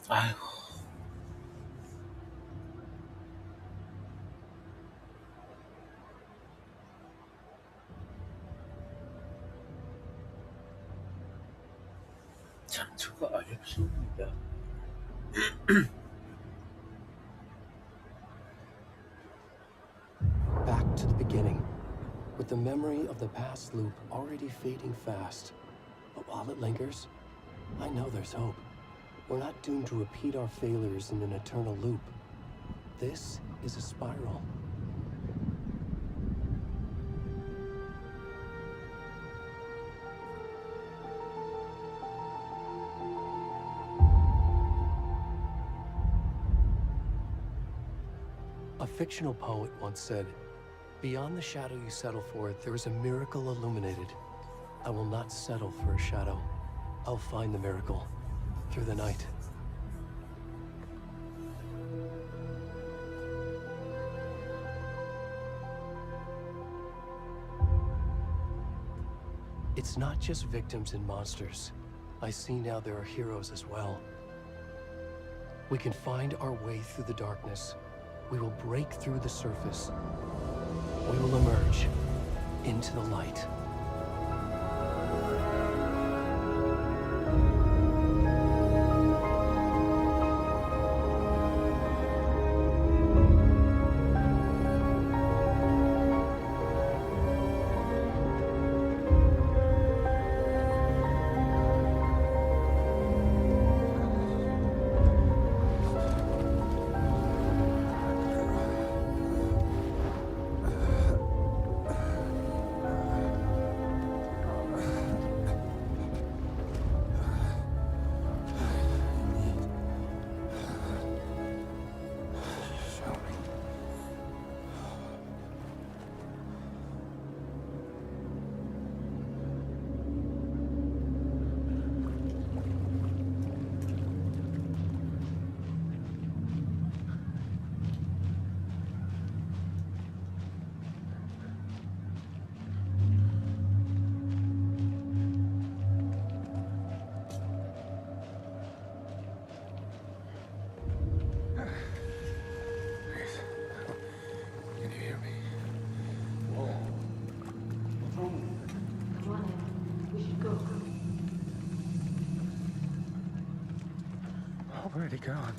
아이고, 상처가 어렵습니다. Back to the beginning, with the memory of the past loop already fading fast. But while it lingers, I know there's hope. We're not doomed to repeat our failures in an eternal loop. This is a spiral. A fictional poet once said, "Beyond the shadow you settle for, there is a miracle illuminated. I will not settle for a shadow. I'll find the miracle through the night." It's not just victims and monsters. I see now there are heroes as well. We can find our way through the darkness. We will break through the surface. We will emerge into the light. Where'd he gone?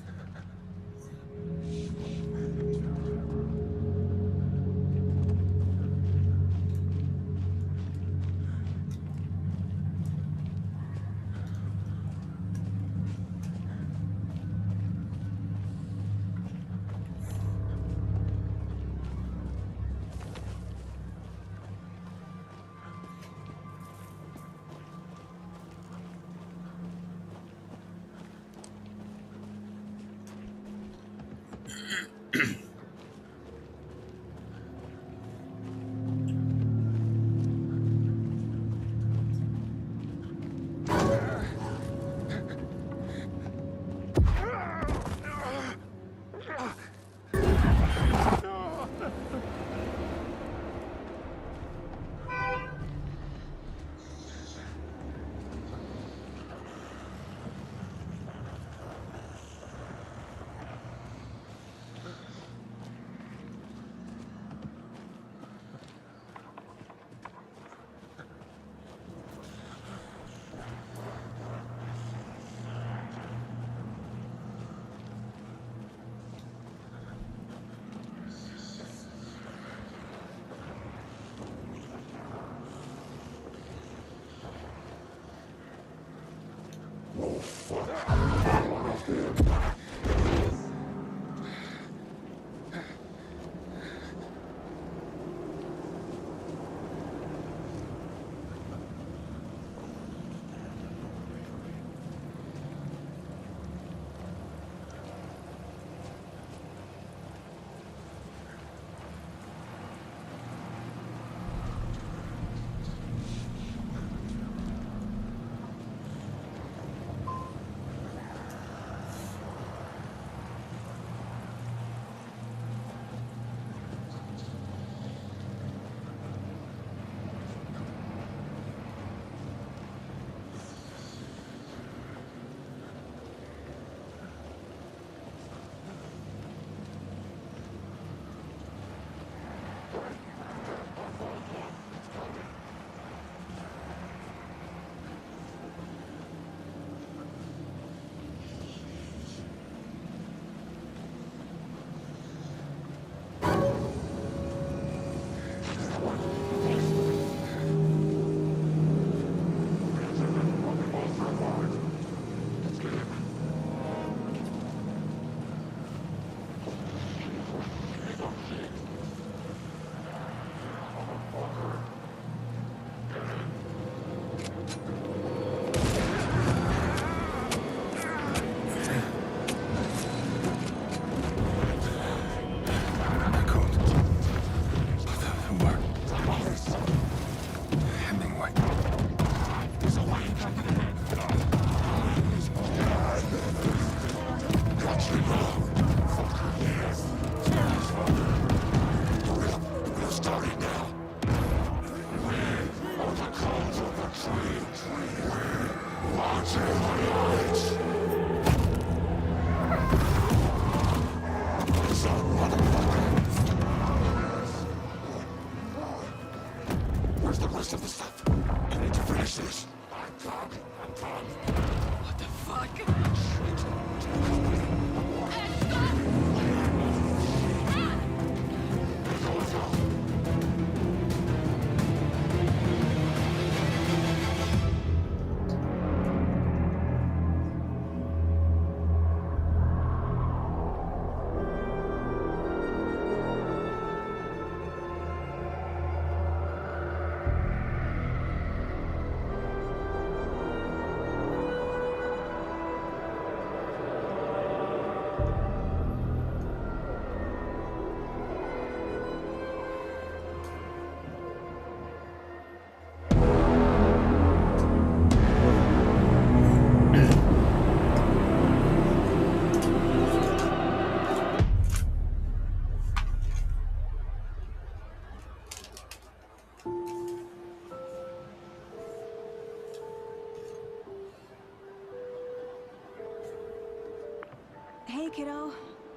kiddo.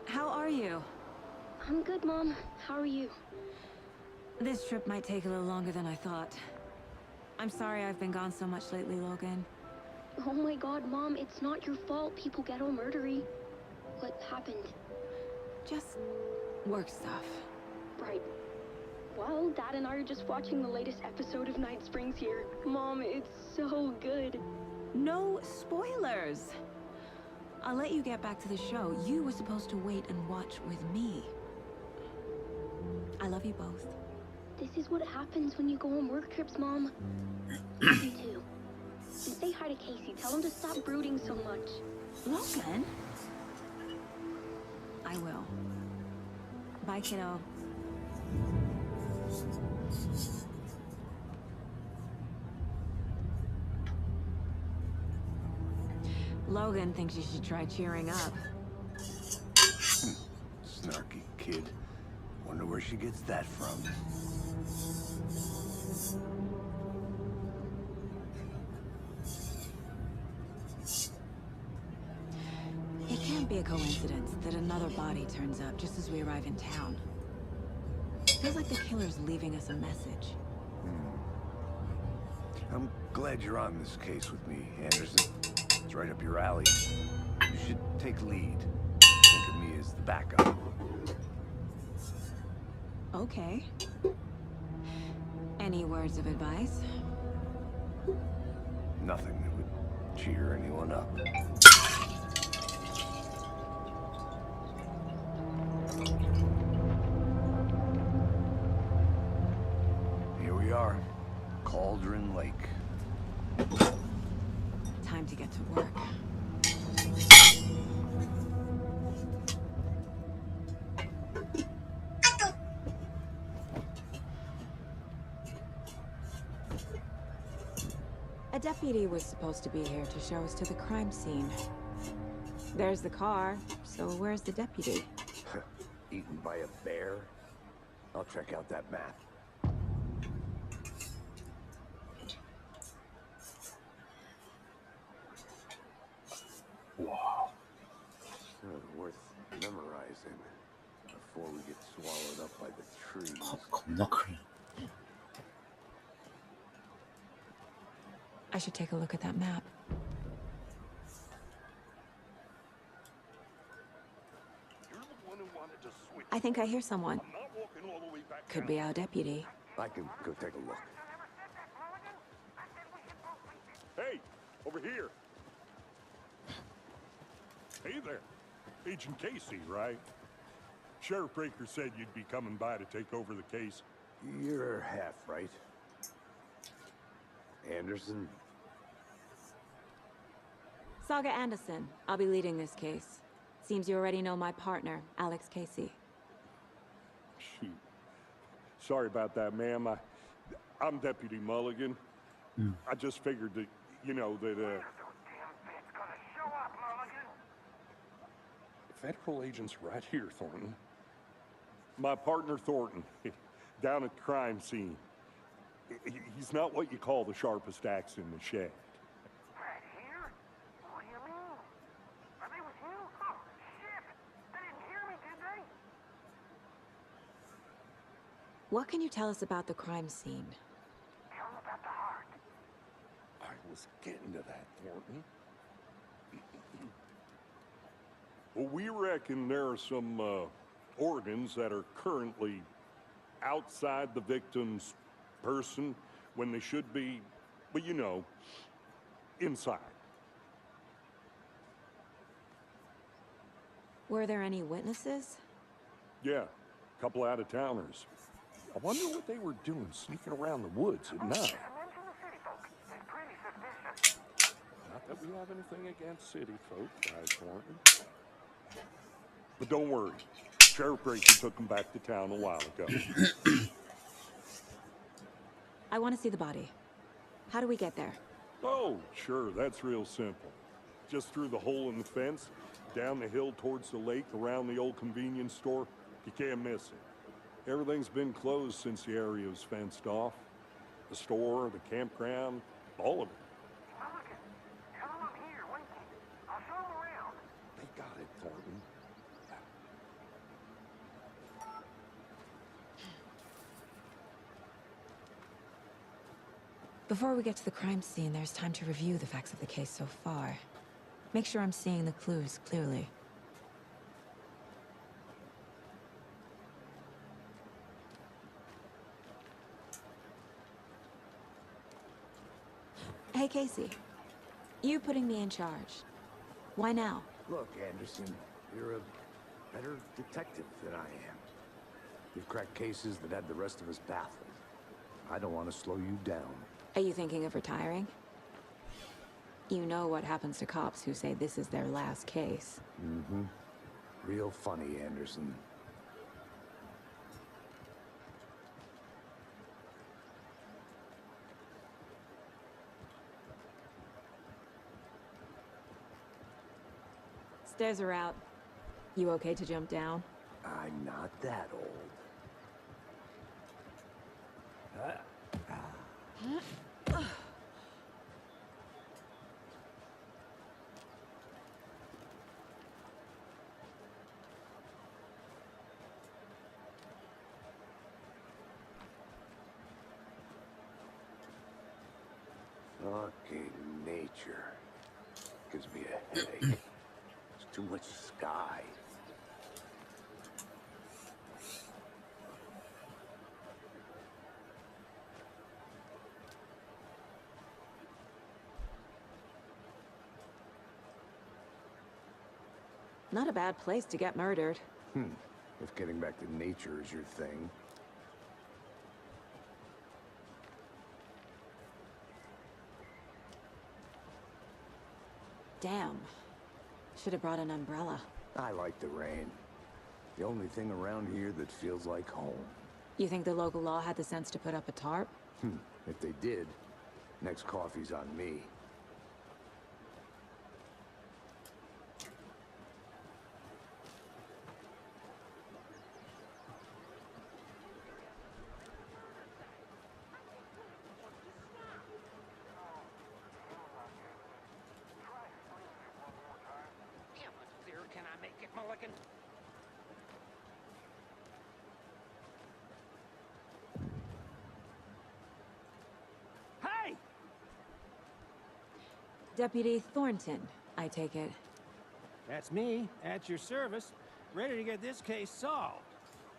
How are you? I'm good, Mom. How are you? This trip might take a little longer than I thought. I'm sorry I've been gone so much lately, Logan. Oh my god, Mom, it's not your fault people get all murdery. What happened? Just work stuff. Right. Well, Dad and I are just watching the latest episode of Night Springs here. Mom, it's so good. No spoilers. I'll let you get back to the show. You were supposed to wait and watch with me. I love you both. This is what happens when you go on work trips, Mom. Love you too. And say hi to Casey. Tell him to stop brooding so much. Logan? I will. Bye, kiddo. Logan thinks you should try cheering up. Snarky kid. Wonder where she gets that from. It can't be a coincidence that another body turns up just as we arrive in town. Feels like the killer's leaving us a message. I'm glad you're on this case with me, Anderson. It's right up your alley. You should take lead. Think of me as the backup. Okay. Any words of advice? Nothing that would cheer anyone up. Here we are. Cauldron Lake. Time to get to work. A deputy was supposed to be here to show us to the crime scene. There's the car, so where's the deputy? Eaten by a bear? I'll check out that map. 와, Worth memorizing before we get swallowed up by the trees. 겁나 크네. I should take a look at that map. I think I hear someone. Could be our deputy. I can go take a look. Hey, over here. Hey there. Agent Casey, right? Sheriff Breaker said you'd be coming by to take over the case. You're half right. Anderson? Saga Anderson. I'll be leading this case. Seems you already know my partner, Alex Casey. Shoot. Sorry about that, ma'am. I'm Deputy Mulligan. I just figured that, you know, that, Federal agents right here, Thornton. My partner, Thornton, down at the crime scene. He's not what you call the sharpest axe in the shed. Right here? What do you mean? Are they with you? Oh, shit! They didn't hear me, did they? What can you tell us about the crime scene? Tell them about the heart. I was getting to that, Thornton. Well, we reckon there are some organs that are currently outside the victim's person when they should be, well, you know, inside. Were there any witnesses? Yeah, a couple out-of-towners. I wonder what they were doing sneaking around the woods at night. Mention the city folk. They're pretty suspicious. Not that we have anything against city folk, guys, Thornton. But don't worry. Sheriff Breaker took them back to town a while ago. I want to see the body. How do we get there? Oh, sure, that's real simple. Just through the hole in the fence, down the hill towards the lake, around the old convenience store. You can't miss it. Everything's been closed since the area was fenced off. The store, the campground, all of it. Mulligan, tell them I'm here, waiting. I'll show them around. They got it, Thornton. Before we get to the crime scene, there's time to review the facts of the case so far. Make sure I'm seeing the clues clearly. Hey, Casey. You putting me in charge. Why now? Look, Anderson, you're a better detective than I am. You've cracked cases that had the rest of us baffled. I don't want to slow you down. Are you thinking of retiring? You know what happens to cops who say this is their last case. Mm-hmm. Real funny, Anderson. Stairs are out. You okay to jump down? I'm not that old. Fucking nature. Gives me a headache. There's too much sky. Not a bad place to get murdered. If getting back to nature is your thing. Damn. Should have brought an umbrella. I like the rain. The only thing around here that feels like home. You think the local law had the sense to put up a tarp? If they did, next coffee's on me. How much clearer can I make it, Mulligan? Hey! Deputy Thornton, I take it. That's me, at your service, ready to get this case solved.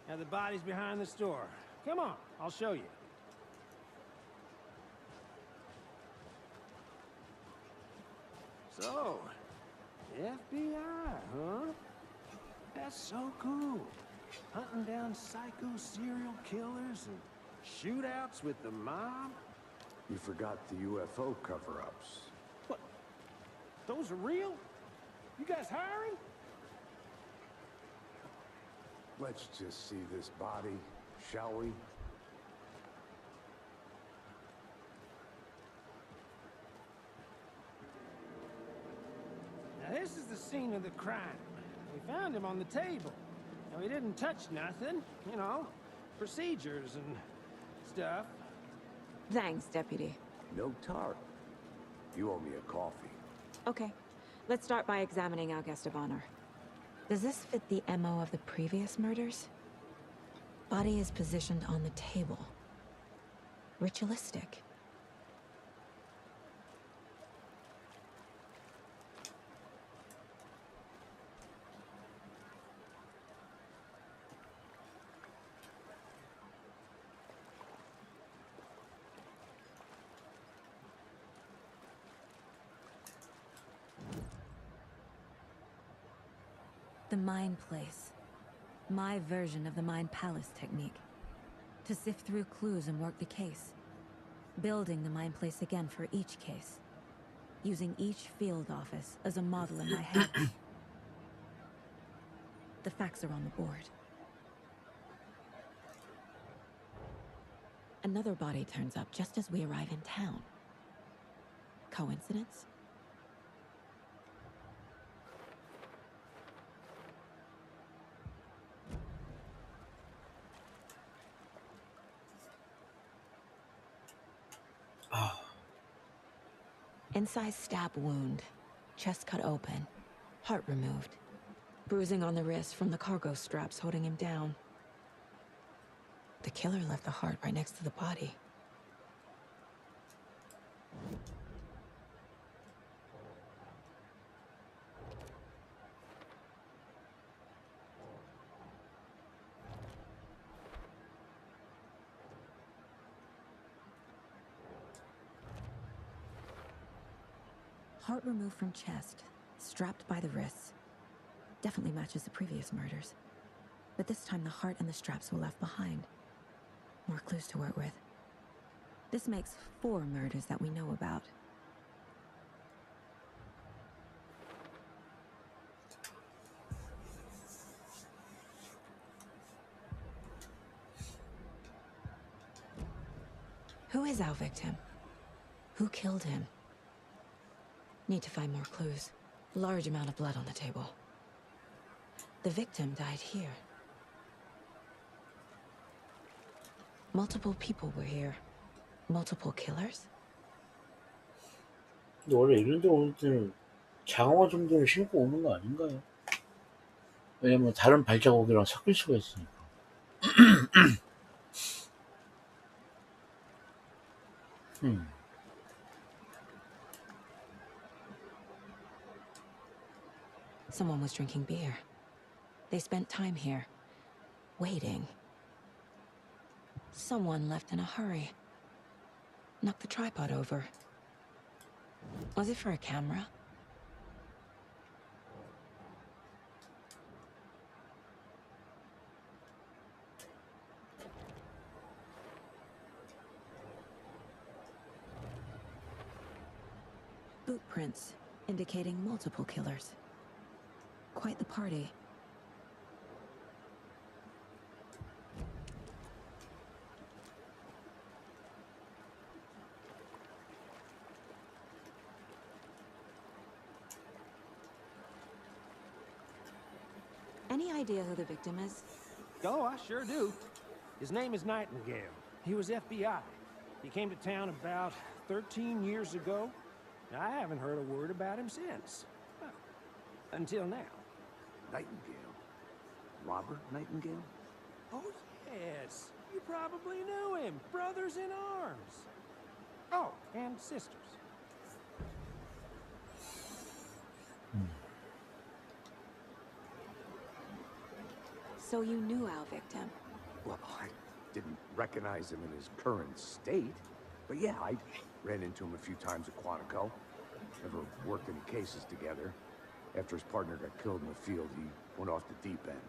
Now the body's behind the store. Come on, I'll show you. So, FBI, huh? That's so cool. Hunting down psycho serial killers and shootouts with the mob. You forgot the UFO cover-ups. What? Those are real? You guys hiring? Let's just see this body, shall we? Now this is the scene of the crime. We found him on the table. Now he didn't touch nothing, you know, procedures and stuff. Thanks, Deputy. No tarp. You owe me a coffee. Okay. Let's start by examining our guest of honor. Does this fit the MO of the previous murders? Body is positioned on the table. Ritualistic. The Mind Place. My version of the Mind Palace technique. To sift through clues and work the case. Building the Mind Place again for each case. Using each field office as a model in my head. The facts are on the board. Another body turns up just as we arrive in town. Coincidence? Incised stab wound, chest cut open, heart removed, bruising on the wrist from the cargo straps holding him down. The killer left the heart right next to the body. Heart removed from chest, strapped by the wrists. Definitely matches the previous murders. But this time the heart and the straps were left behind. More clues to work with. This makes 4 murders that we know about. Who is our victim? Who killed him? Need to find more clues. Large amount of blood on the table. The victim died here. Multiple people were here. Multiple killers? 근데 원래 이런 데 올 때는 장화 정도는 신고 오는 거 아닌가요? 왜냐면 다른 발자국이랑 섞일 수가 있으니까. Someone was drinking beer. They spent time here, waiting. Someone left in a hurry. Knocked the tripod over. Was it for a camera? Boot prints, indicating multiple killers. Quite the party. Any idea who the victim is? Oh, I sure do. His name is Nightingale. He was FBI. He came to town about 13 years ago. I haven't heard a word about him since. Well, until now. Nightingale? Robert Nightingale? Oh, yes. You probably knew him. Brothers in arms. Oh, and sisters. So you knew our victim? Well, I didn't recognize him in his current state. But yeah, I ran into him a few times at Quantico. Never worked any cases together. After his partner got killed in the field, he went off the deep end.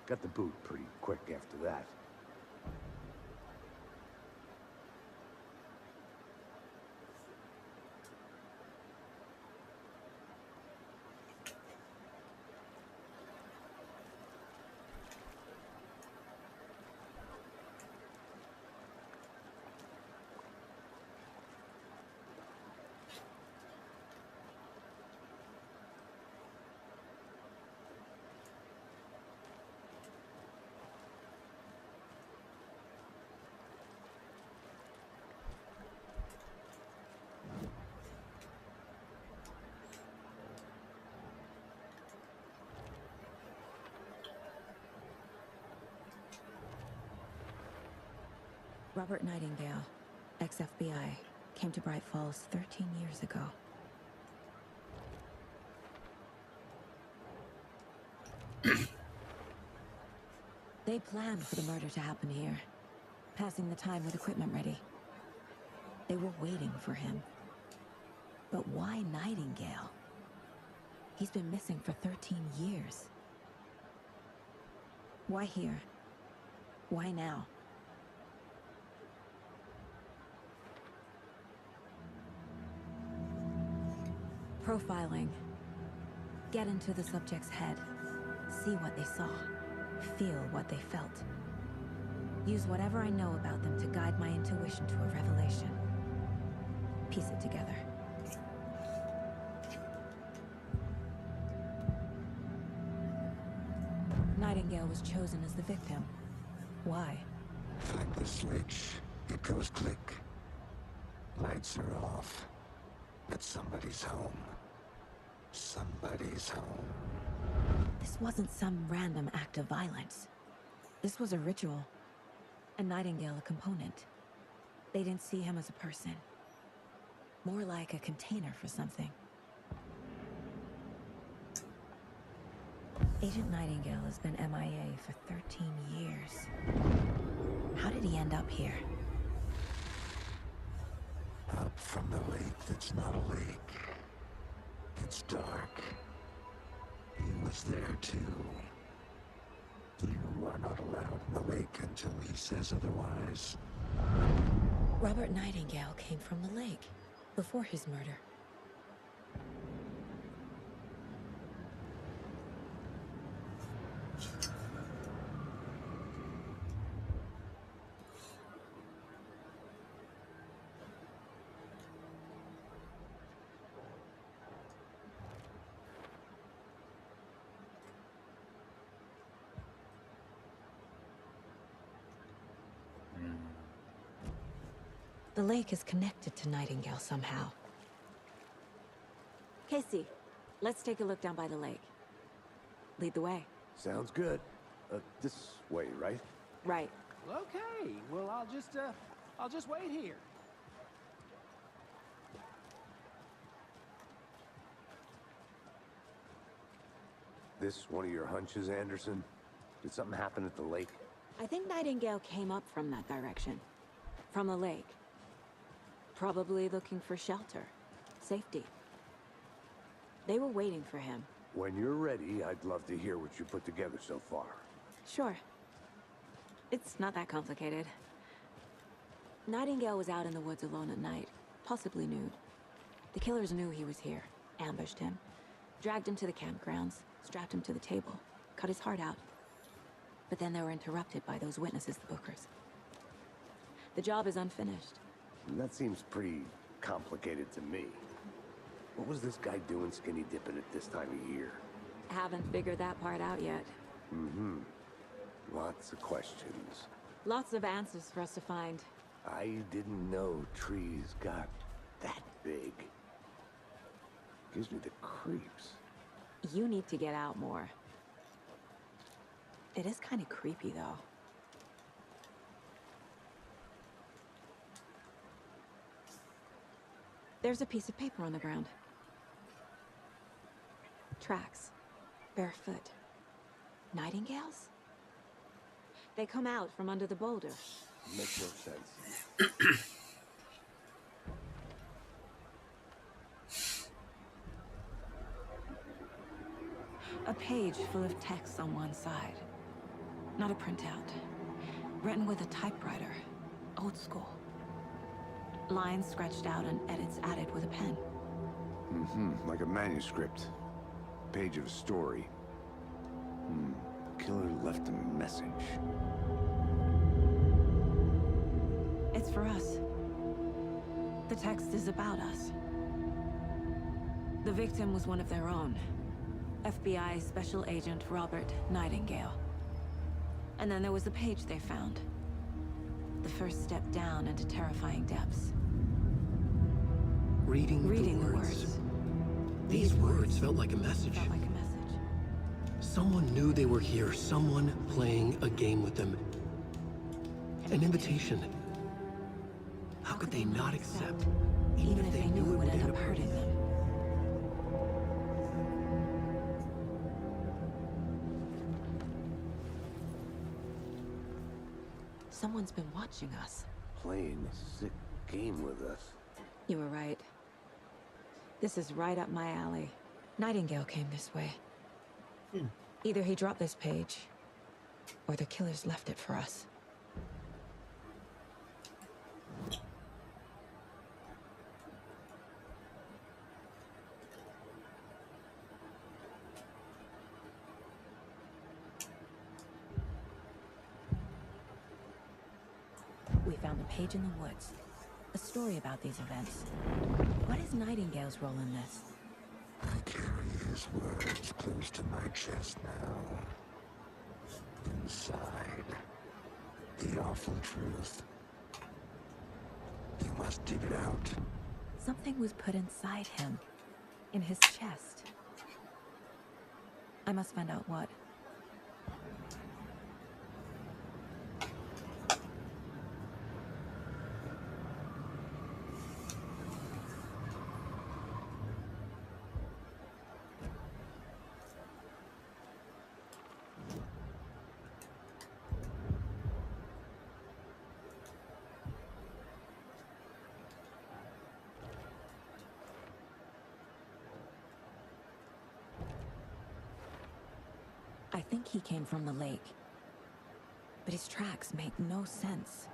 Got the boot pretty quick after that. Robert Nightingale, ex-FBI, came to Bright Falls 13 years ago. They planned for the murder to happen here, passing the time with equipment ready. They were waiting for him. But why Nightingale? He's been missing for 13 years. Why here? Why now? Profiling. Get into the subject's head. See what they saw. Feel what they felt. Use whatever I know about them to guide my intuition to a revelation. Piece it together. Nightingale was chosen as the victim. Why? Flick the switch. It goes click. Lights are off. But somebody's home. Somebody's home. This wasn't some random act of violence. This was a ritual. And Nightingale a component. They didn't see him as a person. More like a container for something. Agent Nightingale has been MIA for 13 years. How did he end up here? Up from the lake that's not a lake. It's dark. He was there too. You are not allowed in the lake until he says otherwise. Robert Nightingale came from the lake before his murder. The lake is connected to Nightingale somehow. Casey, let's take a look down by the lake. Lead the way. Sounds good. This way, right? Right. Okay, well, I'll just wait here. This one of your hunches, Anderson? Did something happen at the lake? I think Nightingale came up from that direction. From the lake. Probably looking for shelter. Safety. They were waiting for him. When you're ready, I'd love to hear what you put together so far. Sure. It's not that complicated. Nightingale was out in the woods alone at night, possibly nude. The killers knew he was here, ambushed him, dragged him to the campgrounds, strapped him to the table, cut his heart out. But then they were interrupted by those witnesses, the Bookers. The job is unfinished. That seems pretty complicated to me. What was this guy doing skinny dipping at this time of year? Haven't figured that part out yet. Mm-hmm. Lots of questions. Lots of answers for us to find. I didn't know trees got that big. Gives me the creeps. You need to get out more. It is kind of creepy, though. There's a piece of paper on the ground. Tracks. Barefoot. Nightingales? They come out from under the boulder. Makes no sense. A page full of text on one side. Not a printout. Written with a typewriter. Old school. Lines scratched out and edits added with a pen. Mm-hmm. Like a manuscript. Page of a story. Killer left a message. It's for us. The text is about us. The victim was one of their own. FBI Special Agent Robert Nightingale. And then there was the page they found. The first step down into terrifying depths. Reading the the words. These words felt like a message. Felt like a message. Someone knew they were here. Someone playing a game with them. An invitation. How could they not accept? Even if they knew it would end up hurting them. Someone's been watching us. Playing a sick game with us. You were right. This is right up my alley. Nightingale came this way. Either he dropped this page, or the killers left it for us. We found a page in the woods. A story about these events. What is Nightingale's role in this? I carry his words close to my chest now. Inside, the awful truth. You must dig it out. Something was put inside him. In his chest. I must find out what. I think he came from the lake. But his tracks make no sense.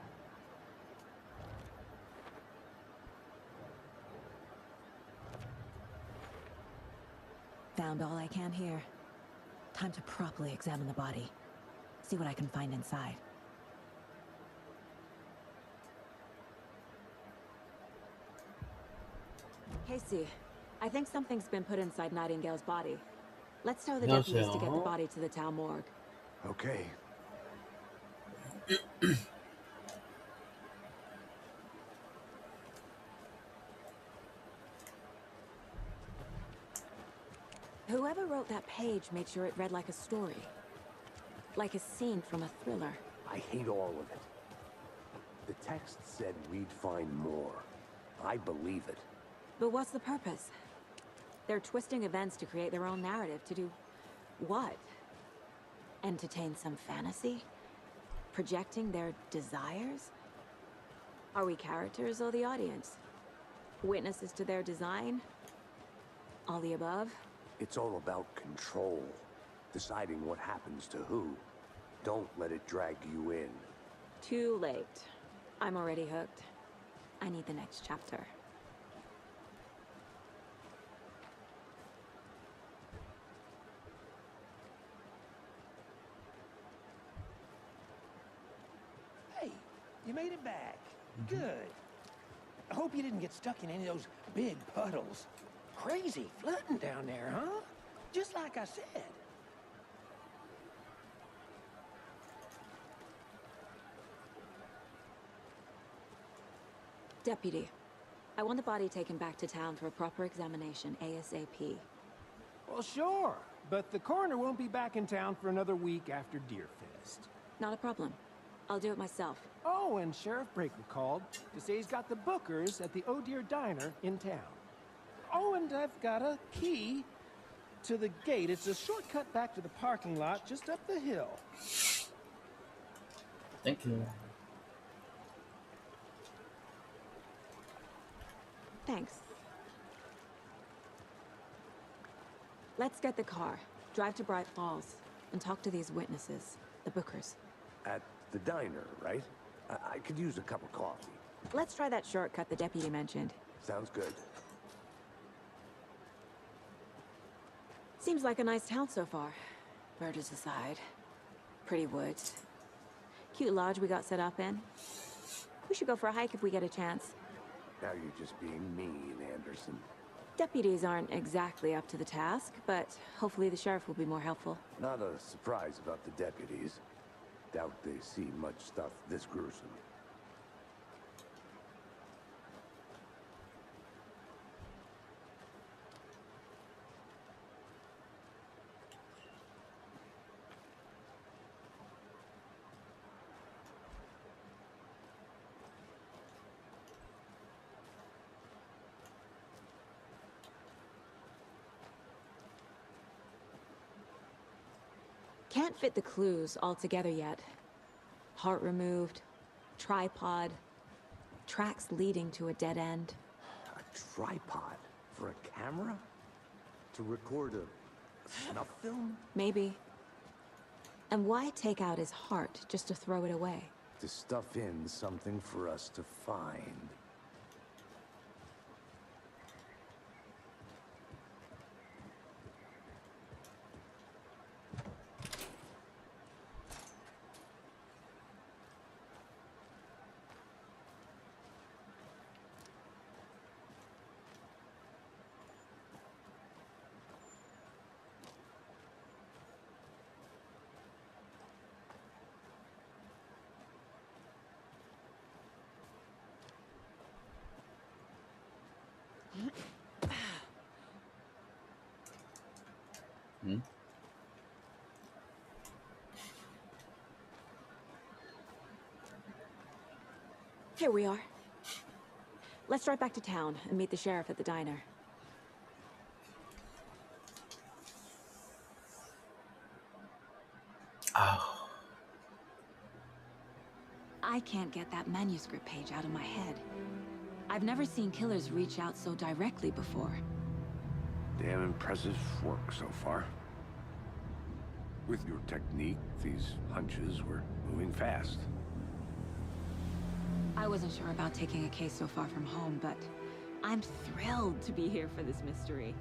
Found all I can here. Time to properly examine the body. See what I can find inside. Casey, I think something's been put inside Nightingale's body. Let's tell the deputies to get the body to the town morgue. Okay. Whoever wrote that page made sure it read like a story. Like a scene from a thriller. I hate all of it. The text said we'd find more. I believe it. But what's the purpose? They're twisting events to create their own narrative. To do what? Entertain some fantasy? Projecting their desires? Are we characters or the audience? Witnesses to their design? All the above? It's all about control. Deciding what happens to who. Don't let it drag you in. Too late. I'm already hooked. I need the next chapter. Hey, you made it back. Good. I hope you didn't get stuck in any of those big puddles. Crazy flooding down there, huh? Just like I said. Deputy, I want the body taken back to town for a proper examination ASAP. Well, sure. But the coroner won't be back in town for another week after Deerfest. Not a problem. I'll do it myself. Oh, and Sheriff Breaker called to say he's got the bookers at the Oh Dear Diner in town. Oh, and I've got a key to the gate. It's a shortcut back to the parking lot just up the hill. Thank you. Thanks. Let's get the car, drive to Bright Falls, and talk to these witnesses, the bookers. At the diner, right? I could use a cup of coffee. Let's try that shortcut the deputy mentioned. Sounds good. Seems like a nice town so far. Murders aside. Pretty woods. Cute lodge we got set up in. We should go for a hike if we get a chance. Now you're just being mean, Anderson. Deputies aren't exactly up to the task, but hopefully the sheriff will be more helpful. Not a surprise about the deputies. Doubt they see much stuff this gruesome. Can't fit the clues all together yet. Heart removed, tripod, tracks leading to a dead end. A tripod? For a camera? To record a snuff film? Maybe. And why take out his heart just to throw it away? To stuff in something for us to find. Here we are. Let's drive back to town and meet the sheriff at the diner. Oh. I can't get that manuscript page out of my head. I've never seen killers reach out so directly before. Damn impressive work so far. With your technique, these hunches were moving fast. I wasn't sure about taking a case so far from home, but I'm thrilled to be here for this mystery.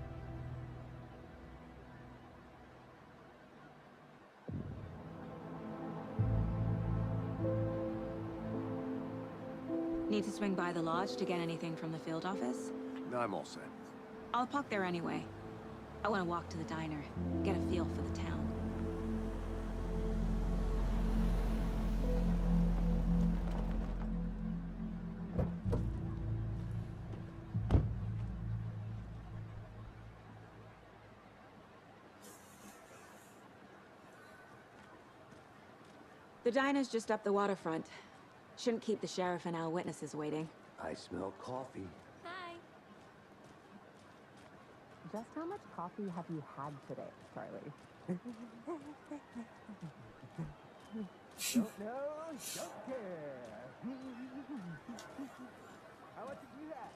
Need to swing by the lodge to get anything from the field office? No, I'm all set. I'll park there anyway. I want to walk to the diner, get a feel for the town. The diner's just up the waterfront. Shouldn't keep the sheriff and our witnesses waiting. I smell coffee. Hi. Just how much coffee have you had today, Charlie? Don't know, don't care. How much did you have?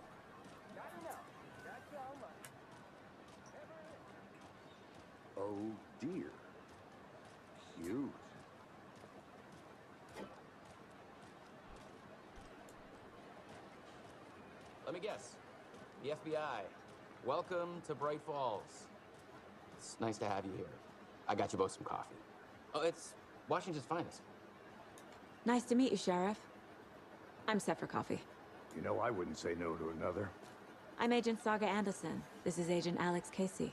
Not enough. That's how much. Oh dear. Cute. Let me guess. The FBI. Welcome to Bright Falls. It's nice to have you here. I got you both some coffee. Oh, it's Washington's finest. Nice to meet you, Sheriff. I'm set for coffee. You know, I wouldn't say no to another. I'm Agent Saga Anderson. This is Agent Alex Casey.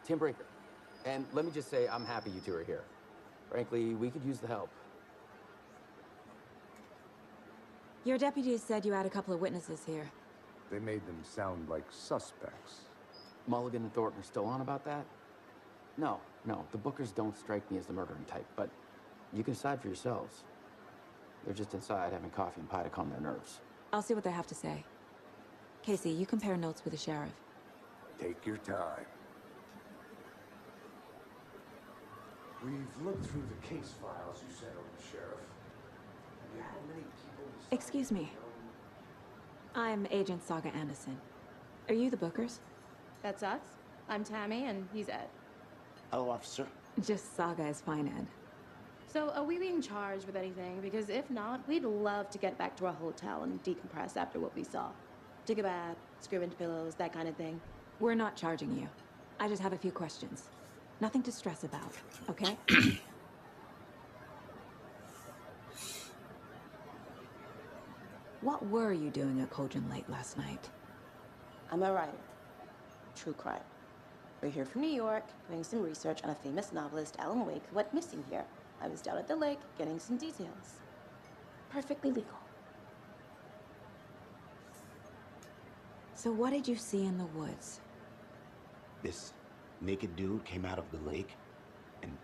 Tim Breaker. And let me just say, I'm happy you two are here. Frankly, we could use the help. Your deputies said you had a couple of witnesses here. They made them sound like suspects. Mulligan and Thornton are still on about that? No, the Bookers don't strike me as the murdering type, but you can decide for yourselves. They're just inside having coffee and pie to calm their nerves. I'll see what they have to say. Casey, you compare notes with the sheriff. Take your time. We've looked through the case files you sent over, Sheriff. You had many people... Excuse me. I'm Agent Saga Anderson. Are you the Bookers? That's us. I'm Tammy, and he's Ed. Hello, officer. Just Saga is fine, Ed. So, are we being charged with anything? Because if not, we'd love to get back to our hotel and decompress after what we saw. Take a bath, scream into pillows, that kind of thing. We're not charging you. I just have a few questions. Nothing to stress about, okay? What were you doing at Cauldron Lake last night? I'm a writer. True crime. We're here from New York, doing some research on a famous novelist, Alan Wake, who went missing here. I was down at the lake, getting some details. Perfectly legal. So what did you see in the woods? This naked dude came out of the lake, and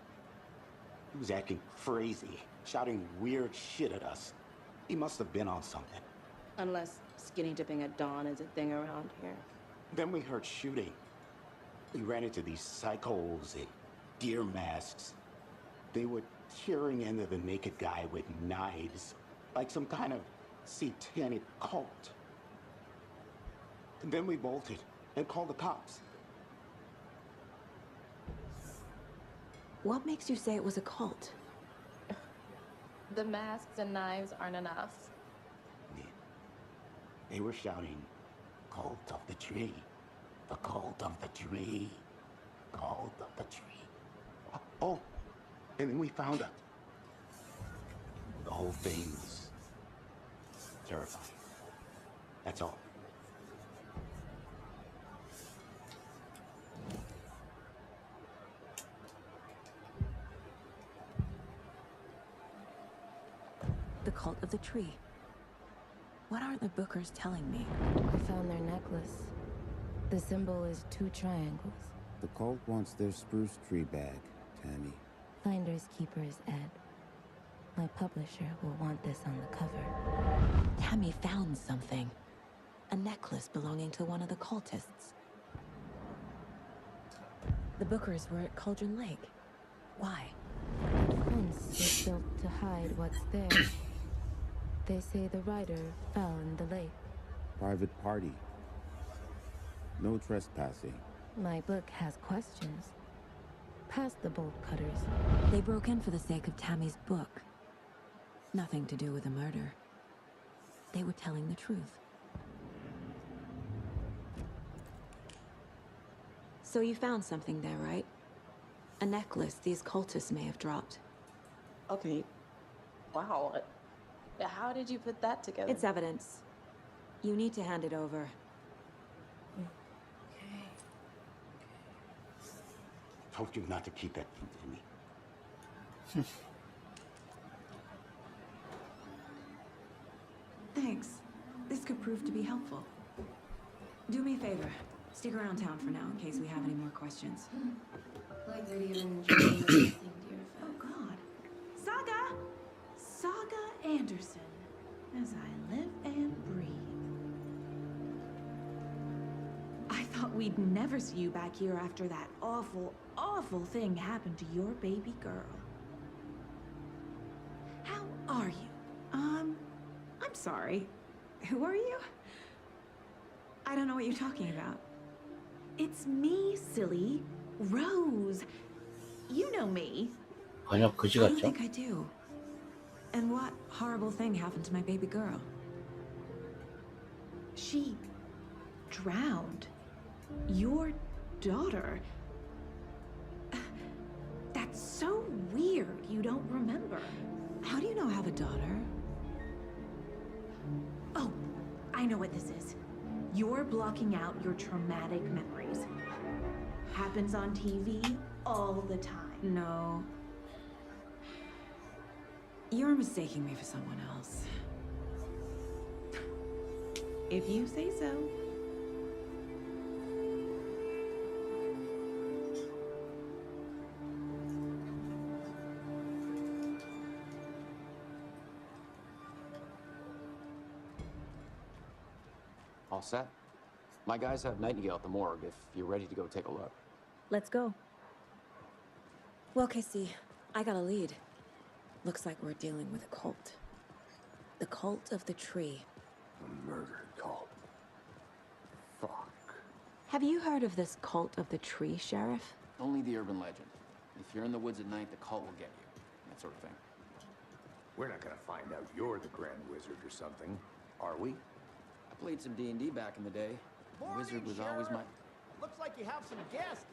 he was acting crazy, shouting weird shit at us. He must have been on something. Unless skinny dipping at dawn is a thing around here. Then we heard shooting. We ran into these psychos in deer masks. They were tearing into the naked guy with knives, like some kind of satanic cult. And then we bolted and called the cops. What makes you say it was a cult? The masks and knives aren't enough. They were shouting, "Cult of the tree, the cult of the tree, cult of the tree." Oh, and then we found it. The whole thing's terrifying. That's all. The cult of the tree. What aren't the Bookers telling me? I found their necklace. The symbol is 2 triangles. The cult wants their spruce tree back, Tammy. Finders keepers, Ed. My publisher will want this on the cover. Tammy found something. A necklace belonging to one of the cultists. The Bookers were at Cauldron Lake. Why? The fence was built to hide what's there. They say the writer fell in the lake. Private party. No trespassing. My book has questions. Past the bolt cutters. They broke in for the sake of Tammy's book. Nothing to do with the murder. They were telling the truth. So you found something there, right? A necklace these cultists may have dropped. Okay. Wow. How did you put that together? It's evidence. You need to hand it over. Told you not to keep that thing to me. Thanks. This could prove to be helpful. Do me a favor. Stick around town for now in case we have any more questions. Like they're even enjoying this thing, dear. Oh, God. Saga Anderson. As I live and breathe. I thought we'd never see you back here after that awful, awful thing happened to your baby girl. How are you? I'm sorry. Who are you? I don't know what you're talking about. It's me, silly. Rose. You know me. 번역 그지 I don't 같죠? think I do. And what horrible thing happened to my baby girl? She drowned. Your daughter. That's so weird you don't remember. How do you know I have a daughter? Oh, I know what this is. You're blocking out your traumatic memories. Happens on TV all the time. No. You're mistaking me for someone else. If you say so. All set? My guys have Nightingale at the morgue if you're ready to go take a look. Let's go. Well, Casey, I got a lead. Looks like we're dealing with a cult. The cult of the tree. A murder cult. Fuck. Have you heard of this cult of the tree, Sheriff? Only the urban legend. If you're in the woods at night, the cult will get you. That sort of thing. We're not gonna find out you're the Grand Wizard or something, are we? I played some D&D back in the day. The wizard was always my... Looks like you have some guests.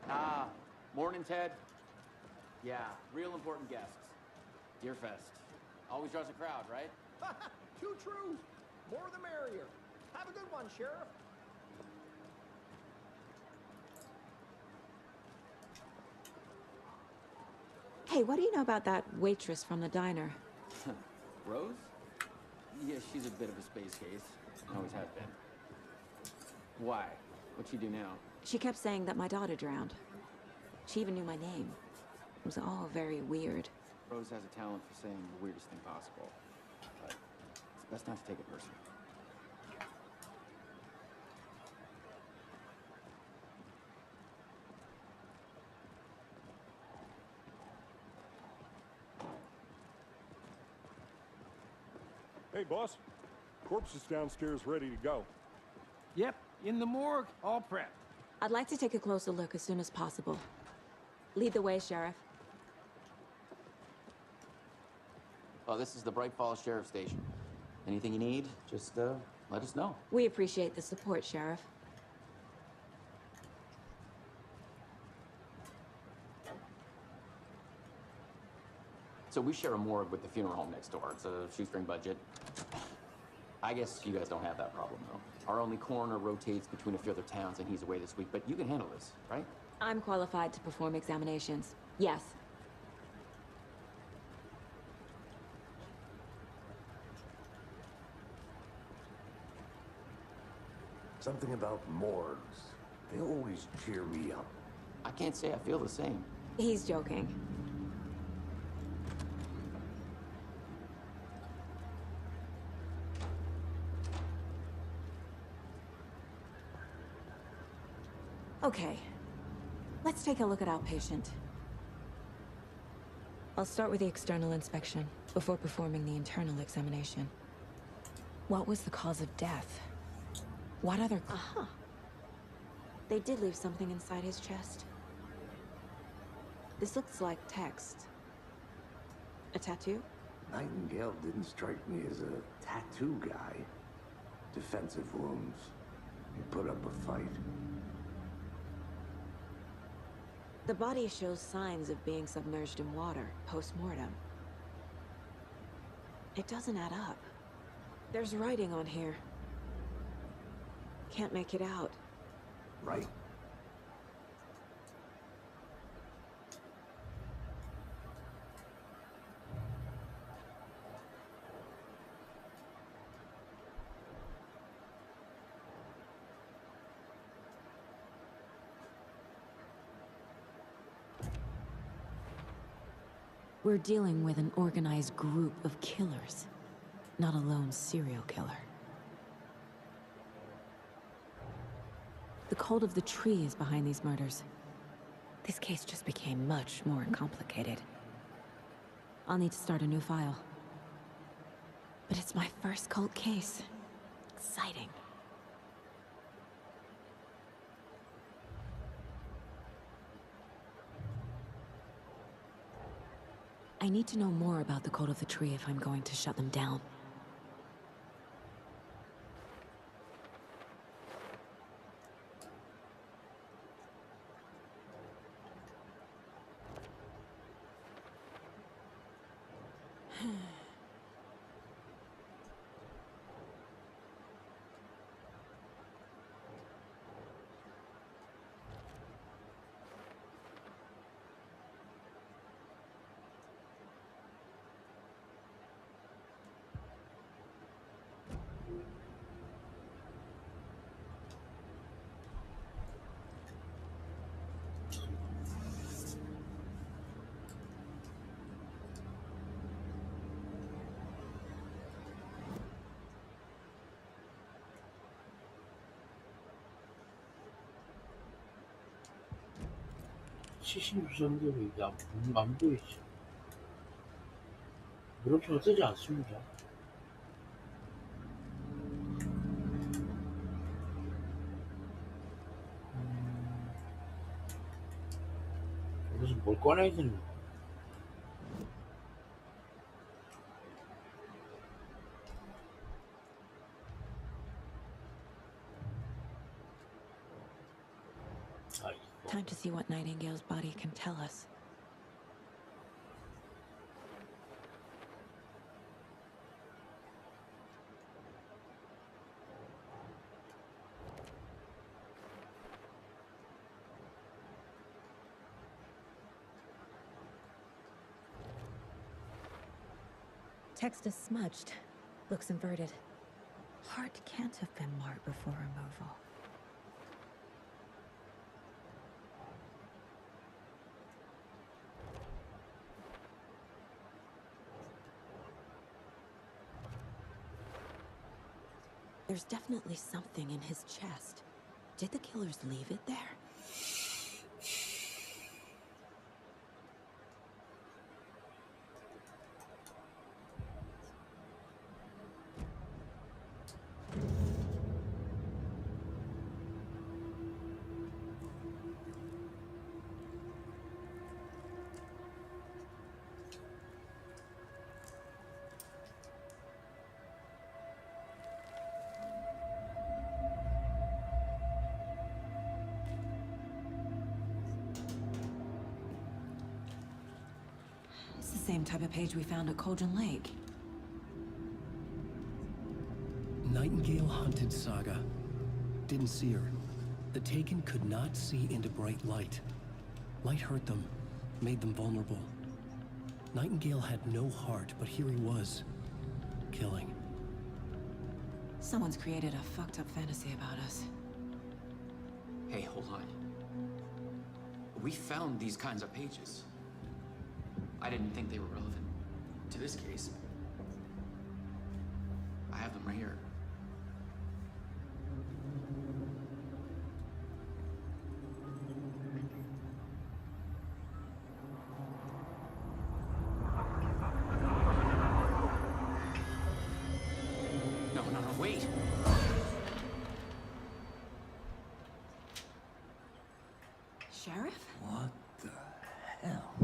Ah, morning, Ted. Yeah, real important guests. Deerfest. Always draws a crowd, right? Too true. More the merrier. Have a good one, Sheriff. Hey, what do you know about that waitress from the diner? Rose? Yeah, she's a bit of a space case. Always has been. Why? What'd she do now? She kept saying that my daughter drowned. She even knew my name. It was all very weird. Rose has a talent for saying the weirdest thing possible. But it's best not to take it personally. Hey, boss. Corpse is downstairs ready to go. Yep, in the morgue, all prepped. I'd like to take a closer look as soon as possible. Lead the way, Sheriff. Oh, this is the Bright Falls Sheriff Station. Anything you need, just let us know. We appreciate the support, Sheriff. So we share a morgue with the funeral home next door. It's a shoestring budget. I guess you guys don't have that problem, though. Our only coroner rotates between a few other towns, and he's away this week. But you can handle this, right? I'm qualified to perform examinations. Yes. Something about morgues. They always cheer me up. I can't say I feel the same. He's joking. Okay, let's take a look at our patient. I'll start with the external inspection before performing the internal examination. What was the cause of death? What other... They did leave something inside his chest. This looks like text. A tattoo? Nightingale didn't strike me as a tattoo guy. Defensive wounds. He put up a fight. The body shows signs of being submerged in water, post-mortem. It doesn't add up. There's writing on here. Can't make it out. Right. We're dealing with an organized group of killers, not a lone serial killer. The cult of the tree is behind these murders. This case just became much more complicated. I'll need to start a new file. But it's my first cult case. Exciting. I need to know more about the cult of the tree if I'm going to shut them down. 시신유전도 이게 안 보이지. 물음표가 뜨지 않습니다. 여기서 뭘 꺼내야 되는 거야? Time to see what Nightingale's body can tell us. Text is smudged. Looks inverted. Heart can't have been marked before removal. There's definitely something in his chest. Did the killers leave it there? Same type of page we found at Cauldron Lake. Nightingale hunted Saga. Didn't see her. The Taken could not see into bright light. Light hurt them, made them vulnerable. Nightingale had no heart, but here he was, killing. Someone's created a fucked up fantasy about us. Hey, hold on. We found these kinds of pages. I didn't think they were relevant to this case. I have them right here. No, wait! Sheriff? What the hell?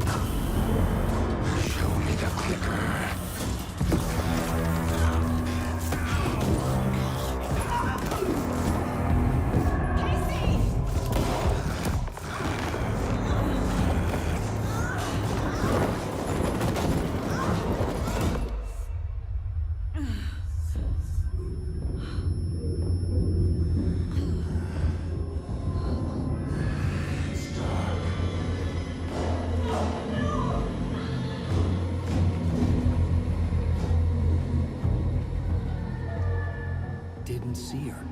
seer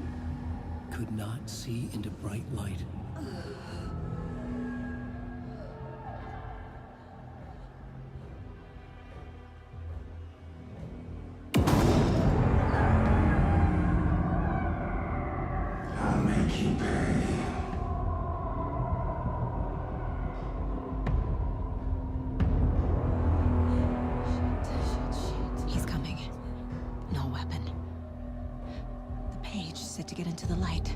could not see into bright light. I'll make you pay. He's coming. No weapon. The page said to get into the light.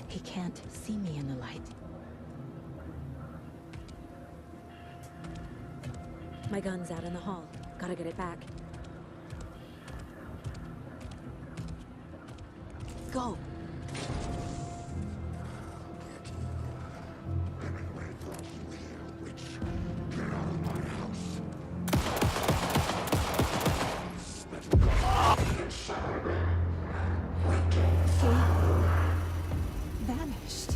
He can't see me in the light. My gun's out in the hall. Gotta get it back. Go! Vanished.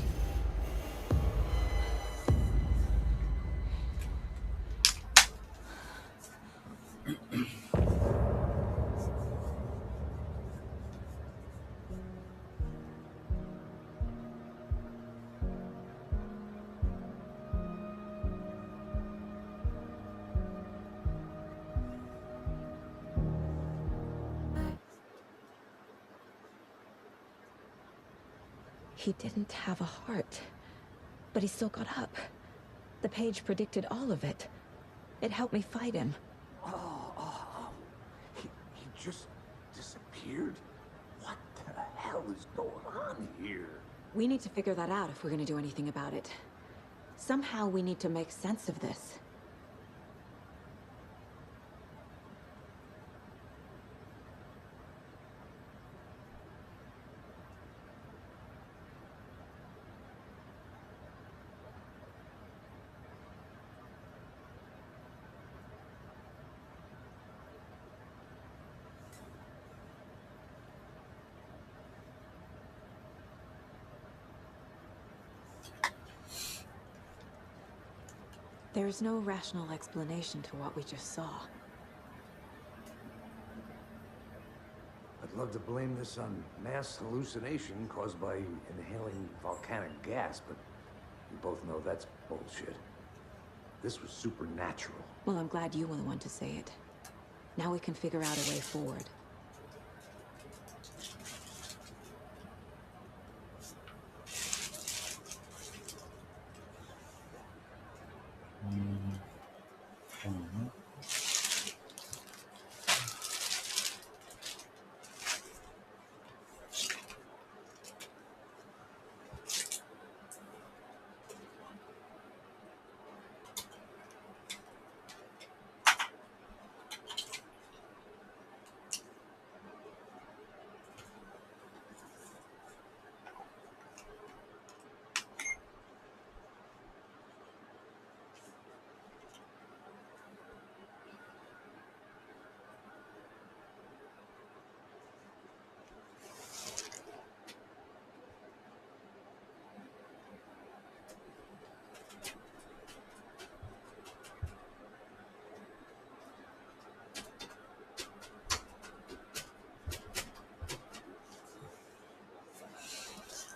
He didn't have a heart, but he still got up. The page predicted all of it. It helped me fight him. He just disappeared? What the hell is going on here? We need to figure that out if we're gonna do anything about it. Somehow we need to make sense of this. There's no rational explanation to what we just saw. I'd love to blame this on mass hallucination caused by inhaling volcanic gas, but we both know that's bullshit. This was supernatural. Well, I'm glad you were the one to say it. Now we can figure out a way forward.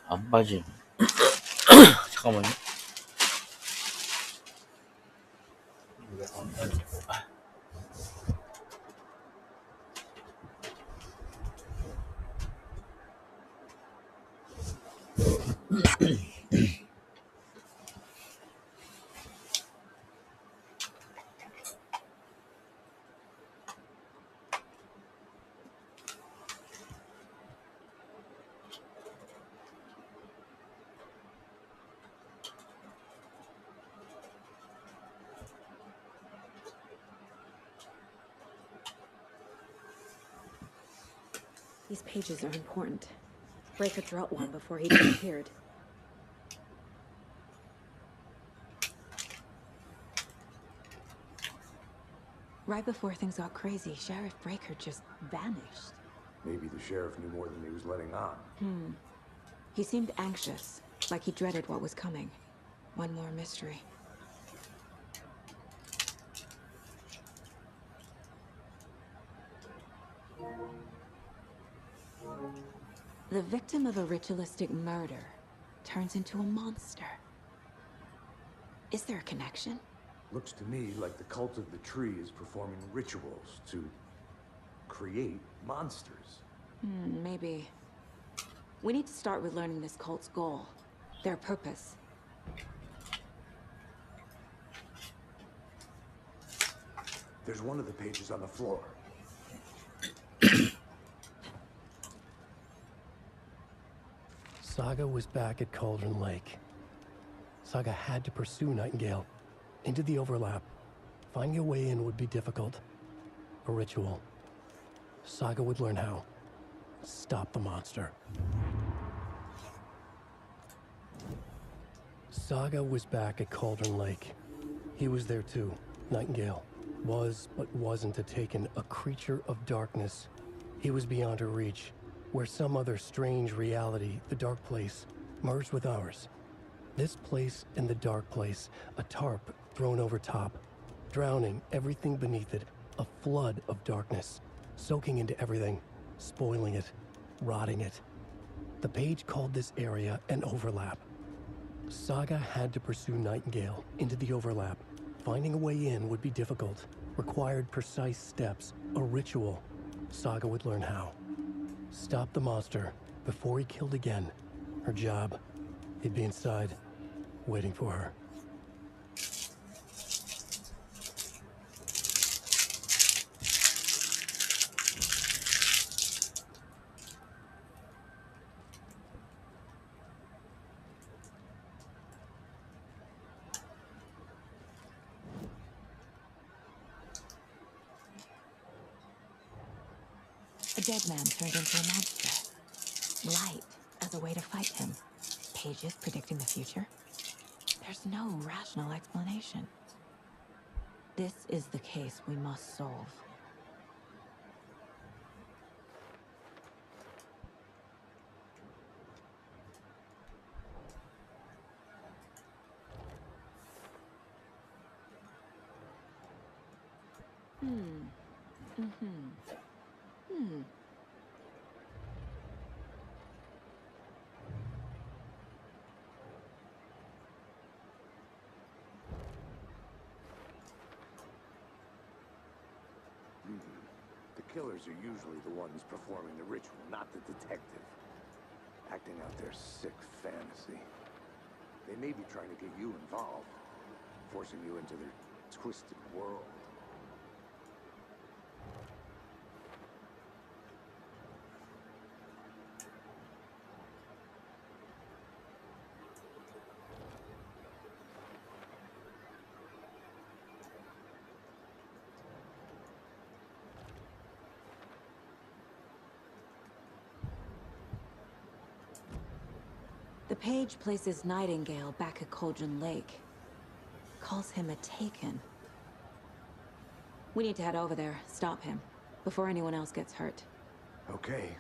안 빠짐. 잠깐만요. These pages are important. Breaker dropped one before he disappeared. Right before things got crazy, Sheriff Breaker just vanished. Maybe the sheriff knew more than he was letting on. He seemed anxious, like he dreaded what was coming. One more mystery. The victim of a ritualistic murder turns into a monster. Is there a connection? Looks to me like the cult of the tree is performing rituals to create monsters. Maybe. We need to start with learning this cult's goal, their purpose. There's one of the pages on the floor. Saga was back at Cauldron Lake. Saga had to pursue Nightingale into the overlap. Finding a way in would be difficult. A ritual. Saga would learn how. Stop the monster. Saga was back at Cauldron Lake. He was there too. Nightingale was, but wasn't a Taken, a creature of darkness. He was beyond her reach, where some other strange reality, the dark place, merged with ours. This place and the dark place, a tarp thrown over top, drowning everything beneath it, a flood of darkness, soaking into everything, spoiling it, rotting it. The page called this area an overlap. Saga had to pursue Nightingale into the overlap. Finding a way in would be difficult, required precise steps, a ritual. Saga would learn how. Stop the monster before he killed again. Her job. He'd be inside, waiting for her. A dead man turned into a monster. Light as a way to fight him. Pages predicting the future. There's no rational explanation. This is the case we must solve. The killers are usually the ones performing the ritual, not the detective. Acting out their sick fantasy. They may be trying to get you involved, forcing you into their twisted world. The page places Nightingale back at Cauldron Lake. Calls him a Taken. We need to head over there, stop him, before anyone else gets hurt. Okay.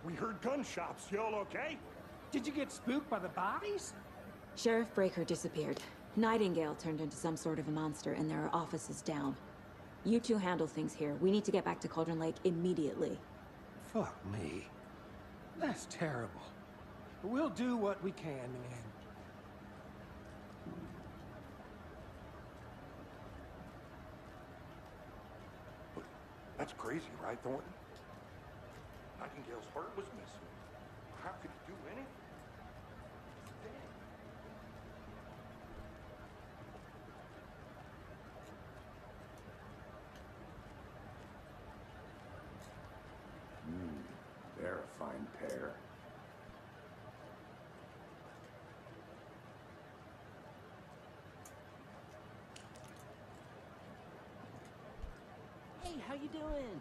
We heard gunshots. Y'all okay? Did you get spooked by the bodies? Sheriff Breaker disappeared. Nightingale turned into some sort of a monster, and there are offices down. You two handle things here. We need to get back to Cauldron Lake immediately. Fuck me. That's terrible. We'll do what we can, man. That's crazy, right, Thornton? Nightingale's heart was missing. How could he do anything? They're a fine pair. Hey, how you doing?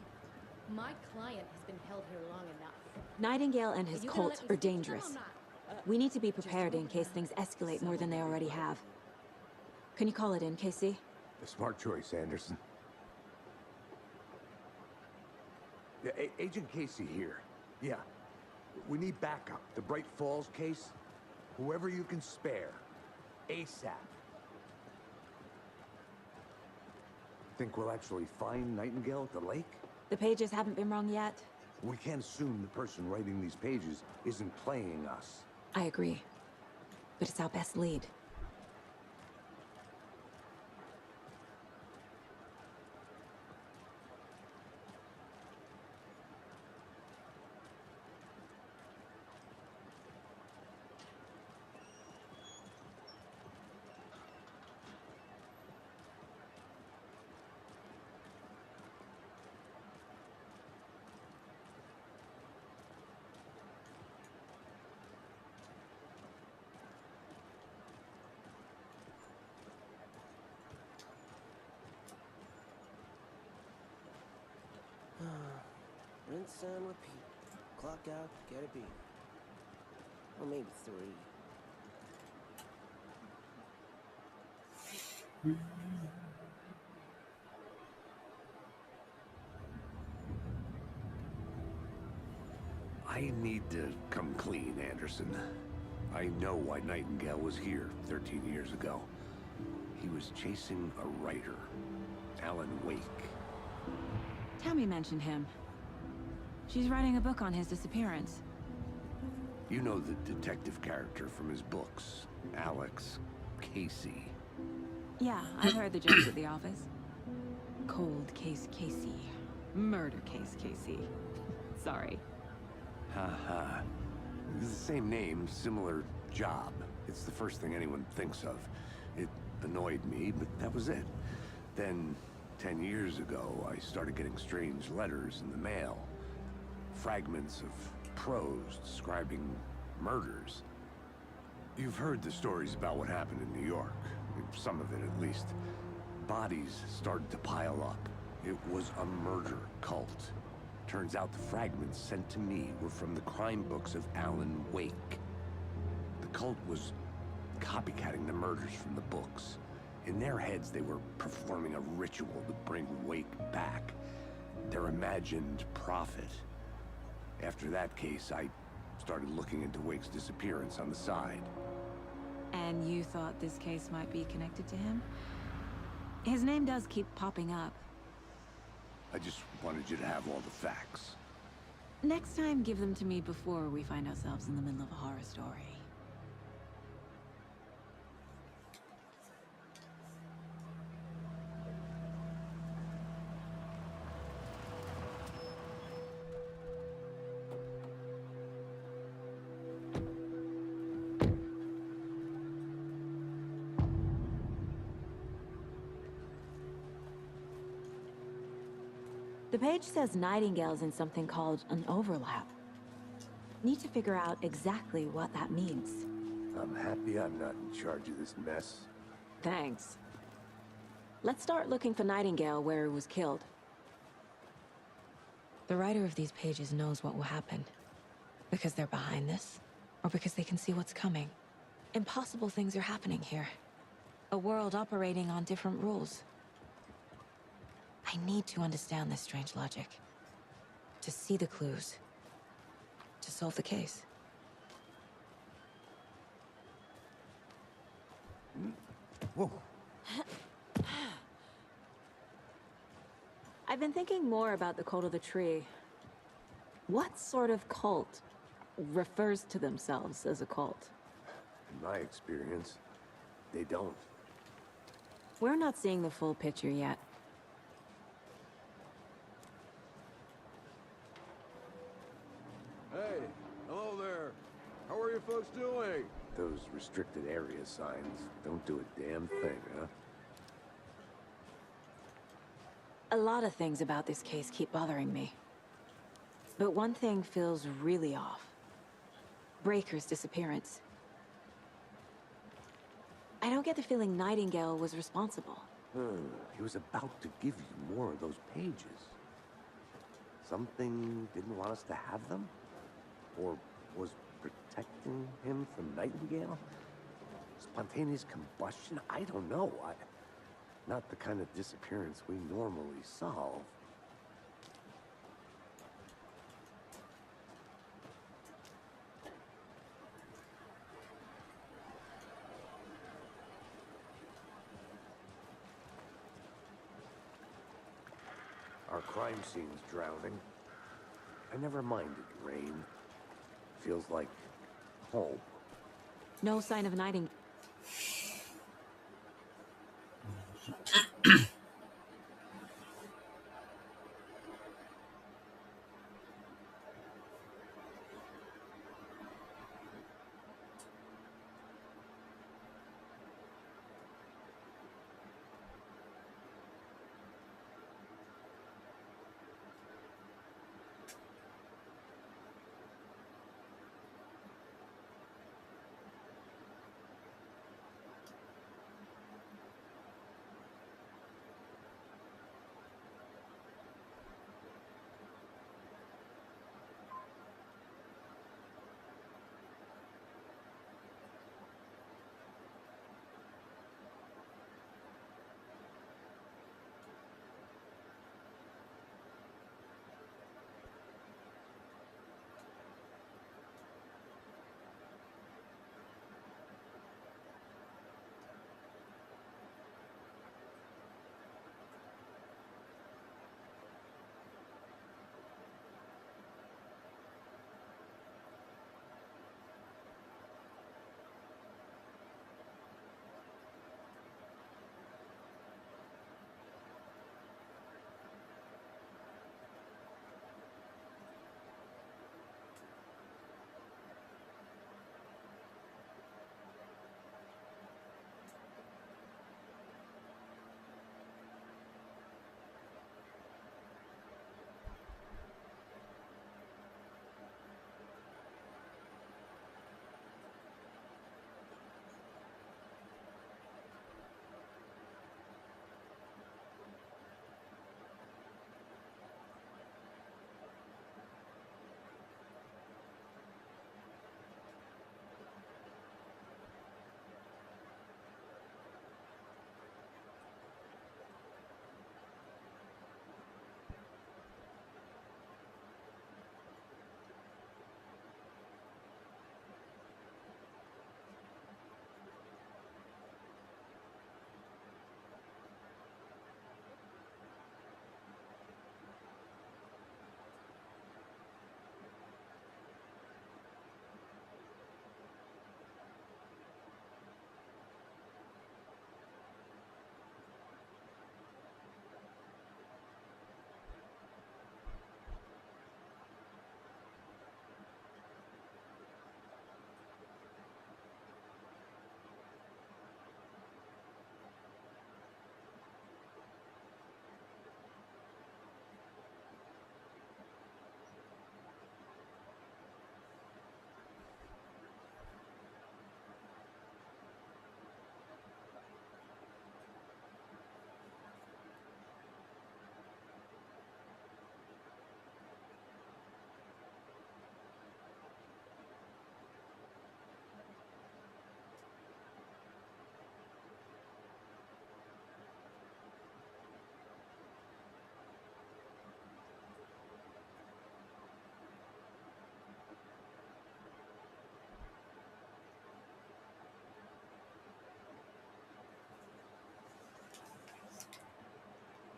My client has been held here long enough. Nightingale and his Are you gonna cult let me are speak to them or dangerous. not? We need to be prepared in case things escalate more than they already have. Can you call it in, Casey? A smart choice, Anderson. Yeah, Agent Casey here. Yeah. We need backup. The Bright Falls case. Whoever you can spare. ASAP. Think we'll actually find Nightingale at the lake? The pages haven't been wrong yet. We can't assume the person writing these pages isn't playing us. I agree. But it's our best lead. Rinse and repeat. Clock out, get a beat. Or maybe 3. I need to come clean, Anderson. I know why Nightingale was here 13 years ago. He was chasing a writer, Alan Wake. Tammy mentioned him. She's writing a book on his disappearance. You know the detective character from his books, Alex Casey. Yeah, I've heard the jokes at the office. Cold case Casey. Murder case Casey. Sorry. Ha. It's the same name, similar job. It's the first thing anyone thinks of. It annoyed me, but that was it. Then, 10 years ago, I started getting strange letters in the mail. Fragments of prose describing murders. You've heard the stories about what happened in New York. Some of it, at least. Bodies started to pile up. It was a murder cult. Turns out the fragments sent to me were from the crime books of Alan Wake. The cult was copycatting the murders from the books. In their heads, they were performing a ritual to bring Wake back. Their imagined prophet. After that case, I started looking into Wake's disappearance on the side. And you thought this case might be connected to him? His name does keep popping up. I just wanted you to have all the facts. Next time, give them to me before we find ourselves in the middle of a horror story. The page says Nightingale's in something called an overlap. Need to figure out exactly what that means. I'm happy I'm not in charge of this mess. Thanks. Let's start looking for Nightingale where he was killed. The writer of these pages knows what will happen. Because they're behind this, or because they can see what's coming. Impossible things are happening here. A world operating on different rules. I need to understand this strange logic. To see the clues. To solve the case. Whoa. I've been thinking more about the cult of the tree. What sort of cult refers to themselves as a cult? In my experience, they don't. We're not seeing the full picture yet. Hey, hello there. How are you folks doing? Those restricted area signs don't do a damn thing, huh? A lot of things about this case keep bothering me. But one thing feels really off. Breaker's disappearance. I don't get the feeling Nightingale was responsible. He was about to give you more of those pages. Something didn't want us to have them? Or was protecting him from Nightingale? Spontaneous combustion? I don't know. Not the kind of disappearance we normally solve. Our crime scene's drowning. I never minded rain. Feels like home. No sign of Nightingale.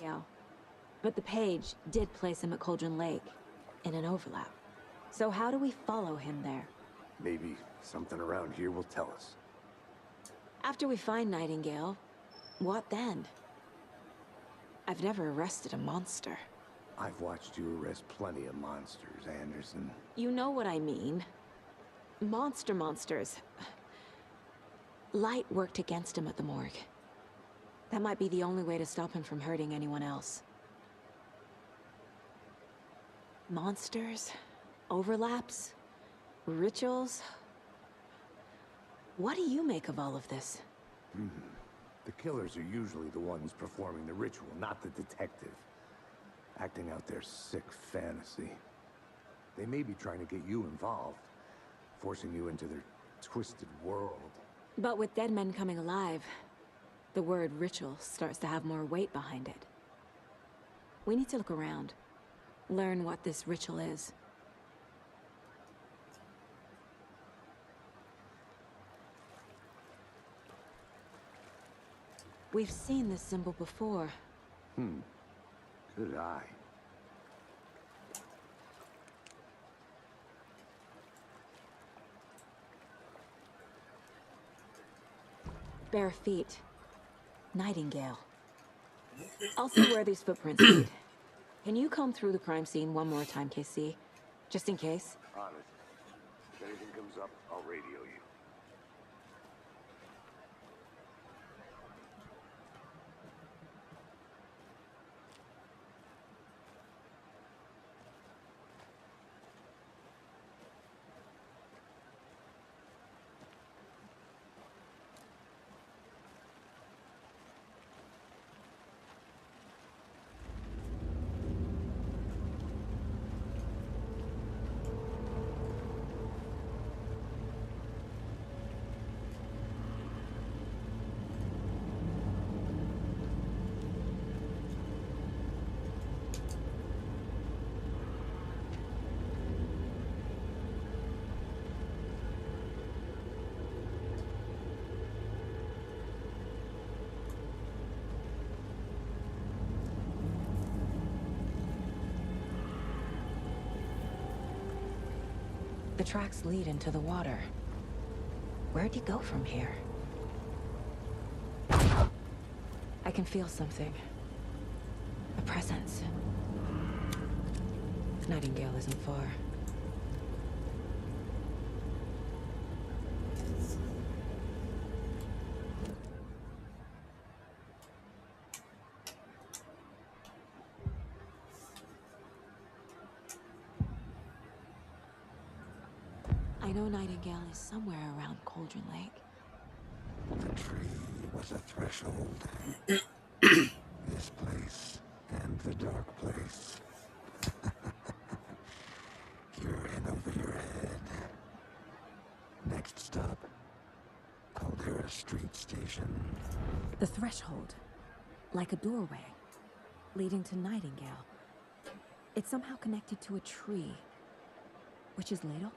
Yeah. But the page did place him at Cauldron Lake, in an overlap. So how do we follow him there? Maybe something around here will tell us. After we find Nightingale, what then? I've never arrested a monster. I've watched you arrest plenty of monsters, Anderson. You know what I mean. Monsters. Light worked against him at the morgue. That might be the only way to stop him from hurting anyone else. Monsters? Overlaps? Rituals? What do you make of all of this? The killers are usually the ones performing the ritual, not the detective. Acting out their sick fantasy. They may be trying to get you involved. forcing you into their twisted world. But with dead men coming alive, the word ritual starts to have more weight behind it. We need to look around, learn what this ritual is. We've seen this symbol before. Good eye. Bare feet. Nightingale. I'll see where these footprints lead. Can you comb through the crime scene one more time, KC? Just in case? Honest. If anything comes up, I'll radio you. The tracks lead into the water. Where'd he go from here? I can feel something. A presence. Nightingale isn't far. I know Nightingale is somewhere around Cauldron Lake. The tree was a threshold. This place and the dark place. You're in over your head. Next stop, Caldera Street Station. The threshold. Like a doorway. Leading to Nightingale. It's somehow connected to a tree. Witch's Ladle?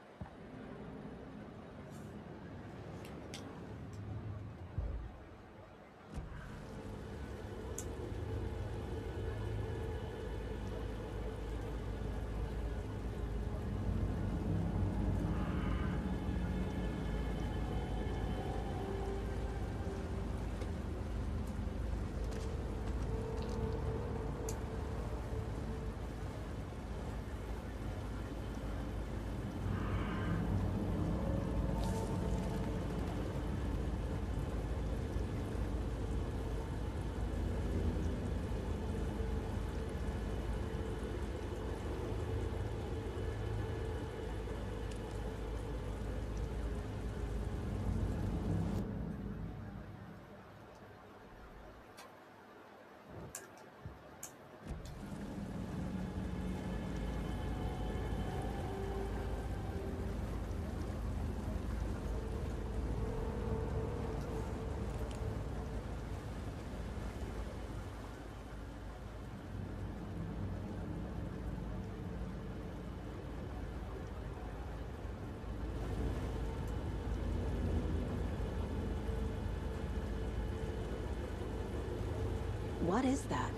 What is that?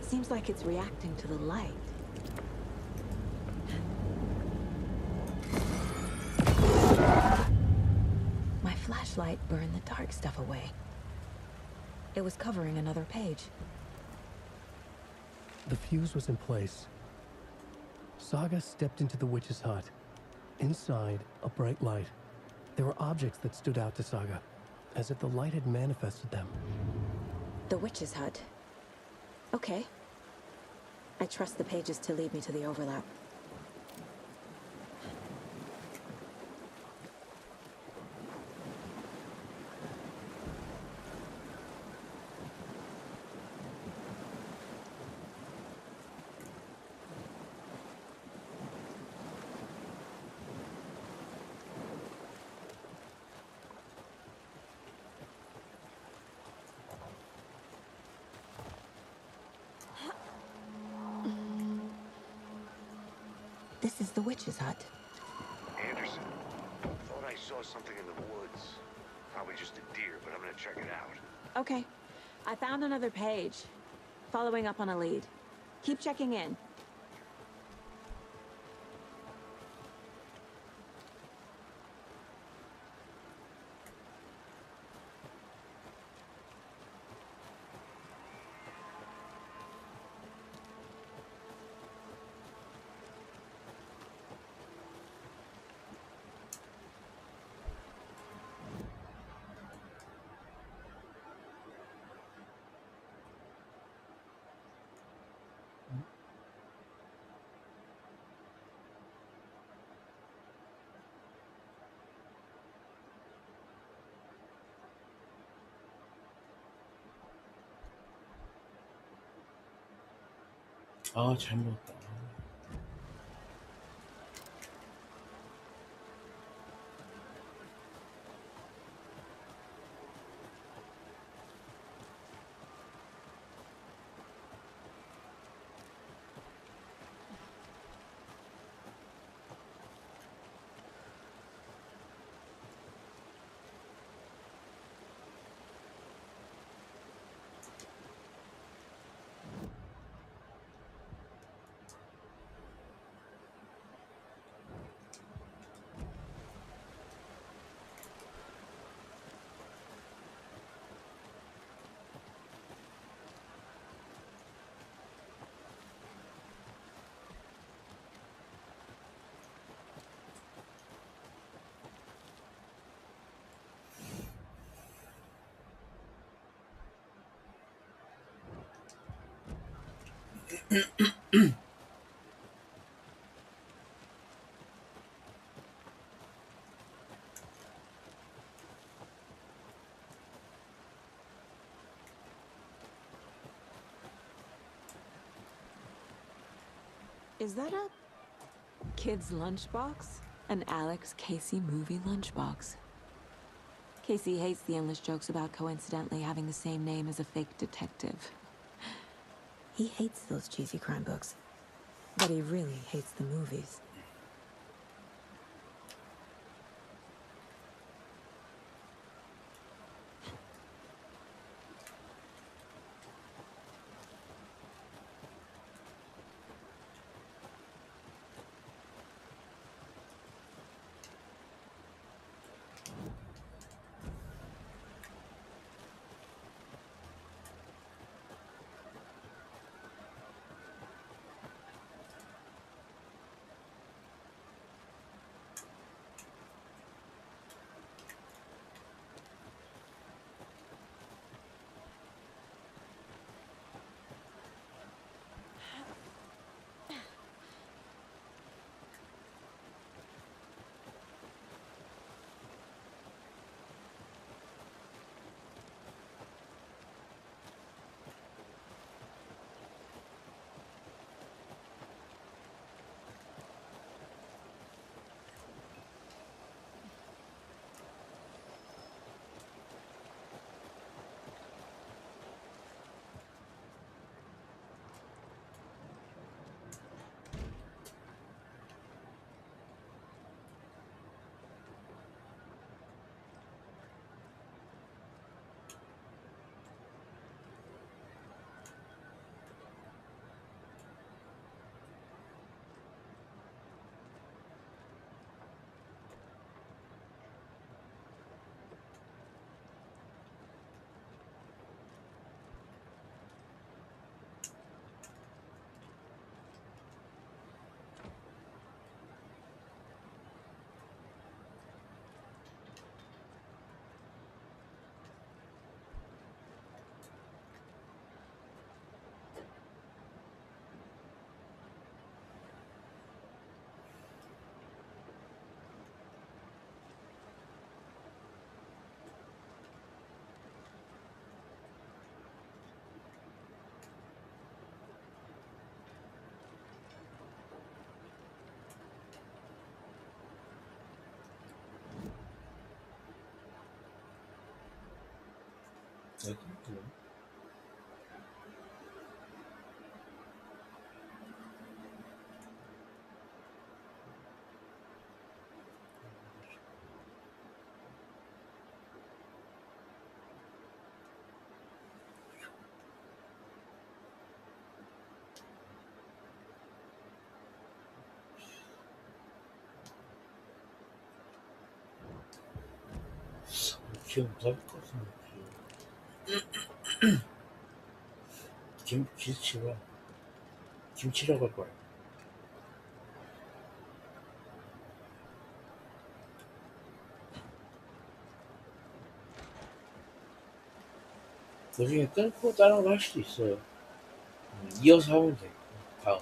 Seems like it's reacting to the light. My flashlight burned the dark stuff away. It was covering another page. The fuse was in place. Saga stepped into the witch's hut. Inside, a bright light. There were objects that stood out to Saga, as if the light had manifested them. The witch's hut. Okay. I trust the pages to lead me to the overlap. This is the witch's hut. Anderson, thought I saw something in the woods. Probably just a deer, but I'm gonna check it out. Okay. I found another page. Following up on a lead. Keep checking in. 아, 잘 먹었다. Is that a kid's lunchbox? An Alex Casey movie lunchbox. Casey hates the endless jokes about coincidentally having the same name as a fake detective. He hates those cheesy crime books, but he really hates the movies. 기억 못할 것 같은데. 김치라고 할 거야. 나중에 끊고 다른 거 할 수도 있어요. 이어서 하면 돼. 다음.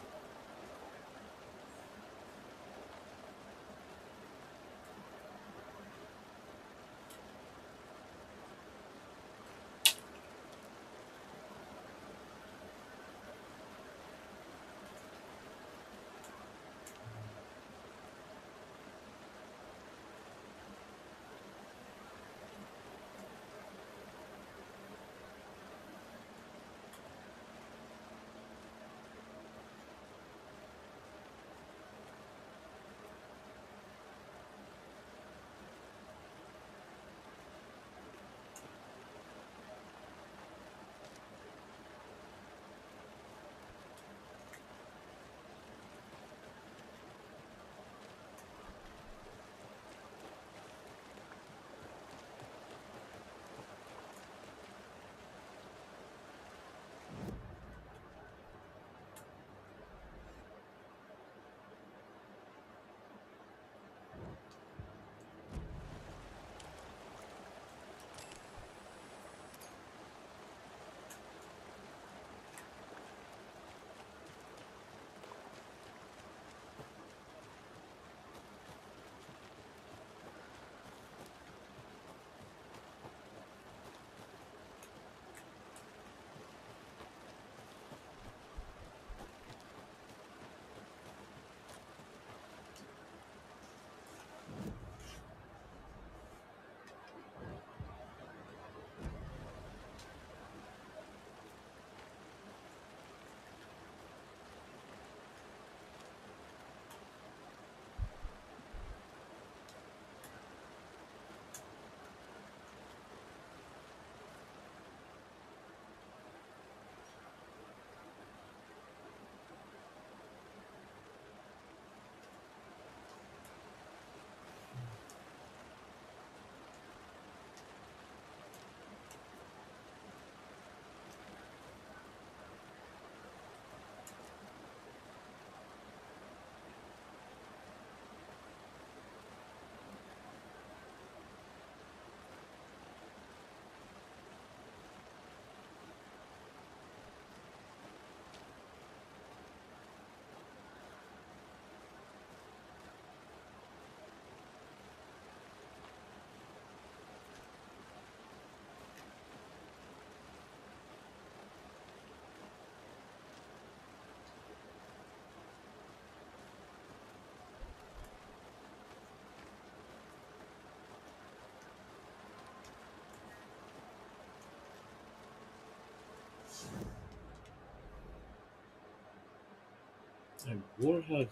아니, 뭘 해야 돼?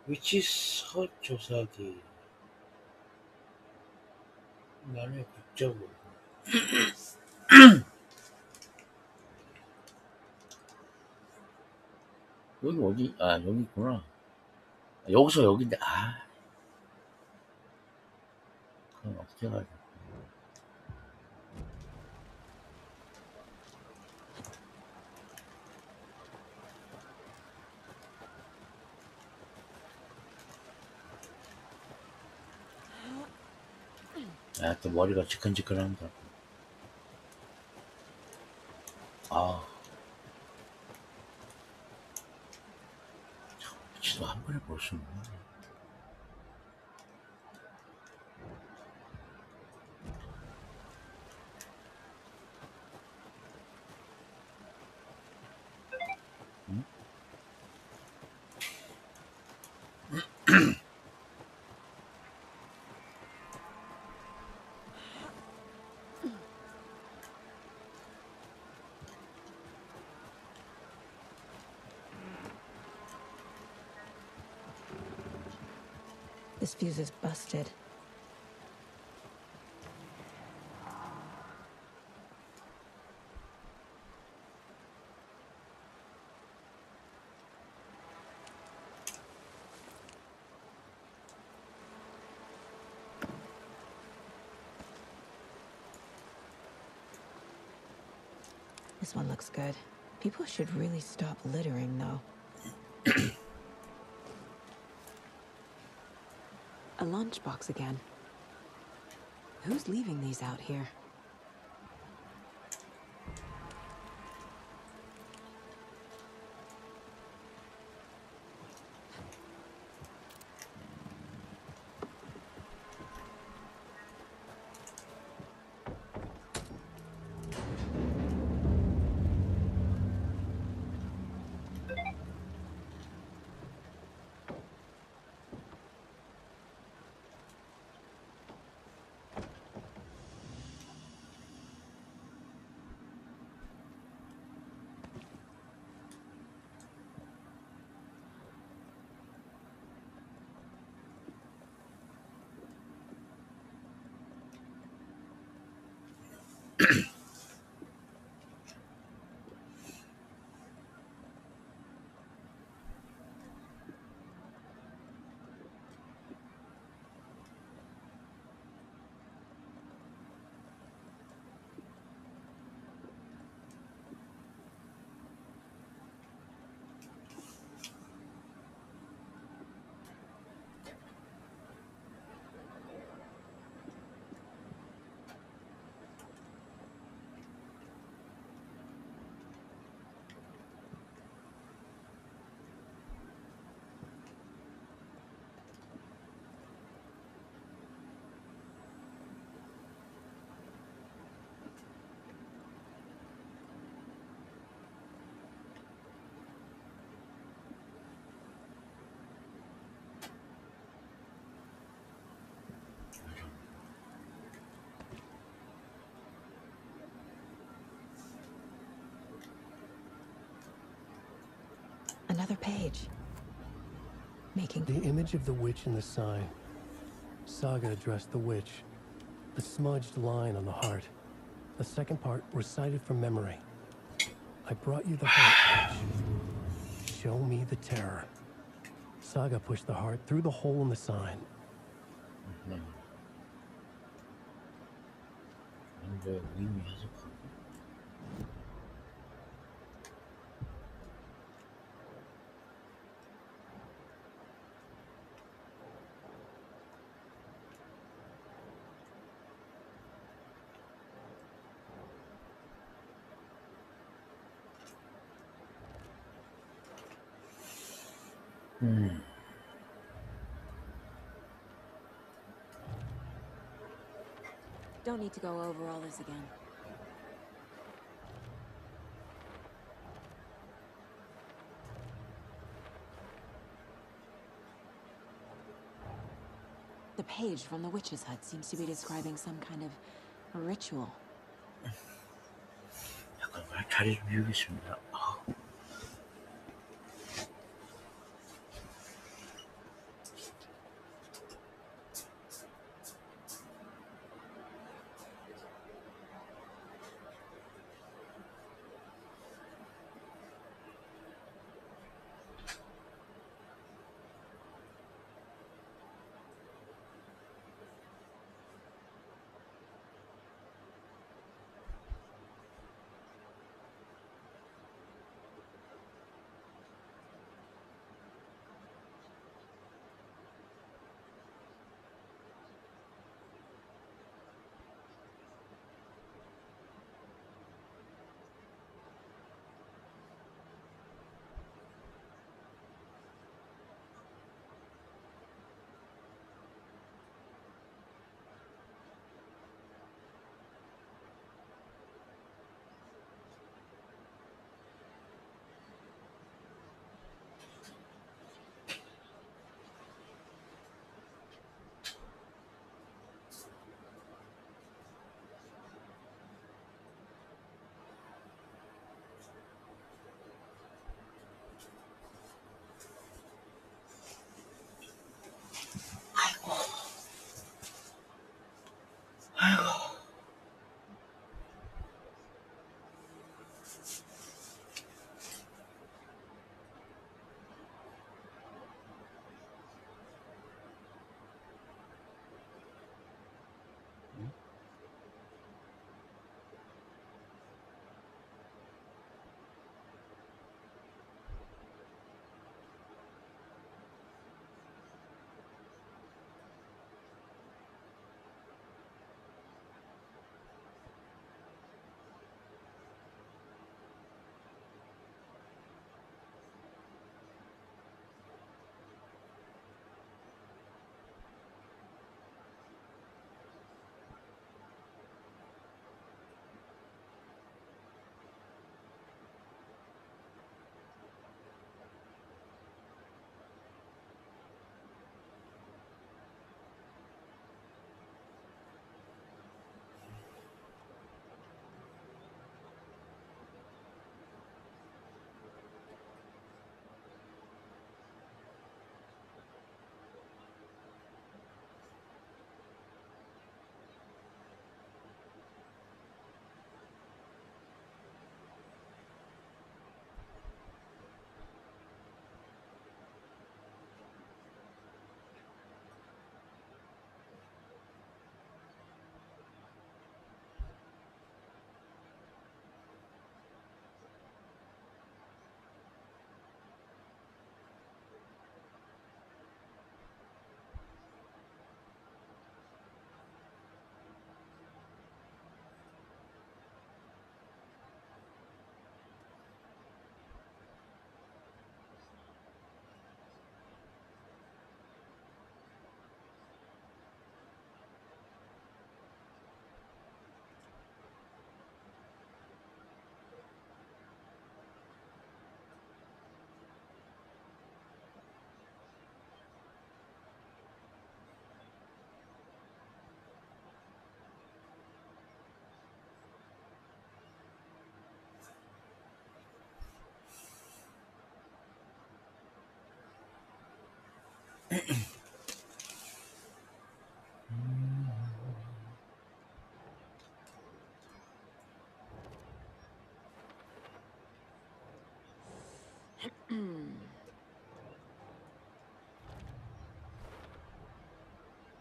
위치 조사기. 나는 국적으로. 여기 어디? 아, 여기 있구나. 여기서 여긴데, 그럼 어떻게 가야 돼? 또 머리가 지끈지끈합니다. 위치도 한 번에 볼 수 있나? This fuse is busted. This one looks good. People should really stop littering, though. A lunchbox again. Who's leaving these out here? Another page. Making The image of the witch in the sign. Saga addressed the witch. The smudged line on the heart. The second part recited from memory. I brought you the heart, witch. Show me the terror. Saga pushed the heart through the hole in the sign. 뭔가 의미 해석하고. Don't need to go over all this again. The page from the witch's hut seems to be describing some kind of ritual. 잠깐만 자리 좀 비우겠습니다.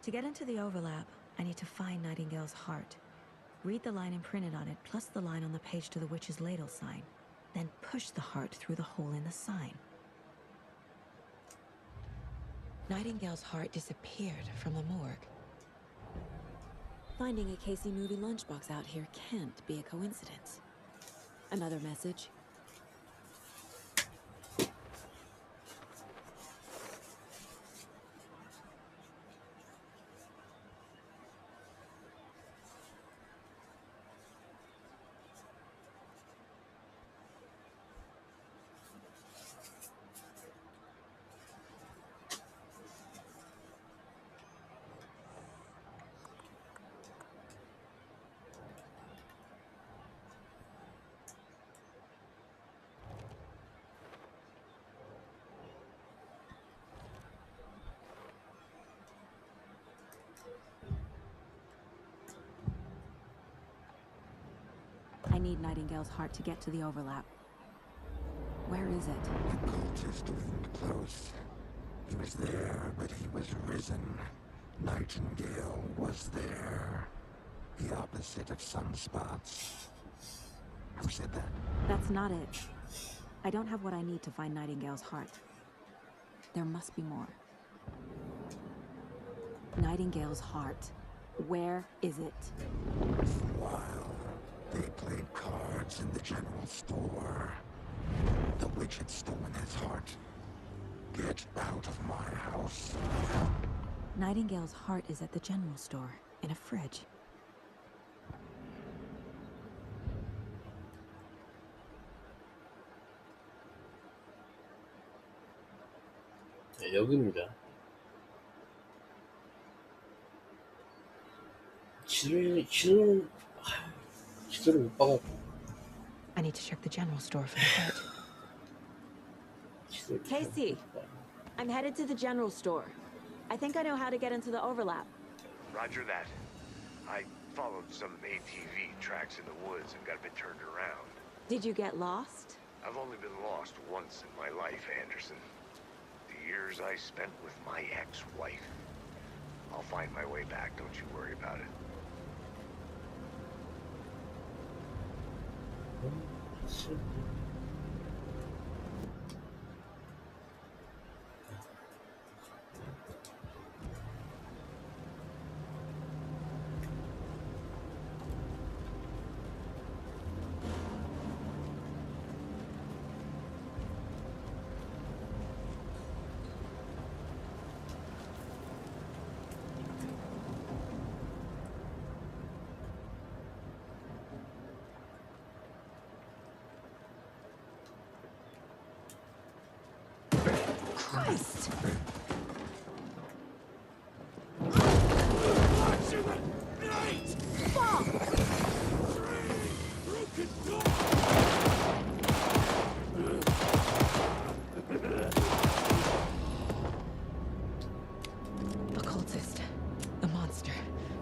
To get into the overlap, I need to find Nightingale's heart. Read the line imprinted on it, plus the line on the page to the witch's ladle sign. Then push the heart through the hole in the sign. Nightingale's heart disappeared from the morgue. Finding a Casey movie lunchbox out here can't be a coincidence. Another message. I need Nightingale's heart to get to the overlap. Where is it? The cultist loomed close. He was there, but he was risen. Nightingale was there. The opposite of sunspots. Who said that? That's not it. I don't have what I need to find Nightingale's heart. There must be more. Nightingale's heart. Where is it? For a while, they played cards in the general store. The witch had stolen his heart. Get out of my house. Nightingale's heart is at the general store, in a fridge. 네, 여기입니다. 지도를 못 봐갖고. I need to check the general store for the heart. Casey, I'm headed to the general store. I think I know how to get into the overlap. Roger that. I followed some ATV tracks in the woods and got a bit turned around. Did you get lost? I've only been lost once in my life, Anderson. The years I spent with my ex-wife. I'll find my way back, don't you worry about it. Christ! A cultist. A monster.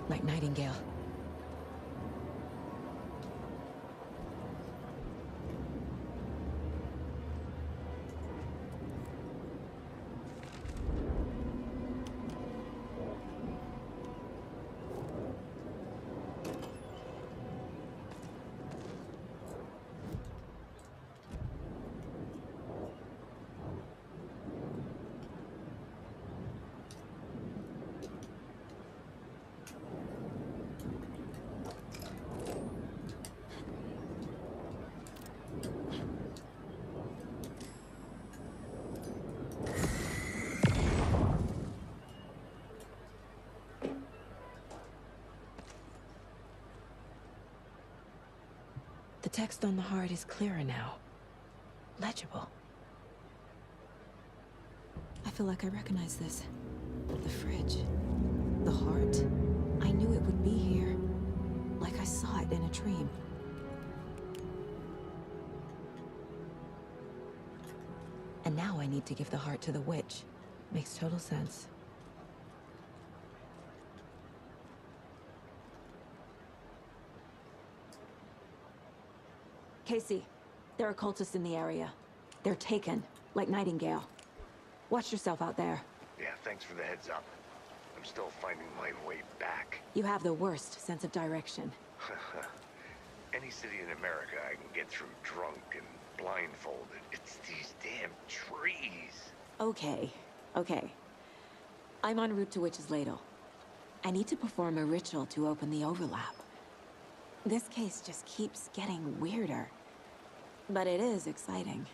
Like Nightingale. The text on the heart is clearer now. Legible. I feel like I recognize this. The fridge. The heart. I knew it would be here. Like I saw it in a dream. And now I need to give the heart to the witch. Makes total sense. Casey, there are cultists in the area. They're taken, like Nightingale. Watch yourself out there. Yeah, thanks for the heads up. I'm still finding my way back. You have the worst sense of direction. Any city in America I can get through drunk and blindfolded. It's these damn trees. Okay, okay. I'm en route to Witch's Ladle. I need to perform a ritual to open the overlap. This case just keeps getting weirder. But it is exciting.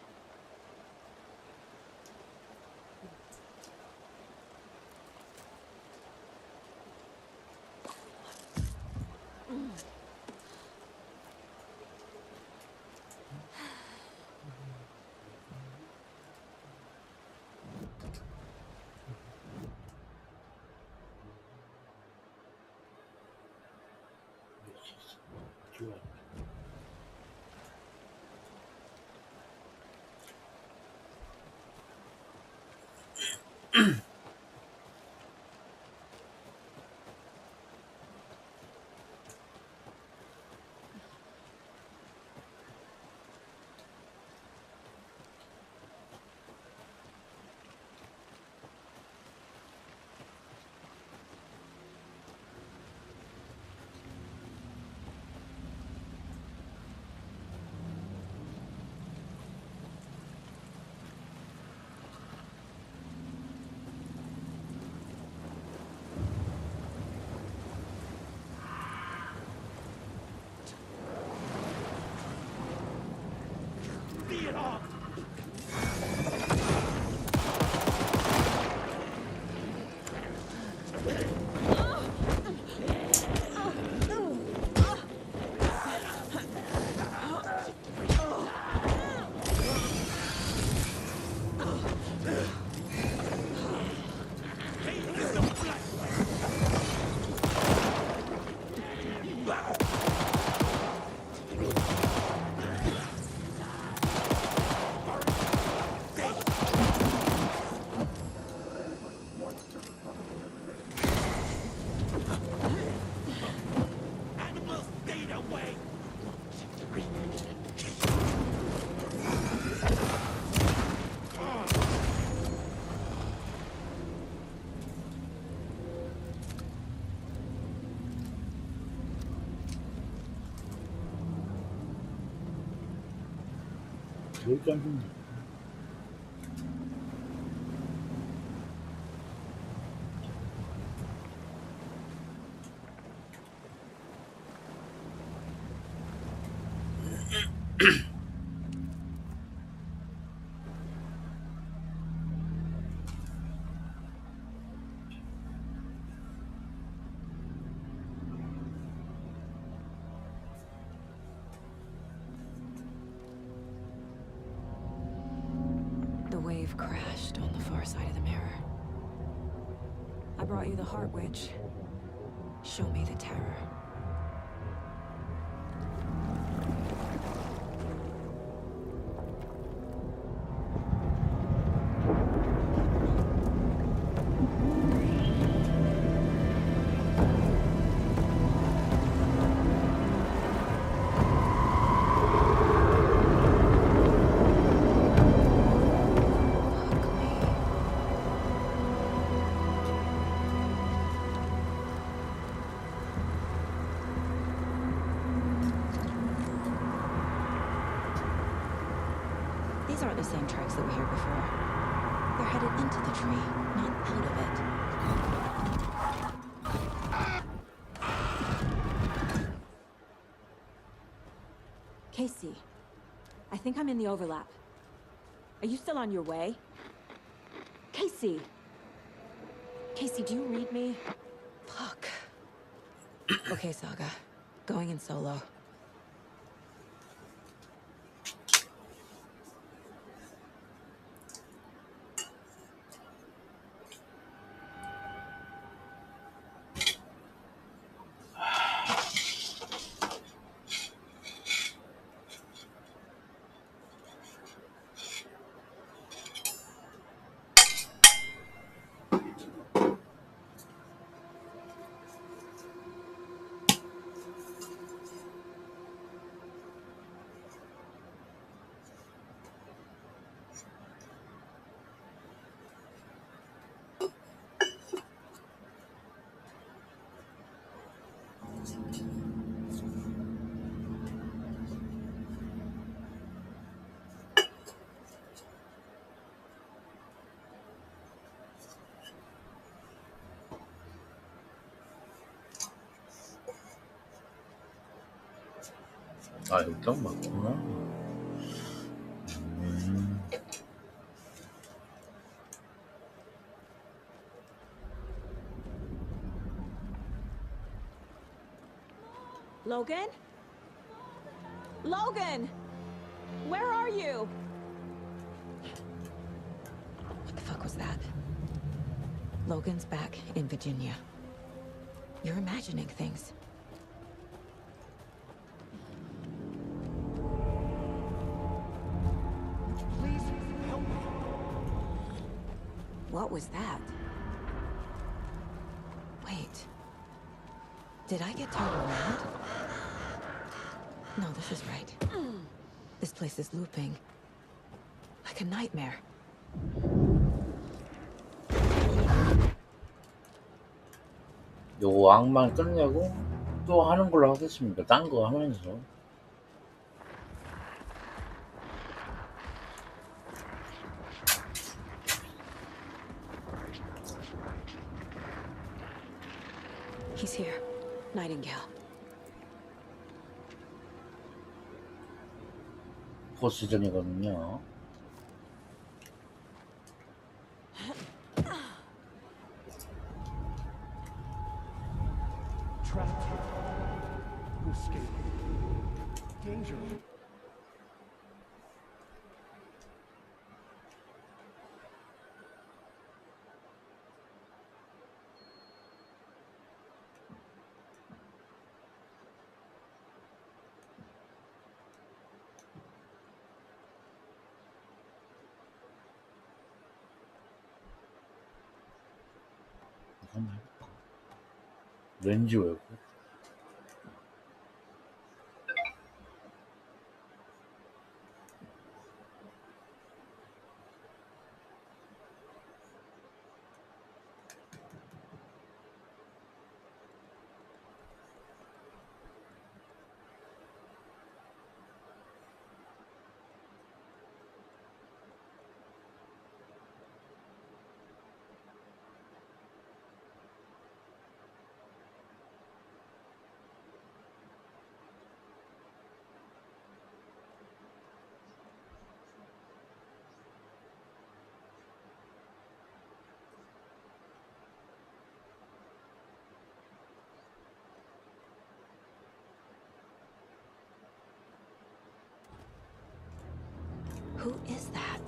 여기까지 좀 The wave crashed on the far side of the mirror. I brought you the Heart Witch. Show me the terror. These aren't the same tracks that we heard before. They're headed into the tree, not out of it. Casey, I think I'm in the overlap. Are you still on your way? Casey! Casey, do you read me? Fuck. Okay, Saga. Going in solo. 아, 여기 딱 맞구나. Logan? Logan! Where are you? What the fuck was that? Logan's back in Virginia. You're imagining things. Please help me. What was that? Wait. Did I get totally mad? No, this is right. This place is looping. Like a nightmare. 요거 악만 끝내고 또 하는 걸로 하겠습니다. 딴 거 하면서. He's here. Nightingale. 보스전이거든요. Trapped here. To escape. Danger. 한번 해볼까? 렌즈 왜고? Who is that?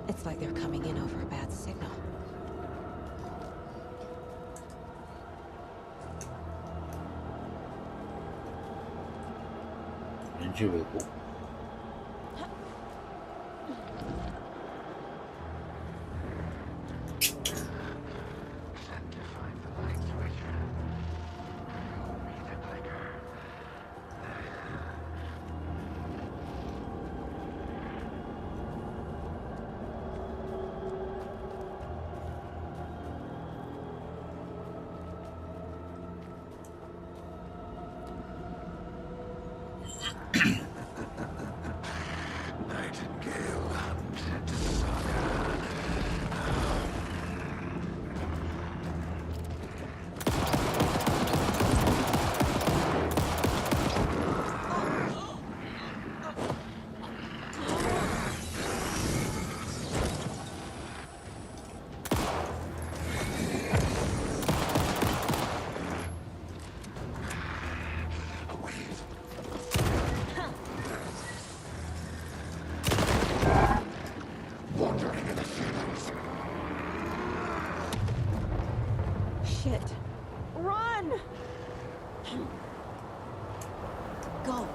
It's like they're coming in over a bad signal. 렌즈 왜고? Nightingale hunted saga. Wandering in the shadows. Shit. Run! Go.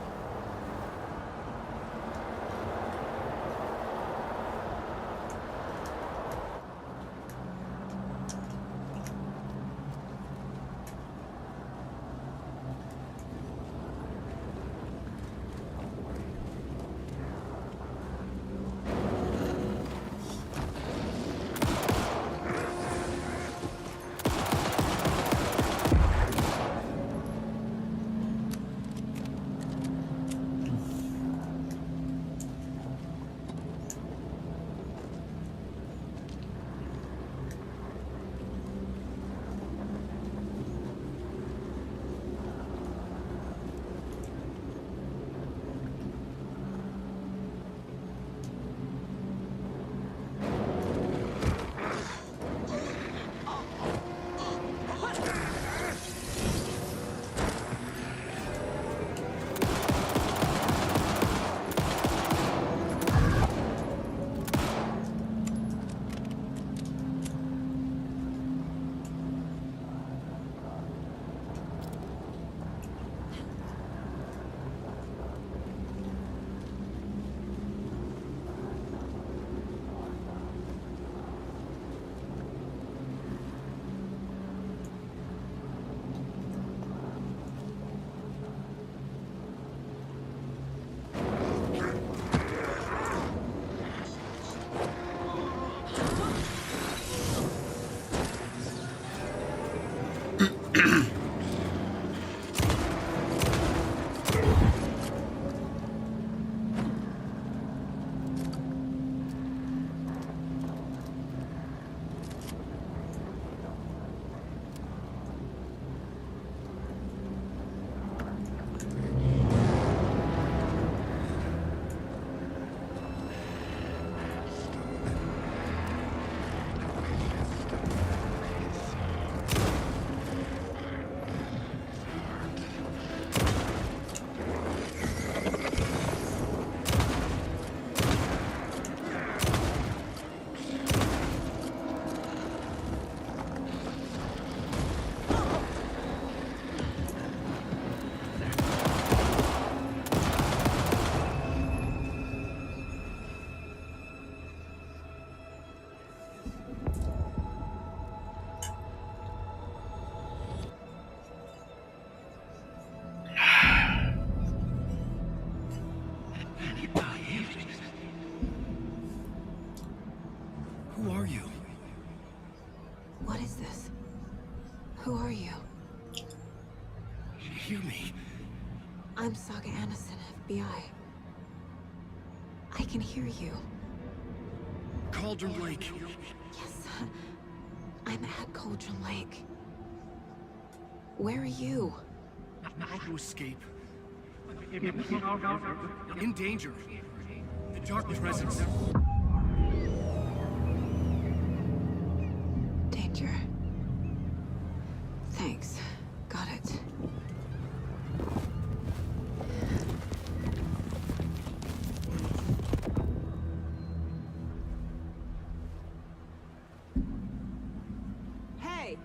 Who are you? What is this? Who are you? Hear me. I'm Saga Anderson, FBI. I can hear you. Cauldron Lake. Yes, I'm at Cauldron Lake. Where are you? How to escape. In danger. The dark presence. Danger. Thanks. Got it. Hey!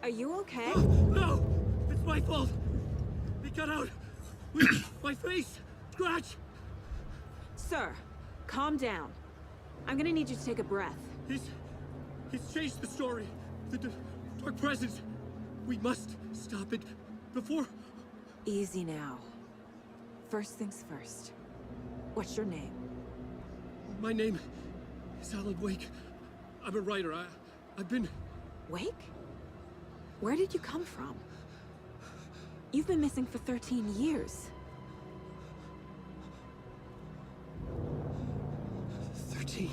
Are you okay? No! It's my fault! He got out! With my face! Scratch! Sir, calm down. I'm gonna need you to take a breath. He's changed the story. The dark presence. We must stop it before... Easy now. First things first. What's your name? My name is Alan Wake. I'm a writer. I've been... Wake? Where did you come from? You've been missing for 13 years. 13.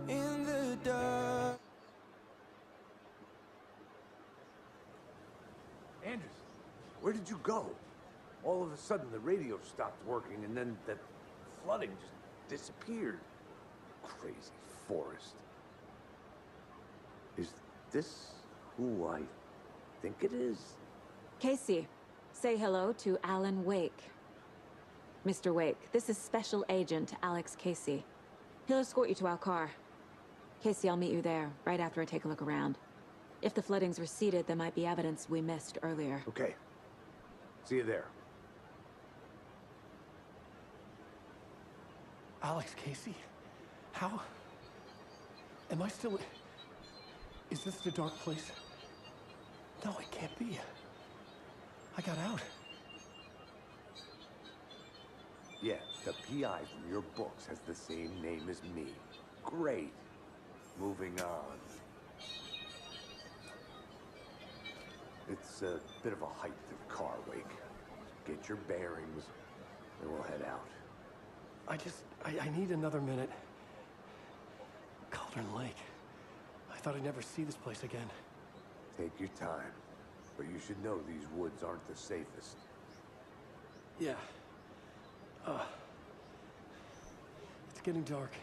In the dark. Anderson, where did you go? All of a sudden, the radio stopped working, and then that flooding just disappeared. Crazy forest. Is this who I think it is? Casey, say hello to Alan Wake. Mr. Wake, this is Special Agent Alex Casey. He'll escort you to our car. Casey, I'll meet you there, right after I take a look around. If the flooding's receded, there might be evidence we missed earlier. Okay. See you there. Alex Casey? How? Am I still... Is this the dark place? No, it can't be. I got out. Yeah, the PI from your books has the same name as me. Great. Moving on. It's a bit of a hike to the car, Wake. Get your bearings, and we'll head out. I need another minute. Cauldron Lake. I thought I'd never see this place again. Take your time. But you should know these woods aren't the safest. Yeah. It's getting dark.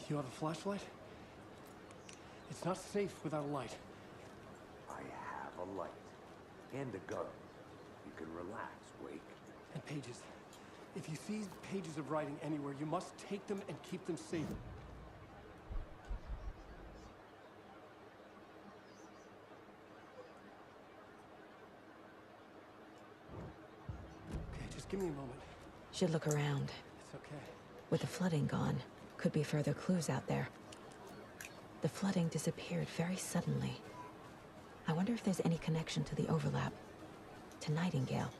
You have a flashlight? It's not safe without a light. I have a light. And a gun. You can relax, Wake. And pages. If you see pages of writing anywhere, you must take them and keep them safe. Give me a moment. Should look around. It's okay. With the flooding gone, could be further clues out there. The flooding disappeared very suddenly. I wonder if there's any connection to the overlap. To Nightingale.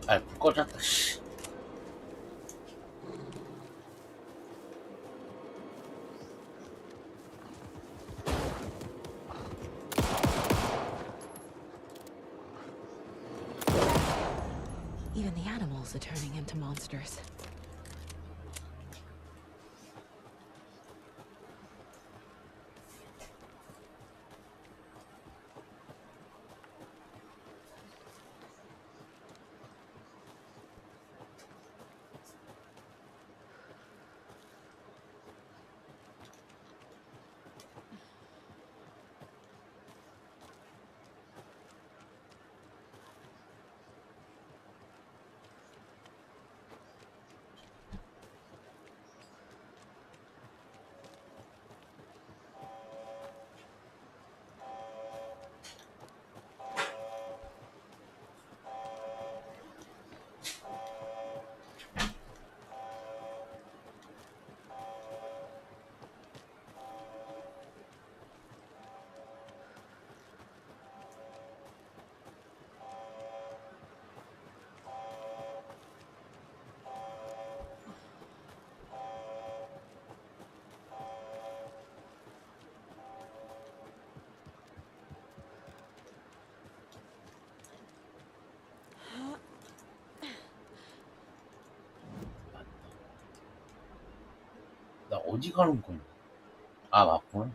아, 불 꺼졌다, 씨. Even the animals are turning into monsters. 나 어디 가는 거야? 아, 맞구나.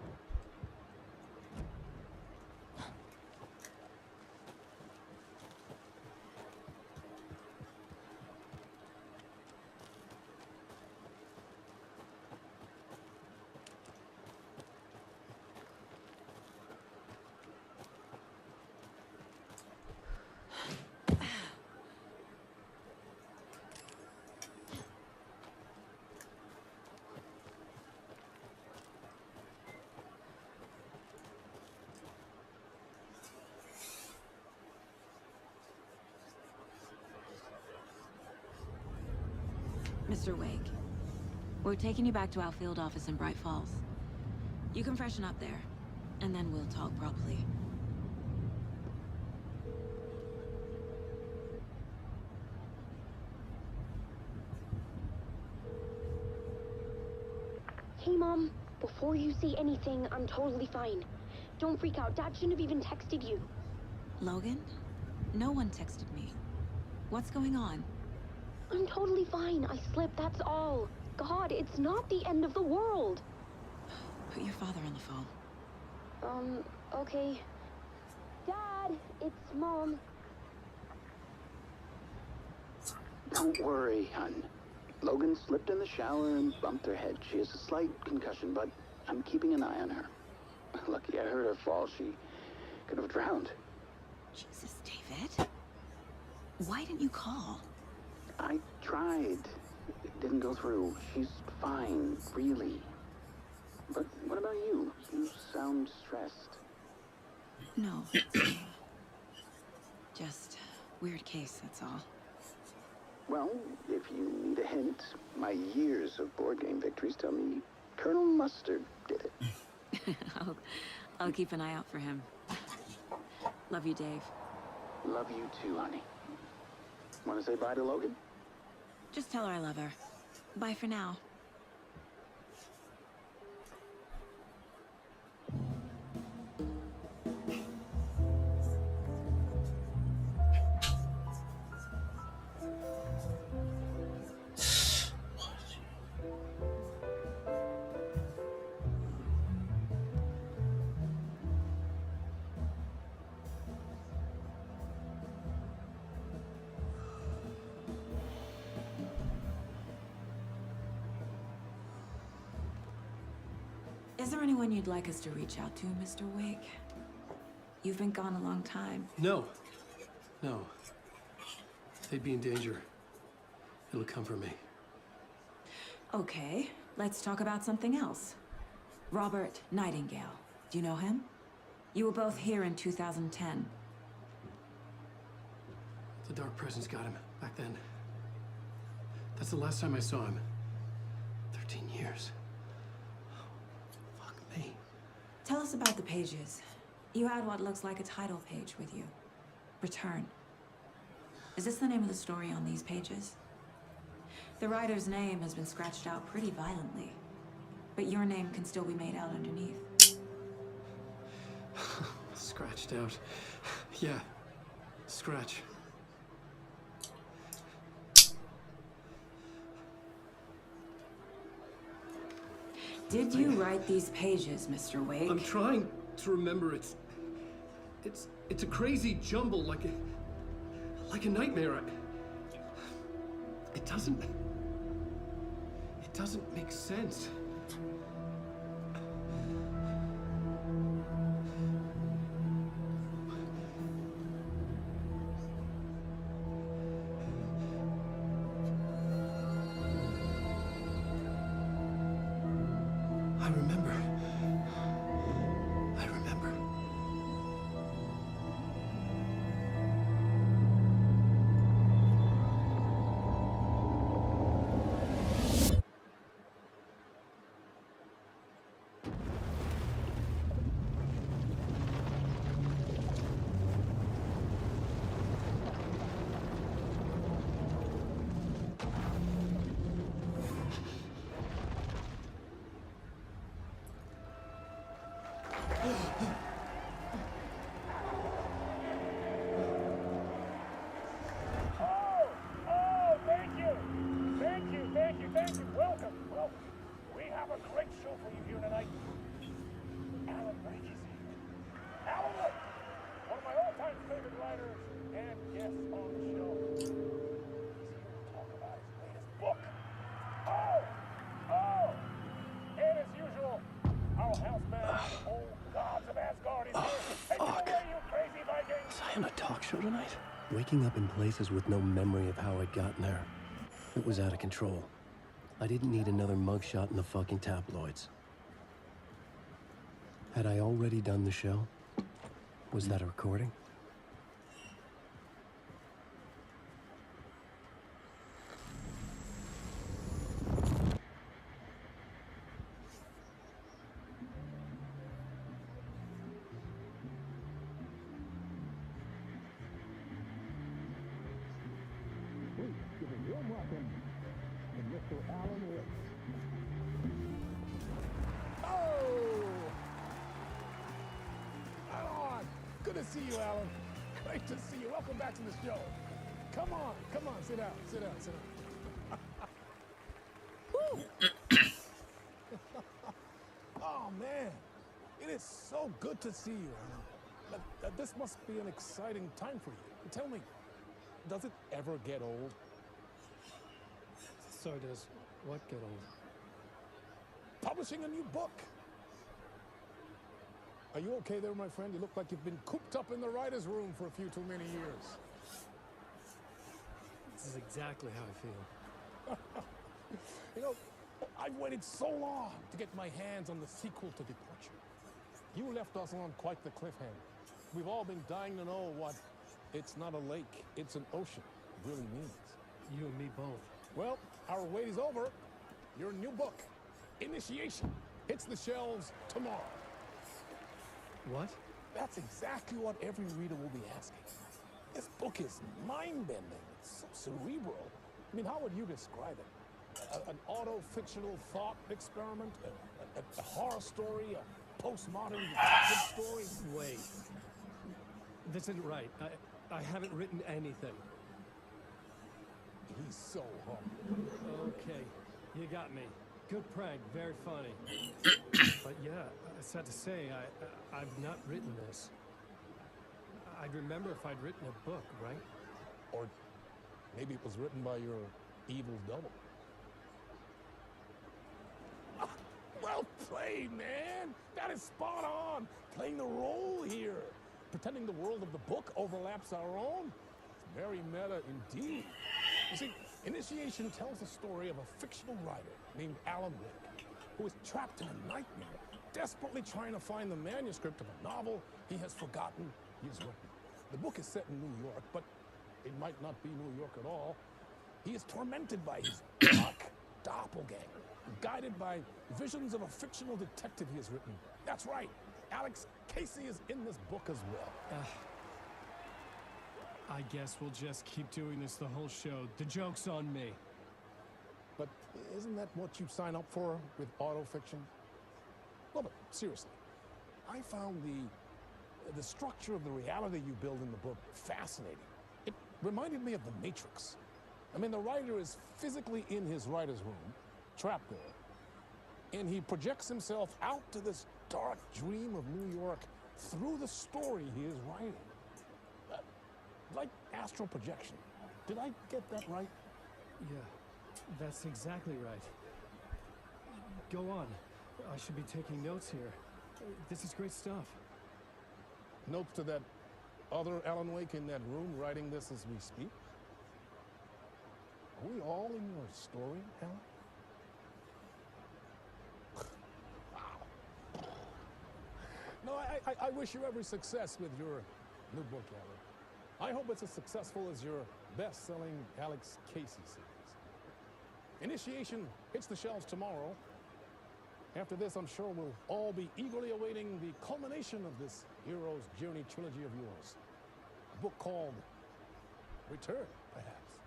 Mr. Wake, we're taking you back to our field office in Bright Falls. You can freshen up there, and then we'll talk properly. Hey, Mom. Before you say anything, I'm totally fine. Don't freak out. Dad shouldn't have even texted you. Logan? No one texted me. What's going on? I'm totally fine. I slipped, that's all. God, it's not the end of the world. Put your father on the phone. Okay. Dad, it's Mom. Don't worry, hon. Logan slipped in the shower and bumped her head. She has a slight concussion, but I'm keeping an eye on her. Lucky I heard her fall. She could have drowned. Jesus, David. Why didn't you call? I tried. It didn't go through. She's fine, really. But what about you? You sound stressed. No. Just Weird case, that's all. Well, if you need a hint, my years of board game victories tell me Colonel Mustard did it. I'll keep an eye out for him. Love you, Dave. Love you too, honey. Want to say bye to Logan? Just tell her I love her. Bye for now. Is there anyone you'd like us to reach out to, Mr. Wake? You've been gone a long time. No. They'd be in danger. It'll come for me. Okay, let's talk about something else. Robert Nightingale. Do you know him? You were both here in 2010. The Dark Presence got him back then. That's the last time I saw him. 13 years. Fuck me. Tell us about the pages. You had what looks like a title page with you. Return. Is this the name of the story on these pages? The writer's name has been scratched out pretty violently, but your name can still be made out underneath. Scratched out. Yeah. Scratch. Did you write these pages, Mr. Wake? I'm trying to remember. It's a crazy jumble, like a nightmare. It doesn't make sense. I remember. Thank you. Welcome. Well, we have a great show for you here tonight. Alan Wake is here. Alan Wake, one of my all-time favorite writers and guests on the show. He's here to talk about his latest book. And as usual, our houseman, old gods of Asgard, is here. Take it away, you crazy Viking. Was I on a talk show tonight? Waking up in places with no memory of how I'd gotten there. It was out of control. I didn't need another mugshot in the fucking tabloids. Had I already done the show? Was that a recording? Good to see you, Alan. Great to see you. Welcome back to the show. Come on, sit down. Woo! Oh, man. It is so good to see you, Alan. This must be an exciting time for you. Tell me, does it ever get old? So does what get old? Publishing a new book. Are you okay there, my friend? You look like you've been cooped up in the writer's room for a few too many years. This is exactly how I feel. You know, I've waited so long to get my hands on the sequel to Departure. You left us on quite the cliffhanger. We've all been dying to know what It's not a lake, it's an ocean. It really means. You and me both. Well, our wait is over. Your new book, Initiation, hits the shelves tomorrow. What? That's exactly what every reader will be asking. This book is mind-bending. It's so cerebral. I mean, how would you describe it? An auto-fictional thought experiment? A horror story? A postmodern detective story? Wait. This isn't right. I haven't written anything. He's so humble. Okay, you got me. Good prank, very funny. But yeah, sad to say, I've not written this. I'd remember if I'd written a book, right? Or maybe it was written by your evil double. Well played, man! That is spot on! Playing the role here. Pretending the world of the book overlaps our own. It's very meta indeed. You see, Initiation tells the story of a fictional writer named Alan Wake, who is trapped in a nightmare, desperately trying to find the manuscript of a novel he has forgotten he's written. The book is set in New York, but it might not be New York at all. He is tormented by his dark doppelganger, guided by visions of a fictional detective he has written. That's right, Alex Casey is in this book as well. I guess we'll just keep doing this the whole show. The joke's on me. But isn't that what you sign up for with autofiction? Well, but seriously, I found the structure of the reality you build in the book fascinating. It reminded me of The Matrix. I mean, the writer is physically in his writer's room, trapped there, and he projects himself out to this dark dream of New York through the story he is writing. Like astral projection. Did I get that right? Yeah, that's exactly right. Go on. I should be taking notes here. This is great stuff. Notes to that other Alan Wake in that room writing this as we speak? Are we all in your story, Alan? Wow. No, I wish you every success with your new book, Alan. I hope it's as successful as your best-selling Alex Casey series. Initiation hits the shelves tomorrow. After this, I'm sure we'll all be eagerly awaiting the culmination of this hero's journey trilogy of yours. A book called Return, perhaps.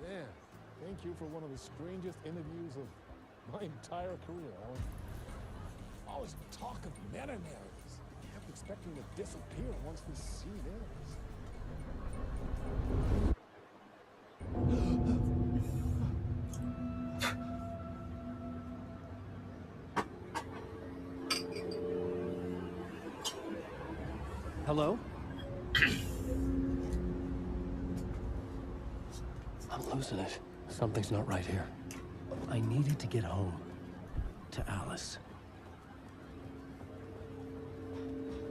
Man, thank you for one of the strangest interviews of my entire career, Alan. Always talk of meta-narratives. Expecting to disappear once this scene ends. Hello? I'm losing it. Something's not right here. I needed to get home. To Alice.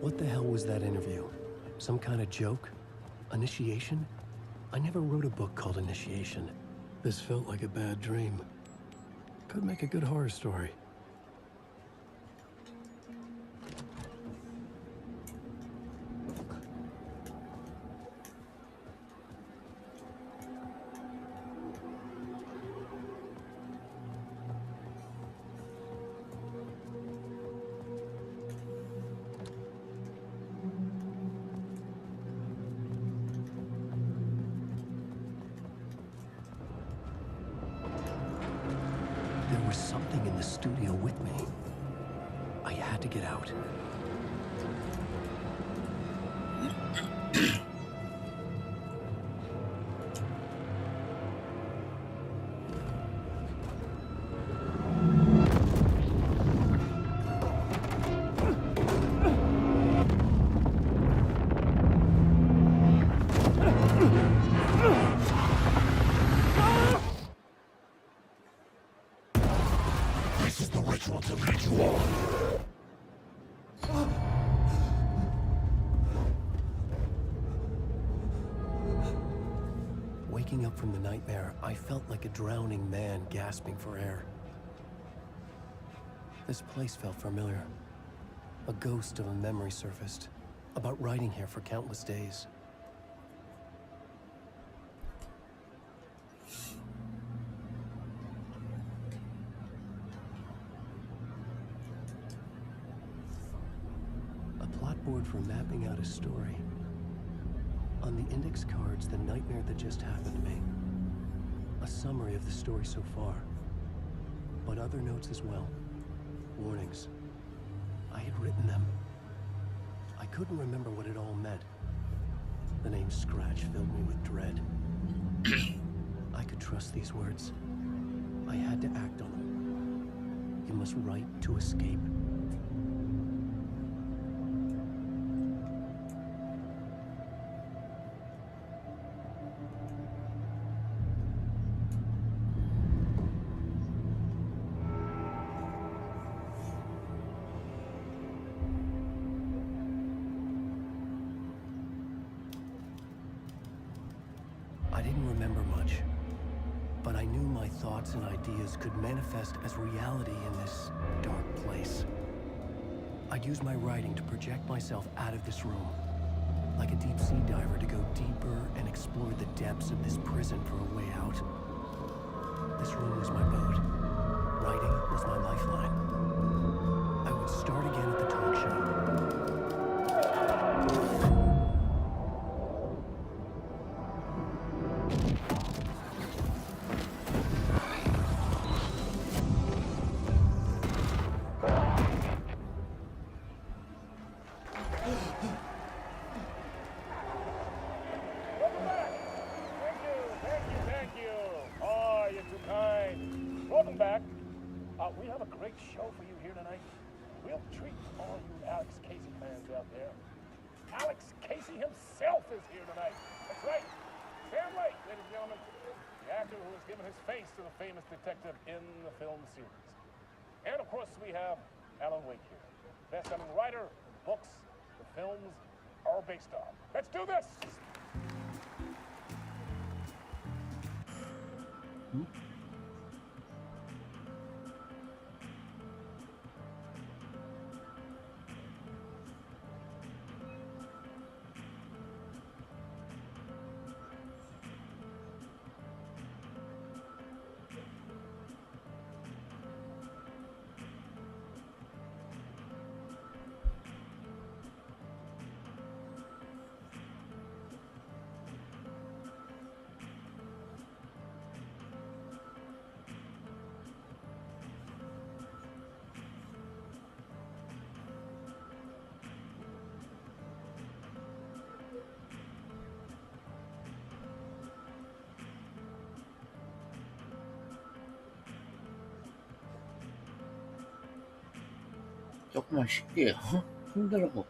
What the hell was that interview? Some kind of joke? Initiation? I never wrote a book called Initiation. This felt like a bad dream. Could make a good horror story. There was something in the studio with me. I had to get out. This is the ritual to lead you on. Waking up from the nightmare, I felt like a drowning man gasping for air. This place felt familiar. A ghost of a memory surfaced, about writing here for countless days. A plot board for mapping out a story. On the index cards, the nightmare that just happened to me. A summary of the story so far. But other notes as well. Warnings. I had written them. I couldn't remember what it all meant. The name Scratch filled me with dread. I could trust these words. I had to act on them. You must write to escape. I didn't remember much, but I knew my thoughts and ideas could manifest as reality in this dark place. I'd use my writing to project myself out of this room, like a deep sea diver to go deeper and explore the depths of this prison for a way out. This room was my boat. Writing was my lifeline. I would start again at the talk show. We have a great show for you here tonight. We'll treat all you Alex Casey fans out there. Alex Casey himself is here tonight. That's right. Sam Lake, ladies and gentlemen. The actor who has given his face to the famous detective in the film series. And of course, we have Alan Wake here. Best-selling writer, books, the films are based on. Let's do this! 조금만 쉴게요. 힘들어갖고.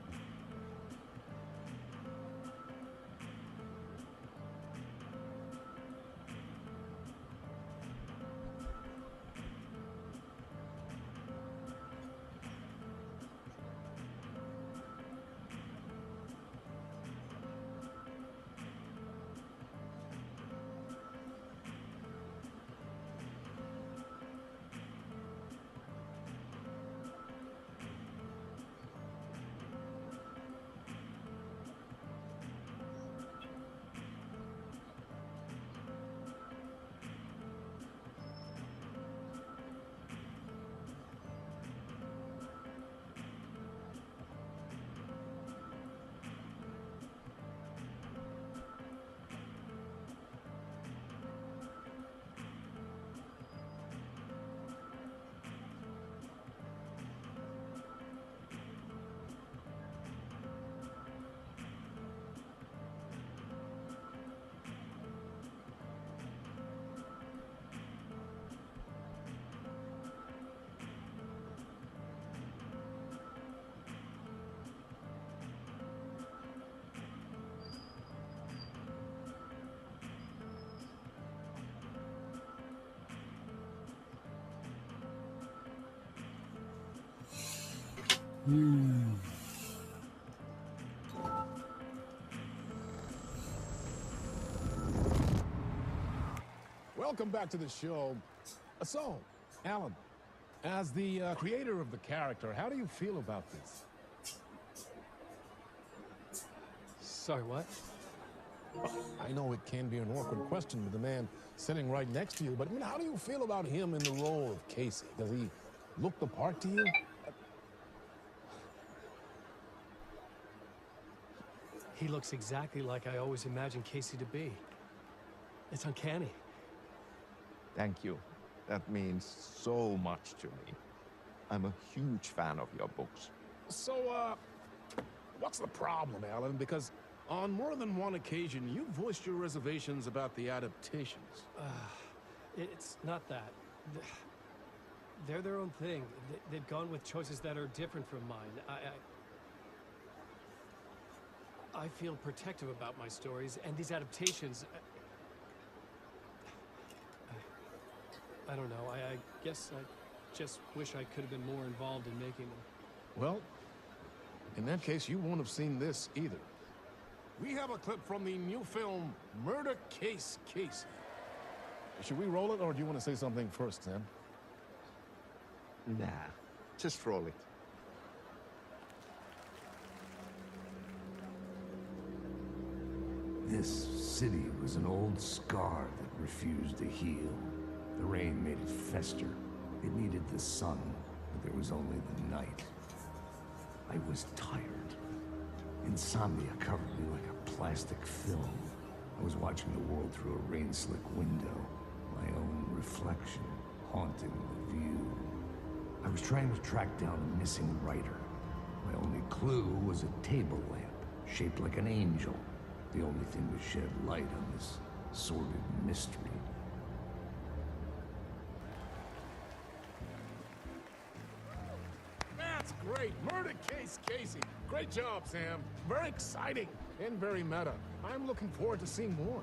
Welcome back to the show. So, Alan, as the creator of the character, how do you feel about this? Sorry, what? I know it can be an awkward question with the man sitting right next to you, but I mean, how do you feel about him in the role of Casey? Does he look the part to you? He looks exactly like I always imagined Casey to be. It's uncanny. Thank you. That means so much to me. I'm a huge fan of your books. So, what's the problem, Alan? Because on more than one occasion, you voiced your reservations about the adaptations. It's not that. They're their own thing. They've gone with choices that are different from mine. I feel protective about my stories, and these adaptations... I don't know. I guess I just wish I could have been more involved in making them. Well, in that case, you won't have seen this either. We have a clip from the new film, Murder Case Casey. Should we roll it, or do you want to say something first, Sam? Nah, just roll it. This city was an old scar that refused to heal. The rain made it fester. It needed the sun, but there was only the night. I was tired. Insomnia covered me like a plastic film. I was watching the world through a rain-slick window, my own reflection haunting the view. I was trying to track down a missing writer. My only clue was a table lamp, shaped like an angel, the only thing to shed light on this sordid mystery. That's great! Murder Case Casey! Great job, Sam. Very exciting and very meta. I'm looking forward to seeing more.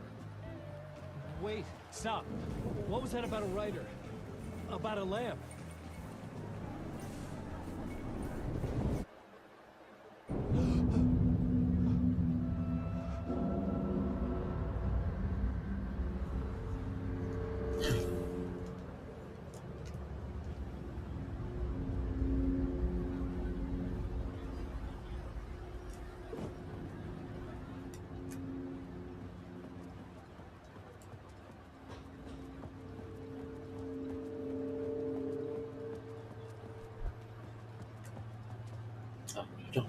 Wait, stop. What was that about a writer? About a lamp?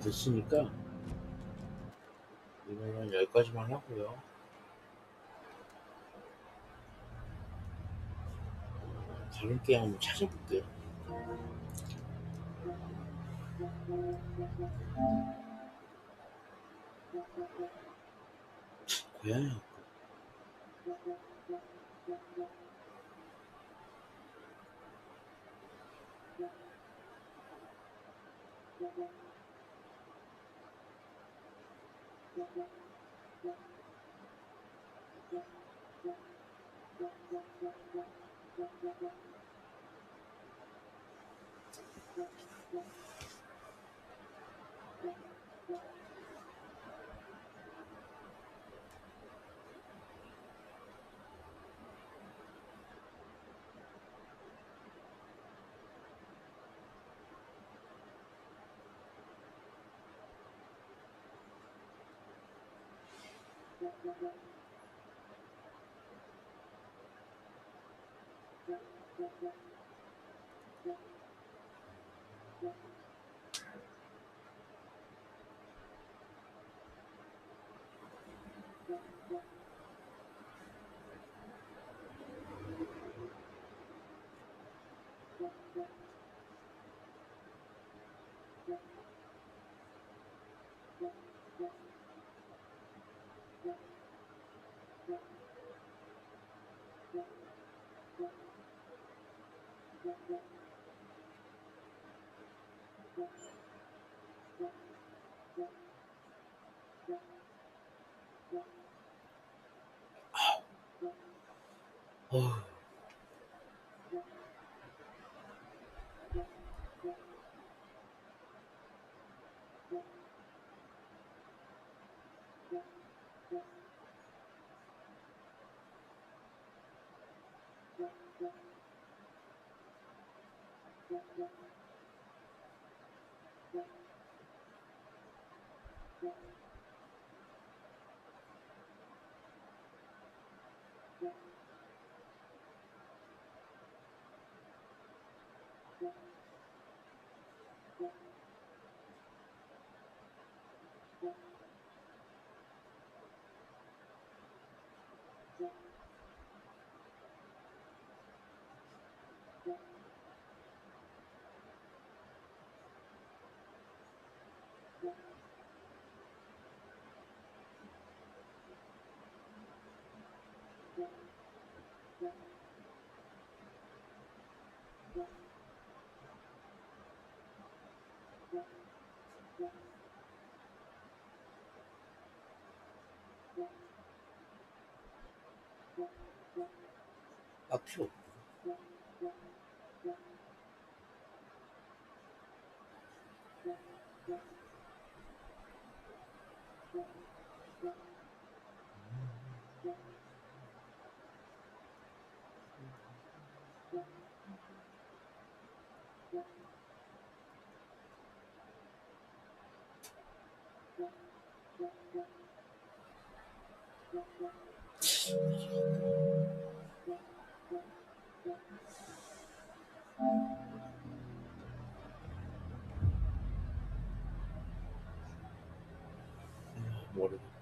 됐으니까 이거는 여기까지만 하고요. 다른 게임 한번 찾아볼게요. 고양이 학교. 아, 필요 없고. 모르겠다.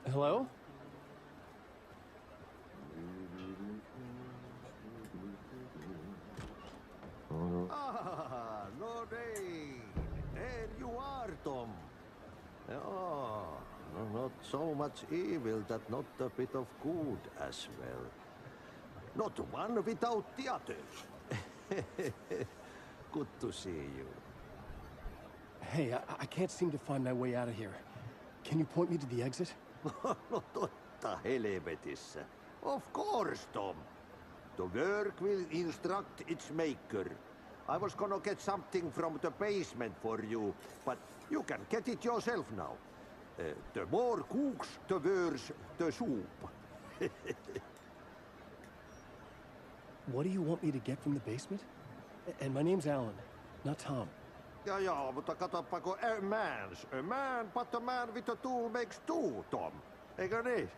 Hello? Ah, Lorraine! There you are, Tom. Oh, not so much evil that not a bit of good as well. Not one without the other. Good to see you. Hey, I can't seem to find my way out of here. Can you point me to the exit? No totta helvetissä. Of course, Tom. The work will instruct its maker. I was gonna get something from the basement for you, but you can get it yourself now. The more cooks, the worse the soup. What do you want me to get from the basement? And my name's Alan, not Tom. Ja, mutta katsoppa, a man, but a man with a tool makes two, Tom. Eikö niin?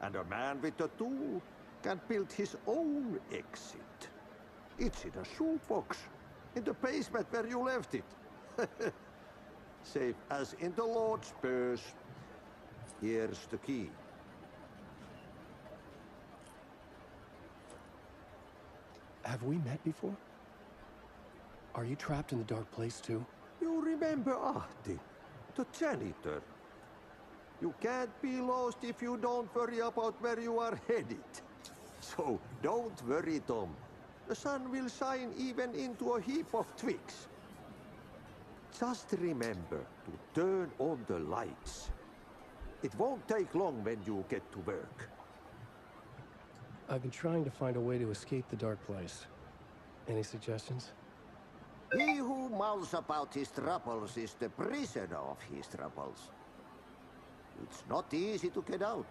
And a man with a tool can build his own exit. It's in a shoebox, in the basement where you left it. Safe as in the Lord's purse. Here's the key. Have we met before? Are you trapped in the dark place too? You remember Ahti, the janitor. You can't be lost if you don't worry about where you are headed. So don't worry, Tom. The sun will shine even into a heap of twigs. Just remember to turn on the lights. It won't take long when you get to work. I've been trying to find a way to escape the dark place. Any suggestions? He who mouths about his troubles is the prisoner of his troubles. It's not easy to get out.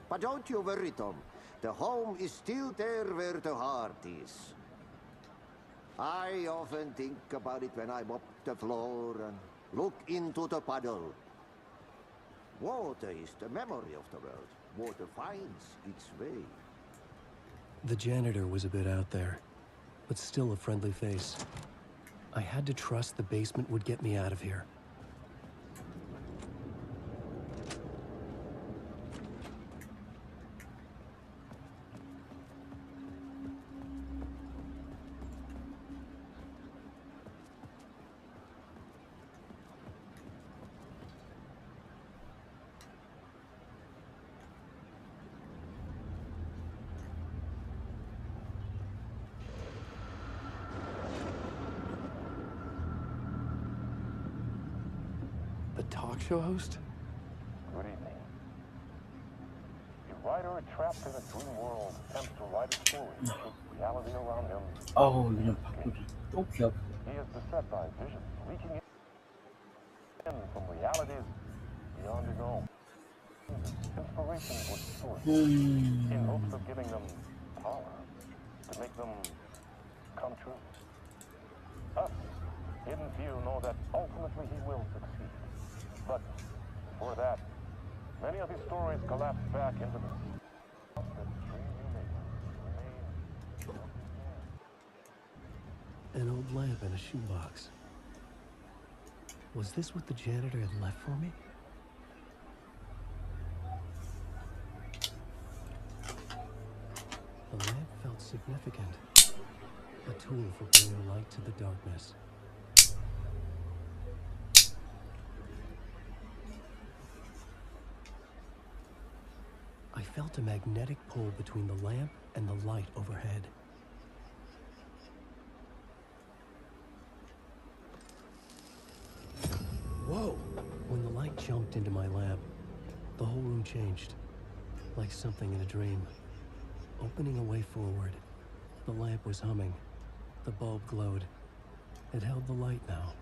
But don't you worry, Tom. The home is still there where the heart is. I often think about it when I mop the floor and Look into the puddle. Water is the memory of the world. Water finds its way. The janitor was a bit out there, but still a friendly face. I had to trust the basement would get me out of here. The talk show host? Good evening. A writer trapped in a dream world attempts to write a story to shape reality around him. 아우 그냥 바꾸지. 또 귀 아프다. He is beset by visions reaching in from realities beyond his own. Inspiration was sourced in hopes of giving them power to make them come true. Us, hidden few, know that ultimately he will succeed. But for that, many of his stories collapse back into the An old lamp in a shoebox. Was this what the janitor had left for me? The lamp felt significant. A tool for bringing light to the darkness. I felt a magnetic pull between the lamp and the light overhead. Whoa! When the light jumped into my lamp, the whole room changed, like something in a dream. Opening a way forward, the lamp was humming. The bulb glowed. It held the light now.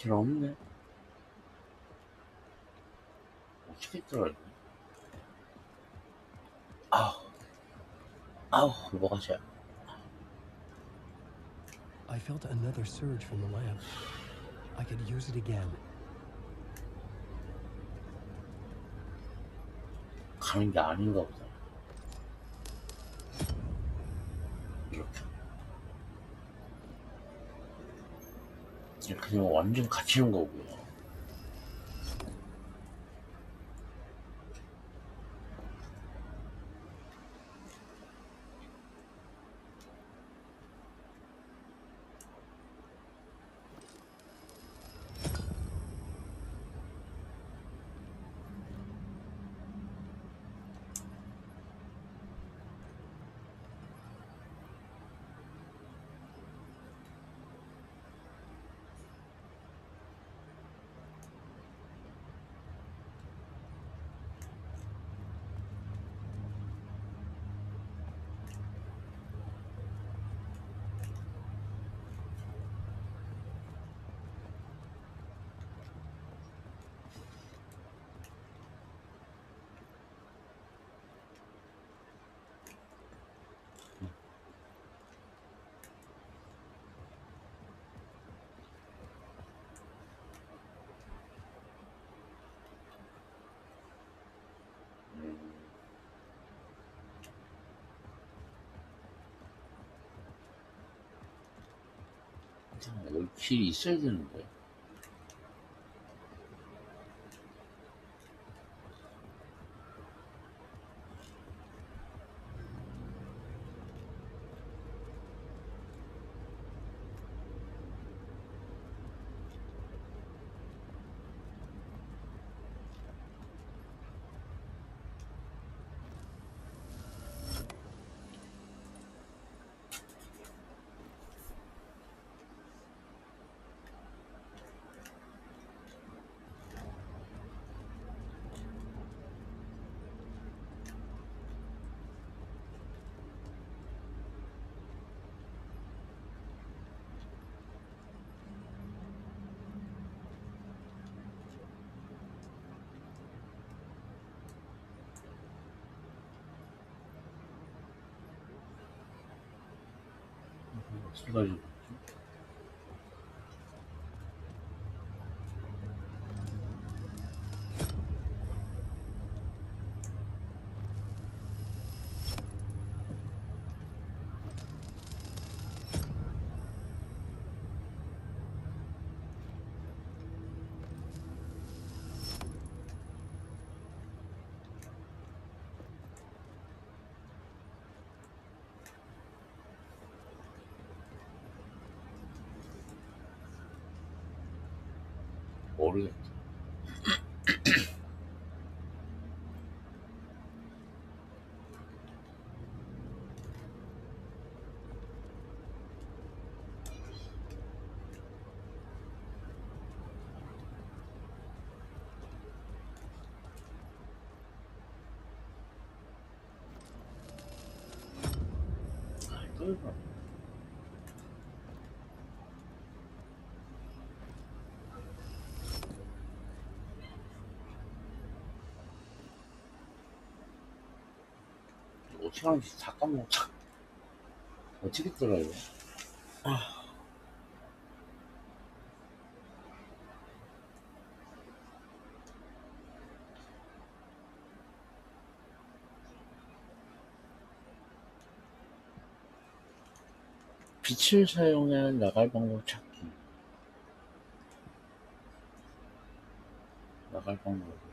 길 없네. 어떻게 들어가지? 아우, 뭐가 쟤? I felt another surge from the lamp. I could use it again. 가는 게 아닌가 보다. 이렇게. 이렇게 되면 완전 갇히는 거고요. 여기 길이 있어야 되는데. 두 가지. 모르겠다. 아이고. 어떻게 하는지 다 까먹었다. 어떻게 들어요? 빛을 사용해 나갈 방법 찾기. 나갈 방법.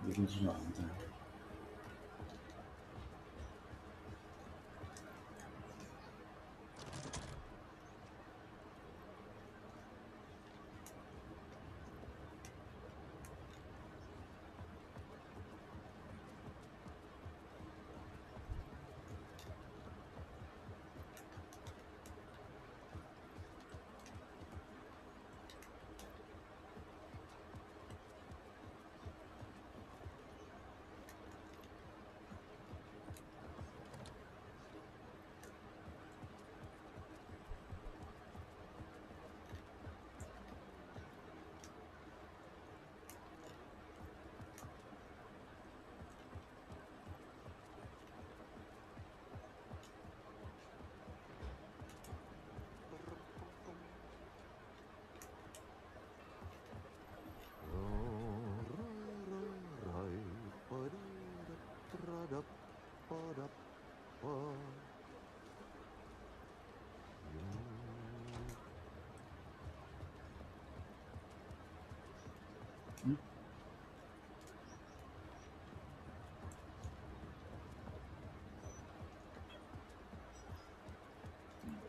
누군지는 안 돼.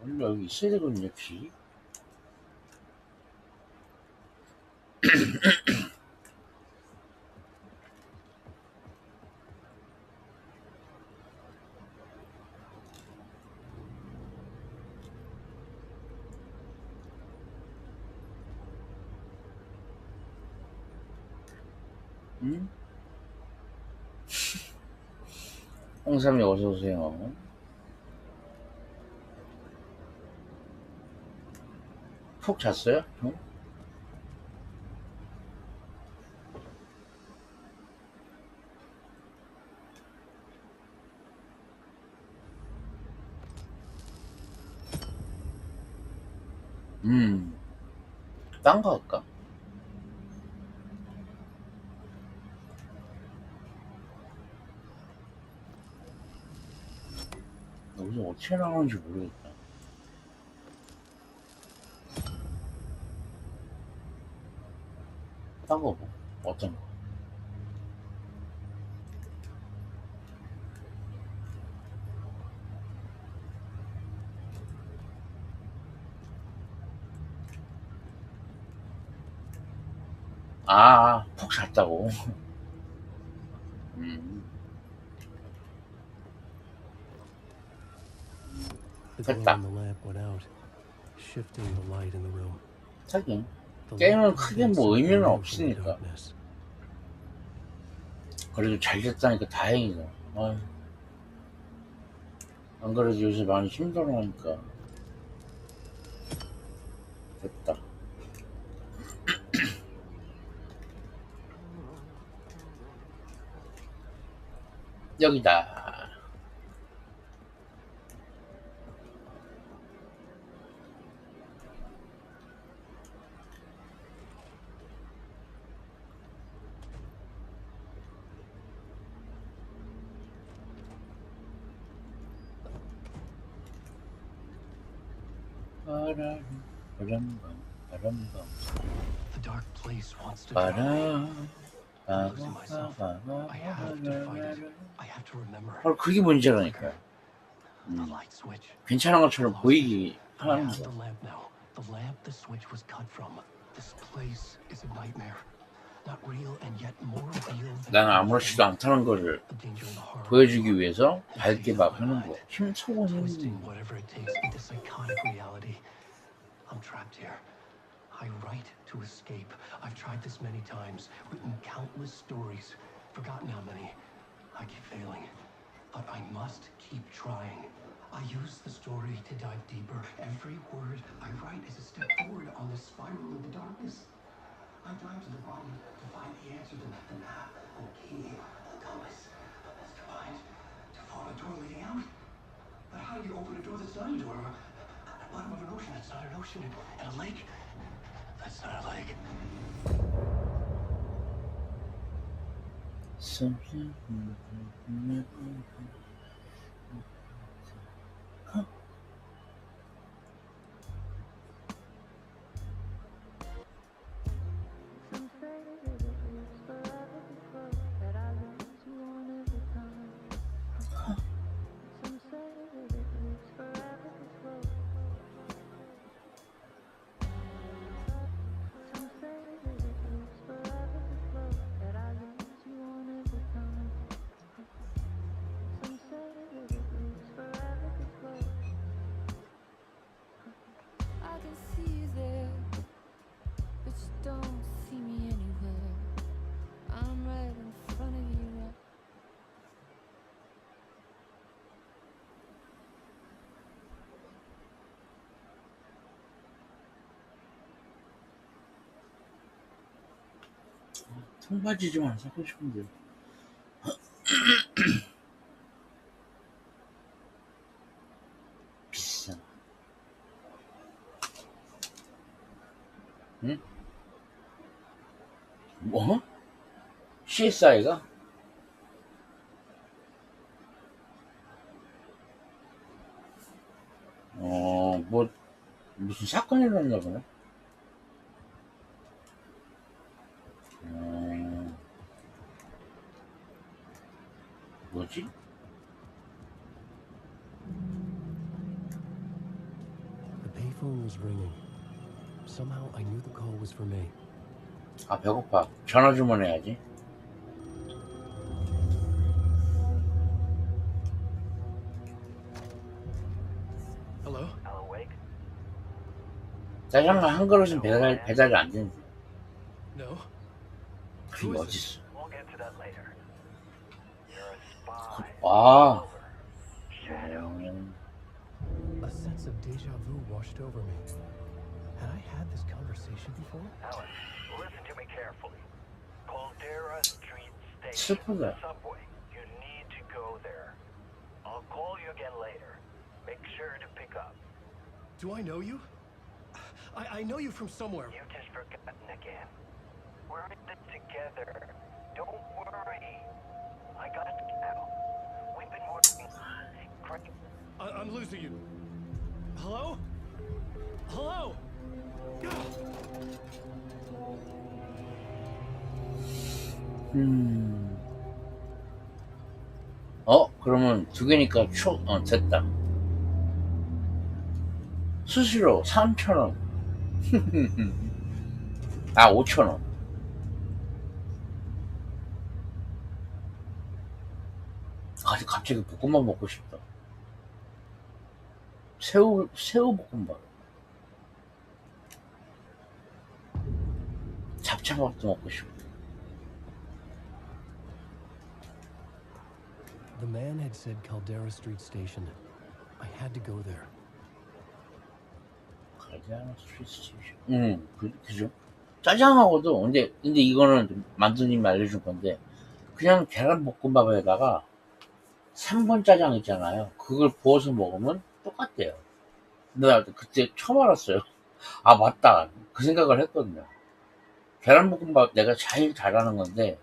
원래 여기 있어야 되거든요, 키. 응? 홍삼이 어서오세요. 푹 잤어요? 응? 딴 거 할까? 여기서 어떻게 나오는지 모르겠다. 딴 거 뭐? 어떤 거? 푹 잤다고. The glow in the lamp went out, shifting the light in the room. 하긴 게임은 크게 뭐 의미는 없으니까. 그래도 잘 됐다니까 다행이다. 아유. 안 그래도 요새 많이 힘들어하니까. 됐다. 여기다. The dark place wants to drown me. I'm losing myself. I have to fight it. I have to remember. 바로 그게 문제라니까. The light switch. 괜찮은 것처럼 보이기 I 하는 have 거. the lamp now. The lamp the switch was cut from. This place is a nightmare. Not real and yet more real. 나는 아무렇지도 않다는 거를 보여주기 위해서 밝게 막 하는 거. 힘차고 Twisting whatever it takes into psychotic reality. I'm trapped here. I write to escape. I've tried this many times, written countless stories, forgotten how many. I keep failing, but I must keep trying. I use the story to dive deeper. Every word I write is a step forward on this spiral of the darkness. I dive to the bottom to find the answer, the map, the key, the compass. To find, to follow a door leading out. But how do you open a door that's not a door? At the bottom of an ocean that's not an ocean, and a lake that's not a lake. Something. 청바지 좀 안 사고 싶은데. 비싸. 응? 뭐? CSI가? 뭐 무슨 사건이 일어났나 보네. 뭐지? The payphone was ringing. Somehow I knew the call was for me. 배고파. 전화 주문해야지. Hello? 짜장면 한 그릇은 배달이 안 되는데. No. 그게 어딨어? We'll get to that later. You're a spy. A sense of deja vu washed over me. Had I had this conversation before? Alan, listen to me carefully. Caldera Street Station. 슬프다. Subway. You need to go there. I'll call you again later. Make sure to pick up. Do I know you? I know you from somewhere. You've just forgotten again. We're in this together. Don't worry. I got it now. We've been working. Great. I'm losing you. Hello? Hello? 그러면 두 개니까 됐다. 수수료 3,000원. 아, 5,000원. 갑자기 볶음밥 먹고 싶다. 새우 볶음밥. 잡채밥도 먹고 싶고. The man had said Caldera Street Station. I had to go there. Caldera Street Station. 그죠? 짜장하고도 근데 이거는 만두님이 알려준 건데 그냥 계란볶음밥에다가 3번 짜장 있잖아요. 그걸 부어서 먹으면 똑같대요. 근데 나 그때 처음 알았어요. 아, 맞다. 그 생각을 했거든요. 계란볶음밥 내가 제일 잘하는 건데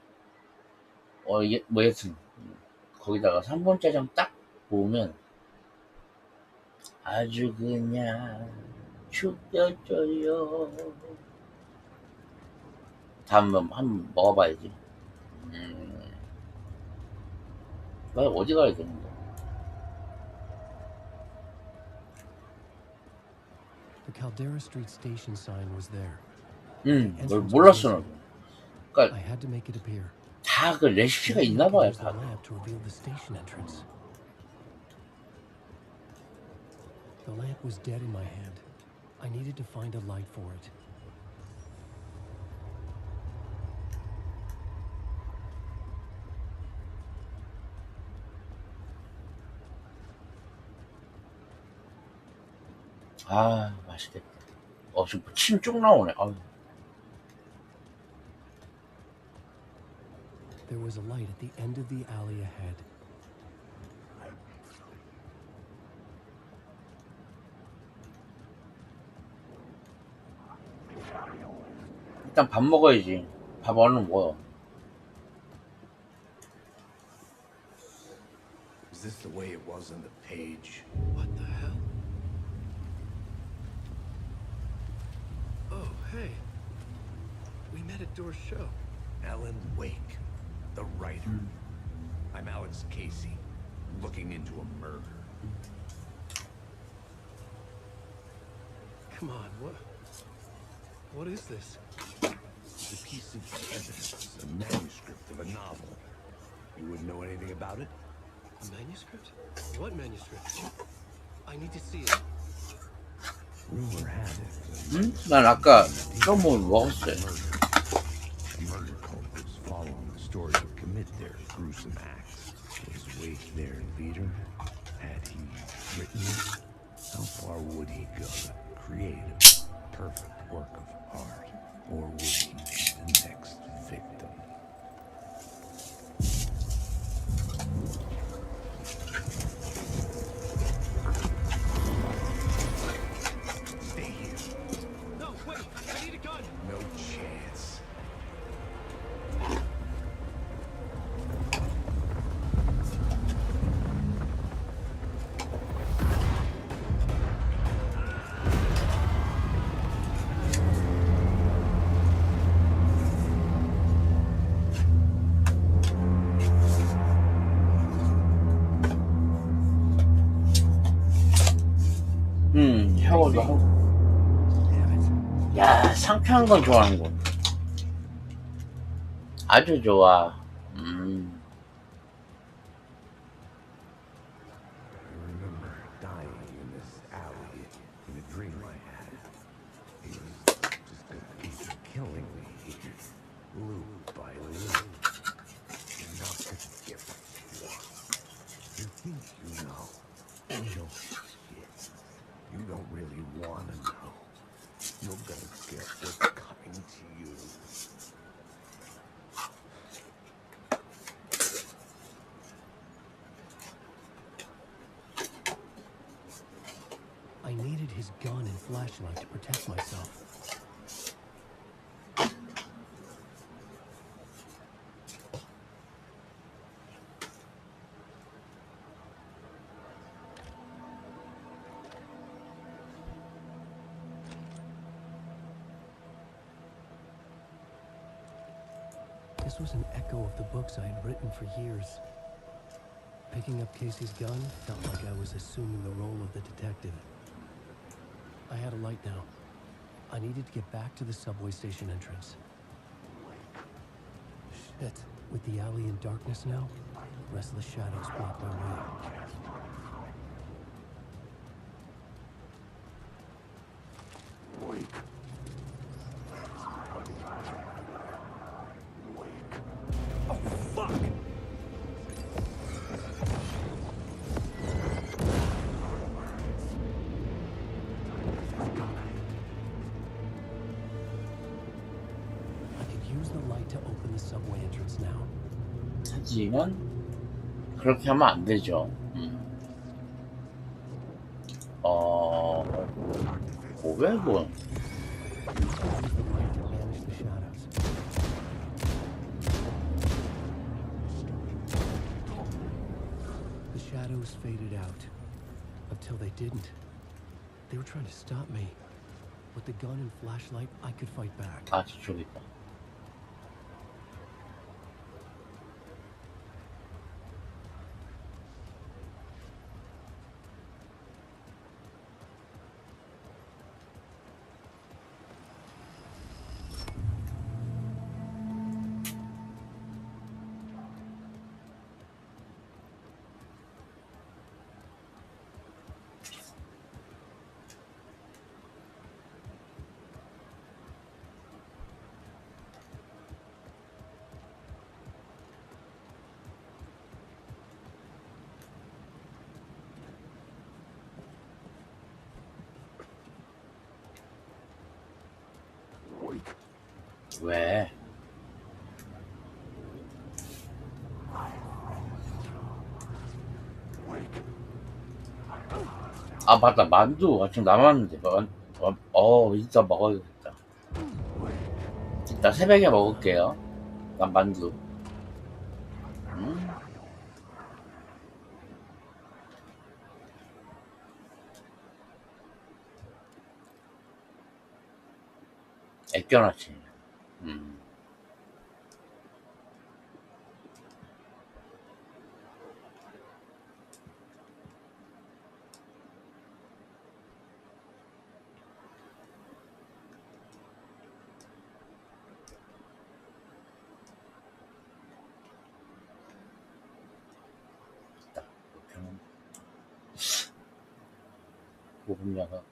이게 여튼 거기다가 3번 짜장 딱 부으면 아주 그냥 죽여줘요. 다음 한번 먹어봐야지. 나 어디 가야 되는데? The Caldera Street Station sign was there. 뭘 몰랐어. 그러니까 I had to make it appear. 다 그 레시피가 있나 봐요. 다. To reveal the station entrance. The lamp was dead in my hand. I needed to find a light for it. 아, 맛있겠다. 지금 침 쭉 나오네. 아유. There was a light at the end of the alley ahead. 일단 밥 먹어야지. 밥 얼른 먹어. Is this the way it was on the page? What the hell? Oh, hey. We met at Door's show. Alan Wake, the writer. I'm Alex Casey, looking into a murder. Come on, what is this? It's a piece of evidence, a manuscript of a novel. You wouldn't know anything about it? A manuscript? What manuscript? I need to see it. Rumor had it. 난 아까 썸을 먹었어요. A murder cult was following the stories of commit their gruesome acts. Was Wake their leader? Had he written it? How far would he go to create a perfect work of art? Or would he be the next victim? Stay here. No, wait! I need a gun! No chance. 샤워도 하고. 야, 상쾌한 건 좋아하는 거. 아주 좋아. I remember dying in this alley in a dream I had. He was just a piece of killing me, loop by loop. Enough to get what you want. You think you know. You don't shit. You don't really want to know. You'll flashlight to protect myself. This was an echo of the books I had written for years. Picking up Casey's gun felt like I was assuming the role of the detective. I had a light now. I needed to get back to the subway station entrance. Shit. With the alley in darkness now, restless shadows block my way. 하지만 그렇게 하면 안 되죠. 500원. The shadows faded out until they didn't. They were trying to stop me. With the gun and flashlight, I could fight back. 아, 저쪽에 있다. 왜? 아, 맞다. 만두 아직 남았는데. 이따 먹어야겠다. 이따 새벽에 먹을게요. 난 만두. 애껴놨지. 고분야가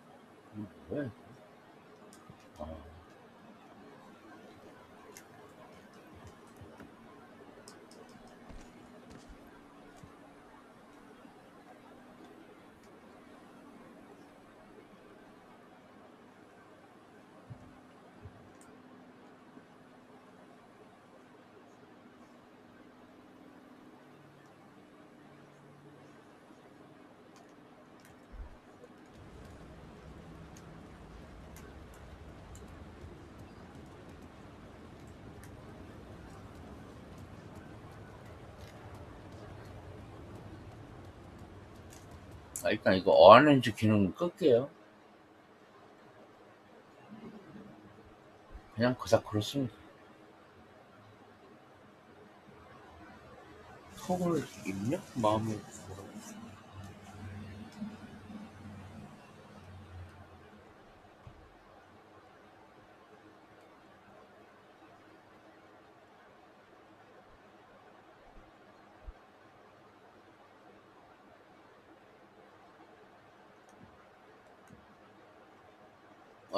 뭐야? 일단 이거 어안렌즈 기능 끌게요. 그냥 그닥 그렇습니다. 턱을 입력? 마음에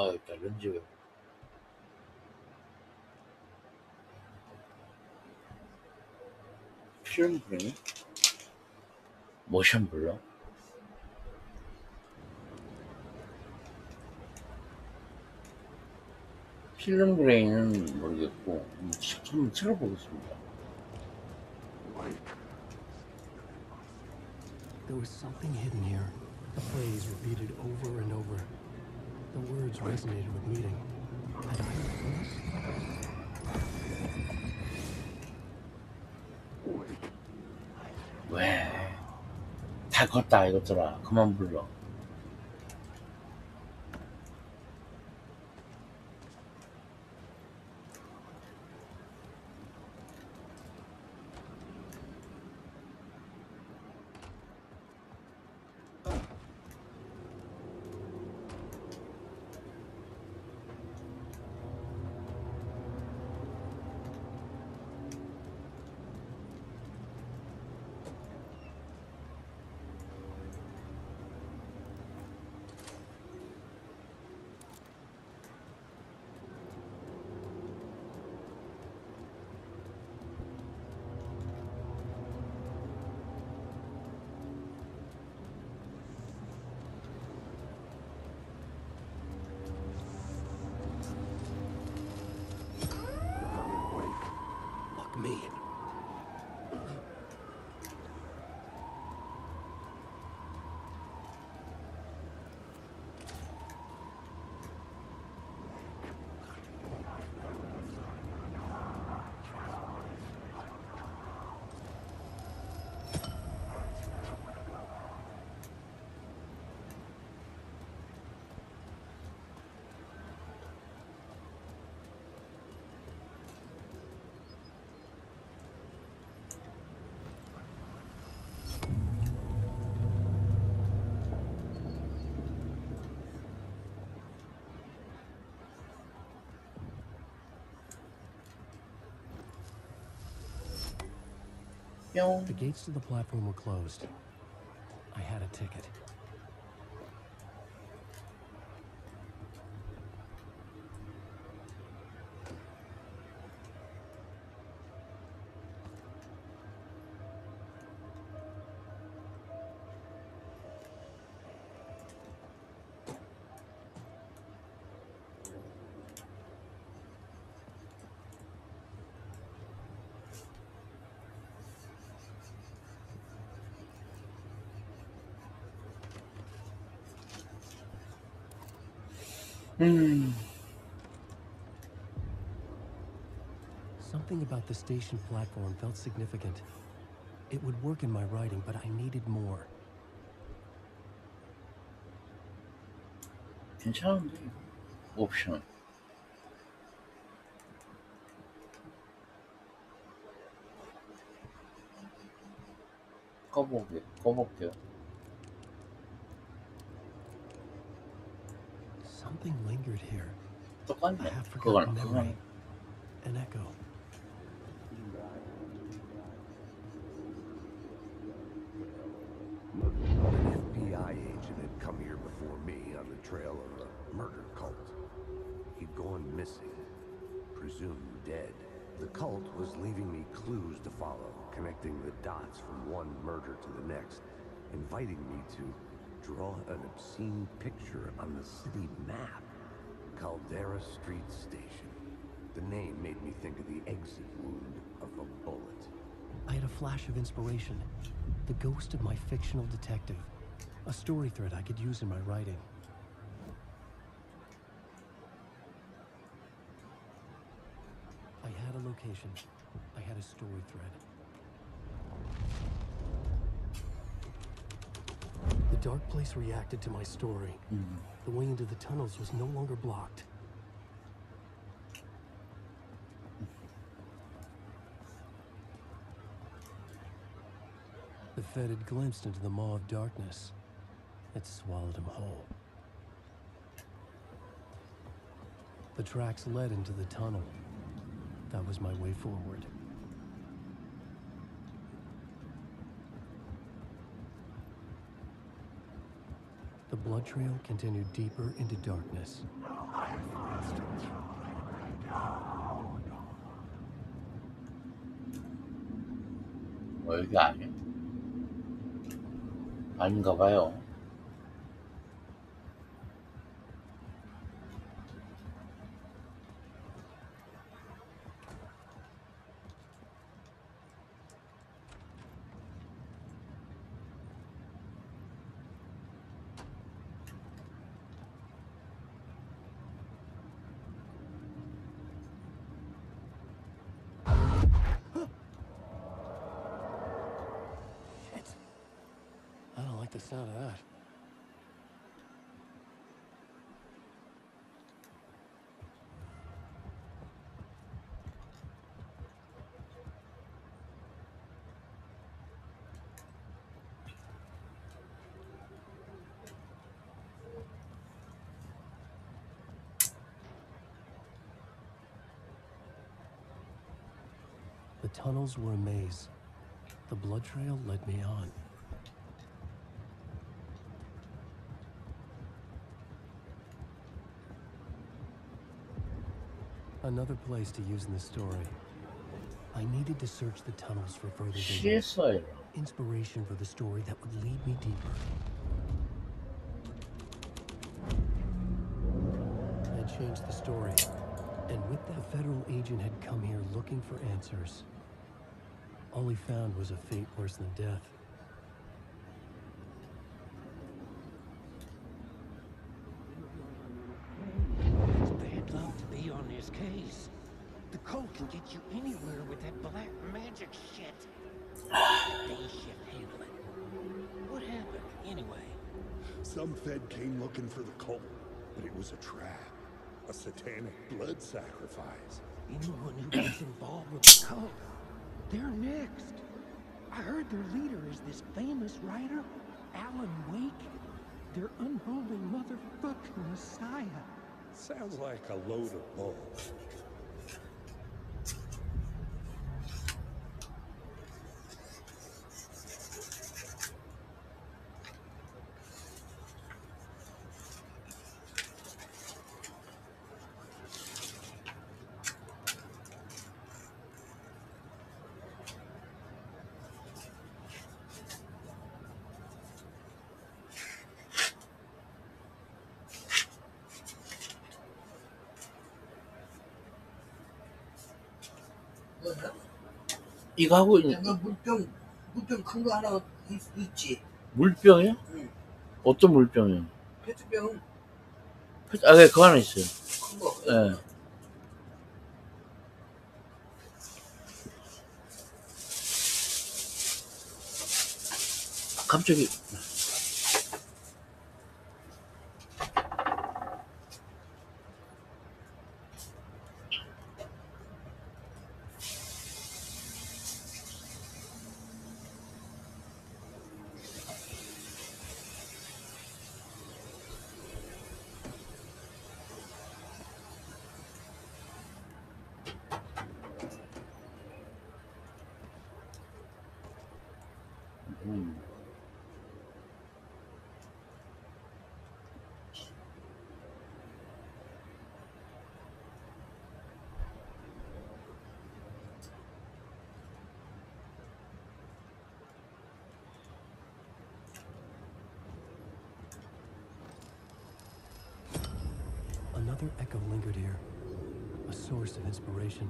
일단 렌즈가 필름 그레인? 모션 블러? 필름 그레인은 모르겠고 한번 틀어보겠습니다. There was something hidden here. A phrase repeated over and over. The words resonated with meeting. Had I heard 왜? 다 컸다 이것들아. 그만 불러. Fuck me. The gates to the platform were closed. I had a ticket. Something about the station platform felt significant. It would work in my writing, but I needed more. 괜찮은데 옵션. 꺼볼게요. Something lingered here. 똑같네. A half-forgotten 그거는 memory. An echo. An FBI agent had come here before me on the trail of a murder cult. He'd gone missing, presumed dead. The cult was leaving me clues to follow, connecting the dots from one murder to the next, inviting me to draw an obscene picture on the city map. Caldera Street Station. The name made me think of the exit wound of a bullet. I had a flash of inspiration. The ghost of my fictional detective. A story thread I could use in my writing. I had a location. I had a story thread. The dark place reacted to my story. The way into the tunnels was no longer blocked. The Fed had glimpsed into the maw of darkness. It swallowed him whole. The tracks led into the tunnel. That was my way forward. The blood trail continued deeper into darkness. 여기 아니야? 아닌가 봐요. the sound of that. The tunnels were a maze. The blood trail led me on. Another place to use in the story. I needed to search the tunnels for further 실수예요. inspiration for the story that would lead me deeper. I changed the story, and with that, a federal agent had come here looking for answers. All he found was a fate worse than death. It's bad luck to be on this case. The cult can get you anywhere with that black magic shit. The day shift handle it. What happened, anyway? Some Fed came looking for the cult, but it was a trap. A satanic blood sacrifice. Anyone who gets involved with the cult, they're next. I heard their leader is this famous writer, Alan Wake. Their unholy motherfucking messiah. Sounds like a load of bull. 이거 하고 있는 내가 물병 큰 거 하나 있지. 물병이요? 응. 어떤 물병이요? 페트병 아, 네, 그거 하나 있어요. 큰 거. 예. 갑자기 Another echo lingered here, a source of inspiration.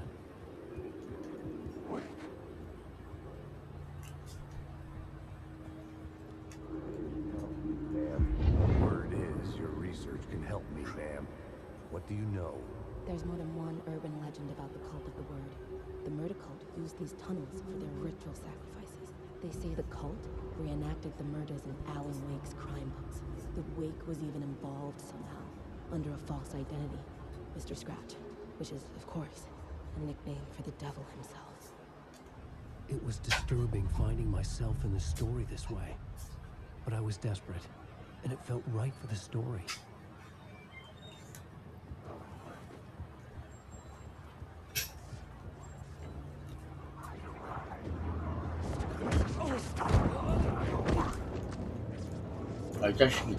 Word is your research can help me, ma'am. What do you know? There's more than one urban legend about the cult of the word. The murder cult used these tunnels for their ritual sacrifices. They say the cult reenacted the murders in Alan Wake's crime books. The Wake was even involved somehow, under a false identity, Mr. Scratch, which is, of course, a nickname for the devil himself. It was disturbing finding myself in the story this way. But I was desperate, and it felt right for the story. 아, 이 자식이.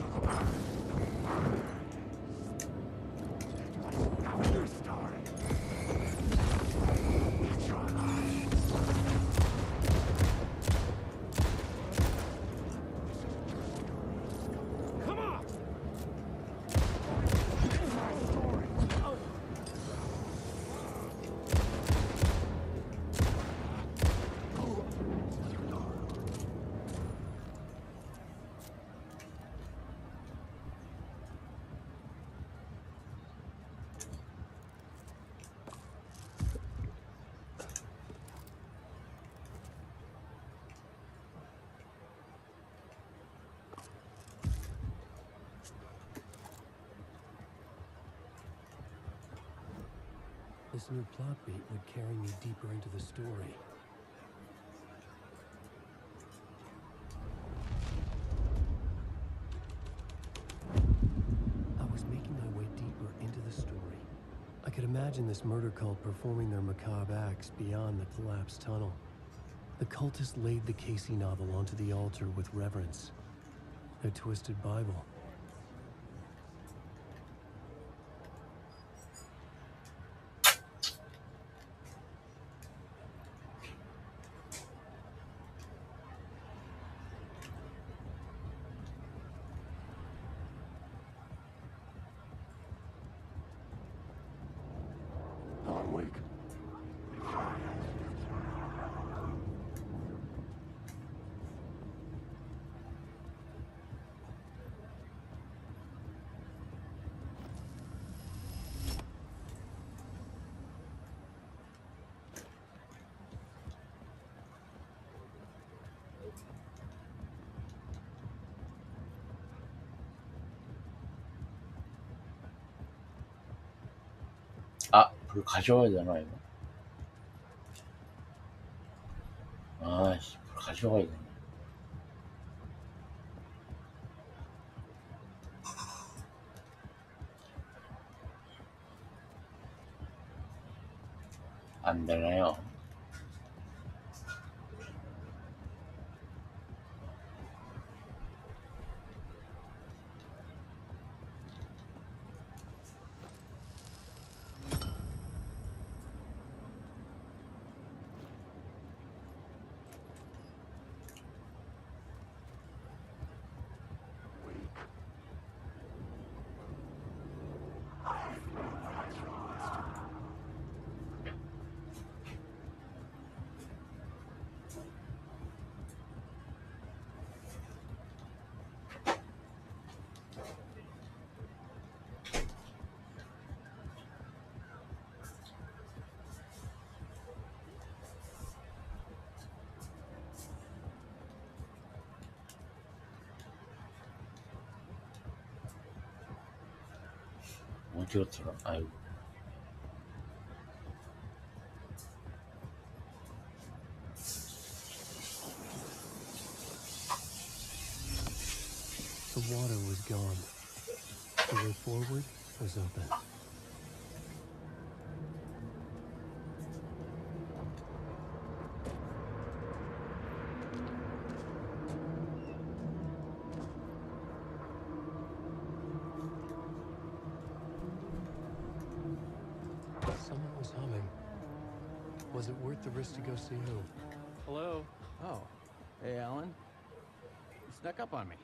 This new plot beat would carry me deeper into the story. I was making my way deeper into the story. I could imagine this murder cult performing their macabre acts beyond the collapsed tunnel. The cultists laid the Casey novel onto the altar with reverence. Their twisted Bible. Alan Wake. 아, 불 가져와야 되나 이거? 아씨, 불 가져가야 되네. 안 되나요? 어디였더라? 아이고. The water was gone. The way forward was open. Someone was humming. Was it worth the risk to go see who? Hello? Oh. Hey, Alan. You snuck up on me.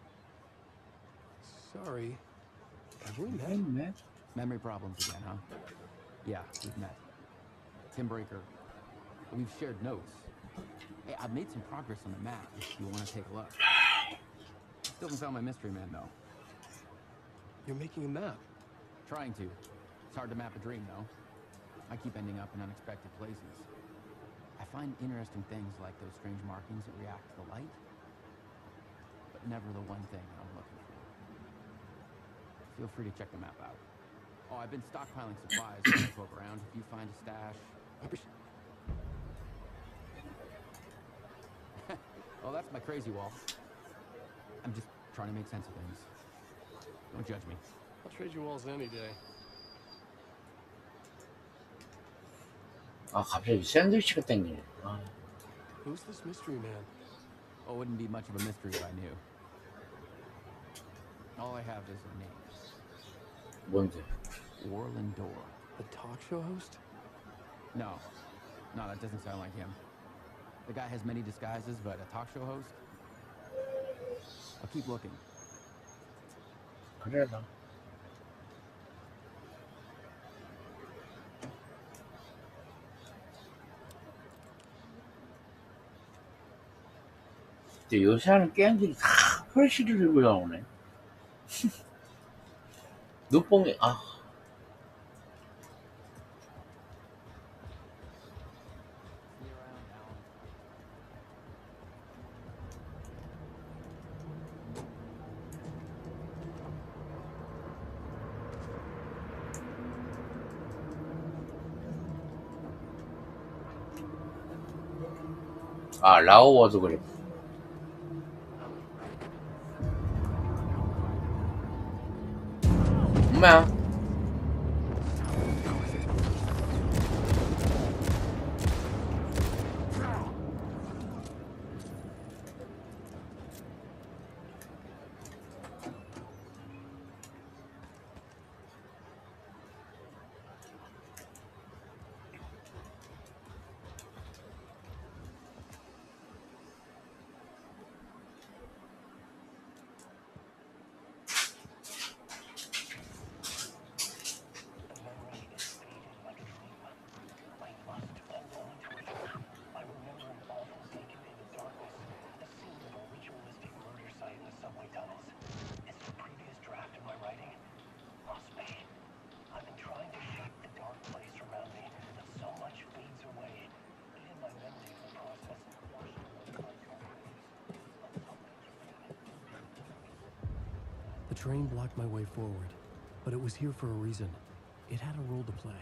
Sorry. Have we met? Memory problems again, huh? Yeah, we've met. Tim Breaker. We've shared notes. Hey, I've made some progress on the map if you want to take a look. Still haven't found my mystery man, though. You're making a map? Trying to. It's hard to map a dream, though. I keep ending up in unexpected places. I find interesting things like those strange markings that react to the light, but never the one thing I'm looking for. Feel free to check the map out. Oh, I've been stockpiling supplies when I poke around. If you find a stash... Well, that's my crazy wall. I'm just trying to make sense of things. Don't judge me. I'll trade you walls any day. 아, 갑자기 샌드위치가 땡기네. 아. Who's this mystery man? Oh, it wouldn't be much of a mystery if I knew. All I have is a name. 뭔데? Warland Door. A talk show host? No. No, that doesn't sound like him. The guy has many disguises, but a talk show host? I'll keep looking. 그래, 나. 근데 요새 하는 게임들이 다 펄시를 들고 나오네. 눈뽕이, 아. 아, 라오워도 그래. 엄마야. The train blocked my way forward, but it was here for a reason. It had a role to play.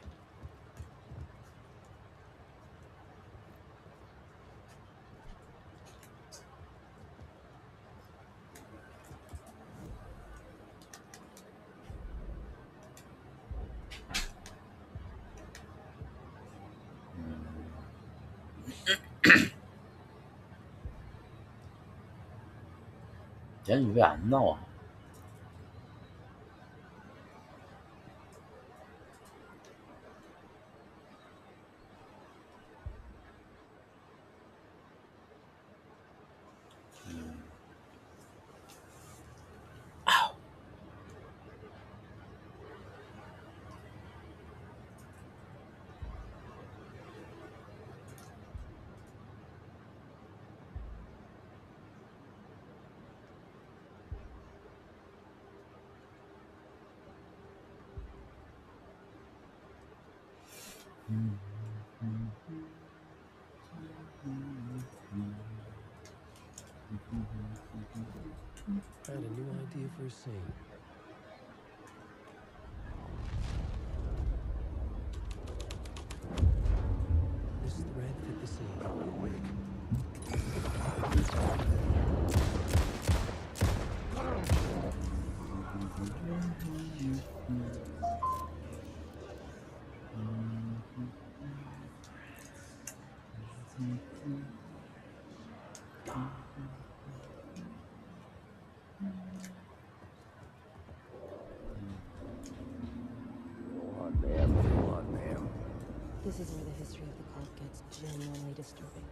얘는 왜 안 나와? I had a new idea for a scene. This thread fit the scene. This is where the history of the cult gets genuinely disturbing.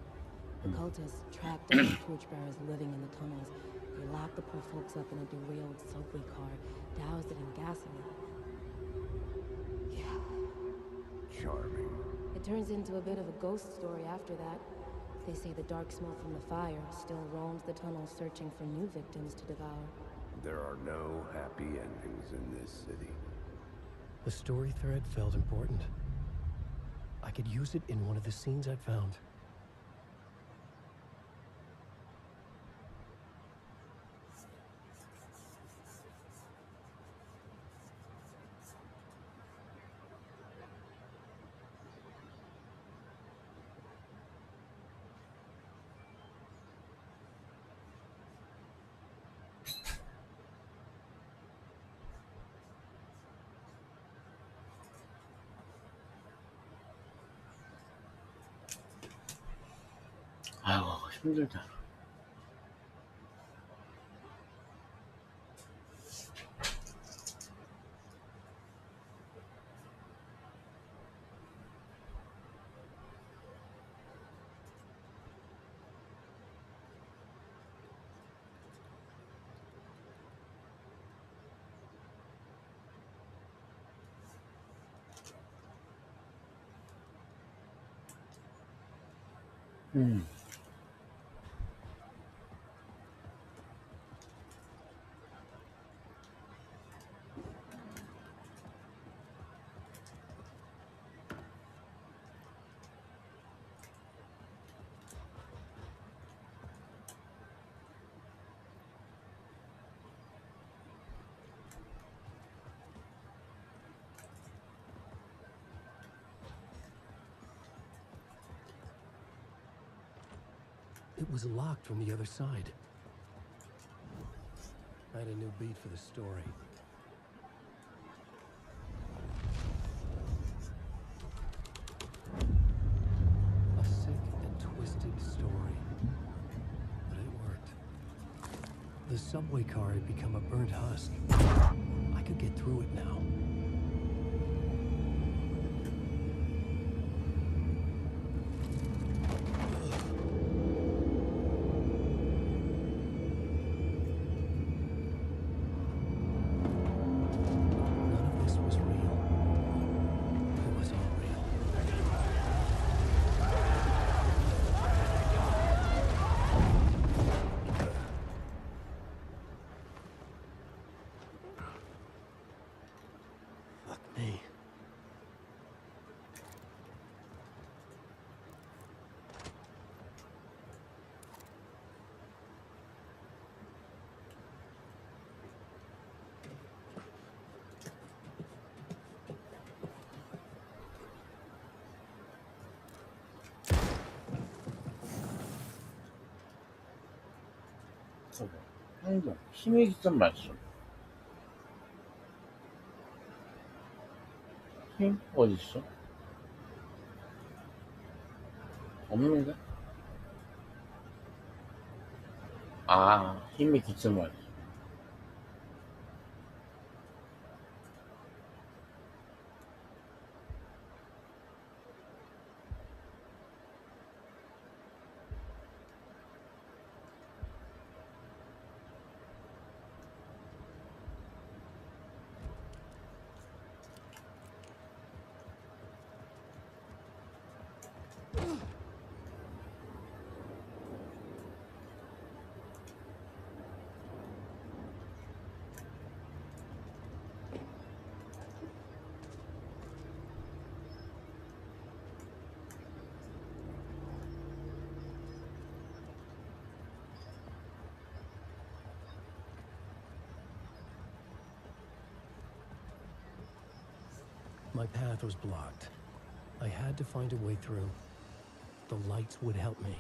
The cultists tracked down the torchbearers living in the tunnels. They locked the poor folks up in a derailed subway car, doused it in gasoline. Yeah. Charming. It turns into a bit of a ghost story after that. They say the dark smoke from the fire still roams the tunnels searching for new victims to devour. There are no happy endings in this city. The story thread felt important. I could use it in one of the scenes I'd found. 아이고, 힘들다. It was locked from the other side. I had a new beat for the story. A sick and twisted story. But it worked. The subway car had become a burnt husk. I could get through it now. 행동, 힘이 있던 말씀. 힘? 어딨어? 없는데? 아, 힘이 깃든 말씀. My path was blocked. I had to find a way through. The lights would help me.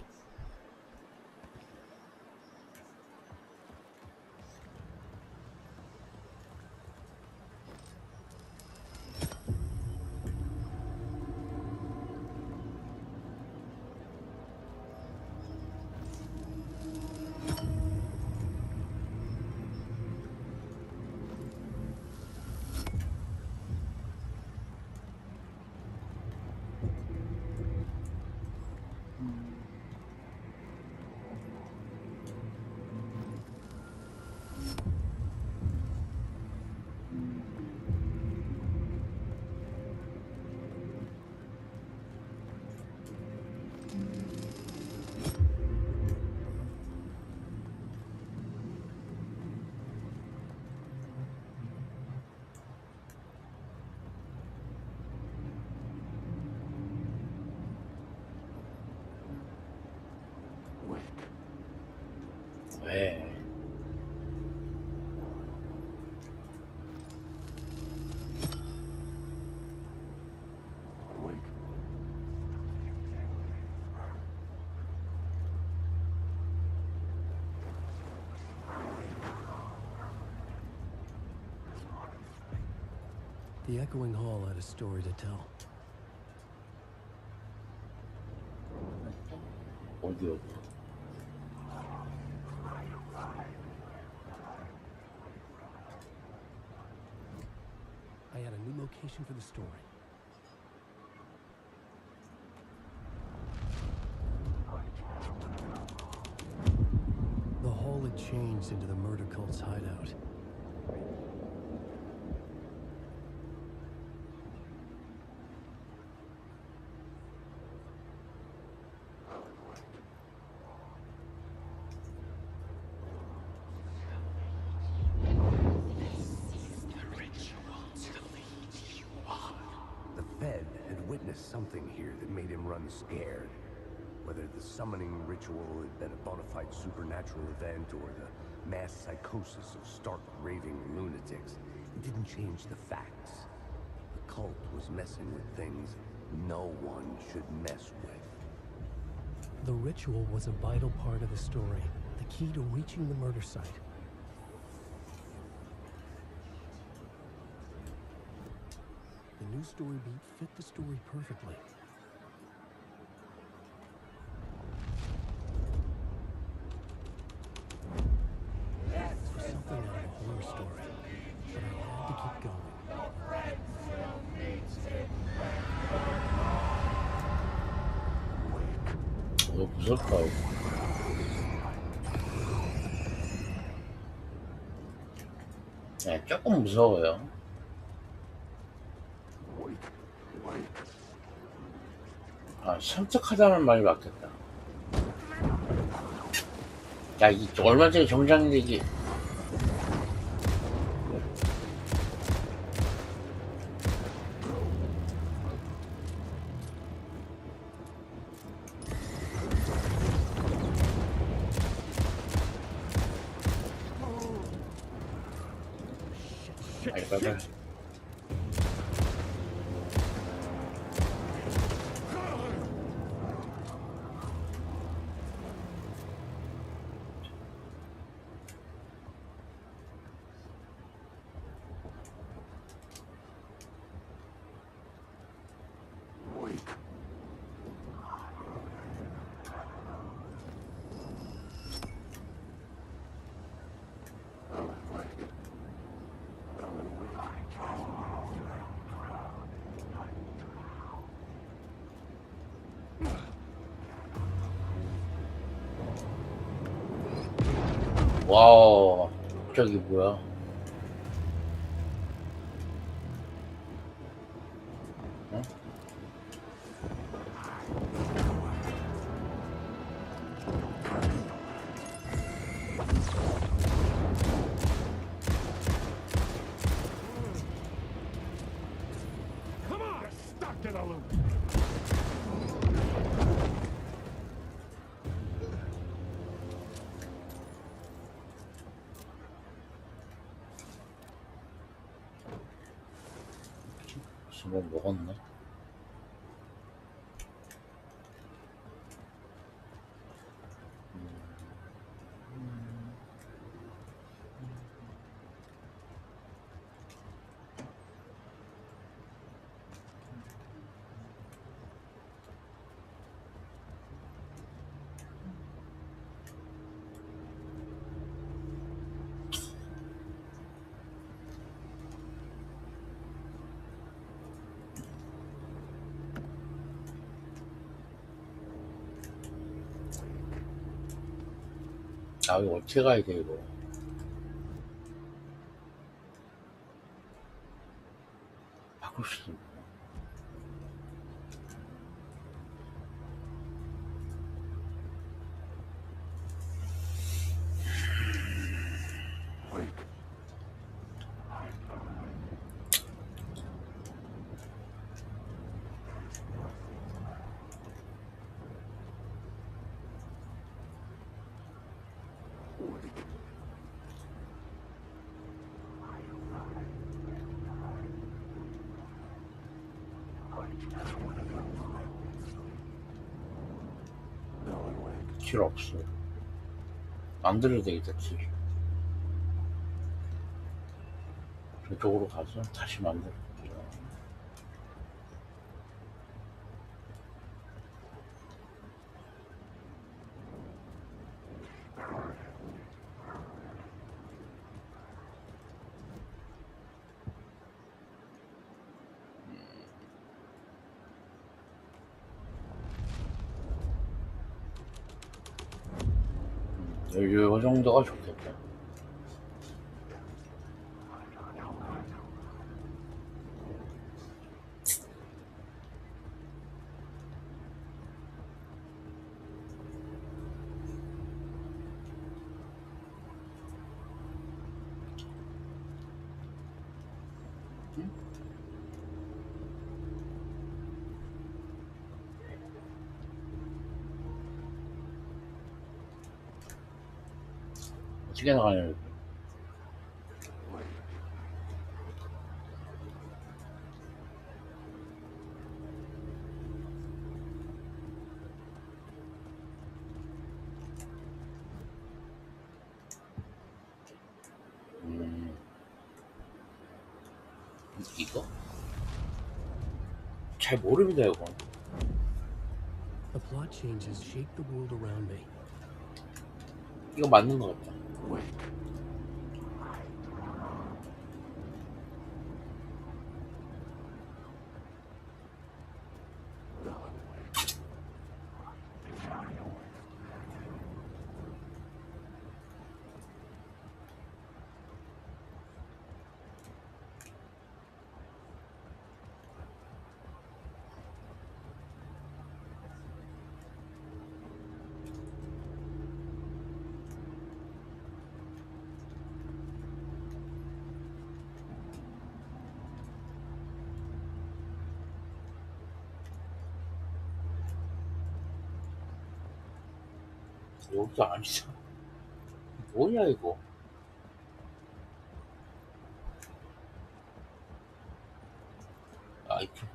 왜? The echoing hall had a story to tell. 어디? I had a new location for the story. The hall had changed into the murder cult's hideout. Something here that made him run scared. Whether the summoning ritual had been a bona fide supernatural event or the mass psychosis of stark raving lunatics, it didn't change the facts. The cult was messing with things no one should mess with. The ritual was a vital part of the story, the key to reaching the murder site. The new story beat fit the story perfectly. This was something out of a horror story, but I had to keep going. 무섭다. 네, 조금 무서워요. 아, 섬뜩하다는 말이 맞겠다. 야, 이 얼마 전에 정장인데 이게 알바다. 와우, 저기 뭐야? 응? Come on! You're stuck in a loop. 뭐 먹었나? 아, 이거 어떻게 가야 돼, 이거? 바꿀 수도 있나? 길 없어. 만들어야 되겠다, 길. 저쪽으로 가서 다시 만들어. 요 정도가 좋겠다. 어떻게 나가냐. 잘 모릅니다, 이거. The plot changes shake the world around me. 이거 맞는 것 같다. 여기도 아니죠. 뭐냐 이거. 아이템.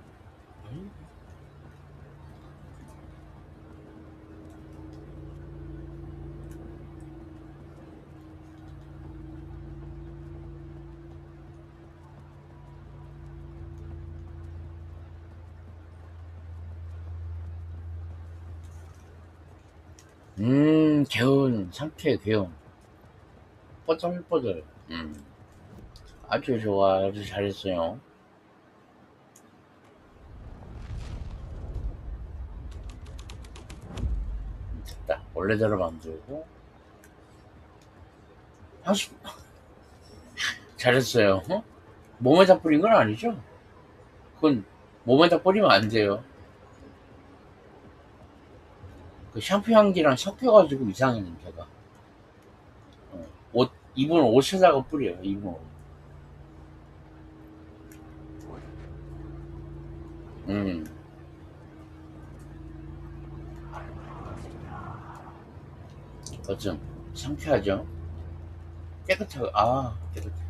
개운, 상쾌 개운. 뽀들뽀들. 아주 좋아, 아주 잘했어요. 됐다. 원래대로 만들고. 하수, 잘했어요. 어? 몸에다 뿌린 건 아니죠? 그건 몸에다 뿌리면 안 돼요. 그 샴푸 향기랑 섞여가지고 이상해, 냄새가. 입은 옷에다가 뿌려요, 입은 옷. 어쩜 상쾌하죠? 깨끗하고, 깨끗해.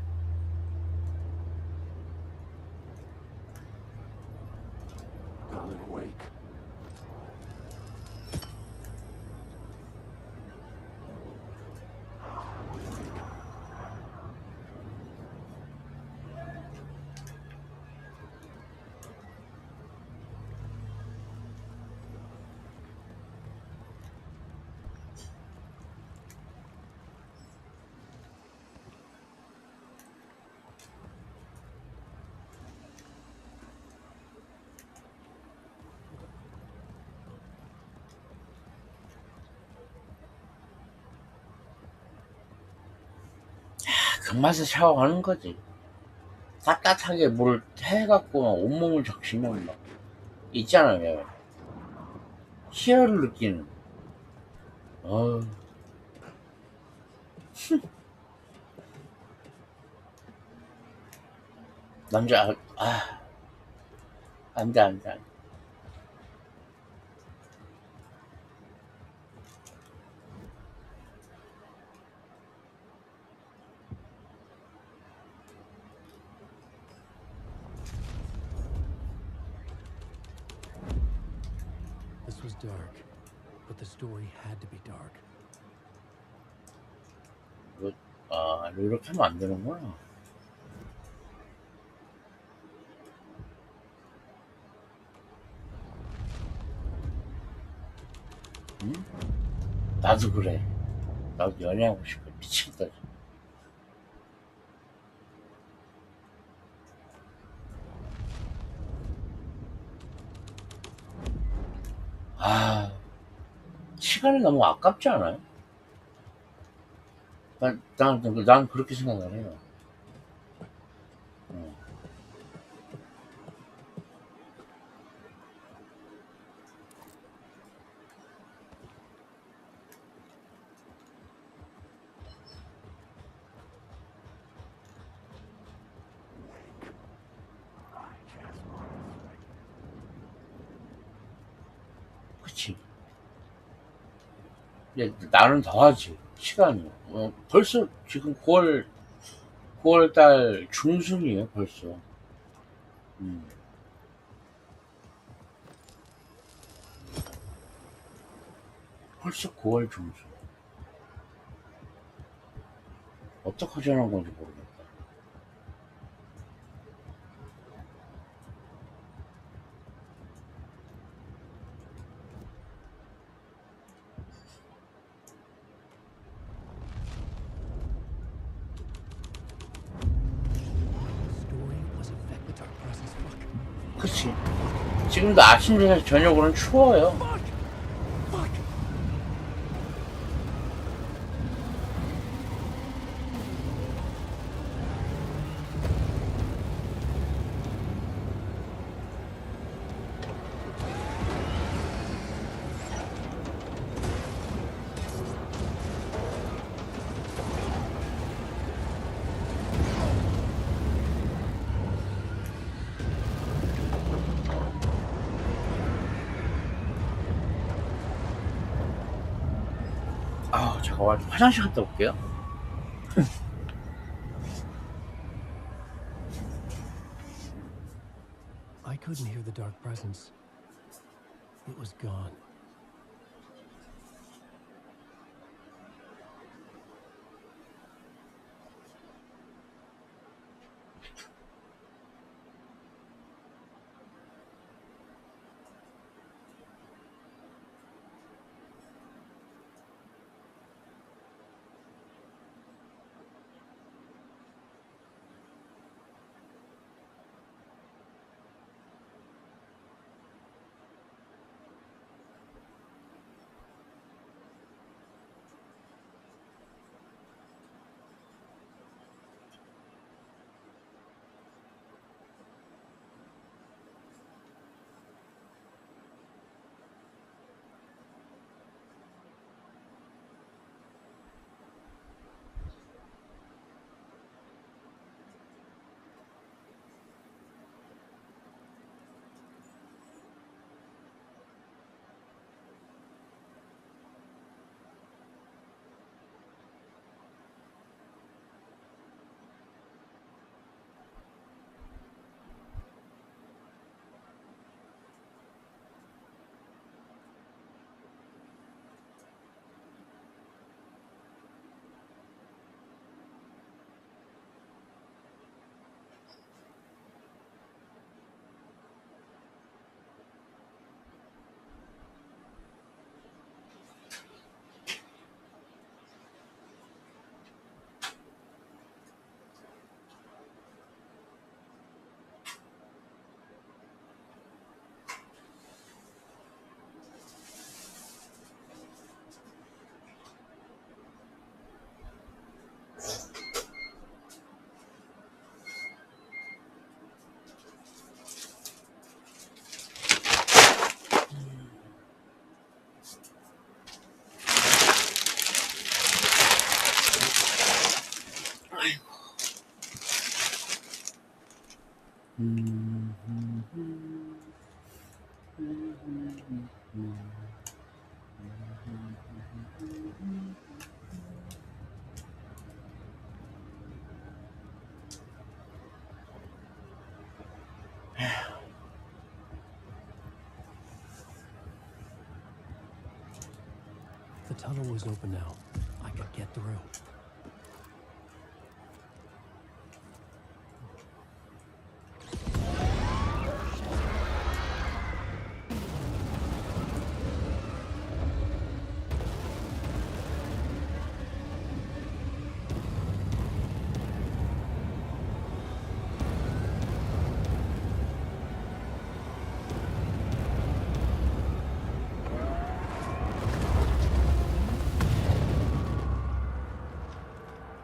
그 맛에 샤워하는 거지. 따뜻하게 물 해갖고 온몸을 적시면 막 있잖아요. 희열을 느끼는. 남자, 안 돼, 안 돼, 안 돼. This was dark, but the story had to be dark. 이렇게 하면 안 되는구나. 나도 그래. 나도 연애하고 싶어. 미치겠다. 시간이 너무 아깝지 않아요? 난 그렇게 생각을 해요. 그치. 나는 더 하지. 시간이. 벌써 지금 9월달 중순이에요, 벌써. 벌써 9월 중순. 어떻게 하자는 건지 모르겠다. 지금도 아침에서 저녁으로는 추워요. 잠깐만 화장실 갔다 올게요. I couldn't hear the dark presence. It was gone. The tunnel was open now. I could get through.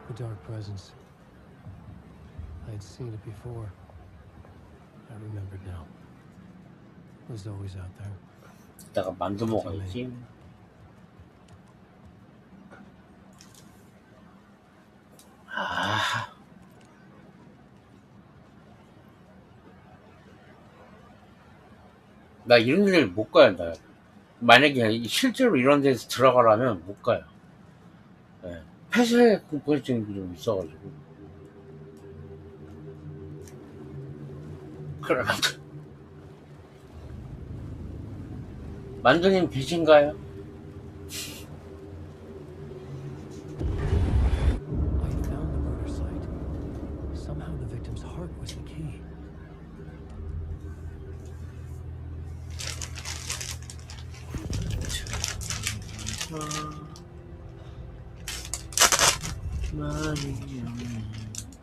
The dark presence. I had seen it before. I remembered now. It was always out there. 이따가 만두 먹어야지. 나 이런 데를 못 가요. 나 만약에 실제로 이런 데서 들어가라면 못 가요. 네. 폐쇄 공포증이 좀 있어가지고. 그래. 만두님 계신가요?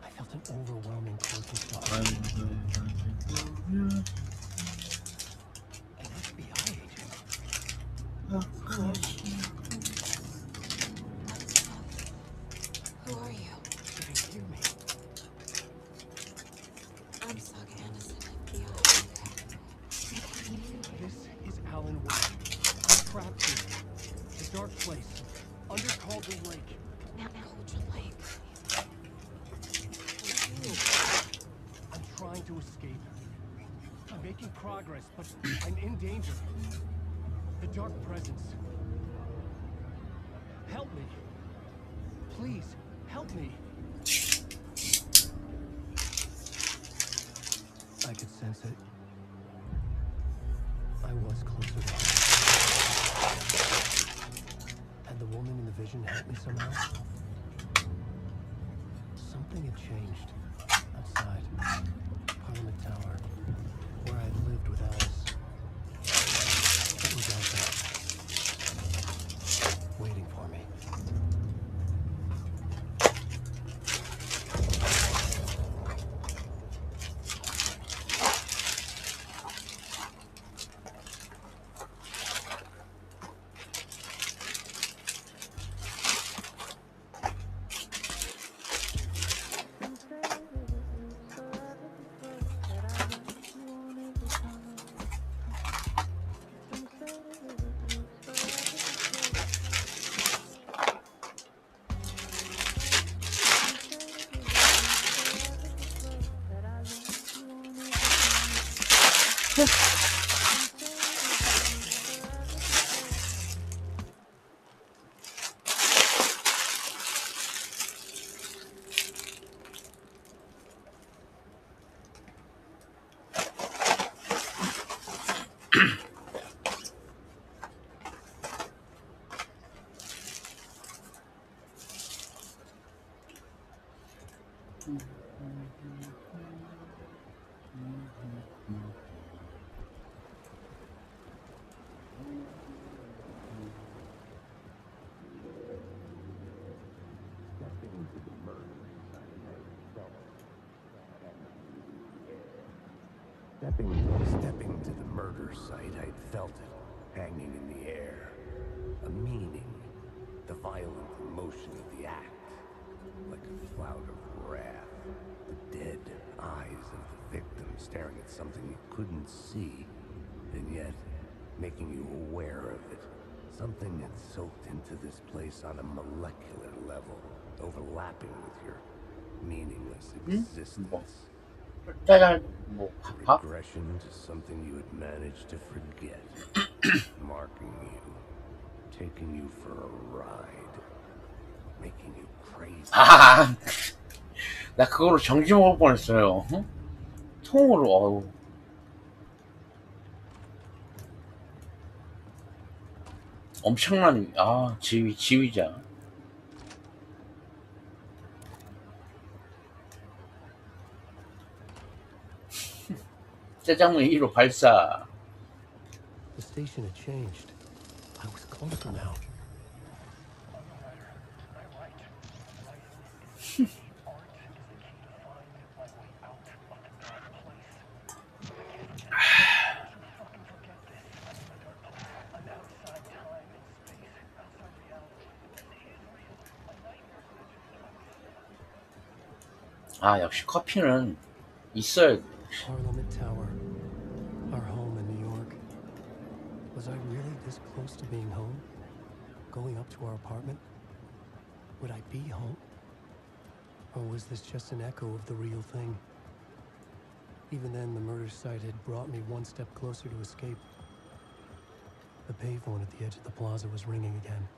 I felt an overwhelming corpus. trapped here. The dark place. Under Cauldron Lake. Cauldron Lake. I'm trying to escape. I'm making progress, but I'm in danger. The dark presence. Help me. Please, help me. I could sense it. I was closer to her. Had the woman in the vision helped me somehow? Something had changed. Outside. Parliament Tower. Where I'd lived with Alice. It was out there. Waiting for me. Stepping to the murder site, I'd felt it, hanging in the air. A meaning, the violent emotion of the act, like a cloud of wrath. The dead eyes of the victim staring at something you couldn't see, and yet making you aware of it. Something that soaked into this place on a molecular level, overlapping with your meaningless existence. 짜장 뭐 밥? Regression to something you had managed to forget. Marking you, taking you for a ride, making you crazy. 아, 나 그거로 정지 먹을 뻔했어요. 응? 통으로. 어우. 엄청난 지휘자. 짜장면 1호 발사. The station had changed. I was closer now. 아, 역시 커피는 있어야 돼. Parliament Tower, our home in New York. Was I really this close to being home? Going up to our apartment? Would I be home? Or was this just an echo of the real thing? Even then, the murder site had brought me one step closer to escape. The payphone at the edge of the plaza was ringing again.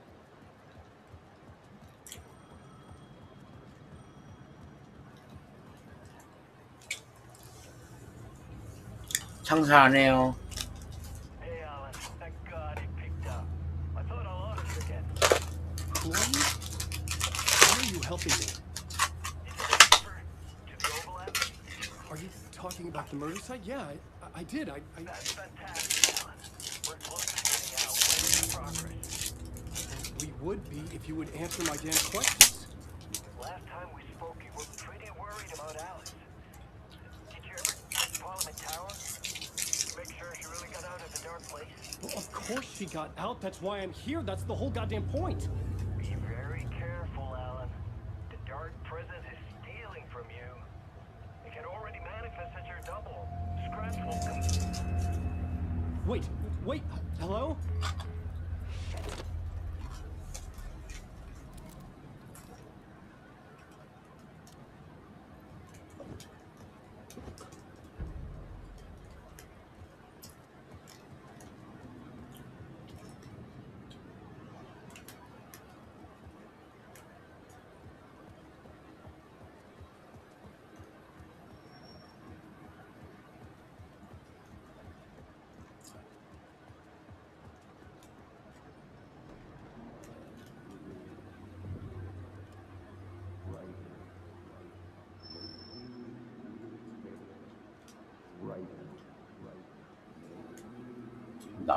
장사 안 해요. Hey, Alan. Thank God he picked up. I thought I lost it again. Who are you? How are you helping me? Are you talking about the murder site? Yeah, I did. That's fantastic, Alan. We're close to getting out. Making progress. We would be if you would answer my damn questions. Last time we spoke, you were pretty worried about Alice. Did you ever check Parliament Tower? Make sure she really got out of the dark place? Well, of course she got out. That's why I'm here. That's the whole goddamn point. Be very careful, Alan. The dark presence is stealing from you. It can already manifest as your double. Scratch will come. Wait. Hello?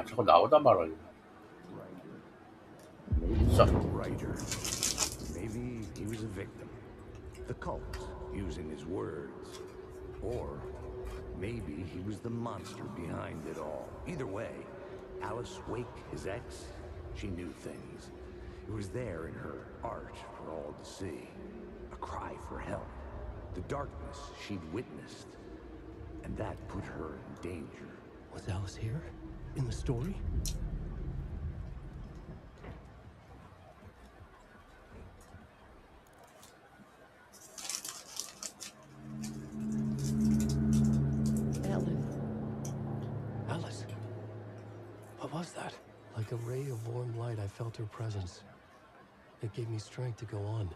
저거 나오다 말아요. Maybe he was a writer. Maybe he was a victim. The cult, using his words. Or maybe he was the monster behind it all. Either way, Alice Wake, his ex, she knew things. It was there in her art for all to see. A cry for help. The darkness she'd witnessed. And that put her in danger. Was Alice here? In the story? Alice. What was that? Like a ray of warm light, I felt her presence. It gave me strength to go on.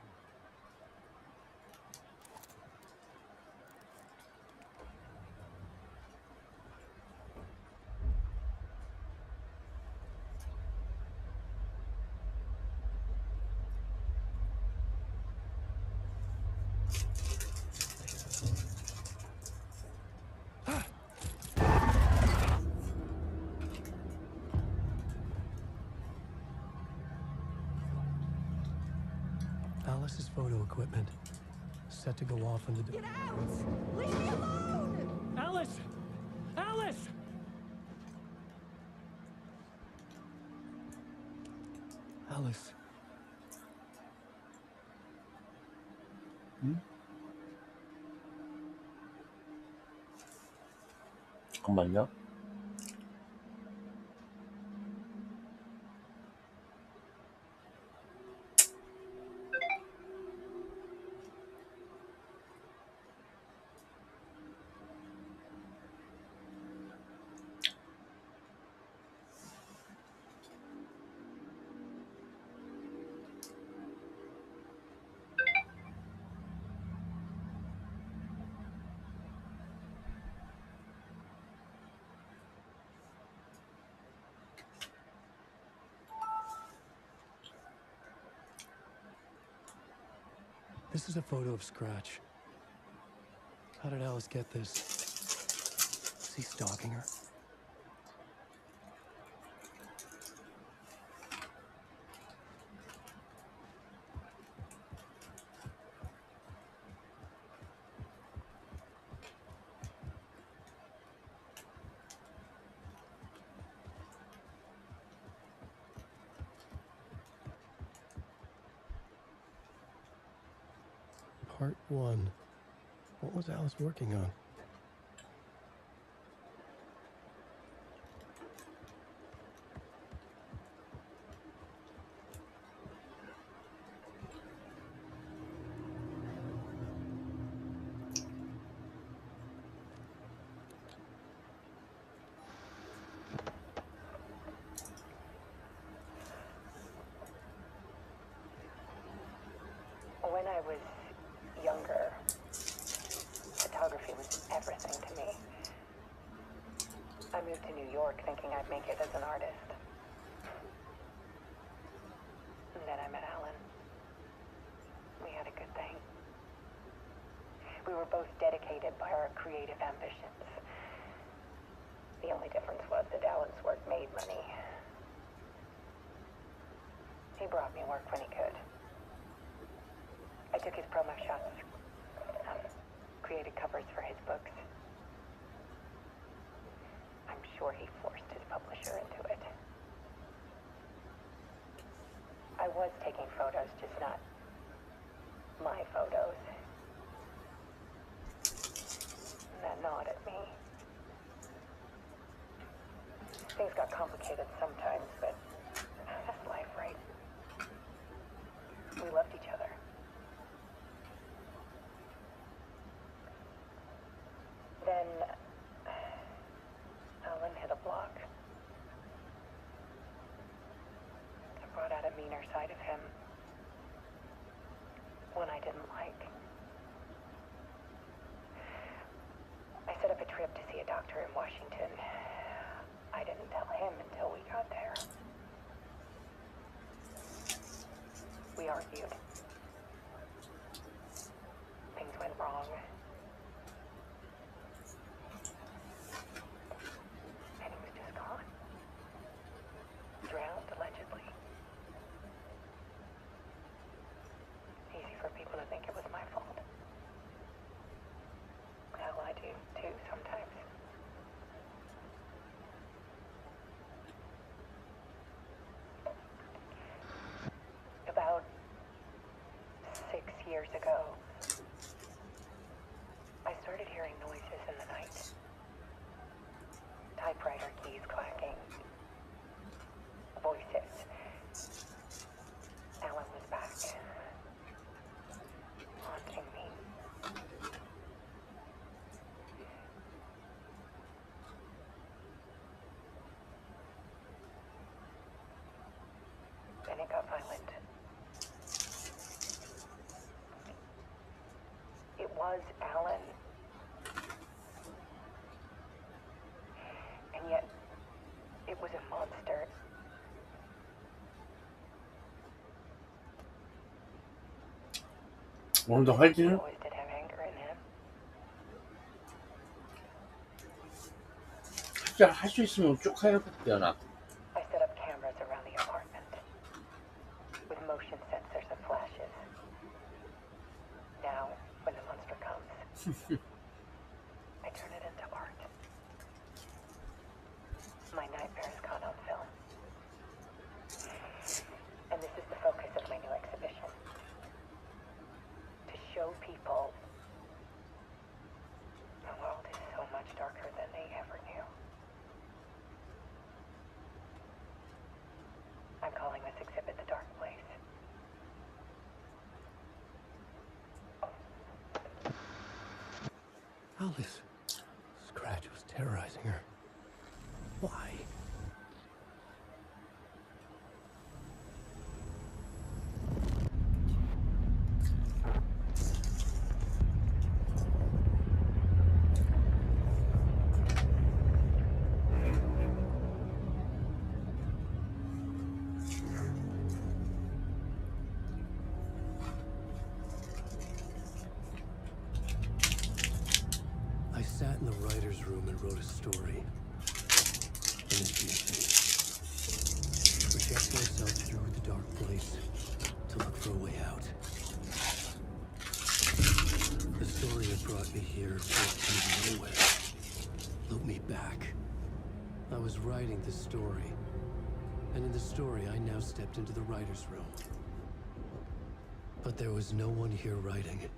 Alice's photo equipment, set to go off into the... Get out! Leave me alone! Alice! Alice! Alice. 잠깐만요. This is a photo of Scratch. How did Alice get this? Was he stalking her? Part 1. What was Alice working on? When I was younger, photography was everything to me. I moved to New York thinking I'd make it as an artist. And then I met Alan. We had a good thing. We were both dedicated by our creative ambitions. The only difference was that Alan's work made money. He brought me work when he could. I took his promo shots, created covers for his books. I'm sure he forced his publisher into it. I was taking photos, just not my photos. And that gnawed at me. Things got complicated sometimes, but that's life, right? We loved each other. Then Alan hit a block. It brought out a meaner side of him. One I didn't like. I set up a trip to see a doctor in Washington. I didn't tell him until we got there. We argued. Things went wrong. And he was just gone. ago, I started hearing noises in the night. Typewriter keys clacking. Voices. Alan was back. Haunting me. Then it got violent. It was Alan. And yet, it was a monster. 오늘도 화이팅. Always did have anger in him. 진짜 할 수 있으면 쭉 해볼게요 나. I set up cameras around the apartment with motion sensors and flashes. Now, when the monster comes, I turn it into art. My nightmares caught on film. And this is the focus of my new exhibition. To show people the world is so much darker than they ever knew. I'm calling this exhibit The Dark Place. Alice. Scratch was terrorizing her. Why? I sat in the writer's room and wrote a story. Initiation. Project myself through the dark place to look for a way out. The story that brought me here brought me nowhere. Look me back. I was writing the story. And in the story, I now stepped into the writer's room. But there was no one here writing.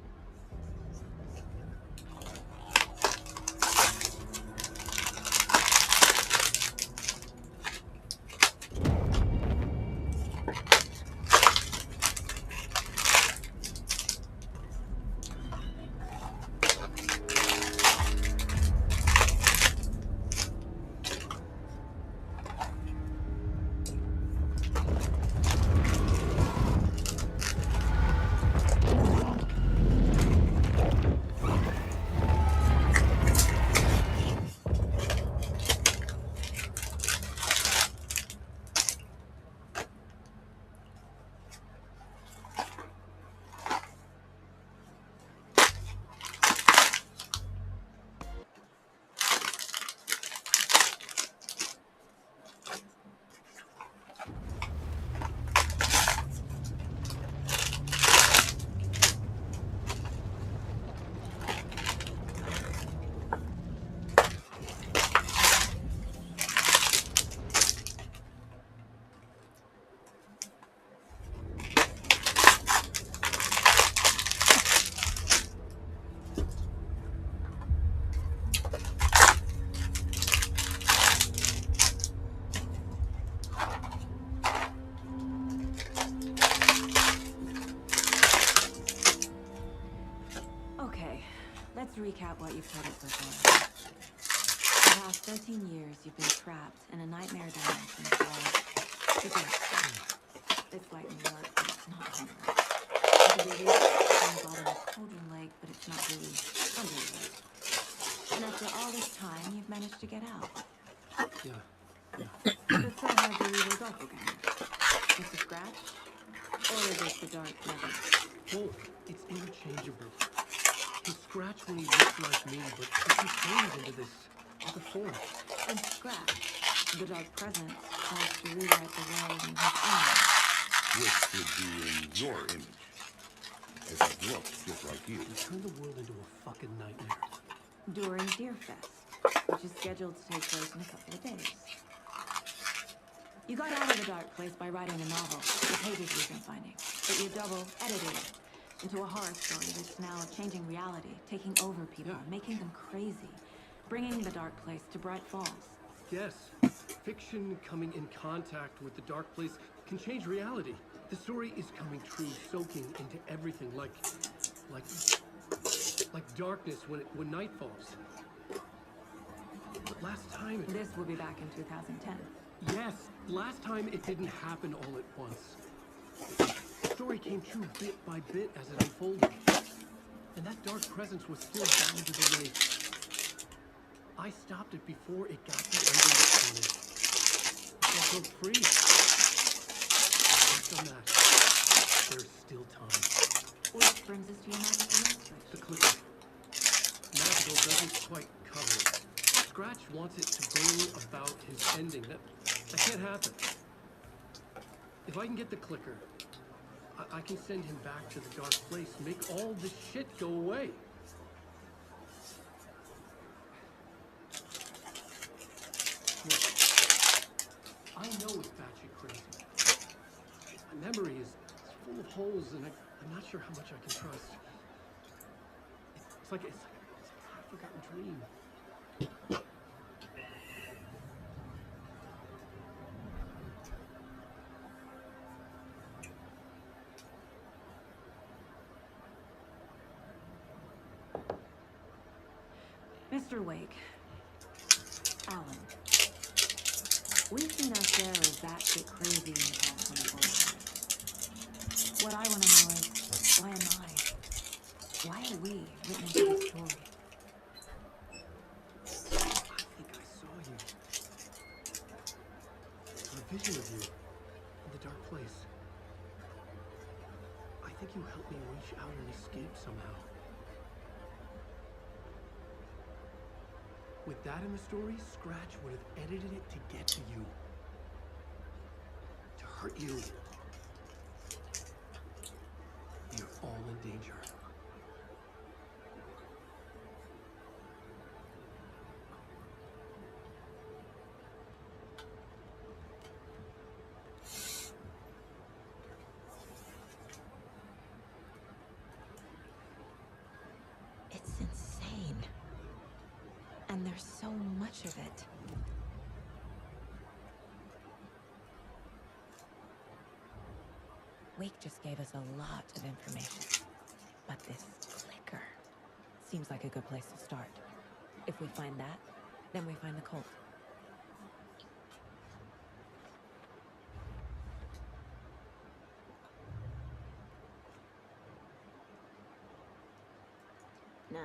Let's recap what you've told us so far. For the past 13 years, you've been trapped in a nightmare dimension called the Dark Place. It's like New York, but it's not New York. It's a big on the bottom of Cauldron Lake, but it's not really under the lake. And after all this time, you've managed to get out. Yeah. But so have your evil doppelganger. Just a scratch? Or is it the Dark Place? Both. It's interchangeable. He scratched when he looked like me, but he can change into this other form. And Scratch, the Dark Presence, tries to rewrite the world in his own. Which would be in your image. As it looks just like you. You turned the world into a fucking nightmare. During Deer Fest, which is scheduled to take place in a couple of days. You got out of the Dark Place by writing a novel, the pages we've been finding, but your double edited it. into a horror story that's now changing reality, taking over people, making them crazy, bringing the dark place to Bright Falls. Yes, fiction coming in contact with the dark place can change reality. The story is coming true, soaking into everything, like darkness when night falls. But last time This will be back in 2010. Yes, last time it didn't happen all at once. The story came true bit by bit as it unfolded. And that dark presence was still bound to the lake. I stopped it before it got the ending it wanted. I felt free. Based on that, there's still time. Which brings us to your magical light switch. The clicker. Magical doesn't quite cover it. Scratch wants it to bring about his ending. That can't happen. If I can get the clicker, I can send him back to the dark place, make all this shit go away. Look, I know it's batshit crazy. My memory is full of holes, and I'm not sure how much I can trust. It's like a half-forgotten dream. Mr. Wake, Alan, we've seen our share of batshit crazy in the past 24 hours. What I want to know is, why am I? Why are we witnessing this story? I think I saw you. A vision of you in the dark place. I think you helped me reach out and escape somehow. With that in the story, Scratch would have edited it to get to you. To hurt you. You're all in danger. It's insane. And there's so much of it. Wake just gave us a lot of information. But this clicker seems like a good place to start. If we find that, then we find the cult. Nah.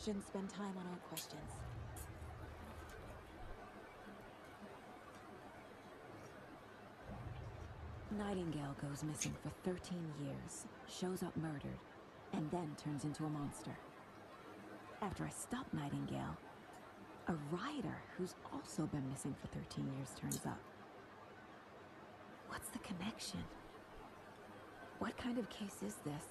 Shouldn't spend time on old questions. Nightingale goes missing for 13 years, shows up murdered, and then turns into a monster. After I stop Nightingale, a rider who's also been missing for 13 years turns up. What's the connection? What kind of case is this?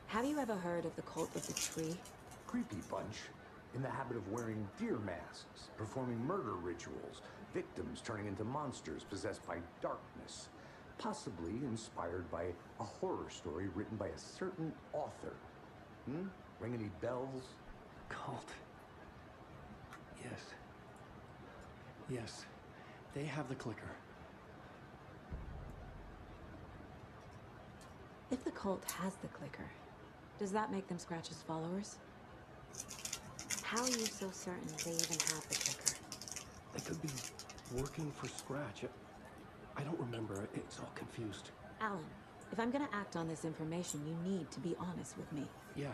Have you ever heard of the Cult of the Tree? Creepy bunch, in the habit of wearing deer masks, performing murder rituals, victims turning into monsters possessed by darkness, possibly inspired by a horror story written by a certain author. Ring any bells? Cult. Yes. Yes. They have the clicker. If the cult has the clicker, does that make them Scratch's followers? How are you so certain they even have the clicker? They could be working for Scratch. I don't remember. It's all confused. Alan, if I'm gonna act on this information, you need to be honest with me. Yeah,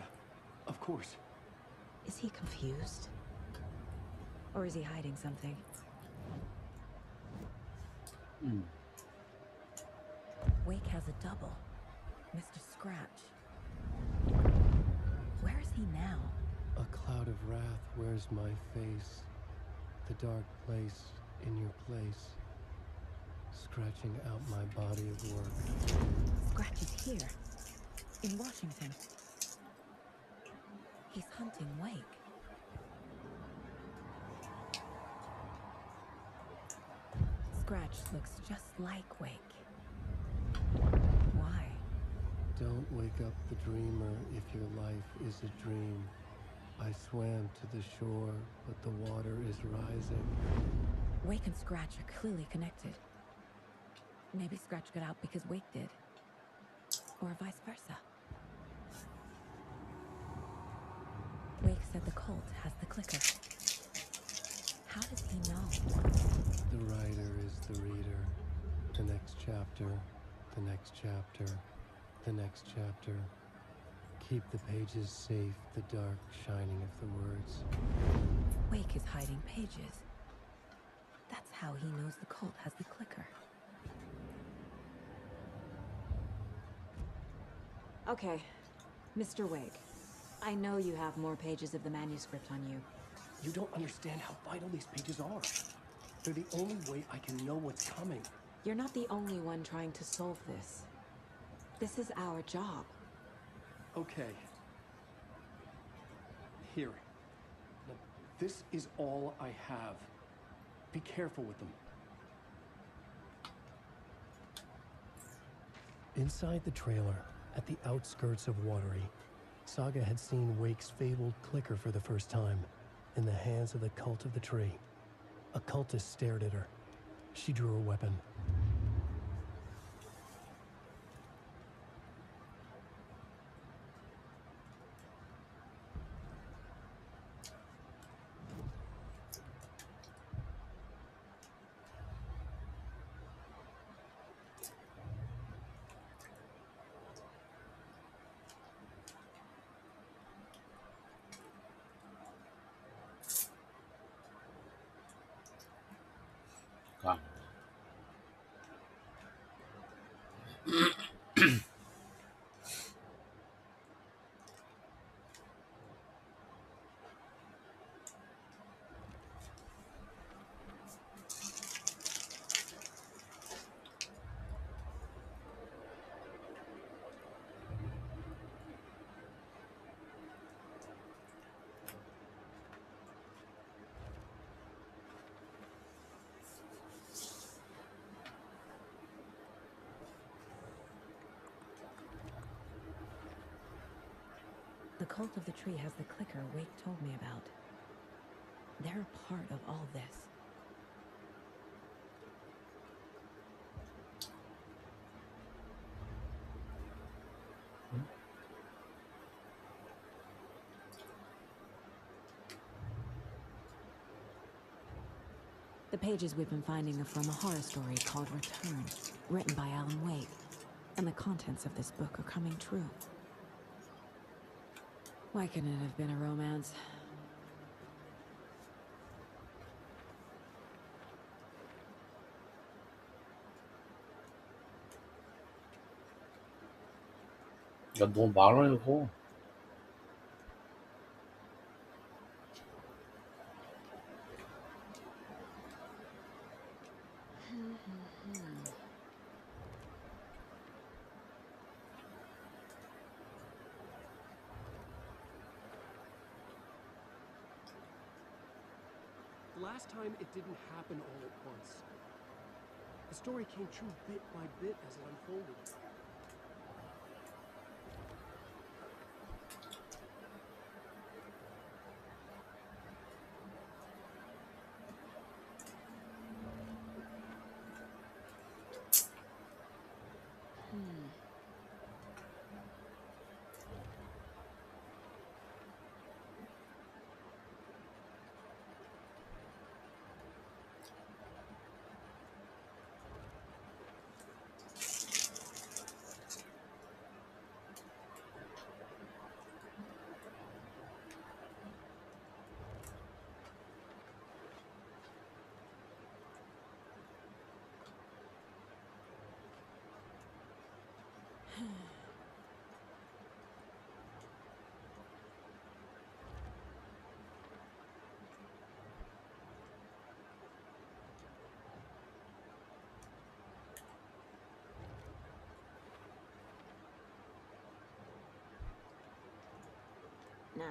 of course. Is he confused? Or is he hiding something? Wake has a double. Mr. Scratch. Where is he now? A cloud of wrath wears my face. The dark place in your place. Scratching out my body of work. Scratch is here. In Washington. He's hunting Wake. Scratch looks just like Wake. Why? Don't wake up the dreamer if your life is a dream. I swam to the shore, but the water is rising. Wake and Scratch are clearly connected. Maybe Scratch got out because Wake did. Or vice versa. Wake said the cult has the clicker. How does he know? The writer is the reader. The next chapter, the next chapter, the next chapter. Keep the pages safe, the dark shining of the words. Wake is hiding pages. That's how he knows the cult has the clicker. Okay, Mr. Wake. I know you have more pages of the manuscript on you. You don't understand how vital these pages are. They're the only way I can know what's coming. You're not the only one trying to solve this. This is our job. Okay. Here. Now, this is all I have. Be careful with them. Inside the trailer, at the outskirts of Watery, Saga had seen Wake's fabled clicker for the first time, in the hands of the Cult of the Tree. A cultist stared at her. She drew a weapon. The Cult of the Tree has the clicker Wake told me about. They're a part of all this. The pages we've been finding are from a horror story called Return, written by Alan Wake. And the contents of this book are coming true. Why couldn't it have been a romance? 야, 너무 많아, 이거. Last time, it didn't happen all at once. The story came true bit by bit as it unfolded. Nah.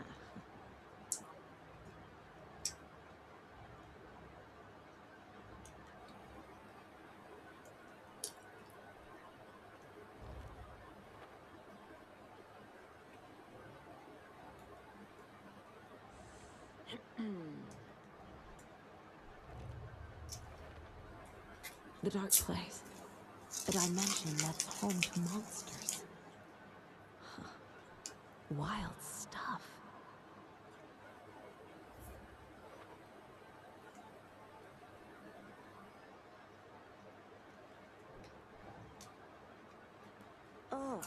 The dark place. A dimension that's home to monsters. Huh. Wild stuff. Oh.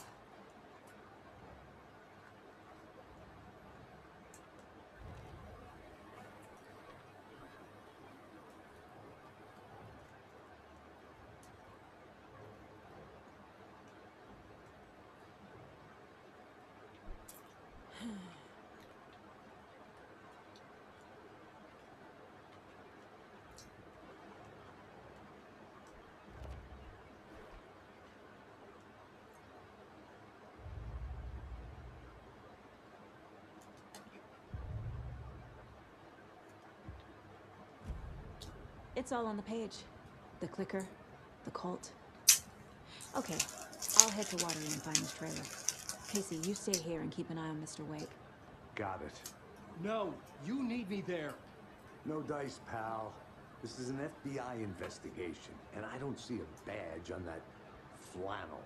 It's all on the page. The clicker, the cult. Okay, I'll head to Watery and find this trailer. Casey, you stay here and keep an eye on Mr. Wake. Got it. No, you need me there. No dice, pal. This is an FBI investigation, and I don't see a badge on that flannel.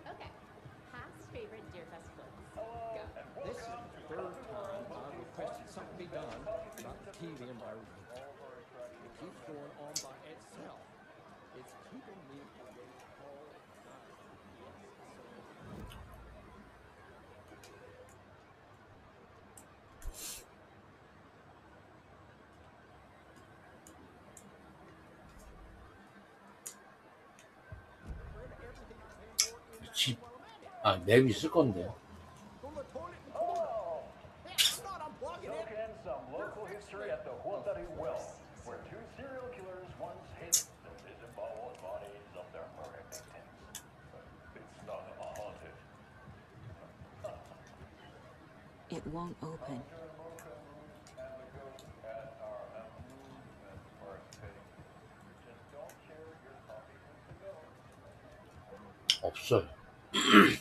Okay. Past favorite Deer Festival. Go. This is the third time I've requested something be done about the TV in my room. It keeps going on by itself. It's keeping me awake all night. 집, 맵 있을 건데. Soak in some local history at the Huatari Well, where two serial killers once hid the disemboweled bodies of their murder victims. It's not haunted. It won't open. 없어요.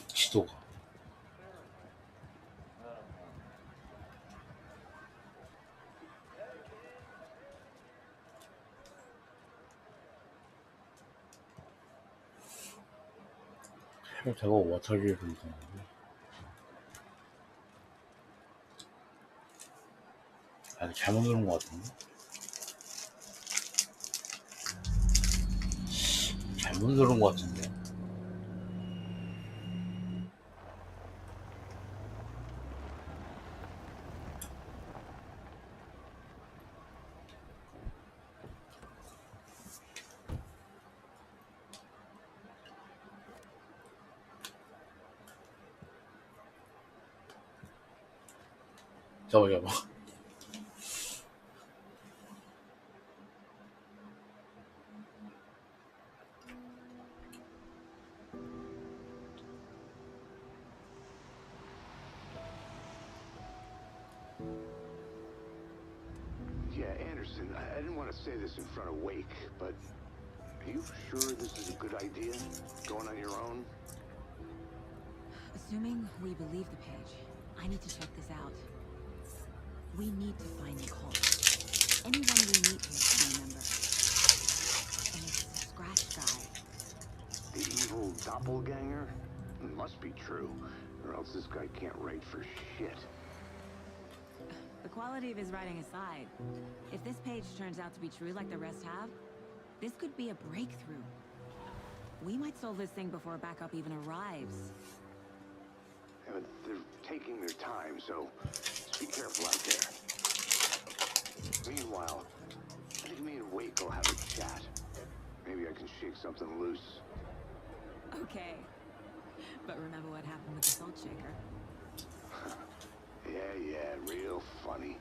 지도가. 제가 워터리를 이동하는데. 이거 잘못 누른 것 같은데? 잘못 누른 것 같은데. 저거. Yeah, Anderson, I didn't want to say this in front of Wake, but are you sure this is a good idea? Going on your own? Assuming we believe the page, I need to check this out. We need to find the cult. Anyone we meet here should be a member. And it's the Scratch guy. The evil doppelganger? It must be true, or else this guy can't write for shit. The quality of his writing aside, if this page turns out to be true like the rest have, this could be a breakthrough. We might solve this thing before backup even arrives. Yeah, but they're taking their time, so just be careful out there. Meanwhile, I think me and Wake will have a chat. Maybe I can shake something loose. Okay. But remember what happened with the salt shaker? Yeah, real funny.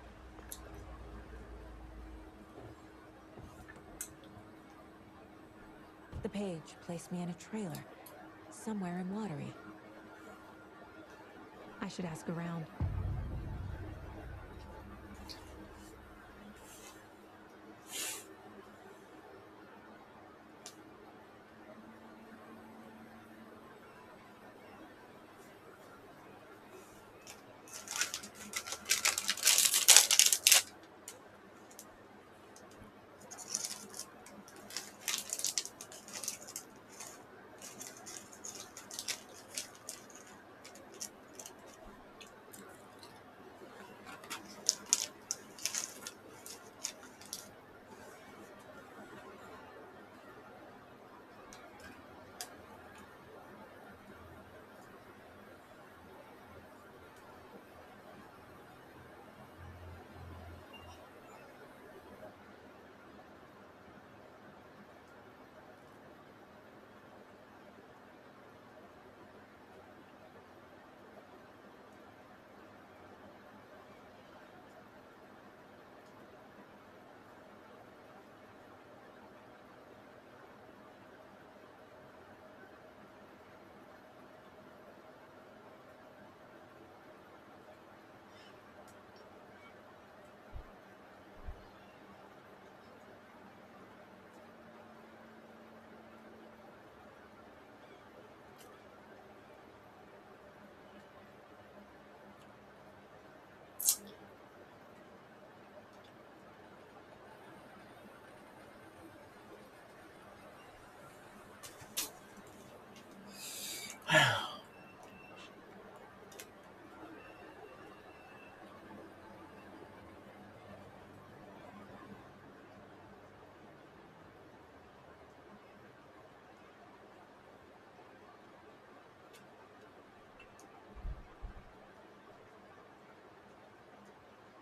The page placed me in a trailer, somewhere in Watery. I should ask around.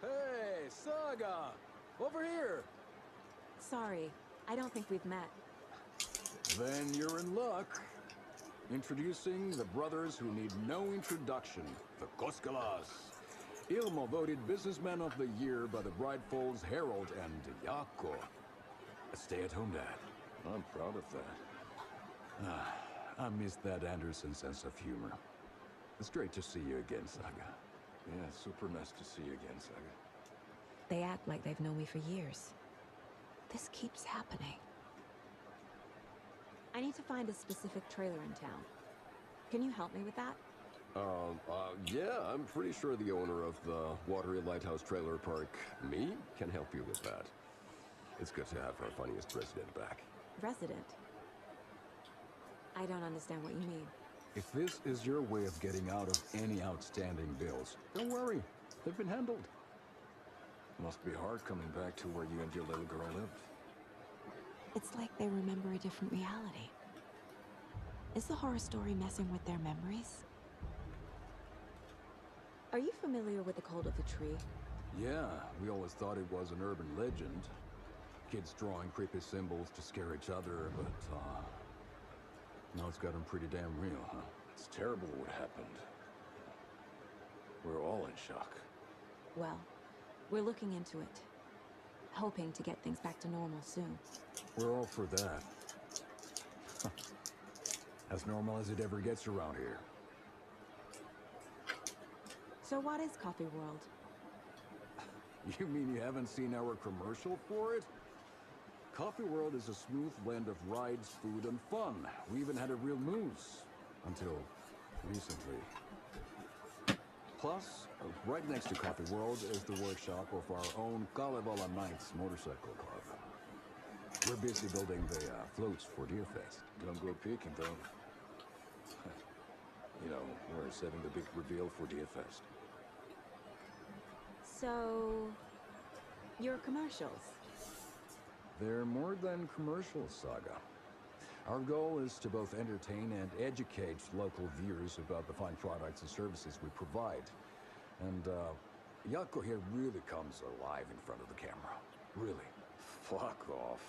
Hey, Saga! Over here! Sorry, I don't think we've met. Then you're in luck. Introducing the brothers who need no introduction, the Koskalas. Ilmo voted Businessman of the Year by the Brightfalls Herald, and Jaakko, a stay-at-home dad. I'm proud of that. I missed that Anderson sense of humor. It's great to see you again, Saga. Yeah, super nice to see you again, Saga. They act like they've known me for years. This keeps happening. I need to find a specific trailer in town. Can you help me with that? Yeah, I'm pretty sure the owner of the Watery Lighthouse Trailer Park, me, can help you with that. It's good to have our funniest resident back. Resident? I don't understand what you mean. If this is your way of getting out of any outstanding bills, don't worry, they've been handled. Must be hard coming back to where you and your little girl lived. It's like they remember a different reality. Is the horror story messing with their memories? Are you familiar with the Cult of the Tree? Yeah, we always thought it was an urban legend. Kids drawing creepy symbols to scare each other, but, now it's gotten pretty damn real, huh? It's terrible what happened. We're all in shock. Well, we're looking into it. Hoping to get things back to normal soon. We're all for that. As normal as it ever gets around here. So what is Coffee World? You mean you haven't seen our commercial for it? Coffee World is a smooth blend of rides, food, and fun. We even had a real moose. Until recently. Plus, right next to Coffee World is the workshop of our own Kalevala Knights motorcycle club. We're busy building the floats for Deerfest. Don't go peeking, though. You know, we're setting the big reveal for Deerfest. So, your commercials? They're more than commercials, Saga. Our goal is to both entertain and educate local viewers about the fine products and services we provide. And, Jaakko here really comes alive in front of the camera. Really. Fuck off.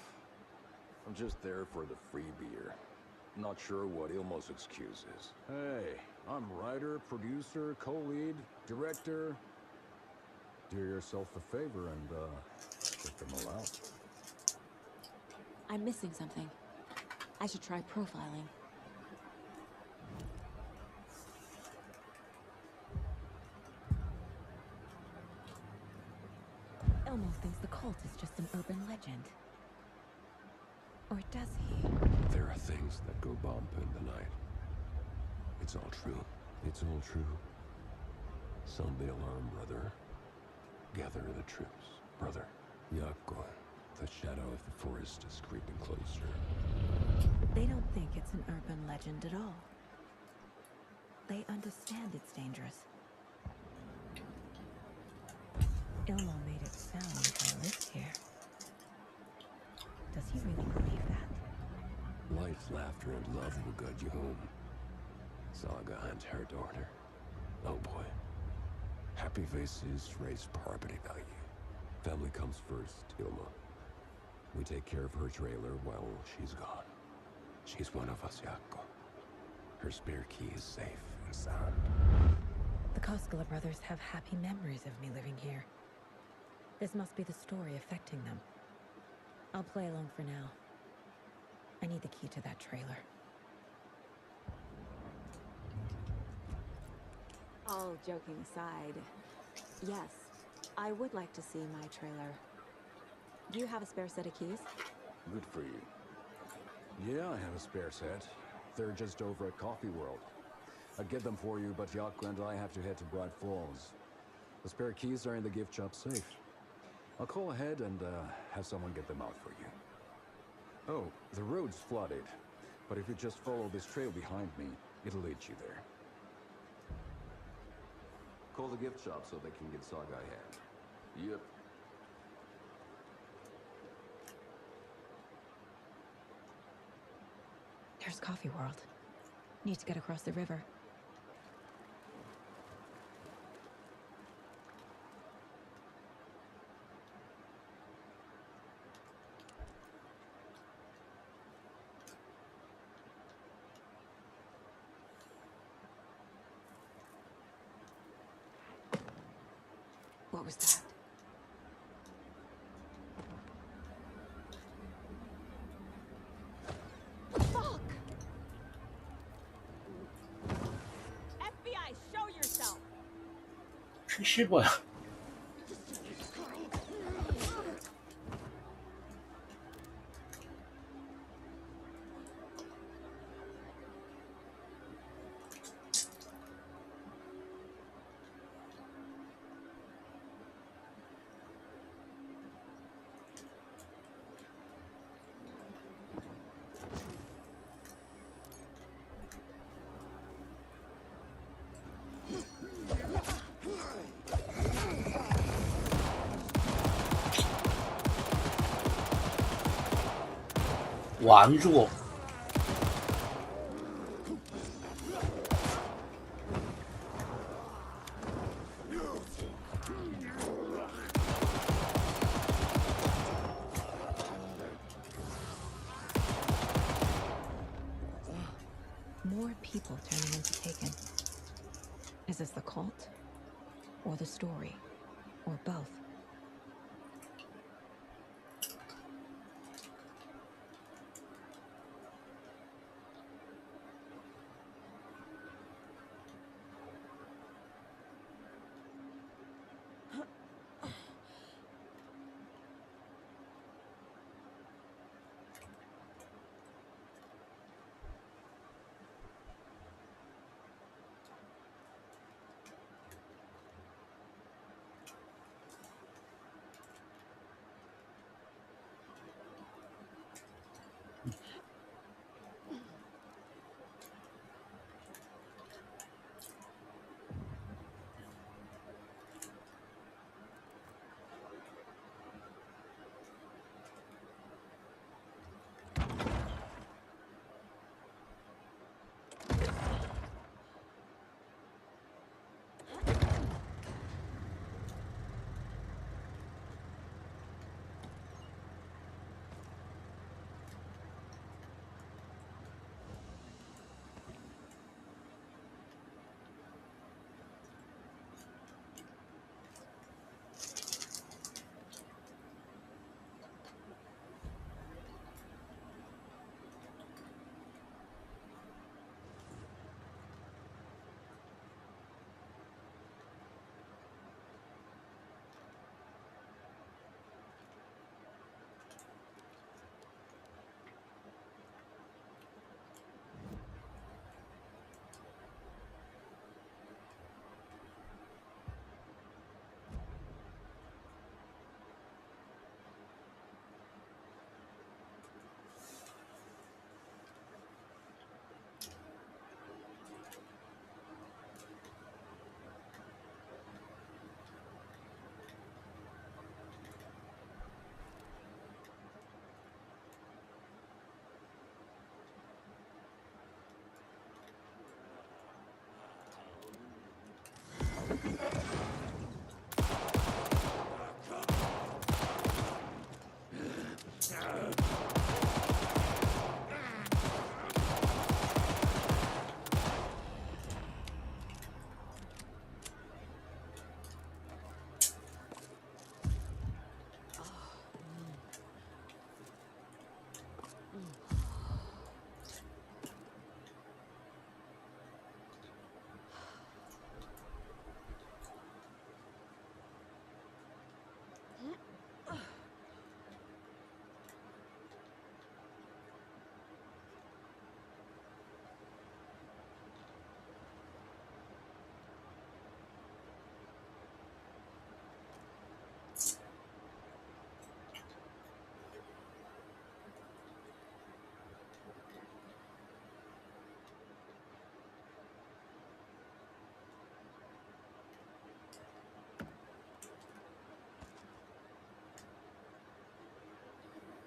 I'm just there for the free beer. Not sure what Ilmo's excuse is. Hey, I'm writer, producer, co-lead, director. Do yourself a favor and, get them all out. I'm missing something. I should try profiling. Elmo thinks the cult is just an urban legend. Or does he? There are things that go bump in the night. It's all true. It's all true. Sound the alarm, brother. Gather the troops, brother. Yakko, the shadow of the forest is creeping closer. They don't think it's an urban legend at all. They understand it's dangerous. Ilmo made it sound like I lived here. Does he really believe that? Life, laughter, and love will guide you home. Saga and her daughter. Oh boy. Happy faces raise property value. Family comes first, Ilma. We take care of her trailer while she's gone. She's one of us, Yakko. Her spare key is safe and sound. The Koskela brothers have happy memories of me living here. This must be the story affecting them. I'll play along for now. I need the key to that trailer. All joking aside, yes, I would like to see my trailer. Do you have a spare set of keys? Good for you. Yeah, I have a spare set. They're just over at Coffee World. I'd get them for you, but Yakko and I have to head to Bright Falls. The spare keys are in the gift shop safe. I'll call ahead and have someone get them out for you. Oh, the road's flooded, but if you just follow this trail behind me, it'll lead you there. Call the gift shop so they can get Saga ahead. Yep. There's Coffee World. Need to get across the river. What was that? Fuck! FBI, show yourself! 퀵실버야. 와, 안 죽어. More people turning into Taken. Is this the cult? Or the story? Or both?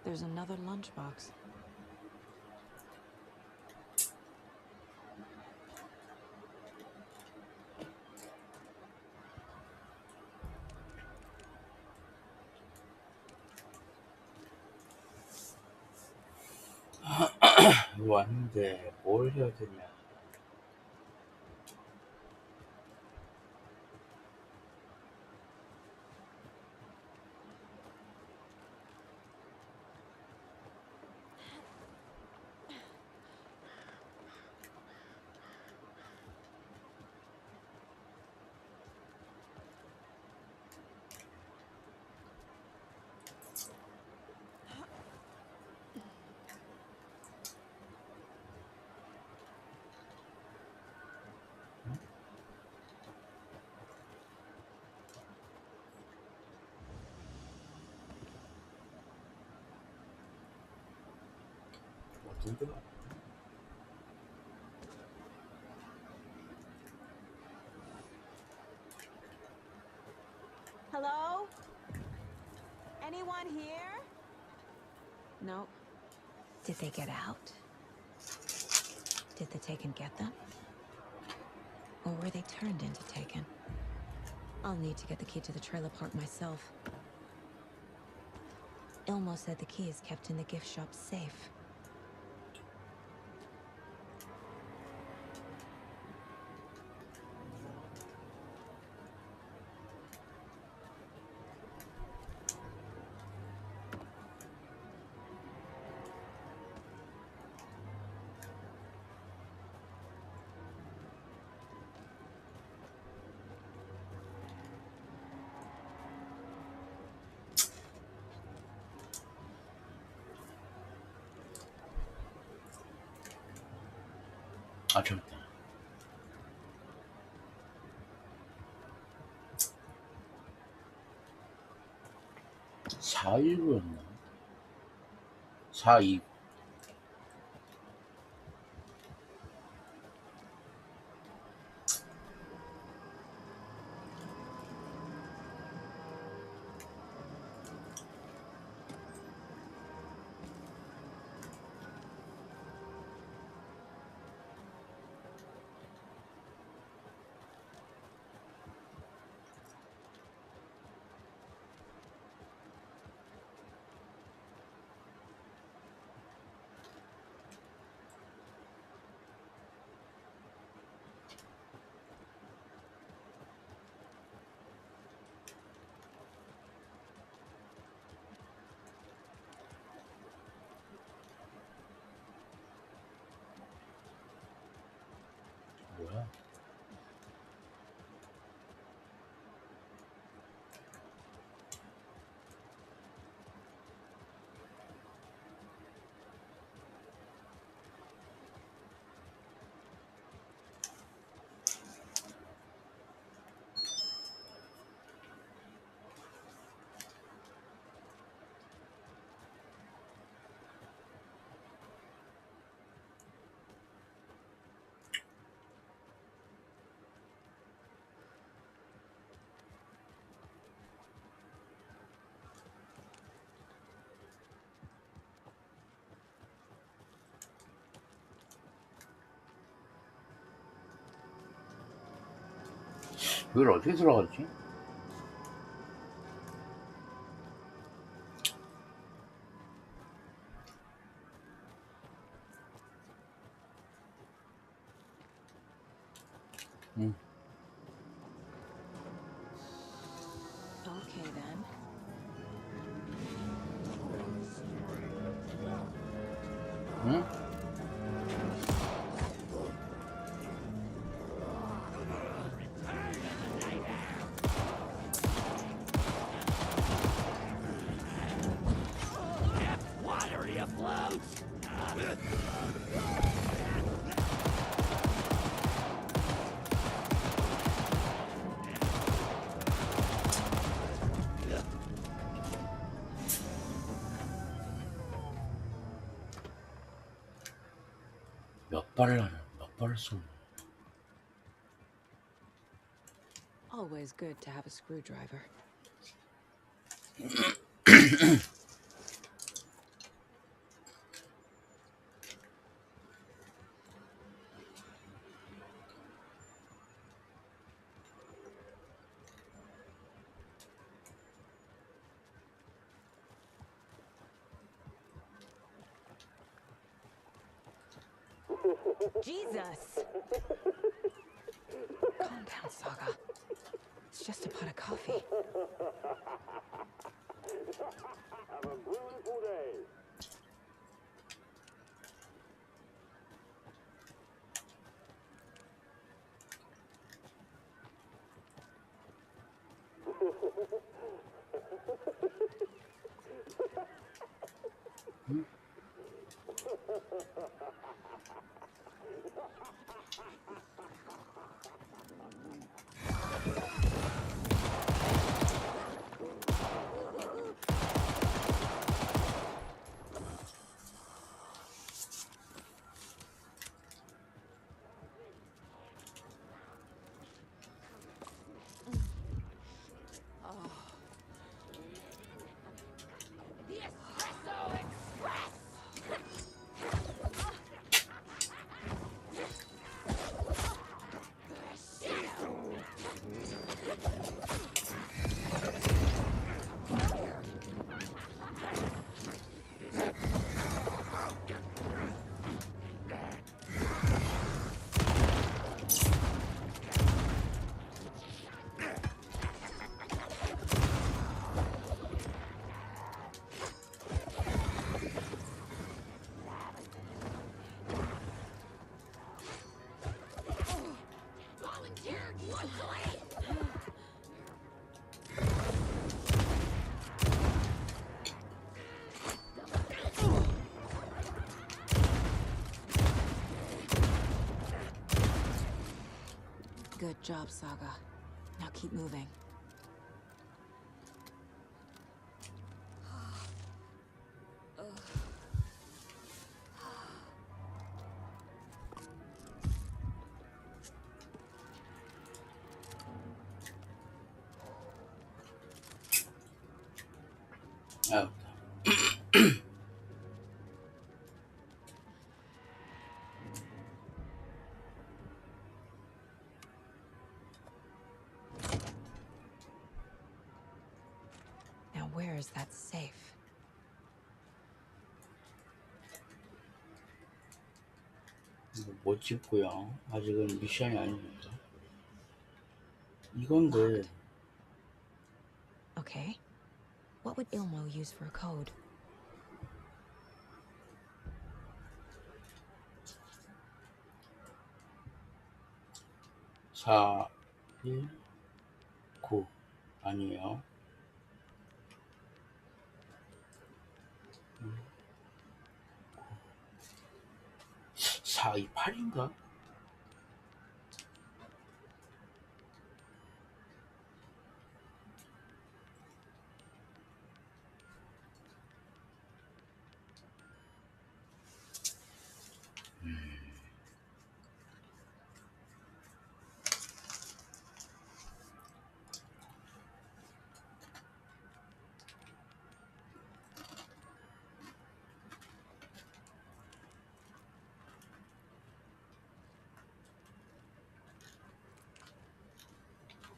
There's another lunchbox. 왔는데 뭘 해야 되냐. 어딘가? Hello? Anyone here? No. Did they get out? Did the Taken get them? Or were they turned into Taken? I'll need to get the key to the trailer park myself. Ilmo said the key is kept in the gift shop safe. 아, 저기 있다. (419였나) 429. 뭐야? 이걸 어떻게 들어갔지? Okay then. 응? Watery afloat! 몇 발을 쏘는. Always good to have a screwdriver. Jesus! Calm down, Saga. It's just a pot of coffee. Have a beautiful day. Good job, Saga. Now keep moving. 아, Now where is that safe? 못 찍고요. 아직은 미션이 아닙니다. 이건데 Okay. What would Ilmo use for a code? 사, 1, 9 아니에요. 4, 2, 8인가?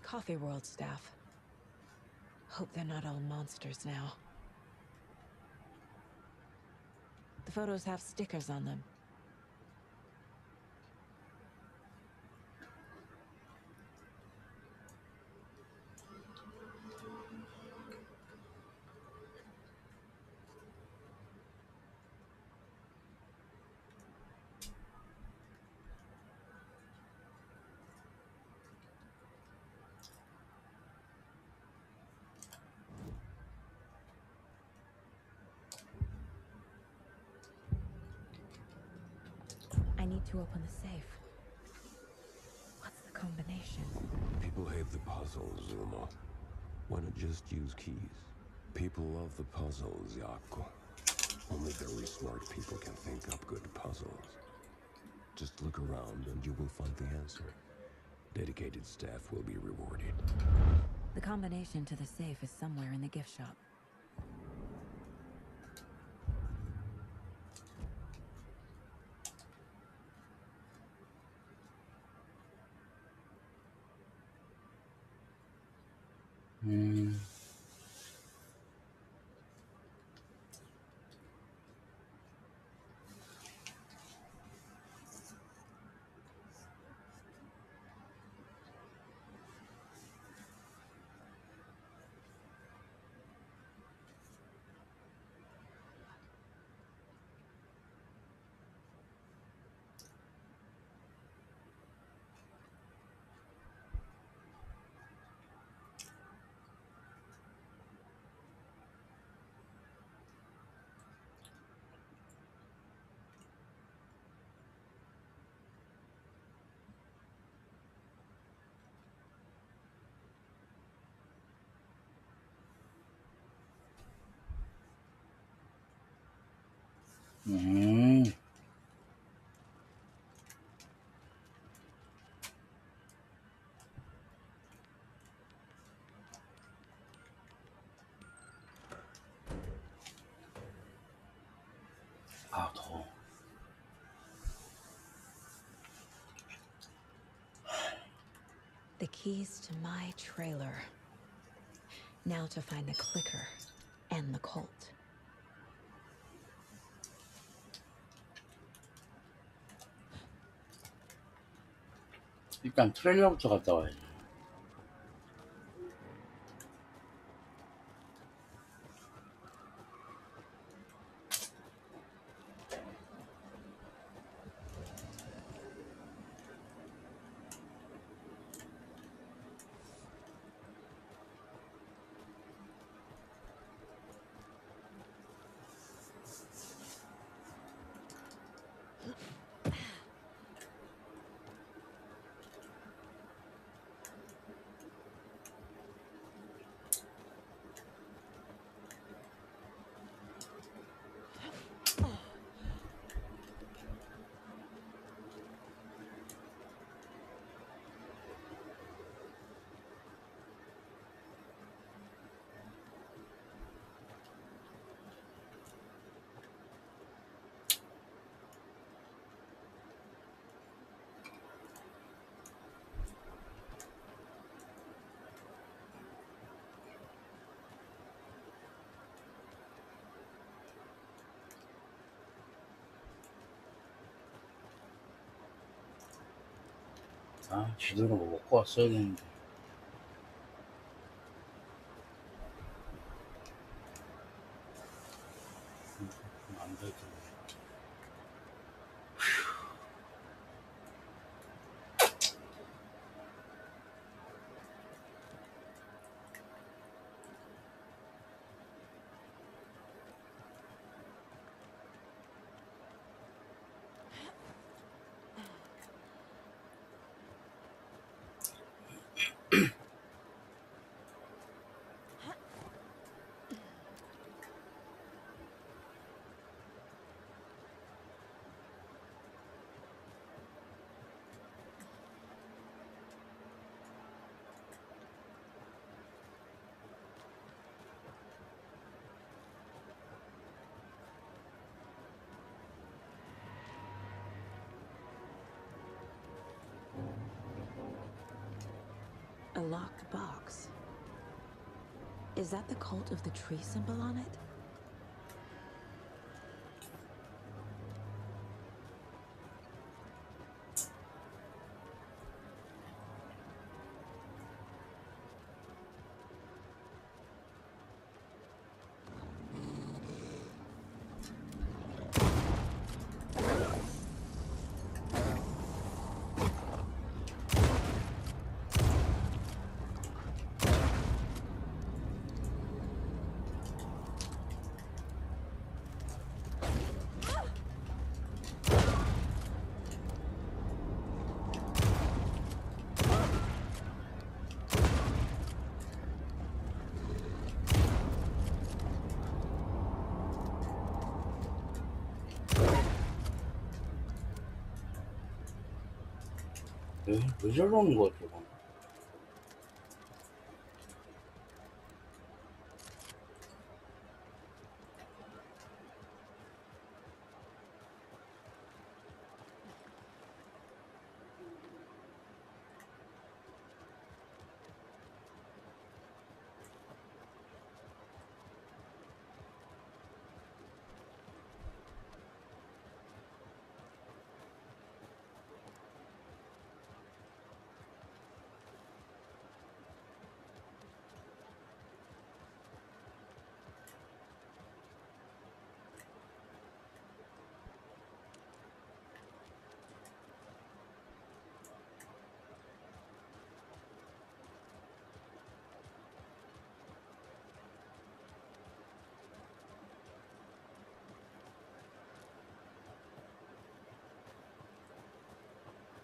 Coffee World staff. Hope they're not all monsters now. The photos have stickers on them. I need to open the safe. What's the combination? People hate the puzzles, Ilmo. Why not just use keys? People love the puzzles, Jaakko. Only very smart people can think up good puzzles. Just look around and you will find the answer. Dedicated staff will be rewarded. The combination to the safe is somewhere in the gift shop. 아, 더워. The keys to my trailer. Now to find the clicker and the Colt. 일단 트레일러부터 갔다 와야지. 아, 지도를 먹고 왔어야 되는데. 안 되겠네. A locked box. Is that the cult of the tree symbol on it? 왜 저러는 거야, 저거?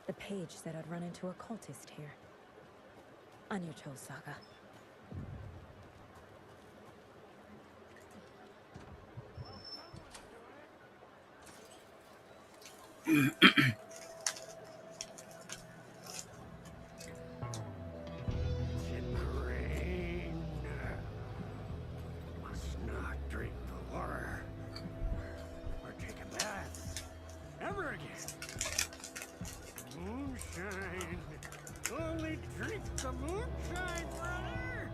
The page said I'd run into a cultist here. On your toes, Saga. Rain. Must not drink the water or take a bath ever again. Moonshine. Only drink the moonshine, brother.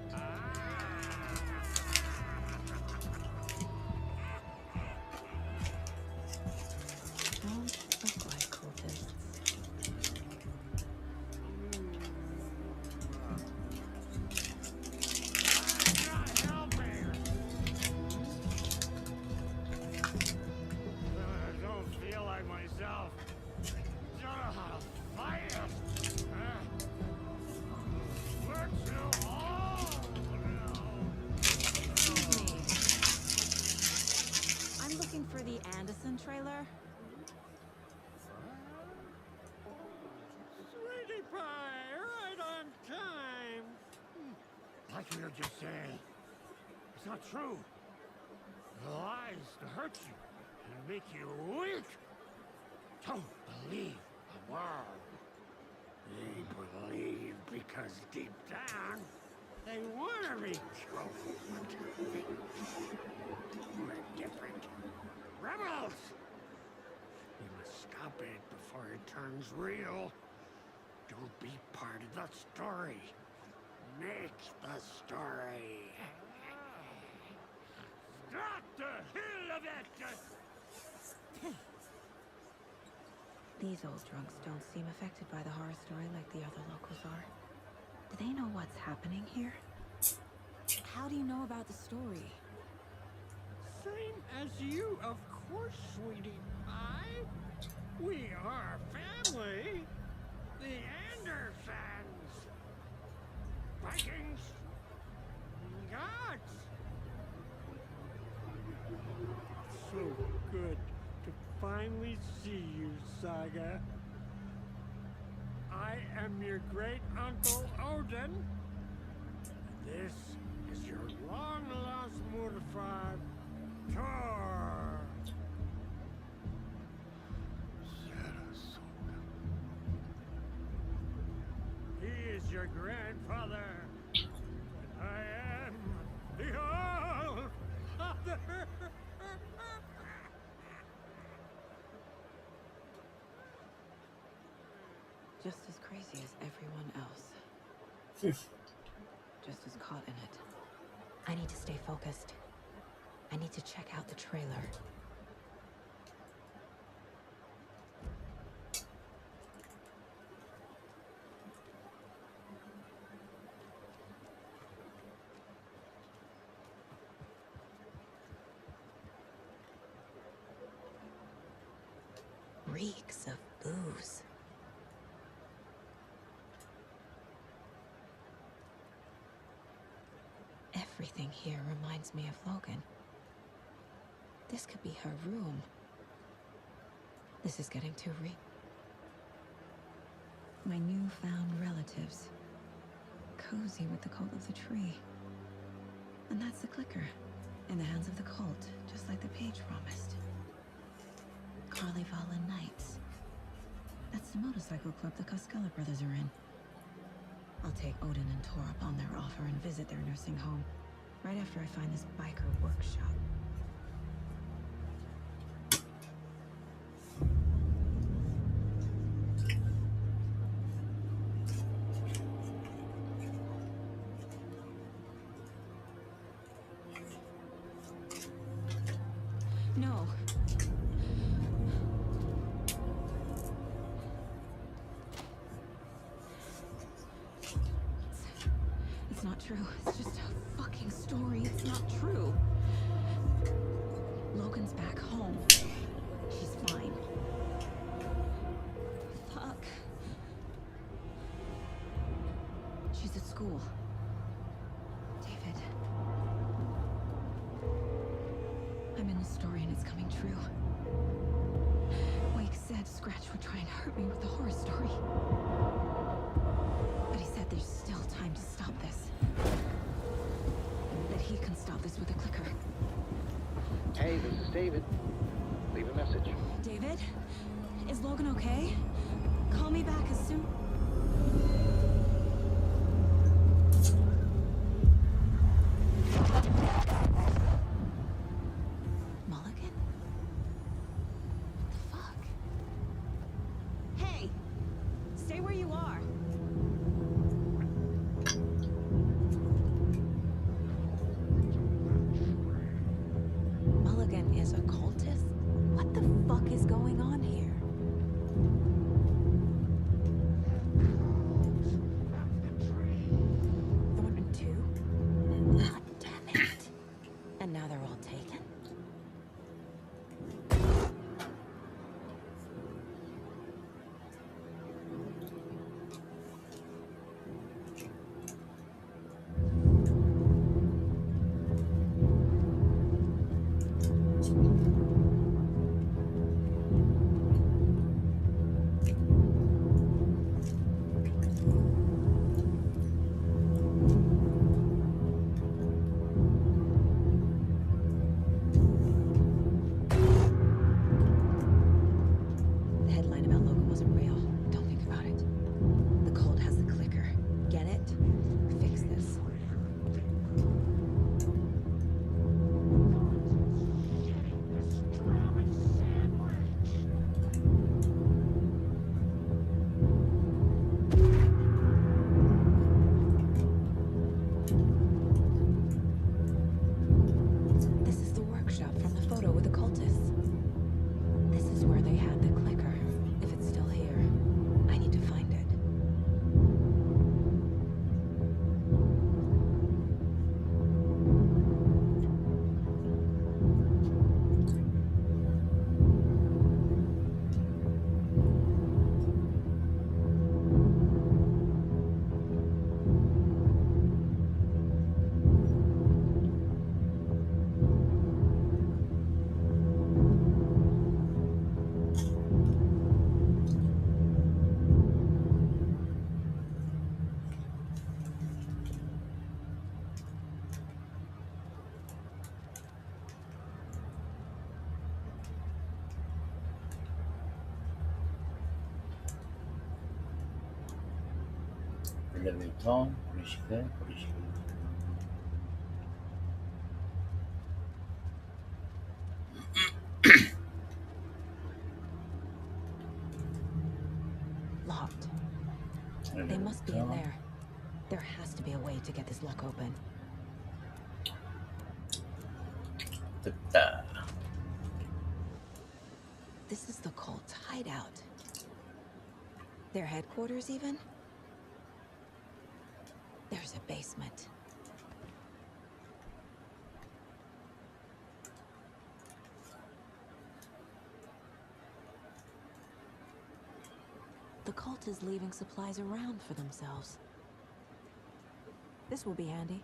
Don't look like cultists. I don't feel like myself. Don't know how to fight. We're too I'm looking for the Anderson trailer. Sweetie pie, right on time. Like we were just saying, it's not true. The lies to hurt you and make you weak. Don't believe a word. They believe because deep down, they want to be true. We're different. Rebels! You must stop it before it turns real. Don't be part of the story. Make the story. Stop the hell of it! These old drunks don't seem affected by the horror story like the other locals are. Do they know what's happening here? How do you know about the story? Same as you, of course, sweetie pie. We are family. The Andersons. Vikings. Gods. So good to finally see you, Saga. I am your great uncle Odin. This is your long-lost mortified Thor. He is your grandfather. I am the All-Father. Just as crazy as everyone else. Just as caught in it. I need to stay focused. I need to check out the trailer. Reeks of booze. Everything here reminds me of Logan. This could be her room. This is getting too real. My newfound relatives. Cozy with the cult of the tree. And that's the clicker. In the hands of the cult, just like the page promised. Carnival Nights. That's the motorcycle club the Koskela brothers are in. I'll take Odin and Tor up on their offer and visit their nursing home. Right after I find this biker workshop. No. It's not true. It's just a fucking story. It's not true. Logan's back home. She's fine. Fuck. She's at school. David. I'm in the story and it's coming true. Wake said Scratch would try and hurt me with the horror story. But he said there's still time to stop this. That he can stop this with a clicker. Hey, this is David. Leave a message. David? Is Logan okay? Call me back as soon. Mulligan? What the fuck? Hey! Stay where you are. Mulligan is a cultist? What the fuck is going on here? Thornton 2? God damn it. And now they're all taken? The headline about Logan wasn't real. Don't think about it. The cult has the clicker. Get it? Fix this. This is the workshop from the photo with the cultists. This is where they had the clicker. If it's still here, I need to find it. 엘리베이터, 브리시크, 브리시크. Locked. They must be in there. There has to be a way to get this lock open. 됐다. This is the cult's hideout. Their headquarters, even? There's a basement. The cult is leaving supplies around for themselves. This will be handy.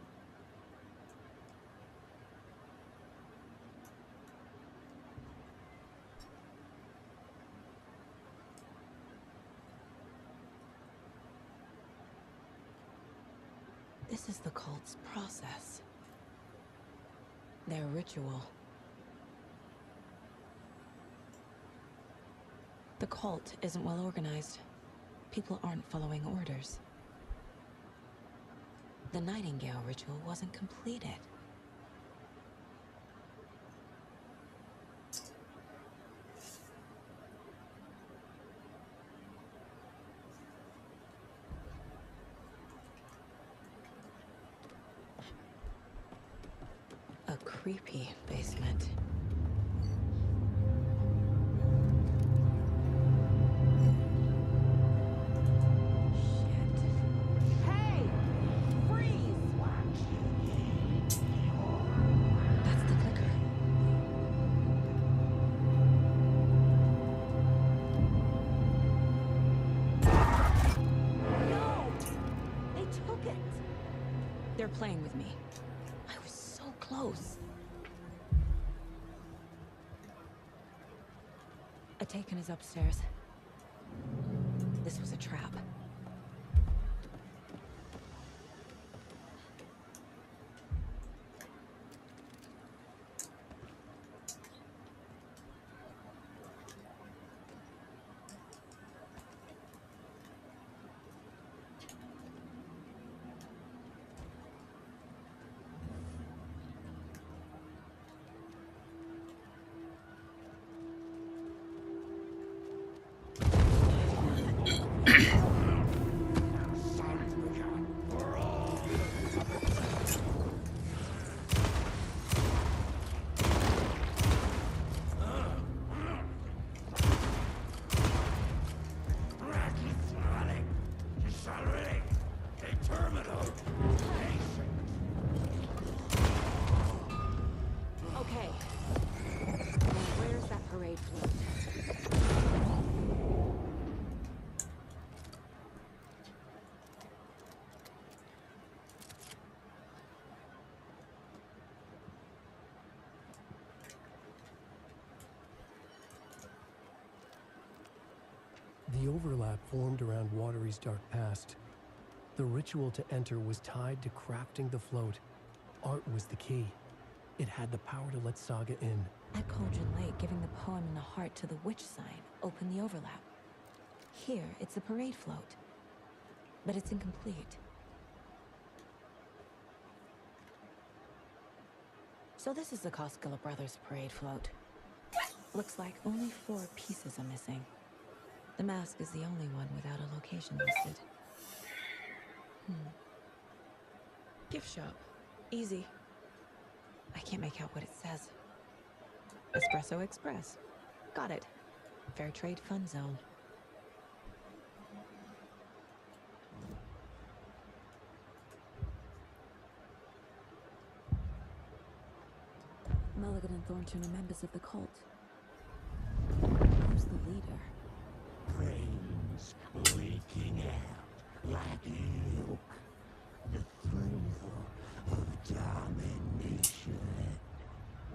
This is the cult's process. Their ritual. The cult isn't well organized. People aren't following orders. The Nightingale ritual wasn't completed. A creepy basement. They're playing with me. I was so close. A taken is upstairs. This was a trap. Okay. Now where's that parade float? The overlap formed around Watery's dark past. The ritual to enter was tied to crafting the float. Art was the key. It had the power to let Saga in. At Cauldron Lake, giving the poem and the heart to the witch sign opened the overlap. Here, it's a parade float. But it's incomplete. So this is the Koskela Brothers parade float. Looks like only 4 pieces are missing. The mask is the only one without a location listed. Gift shop. Easy. I can't make out what it says. Espresso Express. Got it. Fair Trade Fun Zone. Mulligan and Thornton are members of the cult. Who's the leader? Brains leaking out like milk. The thrill of domination.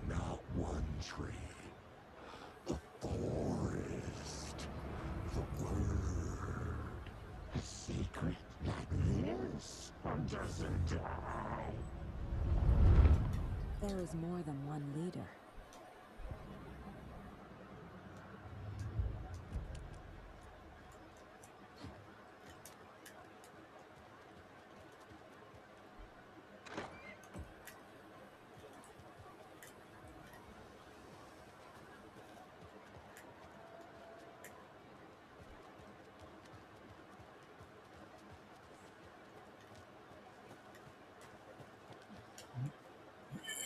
Not one tree. The forest. The word. A secret like this doesn't die. There is more than one leader.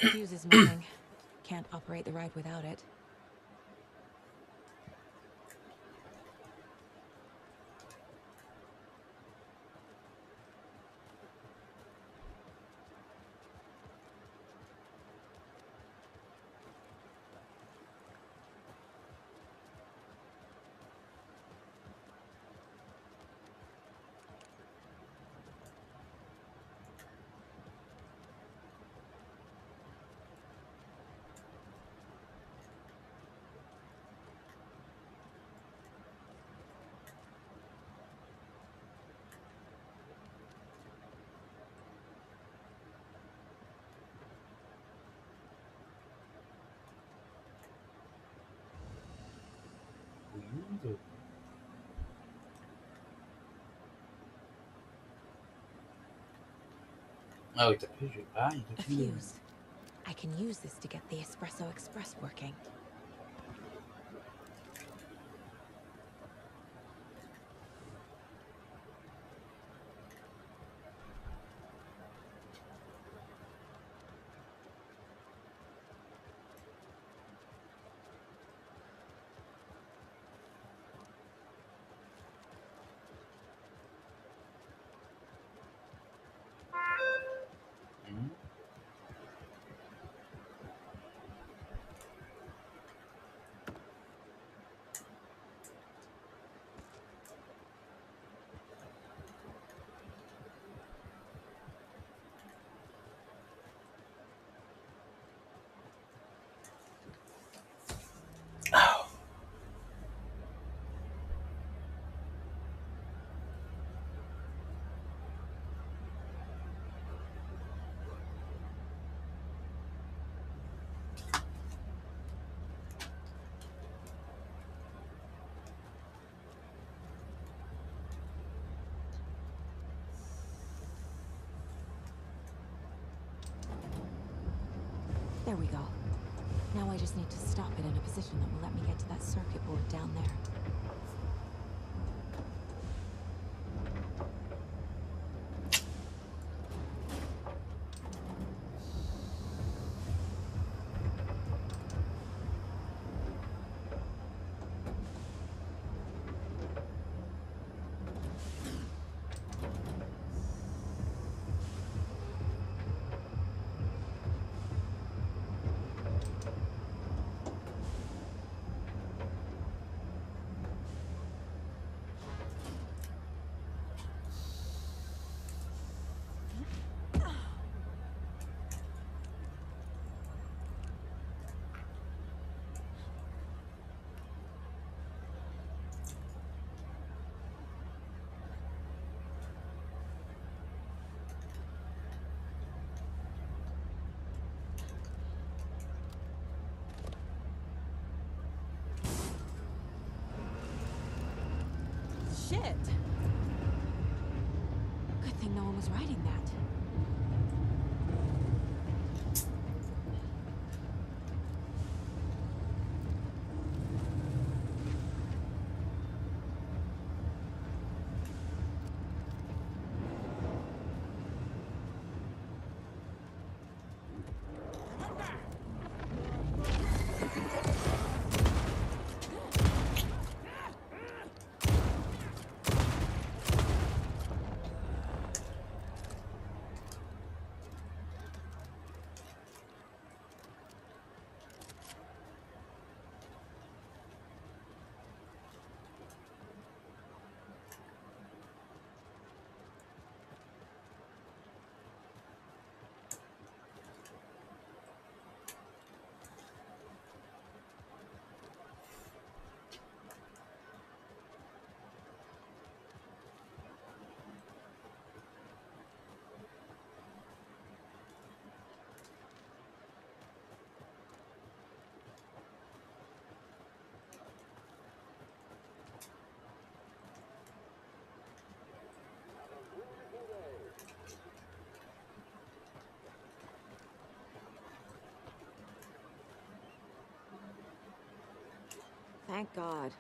Fuse is missing. Can't operate the ride without it. Oh, it's a fuse. Ah, it's A fuse. I can use this to get the Espresso Express working. There we go. Now I just need to stop it in a position that will let me get to that circuit board down there. it. Good thing no one was writing that. Thank God.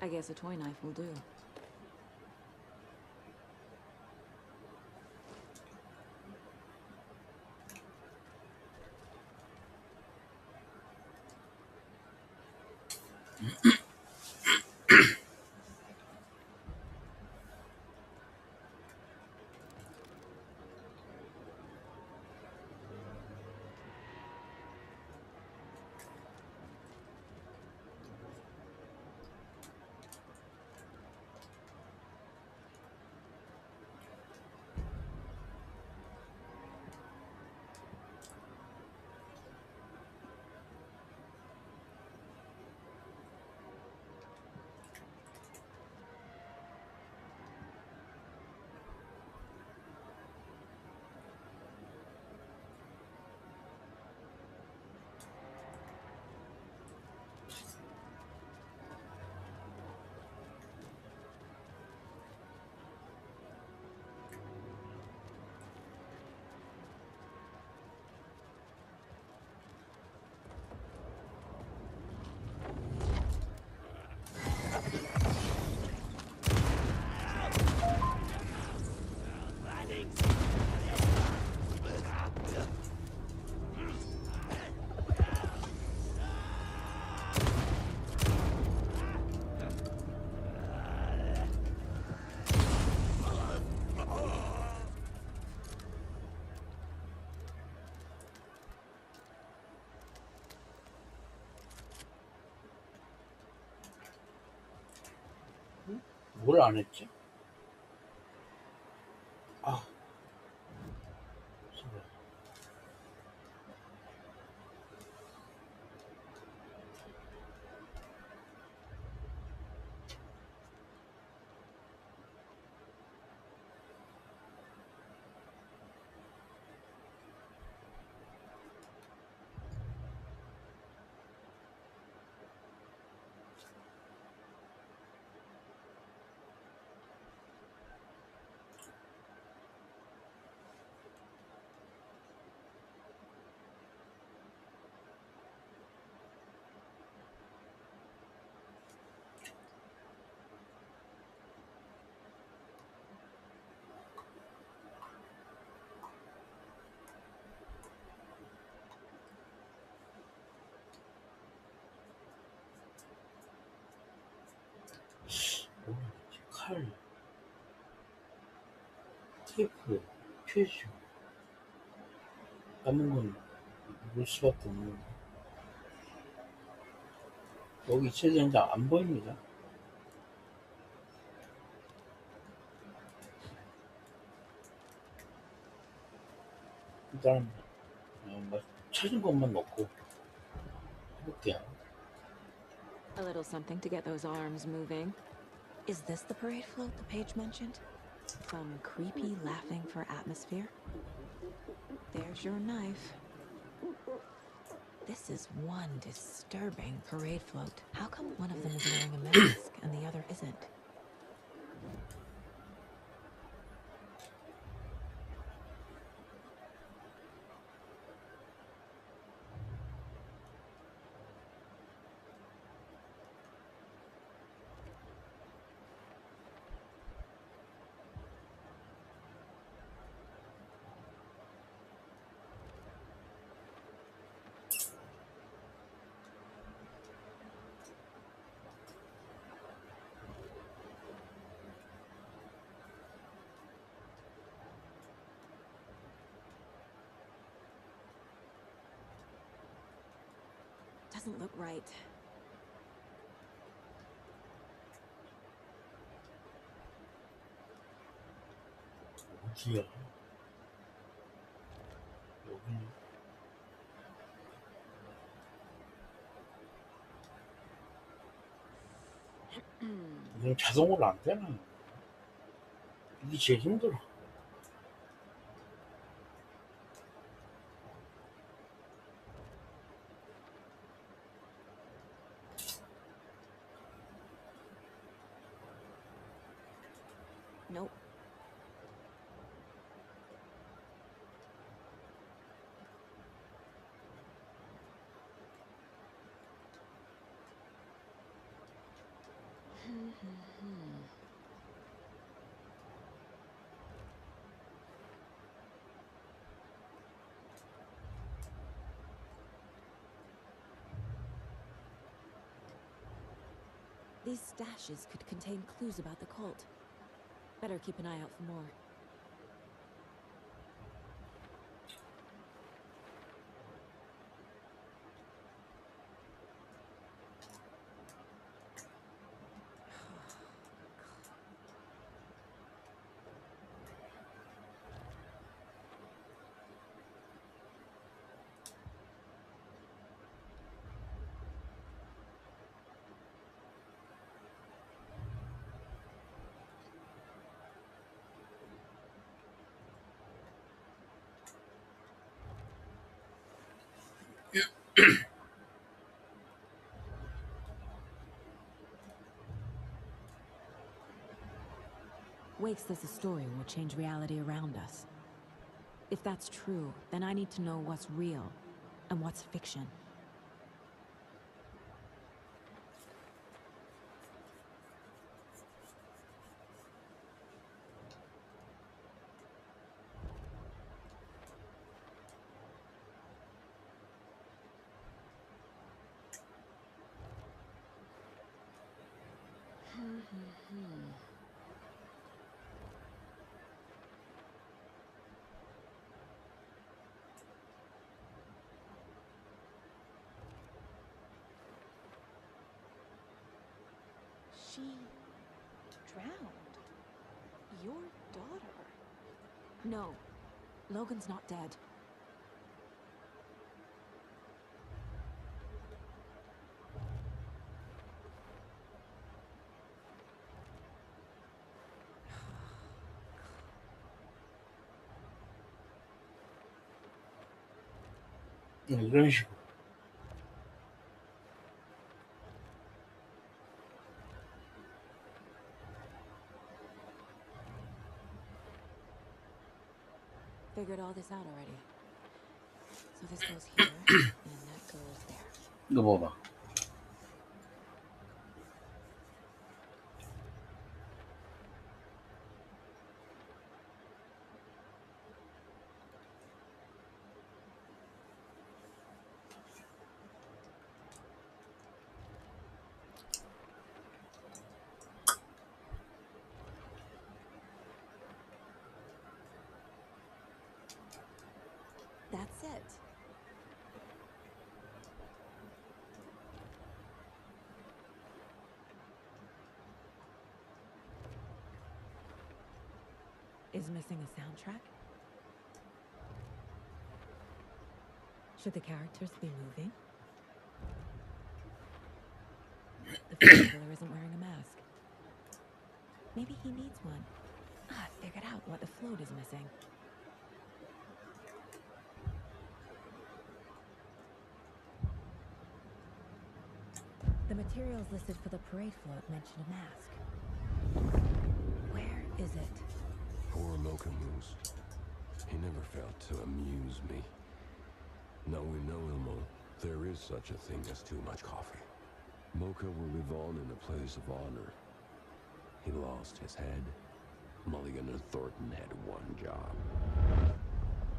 I guess a toy knife will do. 뭘 안 했지? 아, 8 테이프 퓨즈 남은 건 볼 수밖에 없는 여기 있어야 되는데 안 보입니다. 일단 찾은 것만 넣고 해볼게요. A little something to get those arms moving. Is this the parade float the page mentioned? Some creepy laughing for atmosphere? There's your knife. This is one disturbing parade float. How come one of them is wearing a mask and the other isn't? Doesn't look right. 어디야? 여기 이건 자동으로 안 되나? 이게 제일 힘들어. Nope. These stashes could contain clues about the cult. Better keep an eye out for more. Wake says the story will change reality around us. If that's true, then I need to know what's real and what's fiction. She drowned. Your daughter. No, Logan's not dead. 이런 식으로. Figured all this out already. So this goes here, and that goes there. 이거 봐봐. is missing a soundtrack? Should the characters be moving? The film killer isn't wearing a mask. Maybe he needs one. I figured out what the float is missing. The materials listed for the parade float mention a mask. Where is it? Poor Mocha Moose. He never failed to amuse me. Now we know, Ilmo, there is such a thing as too much coffee. Mocha will live on in a place of honor. He lost his head. Mulligan and Thornton had one job.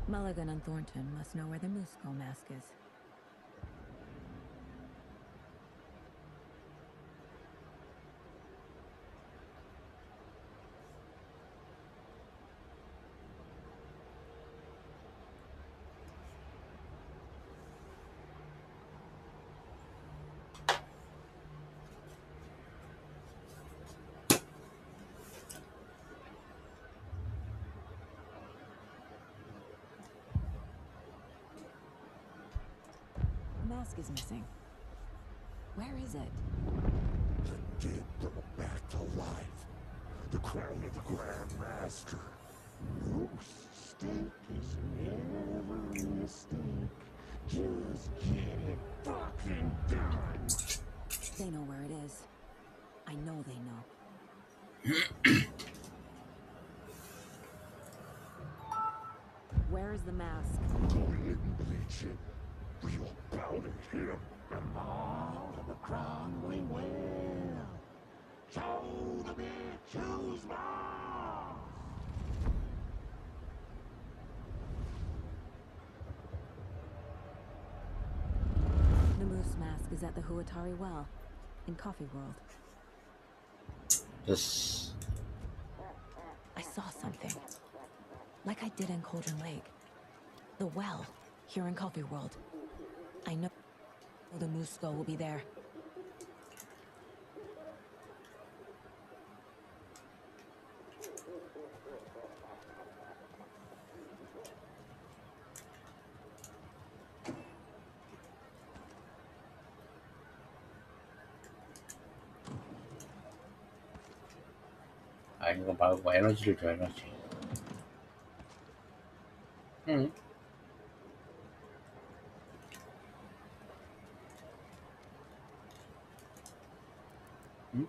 Mulligan and Thornton must know where the Moose Skull mask is. Mask is missing. Where is it? The dead brought back to life. The crown of the Grand Master. Moose steak is never a mistake. Just get it fucking done. They know where it is. I know they know. Where is the mask? Go ahead and bleach it. We'll bounty him and all of the crown we will. Show the bitch who's boss. The moose mask is at the Huatari Well, in Coffee World. This. I saw something. Like I did in Cauldron Lake. The well, here in Coffee World. I know the Moose Skull will be there. 아, 이거 말고 에너지를 줘, 에너지. 응. 응?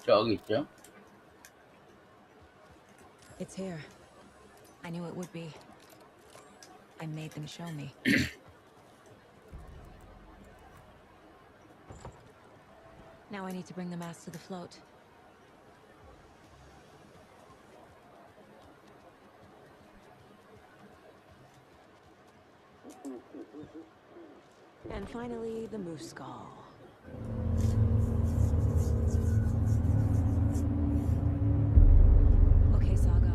저기 있죠. It's here. I knew it would be. I made them show me. Now I need to bring the mast to the float. And finally, the moose skull. Okay, Saga.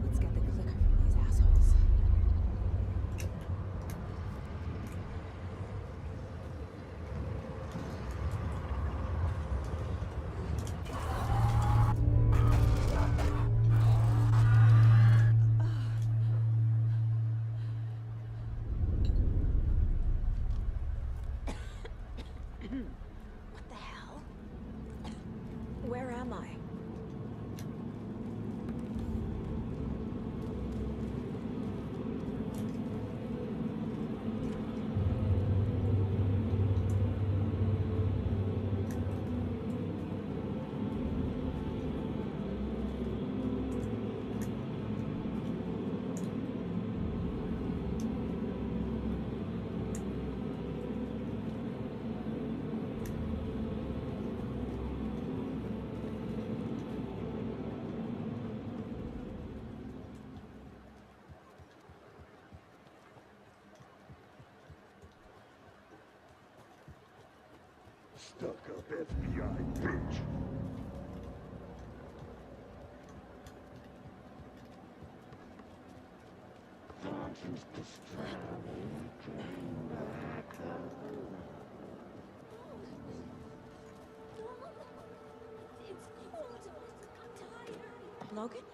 Let's get the clicker from these assholes. What the hell? Where am I? Stuck-up FBI bitch. Conscience distracted. Came back home. Logan?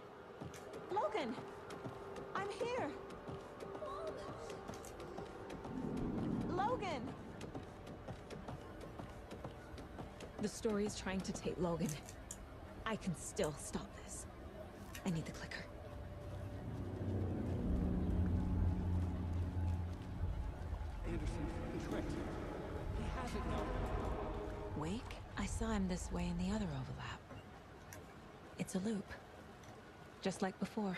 Logan! I'm here! Logan! The story is trying to take Logan. I can still stop this. I need the clicker. Anderson, he tricked. He has it now. Wake? I saw him this way in the other overlap. It's a loop. Just like before.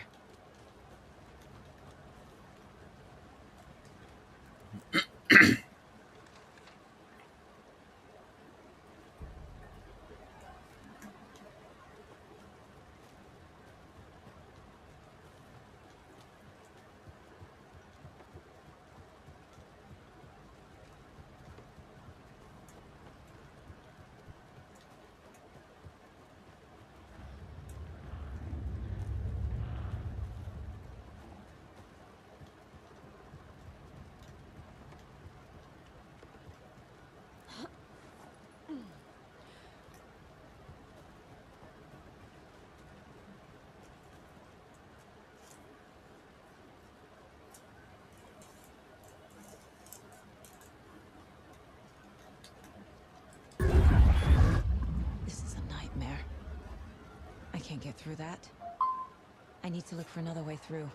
This is a nightmare. I can't get through that. I need to look for another way through.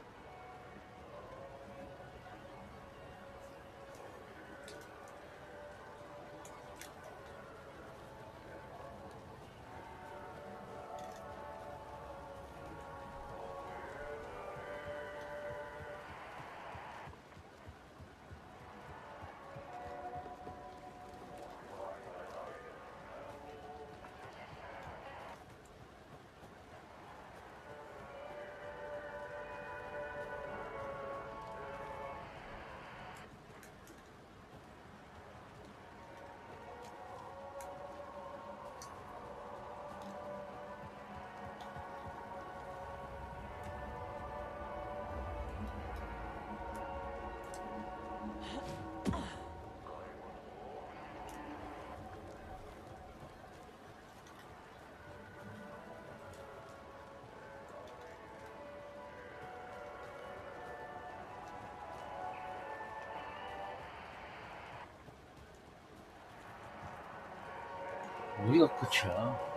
우리가 끝이야.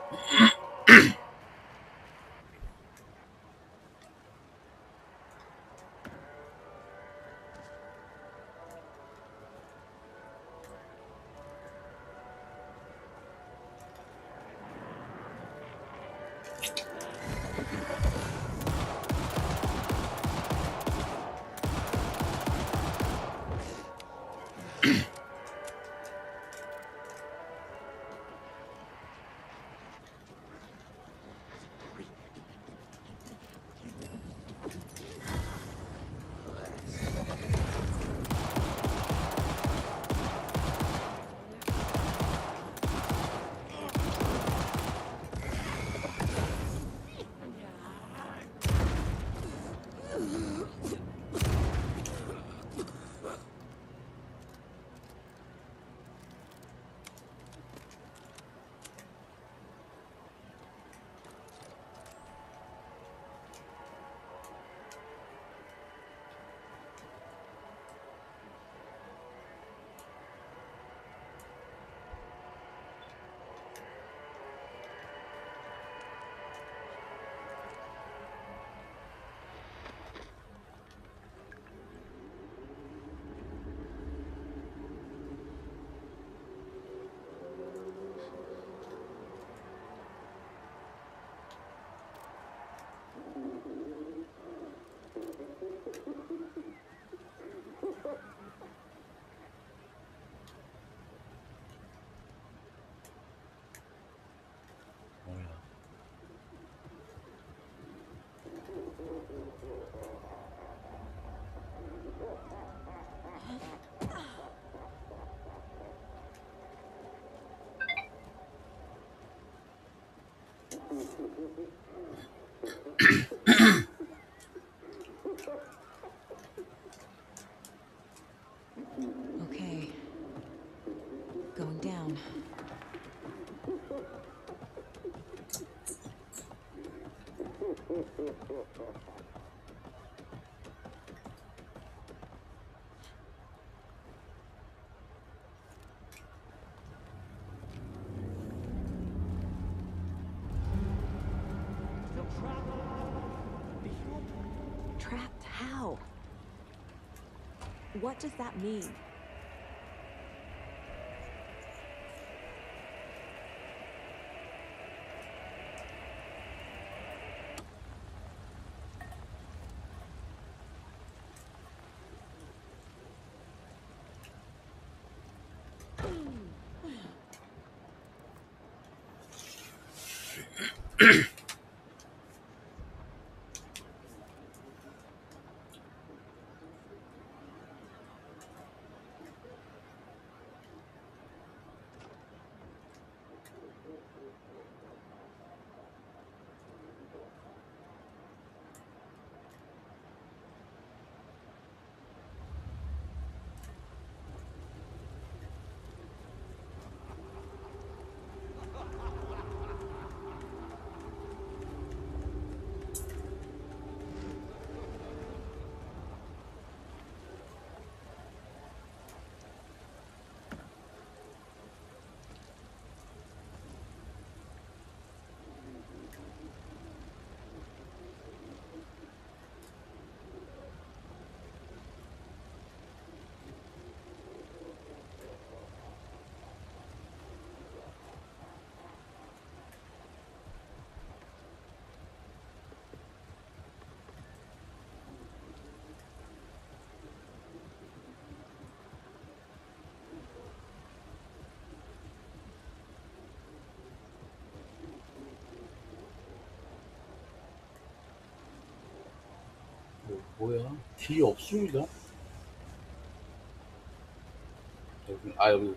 Okay. Going down. Trapped how? What does that mean? 뭐야? 길이 없습니다. 여기, 아, 여기.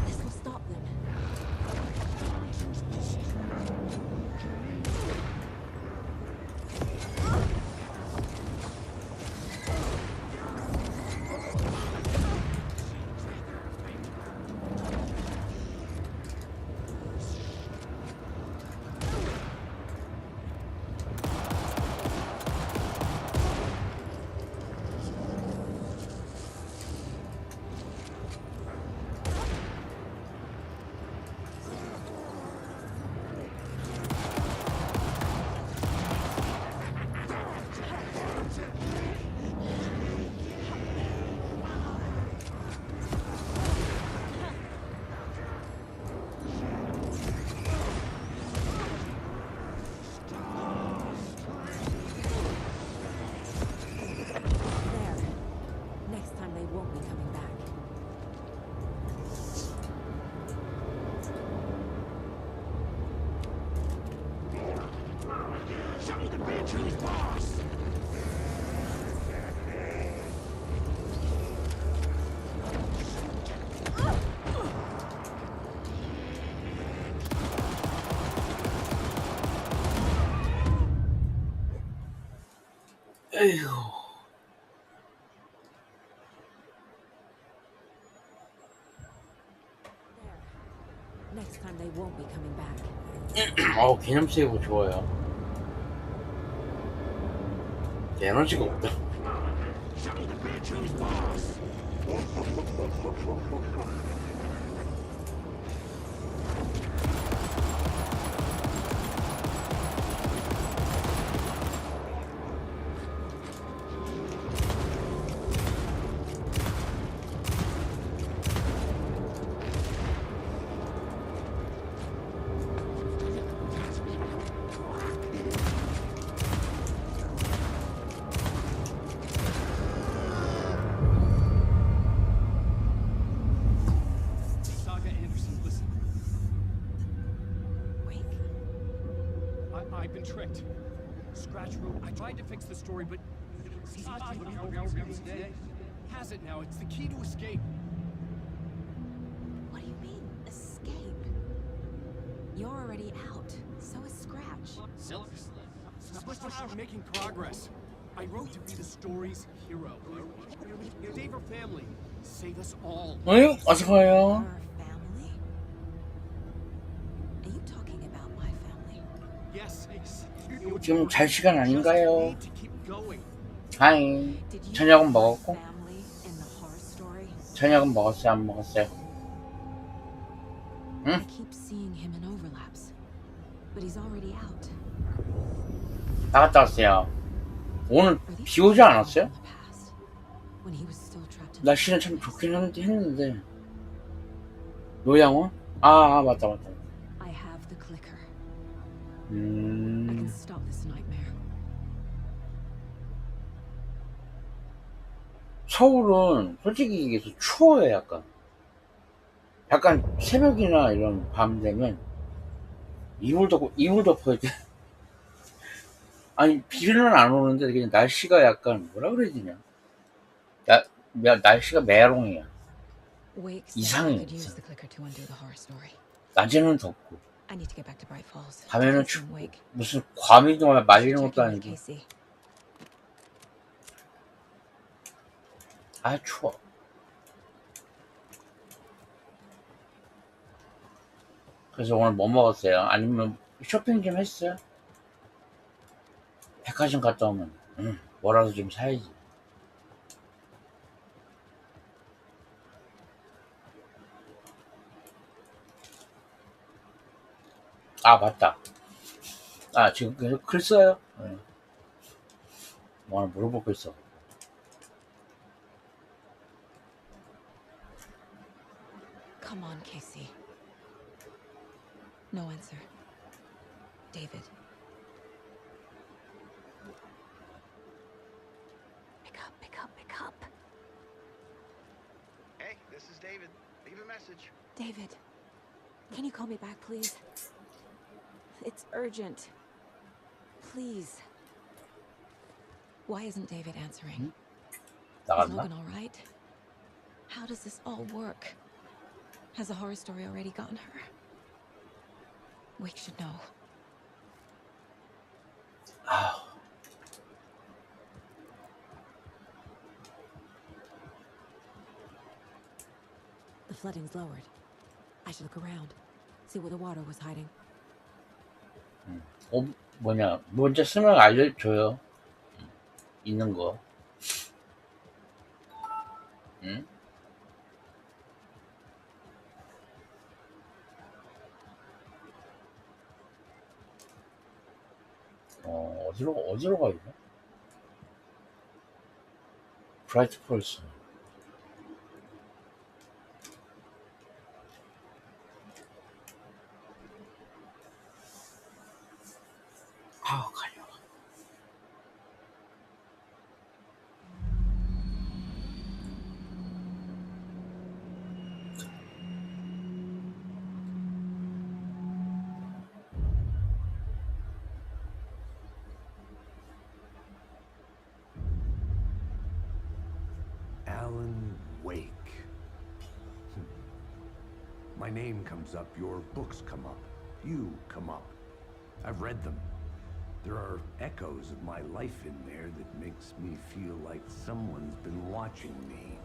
This will stop them. 에휴. Next time they won't be coming back. 개념 세이브 좋아요. 에너지가 없다. I've been tricked. Scratch wrote, I tried to fix the story, but has it now. It's the key to escape. What do you mean, escape? You're already out. So is Scratch. We're making progress. I wrote to be the story's hero. Save her family. Save us all. 어이? 어서 가요. Are you talking about my family? Yes. 지금 잘 시간 아닌가요? 하이. 저녁은 먹었고? 저녁은 먹었어요? 안 먹었어요? 응? I keep seeing him in overlaps, but he's already out. 나갔다 왔어요. 오늘 비 오지 않았어요? When he was still trapped in 날씨는 참 좋긴 했는데. 요양원? 아, 맞다. I have the clicker. I can stop this nightmare. 서울은 솔직히 얘기해서 추워요. 약간 새벽이나 이런 밤 되면 이불 덮어야 돼. 아니 비는 안 오는데 그냥 날씨가 약간 뭐라 그래야 되냐, 날씨가 메롱이야. 이상해. 낮에는 덥고 밤에는 춥고 무슨 과미도 말리는 것도 아니고. 아 추워. 그래서 오늘 뭐 먹었어요? 아니면 쇼핑 좀 했어요? 백화점 갔다 오면 뭐라도 좀 사야지. 아 맞다. 아 지금 계속 글 써요? 네. 뭐 하나 물어볼 거 있어. Come on, Casey. No answer. David. Pick up. Hey, this is David. Leave a message. David, can you call me back, please? It's urgent. Please. Why isn't David answering? 나갔나? Logan all right? How does this all work? Has a horror story already gotten her? Wake should know. The flooding's lowered. I should look around, see where the water was hiding. 뭐냐, 먼저 쓰면 알려줘요. 있는 거. 응? 어디로 가야 되나? 브라이트 폴스. 가려. Alan Wake. My name comes up, your books come up, you come up. I've read them. There are echoes of my life in there that makes me feel like someone's been watching me.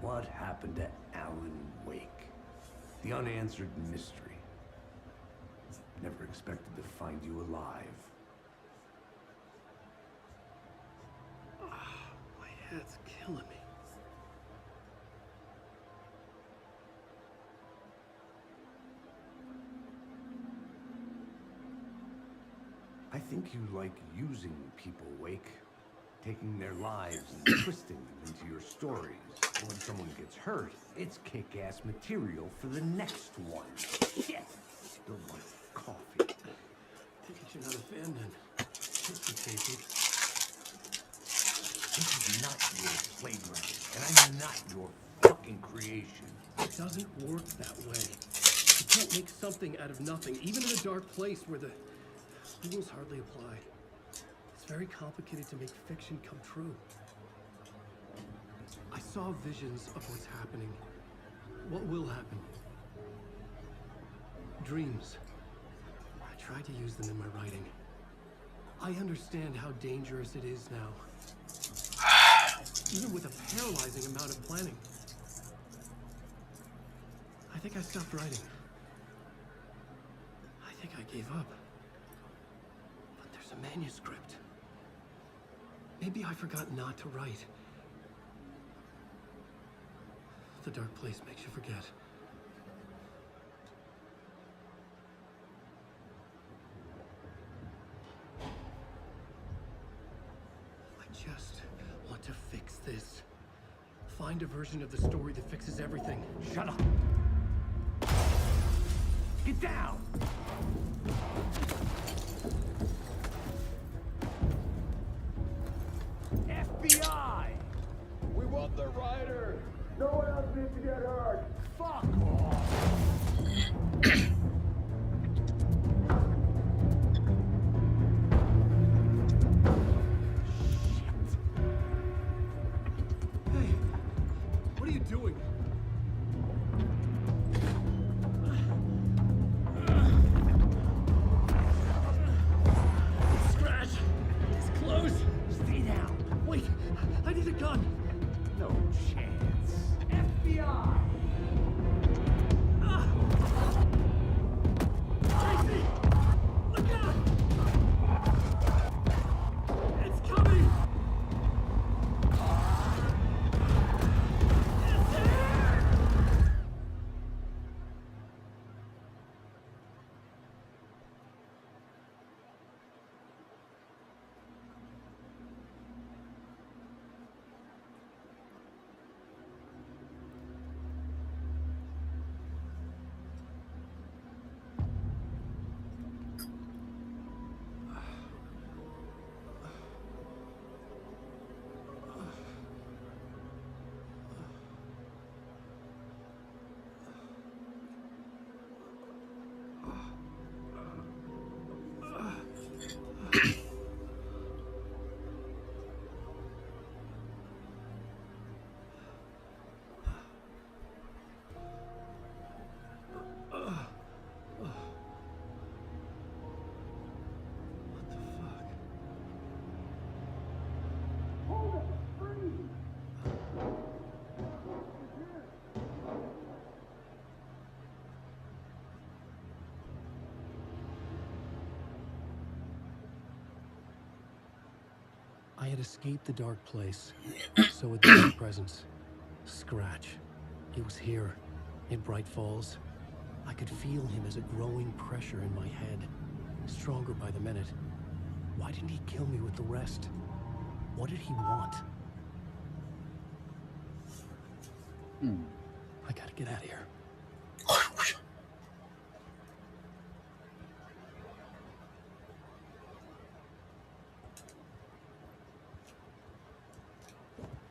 What happened to Alan Wake? The unanswered mystery. Never expected to find you alive. My head's killing me. I think you like using people, Wake. Taking their lives and twisting them into your stories. When someone gets hurt, it's kick-ass material for the next one. Shit! Still want coffee. Take it you're not a fan then. Just in case. This is not your playground, and I'm not your fucking creation. It doesn't work that way. You can't make something out of nothing, even in a dark place where the rules hardly apply. It's very complicated to make fiction come true. I saw visions of what's happening. What will happen. Dreams. I tried to use them in my writing. I understand how dangerous it is now. Even with a paralyzing amount of planning. I think I stopped writing. I think I gave up. But there's a manuscript. Maybe I forgot not to write. The dark place makes you forget. I just want to fix this. Find a version of the story that fixes everything. Shut up! Get down! FBI! We want the rider! No one else needs to get hurt! Fuck off! Hey, what are you doing? Scratch! It's close! Stay down! Wait, I need a gun! No chance. FBI! I had escaped the dark place. So had the presence. Scratch. He was here, in Bright Falls. I could feel him as a growing pressure in my head, stronger by the minute. Why didn't he kill me with the rest? What did he want? I gotta get out of here.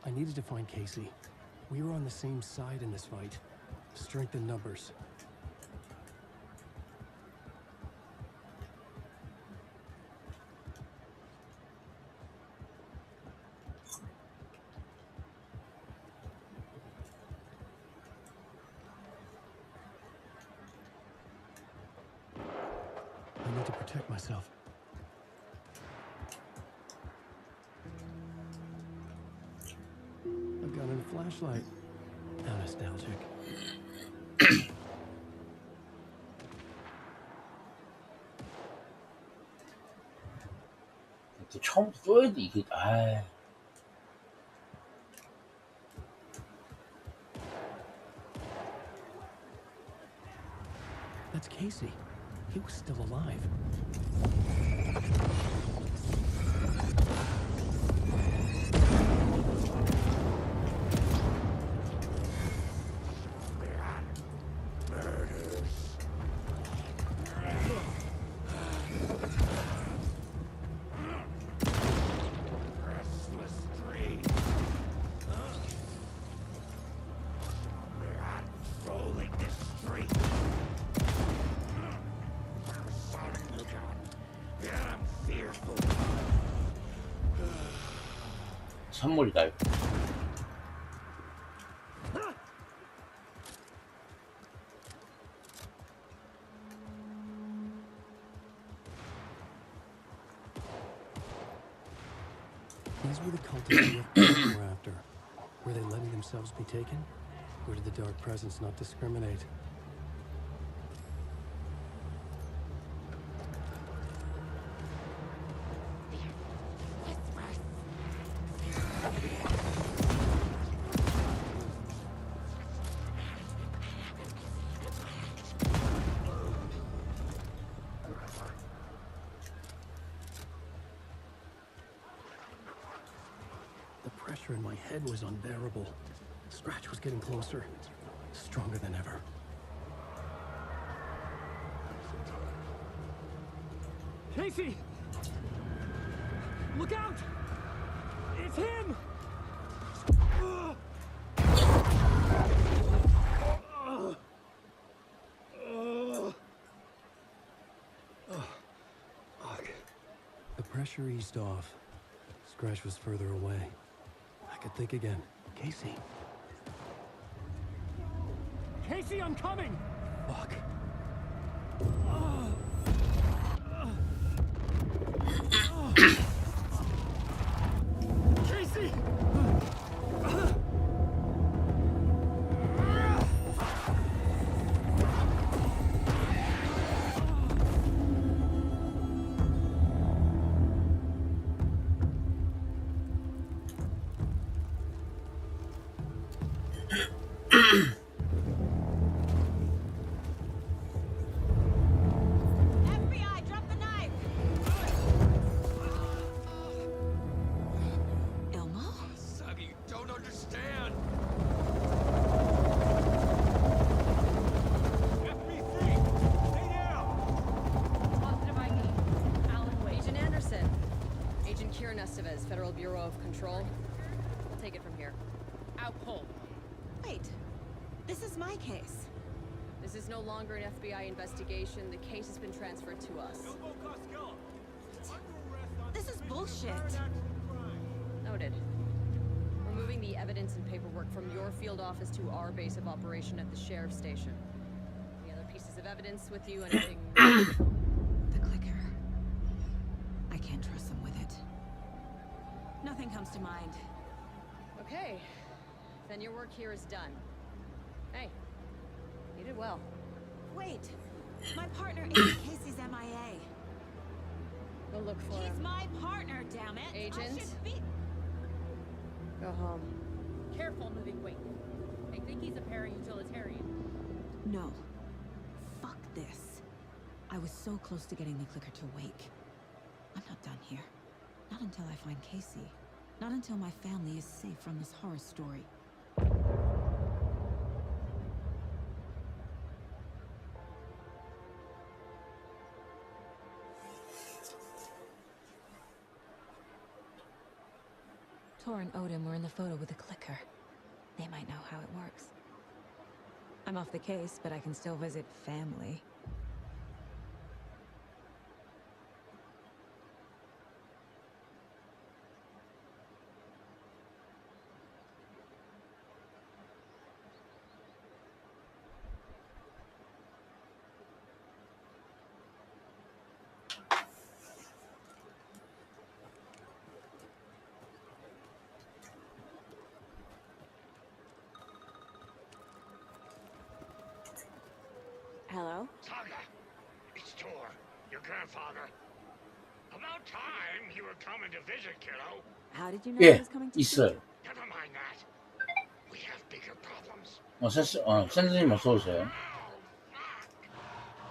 I needed to find Casey. We were on the same side in this fight. Strength in numbers. I need to protect myself. A gun and a flashlight. How nostalgic. 또 처음부터 써야 돼 이게. 아. That's Casey. He was still alive. 선물이다 이거. These were the cultists we were after. Were they letting themselves be taken? Or did the dark presence not discriminate? In my head was unbearable. Scratch was getting closer, stronger than ever. Casey! Look out! It's him! The pressure eased off. Scratch was further away. I could think again. Casey. Casey, I'm coming! Fuck. Casey! FBI, drop the knife! Elmo? Son, you don't understand. FBC, stay down! Positive ID. Alan Wake. Agent Anderson. Agent Kieran Estevez, Federal Bureau of Control. We'll take it from here. Out cold. Wait. This is my case. This is no longer an FBI investigation. The case has been transferred to us. This is bullshit. Noted. We're moving the evidence and paperwork from your field office to our base of operation at the sheriff's station. Any other pieces of evidence with you? Anything? The clicker. I can't trust them with it. Nothing comes to mind. Okay. Then your work here is done. Hey, you did well. Wait! My partner Agent Casey's MIA. Go look for He's him. my partner, damn it! Agent? I should be... Go home. Careful moving weight. I think he's a para-utilitarian. No. Fuck this. I was so close to getting the clicker to wake. I'm not done here. Not until I find Casey. Not until my family is safe from this horror story. Tor and Odin were in the photo with the clicker. They might know how it works. I'm off the case, but I can still visit family. Hello? Saga, it's Tor, your grandfather. About time you were coming to visit, kiddo. How did you know I 예, was coming to see 있어요. you? Never mind that. We have bigger problems. 샌드님 어서 오세요.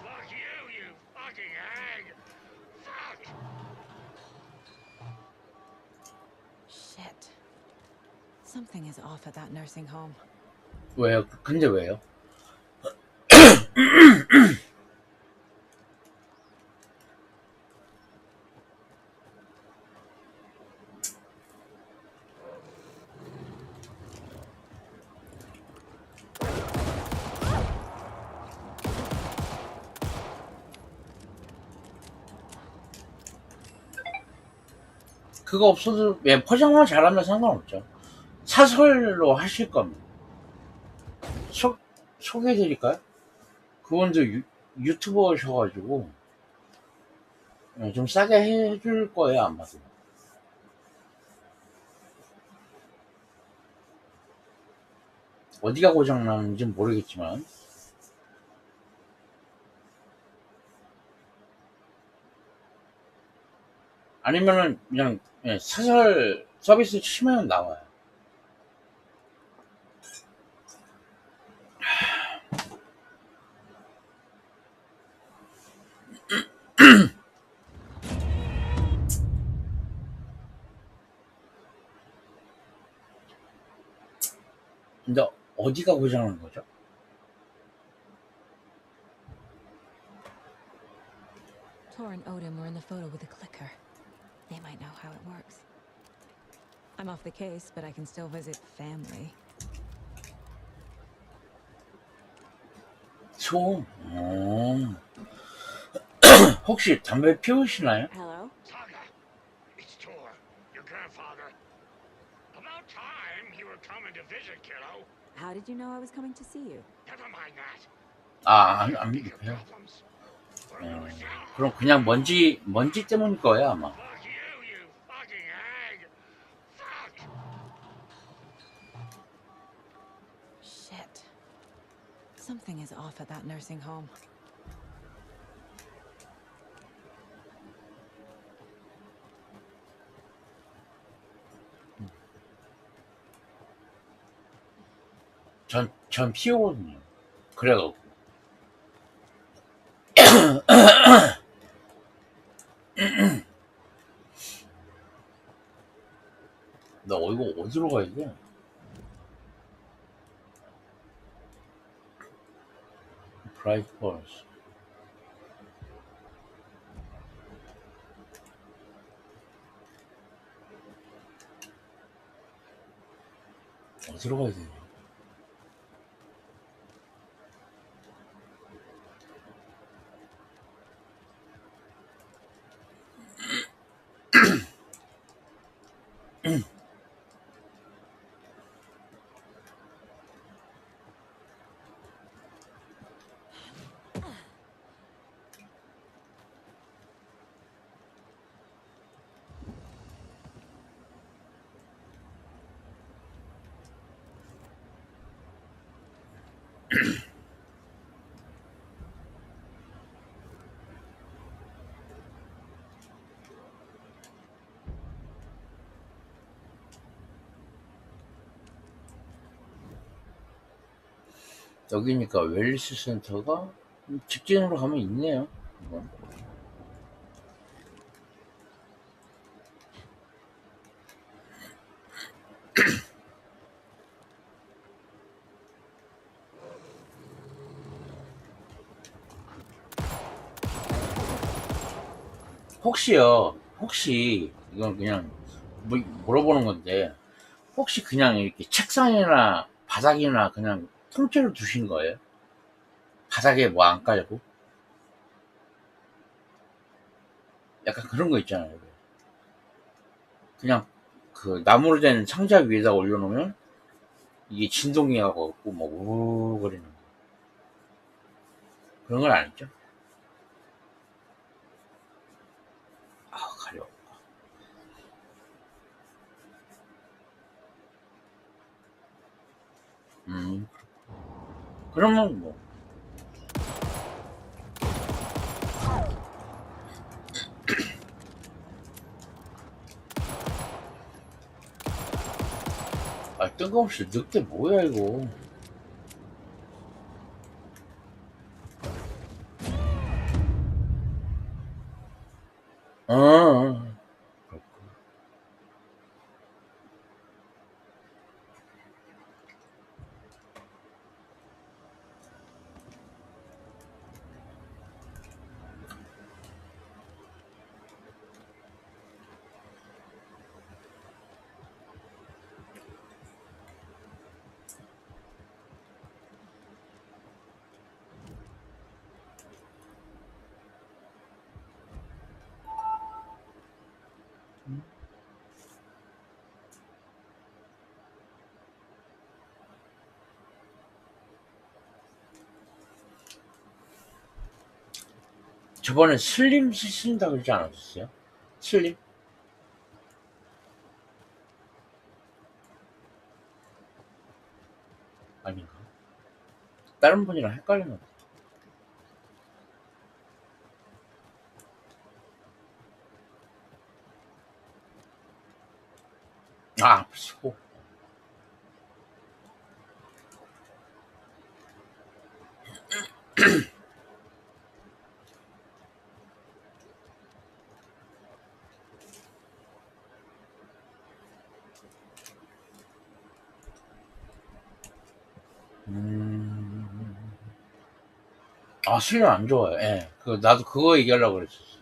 Fuck you fucking hag. Fuck. Shit. Something is off at that nursing home. 왜요? 근데 왜요? 그거 없어도 예, 포장만 잘하면 상관없죠. 사설로 하실 겁니다. 소개해드릴까요? 그분도 유튜버셔가지고 예, 좀 싸게 해줄 거예요, 아마도. 어디가 고장나는지 모르겠지만 아니면은 그냥 예, 사설 서비스 치면 나와요. 근데 어디가 고장난 거죠? Tor and Odin were in the photo with the clicker. They might know how it works. I'm off the case, but I can still visit family. 소음. 혹시 담배 피우시나요? Hello? Saga, it's Tor, your grandfather. About time you were coming to visit, kiddo. How did you know I was coming to see you? Never mind that. 안 피워요. 그럼 그냥 먼지 때문일 거예요, 아마. Fuck you fucking hag. Fuck. Shit. Something is off at that nursing home. 전 피우거든요. 그래갖고. 나 이거 어디로 가야 돼? 브라이트 펄스. 어디로 가야 돼? 여기니까 웰리스 센터가 직진으로 가면 있네요. 이건. 혹시 이건 그냥 물어보는 건데, 혹시 그냥 이렇게 책상이나 바닥이나 그냥 통째로 두신 거예요? 바닥에 뭐 안 깔고? 약간 그런 거 있잖아요. 그냥 그 나무로 된 상자 위에다 올려놓으면 이게 진동이 가고 뭐 우르르 거리는 거. 그런 건 아니죠? 아, 가려. 그러면 뭐. 아, 뜬금없이 늑대 뭐야, 이거. 어. 저번에 슬림 쓰신다 그러지 않았어요? 슬림? 아닌가? 다른 분이랑 헷갈리는 거. 아, 수고. 아, 슬림 안 좋아요. 예. 나도 그거 얘기하려고 그랬었어요.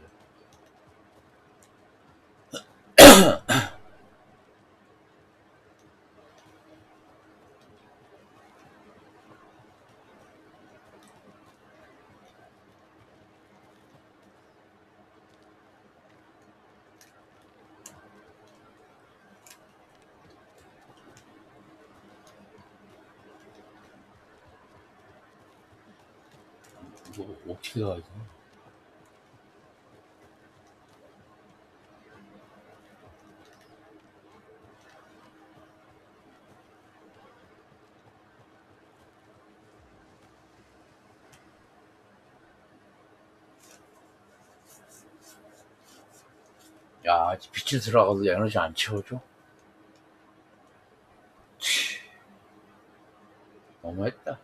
이거 어떻게 가야지? 야, 빛이 들어가도 에너지 안 채워줘? 치, 너무했다.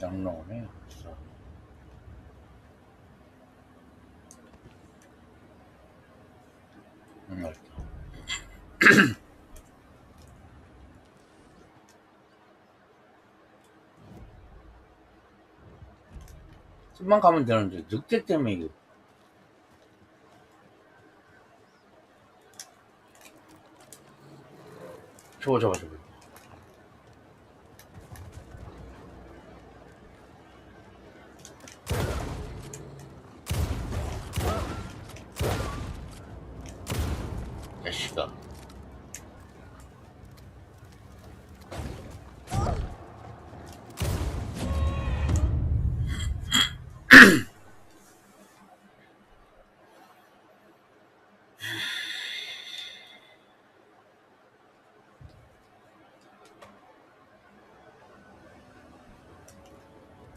양로네. 맛있다. 좀만 가면 되는데 늑대 때문에 이거. 저거. 자식아.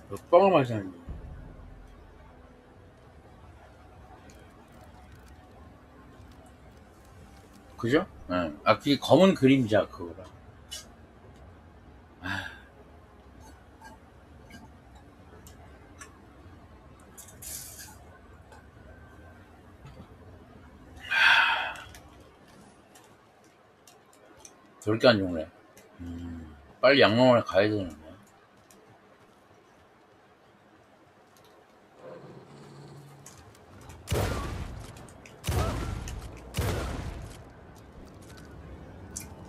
몇 방울 마시는데. 그죠? 응. 아, 그게 검은 그림자, 그거라. 아. 저렇게 안 좋네. 빨리 양로원에 가야 되는데.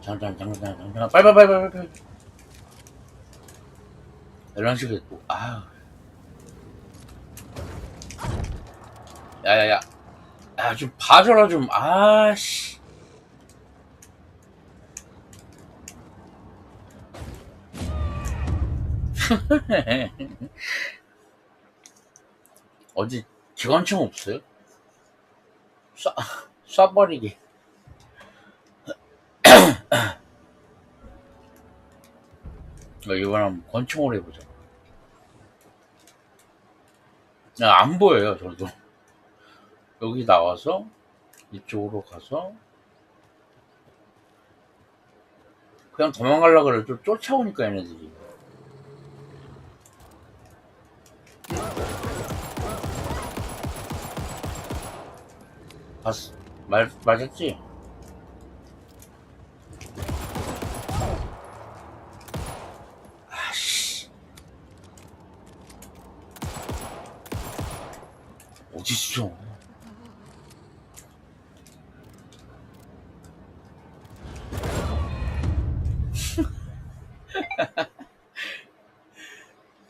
잠깐. 빨리. 11시 됐고, 아. 야야야. 야, 좀 봐줘라, 좀. 아씨. 어디 기관총 없어요? 쏴버리게. 이번에 한번 권총으로 해보자. 야, 안 보여요, 저도. 여기 나와서 이쪽으로 가서 그냥 도망가려고 그래. 좀 쫓아오니까 얘네들이. 봤어? 맞았지? 아씨. 어딨어?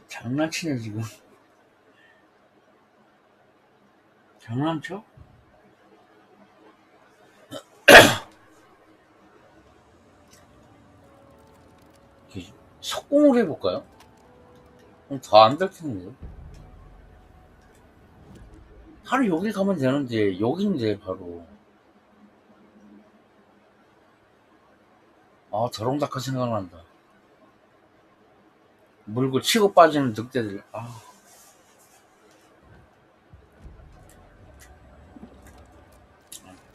장난치네, 지금. 장난쳐? 석공으로 해볼까요? 더 안 될 텐데. 바로 여기 가면 되는데, 여기인데, 바로. 아, 더렁다카 생각난다. 물고 치고 빠지는 늑대들. 아.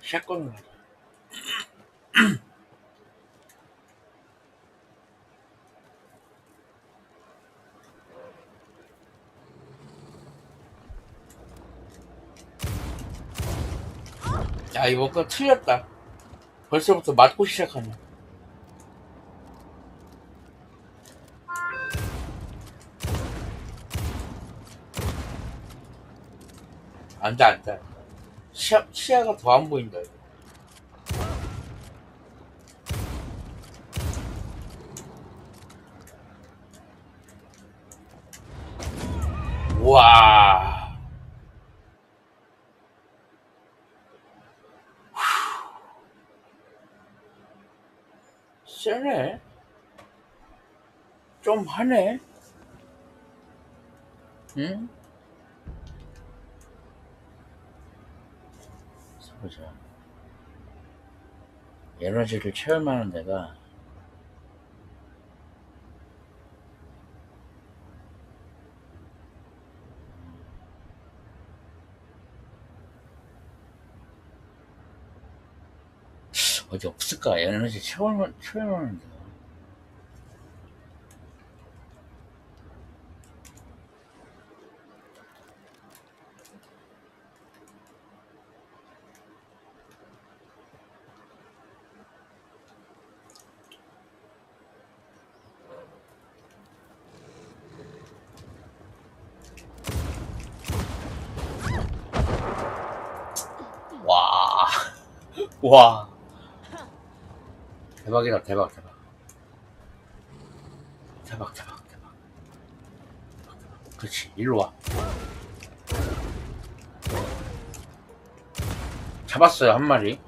샷건을 하자. 야, 이거 거 틀렸다. 벌써부터 맞고 시작하네. 앉아. 시야가 더 안 보인다. 이거. 우와. 세네. 좀 하네. 응? 보자. 에너지를 채울만한 데가 어디 없을까? 에너지 채울만한 데가. 와 대박이다 대박 대박 대박 대박 대박. 그렇지 일로 와. 잡았어요 한 마리.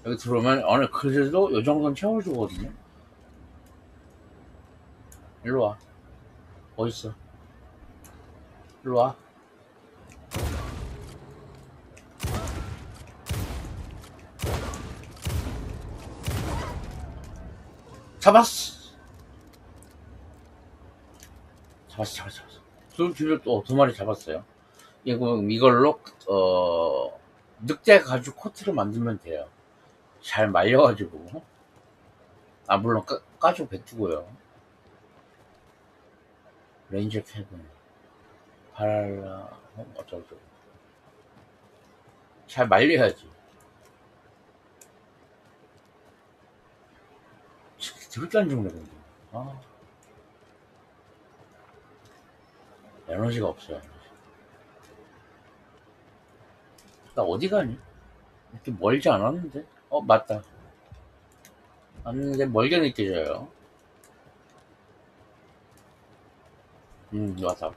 여기 들어오면 어느 그래도 요 정도는 채워주거든요. 일로 와. 어딨어? 일로 와. 잡았어. 잡았어. 두 마리 잡았어요. 이걸로 늑대 가죽 코트를 만들면 돼요. 잘 말려가지고. 아 물론 가죽 뱉고요. 레인저 캐븐 바랄라 어쩌고 잘 말려야지. 드럽게 안 죽네 근데. 아 에너지가 없어요. 나 어디 가니? 이렇게 멀지 않았는데? 맞다. 왔는데 멀게 느껴져요. 왔다.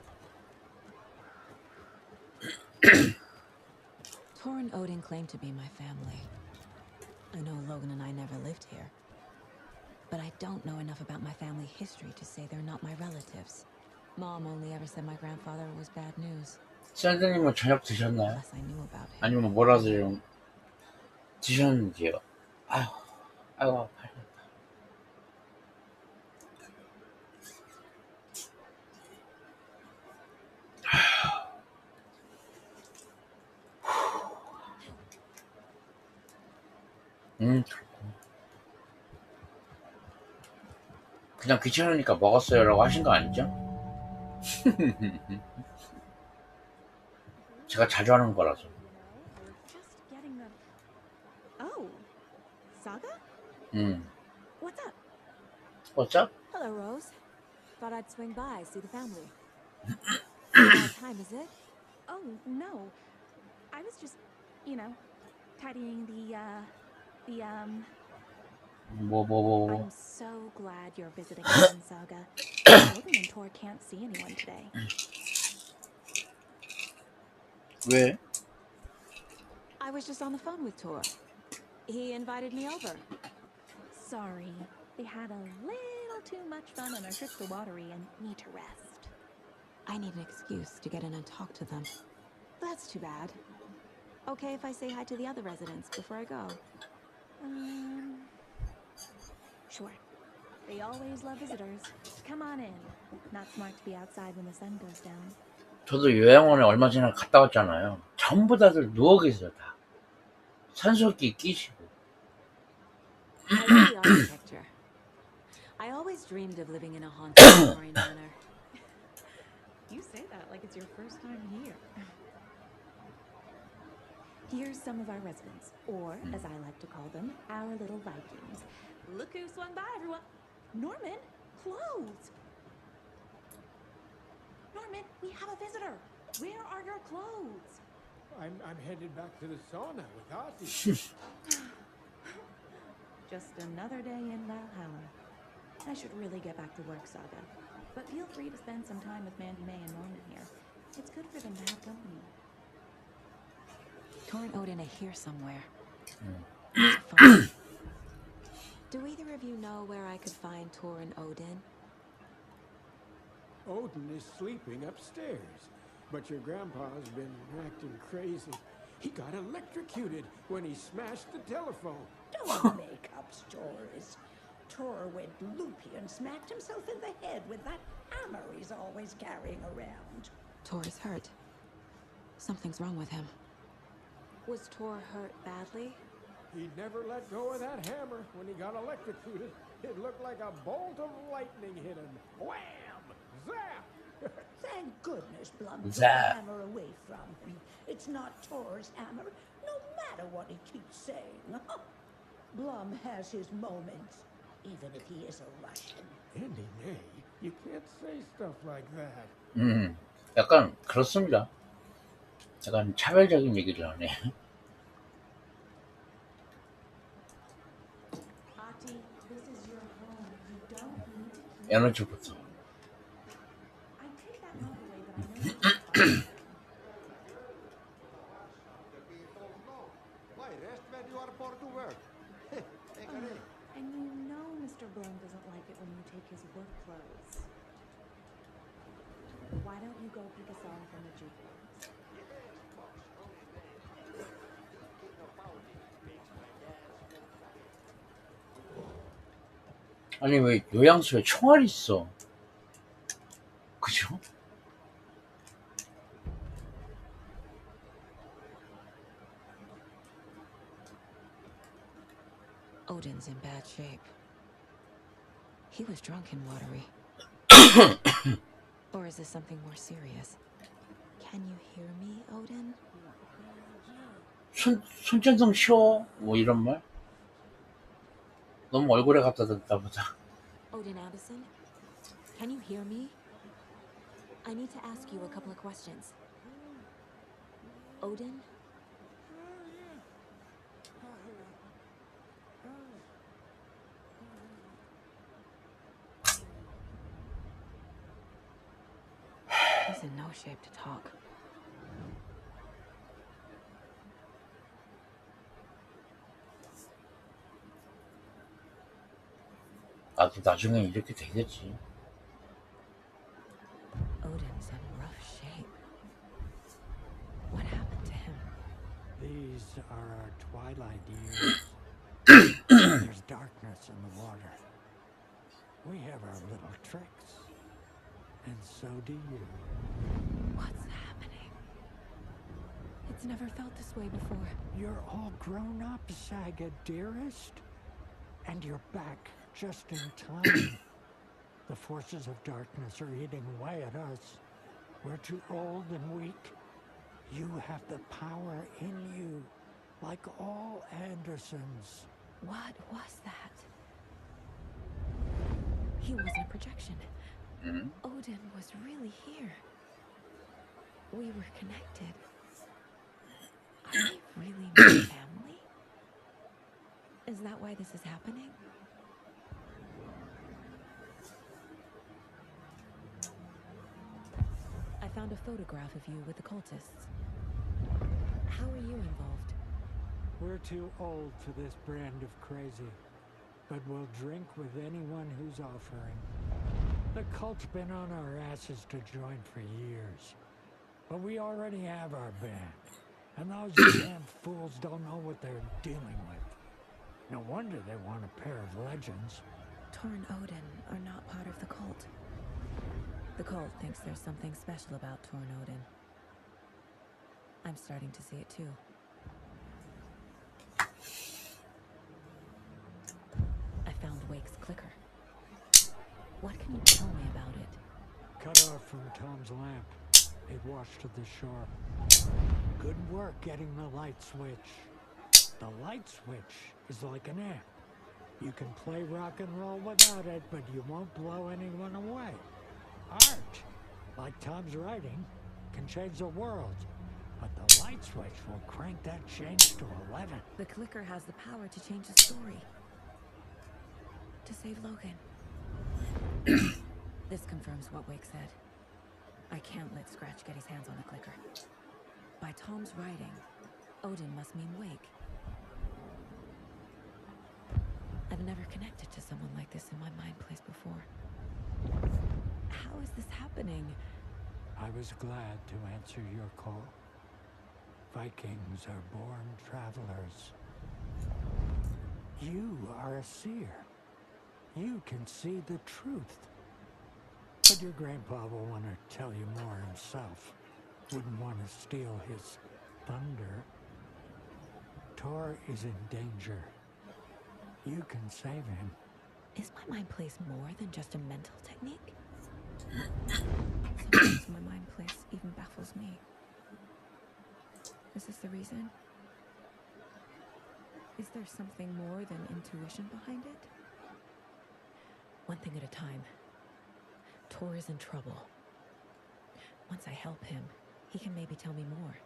Tor and Odin claim to be my family. I know Logan and I never lived here. But I don't know enough about my family history to say they're not my relatives. Mom only ever said my grandfather was bad news. 샌드님은 저녁 드셨나요? Unless I knew about him. 아니면 뭐라도 좀 드셨는지요? 아유 아파. 그냥 귀찮으니까 먹었어요 라고 하신 거 아니죠? 제가 자주 하는 거라서. Just getting the. Oh, Saga? What's up? What's up? Hello, Rose. Thought I'd swing by, see the family. What time is it? Oh no, I was just, tidying the. I'm so glad you're visiting us in Saga. Logan and Tor can't see anyone today. 왜? I was just on the phone with Tor. He invited me over. Sorry, they had a little too much fun on our trip to Watery and need to rest. I need an excuse to get in and talk to them. That's too bad. Okay if I say hi to the other residents before I go? Sure. They always love visitors. Come on in. Not smart to be outside when the sun goes down. 저도 요양원에 얼마 전에 갔다 왔잖아요. 전부 다들 누워 계세요 다. 산소기 끼시고. I love the architecture. I always dreamed of living in a haunted Victorian manor. You say that like it's your first time here. Here's some of our residents, or as I like to call them, our little Vikings. Look who swung by, everyone. Norman, clothes. Norman, we have a visitor. Where are your clothes? I'm headed back to the sauna with Ozzy. Just another day in Valhalla. I should really get back to work, Saga. But feel free to spend some time with Mandy May and Norman here. It's good for them to have company. Tor and Odin are here somewhere. Do either of you know where I could find Tor and Odin? Odin is sleeping upstairs, but your grandpa's been acting crazy. He got electrocuted when he smashed the telephone. Don't make up stories. Tor went loopy and smacked himself in the head with that hammer he's always carrying around. Tor is hurt. Something's wrong with him. Was Tor hurt badly? He'd never let go of that hammer when he got electrocuted. It looked like a bolt of lightning hit him. Wham! Zap! Thank goodness Blum took the Zap. hammer away from him. It's not Tor's hammer, no matter what he keeps saying. Blum has his moments, even if he is a Russian. Andy May, you can't say stuff like that. 약간 그렇습니다. 약간 차별적인 얘기를 하네. Dee, this is your home. You don't need to keep... 에너지부터. I take that love away, but I know you are. Why rest when you are born to work? And you know Mr. Blum doesn't like it when you take his work clothes. Why don't you go pick a song from the jukebox? 아니 왜 요양소에 총알이 있어? 그죠? Odin's in bad shape. He was drunk and watery. Or is this something more serious? Can you hear me, Odin? 손전등 쉬어? 뭐 이런 말? 너무 얼굴에 갖다 댔다 보다. Odin Addison? Can you hear me? I need to ask you a couple of questions. Odin? He's in no shape to talk. 나도 나중에 이렇게 되겠지. Odin's in rough shape. What happened to him? These are our twilight years. There's darkness in the water. We have our little tricks. And so do you. What's happening? It's never felt this way before. You're all grown up, Saga, dearest. And you're back just in time. The forces of darkness are eating away at us. We're too old and weak. You have the power in you, like all Andersons. What was that? He wasn't a projection. Odin was really here. We were connected. Are we really my family? Is that why this is happening? I found a photograph of you with the cultists. How are you involved? We're too old for this brand of crazy, but we'll drink with anyone who's offering. The cult's been on our asses to join for years, but we already have our band, and those damn fools don't know what they're dealing with. No wonder they want a pair of legends. Torn Odin are not part of the cult. The cult thinks there's something special about Torn Odin. I'm starting to see it too. I found Wake's clicker. What can you tell me about it? Cut off from Tom's lamp. It washed to the shore. Good work getting the light switch. The light switch is like an amp. You can play rock and roll without it, but you won't blow anyone away. Art, like Tom's writing, can change the world. But the light switch will crank that change to 11. The clicker has the power to change the story. To save Logan. This confirms what Wake said. I can't let Scratch get his hands on the clicker. By Tom's writing, Odin must mean Wake. I've never connected to someone like this in my mind place before. How is this happening? I was glad to answer your call. Vikings are born travelers. You are a seer. You can see the truth. But your grandpa will want to tell you more himself. Wouldn't want to steal his thunder. Tor is in danger. You can save him. Is my mind place more than just a mental technique? Sometimes my mind place even baffles me. Is this the reason? Is there something more than intuition behind it? One thing at a time. Tor is in trouble. Once I help him, he can maybe tell me more.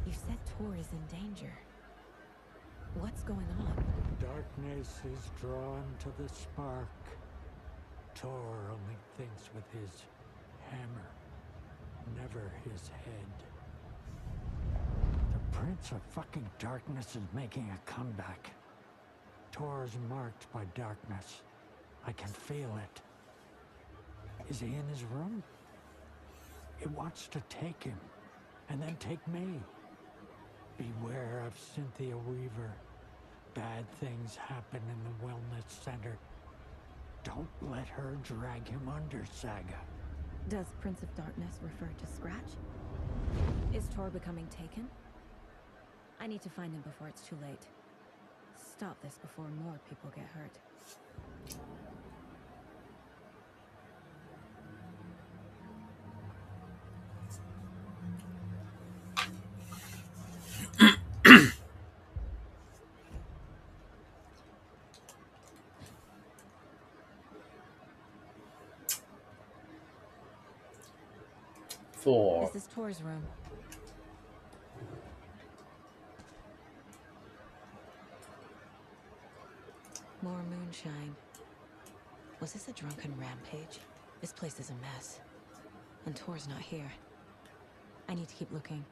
You said Tor is in danger. What's going on? Darkness is drawn to the spark. Tor only thinks with his hammer, never his head. The Prince of fucking Darkness is making a comeback. Tor's marked by darkness. I can feel it. Is he in his room? It wants to take him, and then take me. Beware of Cynthia Weaver. Bad things happen in the wellness center. Don't let her drag him under, Saga. Does Prince of Darkness refer to Scratch? Is Tor becoming taken? I need to find him before it's too late. Stop this before more people get hurt. This is Tor's room. More moonshine. Was this a drunken rampage? This place is a mess. And Tor's not here. I need to keep looking.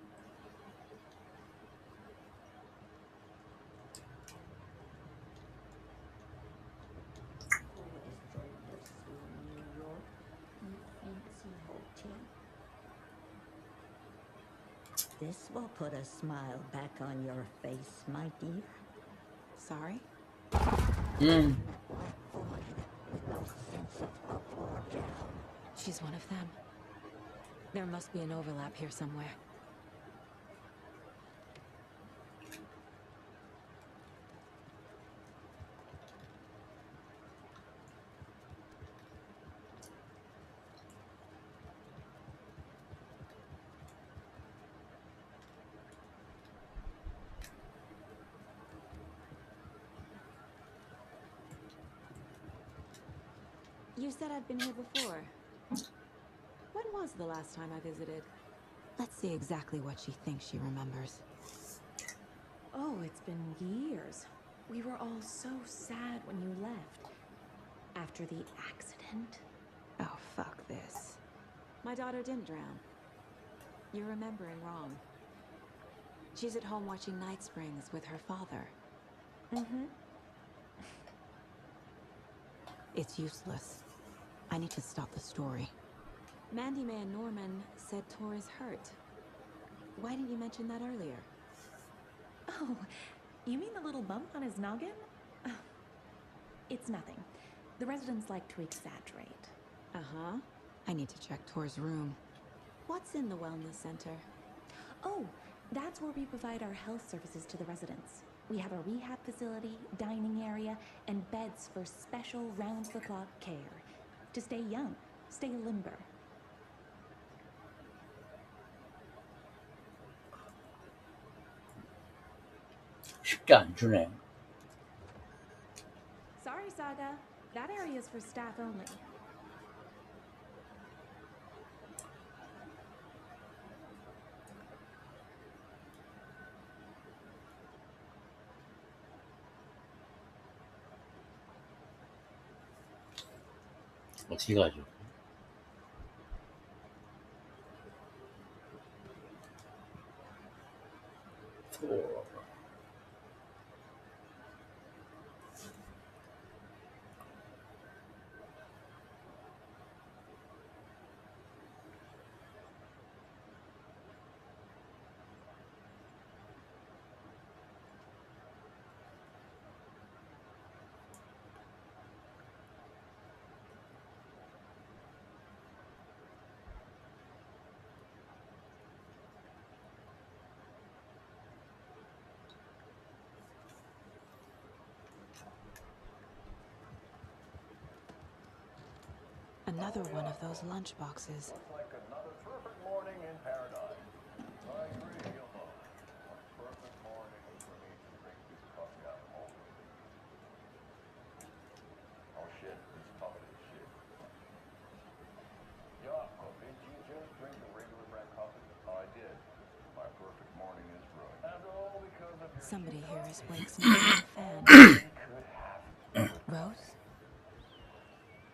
This will put a smile back on your face, my dear. Sorry? She's one of them. There must be an overlap here somewhere. You said I'd been here before. When was the last time I visited? Let's see exactly what she thinks she remembers. Oh, it's been years. We were all so sad when you left. After the accident. Oh, fuck this. My daughter didn't drown. You're remembering wrong. She's at home watching Night Springs with her father. Mm-hmm. It's useless. I need to stop the story. Mandy May and Norman said Tor is hurt. Why didn't you mention that earlier? Oh, you mean the little bump on his noggin? It's nothing. The residents like to exaggerate. Uh-huh. I need to check Tor's room. What's in the wellness center? Oh, that's where we provide our health services to the residents. We have a rehab facility, dining area, and beds for special round-the-clock care. To stay young, stay limber. 쉽게 안 주네. Sorry, Saga. That area is for staff only. 어떻게 가죠? Another one of those lunch boxes. Looks like another perfect morning in paradise. I agree, Gilmo. A perfect morning for me to bring this puppy out home with me. Oh shit, he's covered in shit. Yeah, did you just drink a regular black coffee? I did. My perfect morning is ruined. As Somebody here is Wake's new fan. Rose?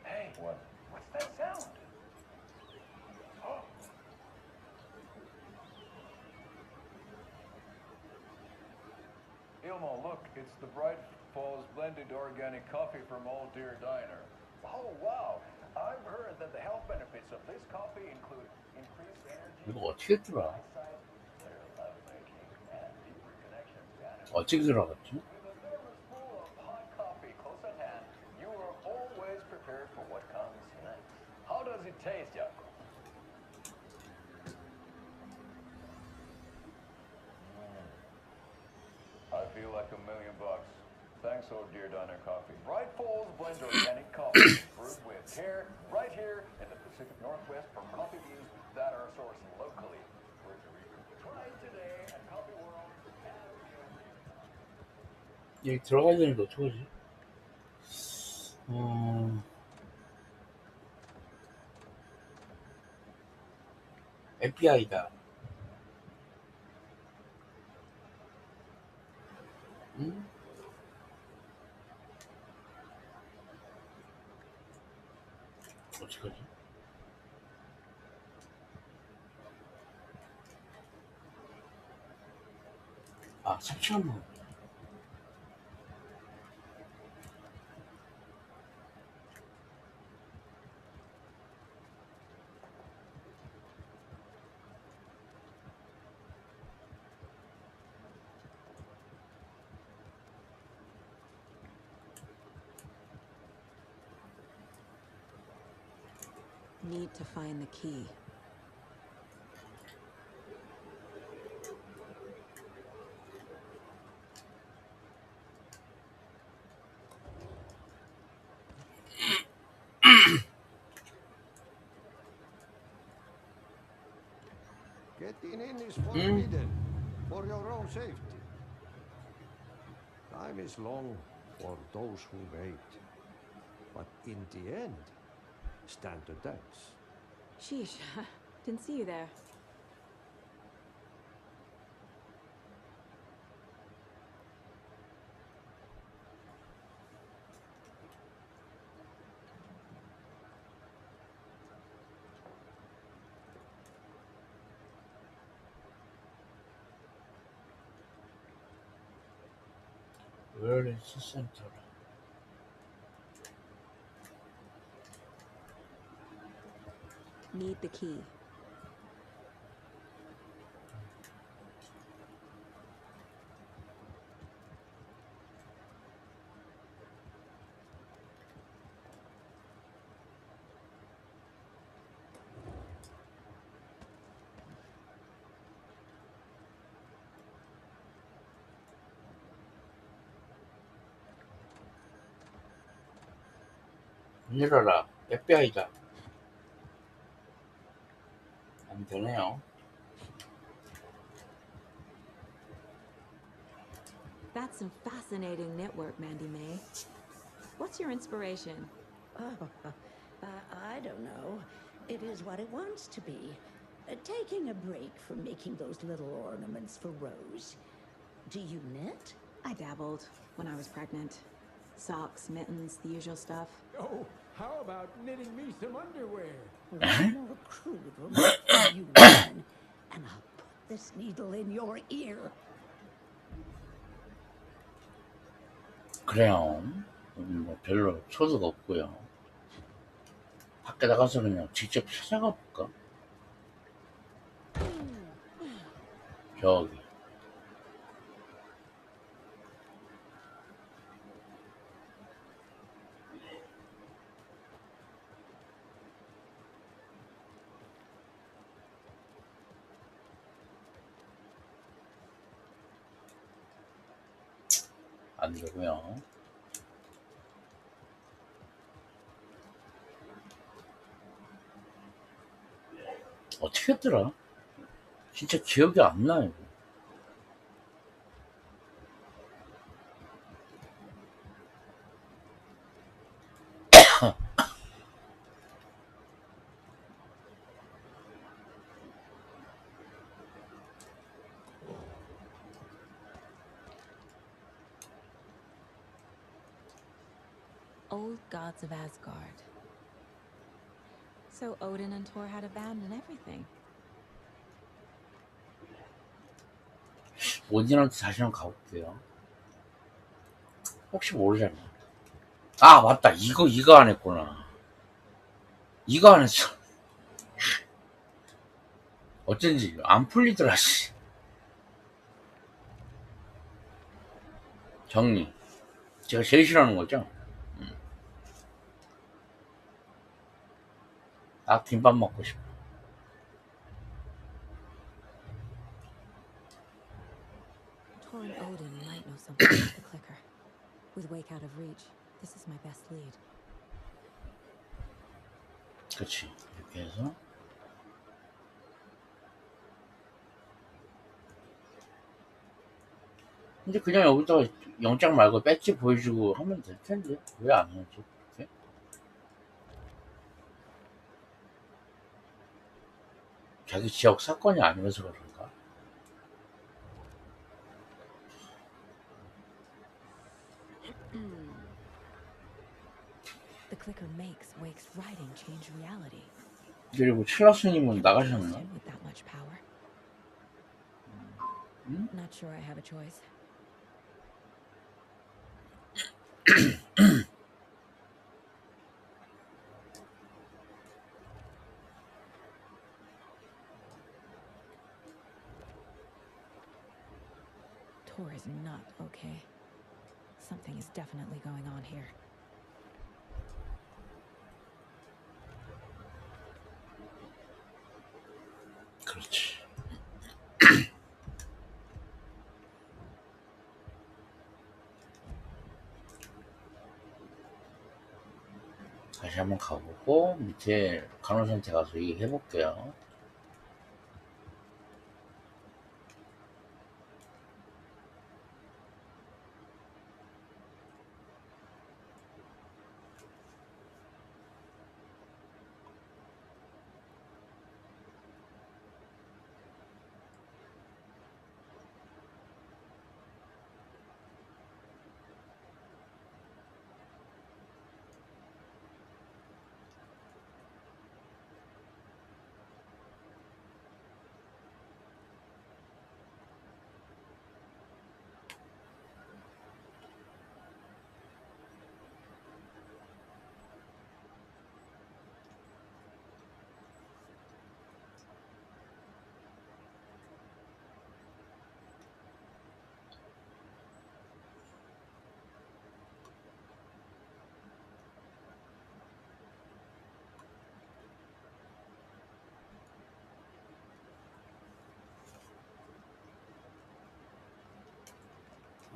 Hey, what's that sound? Ilmo, look, it's the Bright Falls blended organic coffee from Old Deer Diner. Oh, wow. I've heard that the health benefits of this coffee include increased energy, 이거 어떻게 들어? eyesight, clear lovemaking, and deeper connections to animals. 어떻게 들어갔지? With a thermos full of hot coffee close at hand, you are always prepared for what comes next. How does it taste, Jacob? I feel like $1 million. Thanks, Old Deer Diner Coffee. Bright Falls blends organic coffee brewed with care right here in the Pacific Northwest from coffee beans that are sourced locally. Try it today at Coffee World. 여기 들어가야 되는데 어떡하지? FBI다. 응? 어떡하지? 아, 섭취한 Need to find the key. Getting in is forbidden for your own safety. Time is long for those who wait. But in the end, stand the test. Sheesh, didn't see you there. 웰니스 센터라. Need the key. 열어라. FBI다. 안 되네요. That's some fascinating network, Mandy May. What's your inspiration? Oh, I don't know. It is what it wants to be. Taking a break from making those little ornaments for Rose. Do you knit? I dabbled when I was pregnant. Socks, mittens, the usual stuff. Oh, how about knitting me some underwear? One more crude remark from you, woman, and I'll put this needle in your ear. 그래요. 뭐 별로 소득 없고요. 밖에 나가서 그냥 직접 찾아가 볼까? 저기. 안 되고요. 어떻게 했더라? 진짜 기억이 안 나요. old gods of Asgard. So Odin and Thor had a band and everything. 오딘한테 다시 한번 가볼게요. 혹시 모르잖아. 아, 맞다. 이거 안 했구나. 이거 안 했어. 어쩐지 안 풀리더라, 씨. 정리. 제가 제일 싫어하는 거죠? 아, 김밥 먹고 싶어. Thor and Odin might know something about the clicker. With Wake out of reach, this is my best lead. 그치. 이렇게 해서. 근데 그냥 여기다가 영장 말고 배지 보여주고 하면 될 텐데. 왜 안 하지? 이렇게? 자기 지역 사건이 아니면서 그런가? The clicker makes Wake's writing change reality. 그리고 칠라스님은 나가셨나? With that much power. Not sure I have a choice. Thor is not okay. Something is definitely going on here. 그렇지. 다시 한번 가보고 밑에 간호사한테 가서 얘기해볼게요.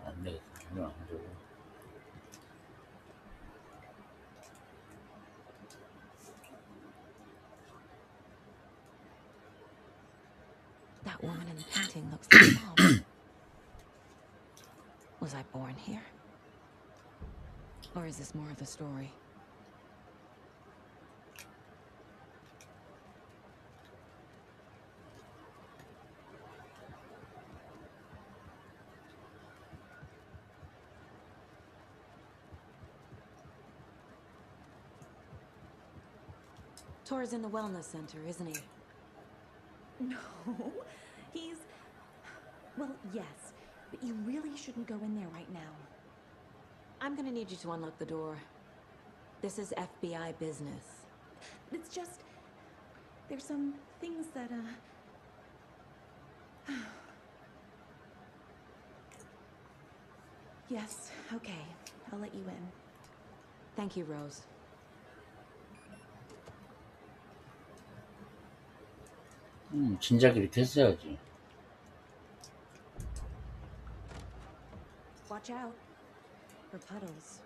안 되겠다. 이건 안 되고. That woman in the painting looks like Mom. Was I born here? Or is this more of the story? Thor's in the wellness center, isn't he? No, he's... Well, yes, but you really shouldn't go in there right now. I'm gonna need you to unlock the door. This is FBI business. It's just... There's some things that, Yes, okay. I'll let you in. Thank you, Rose. 진작 이렇게 했어야지. Watch out for puddles.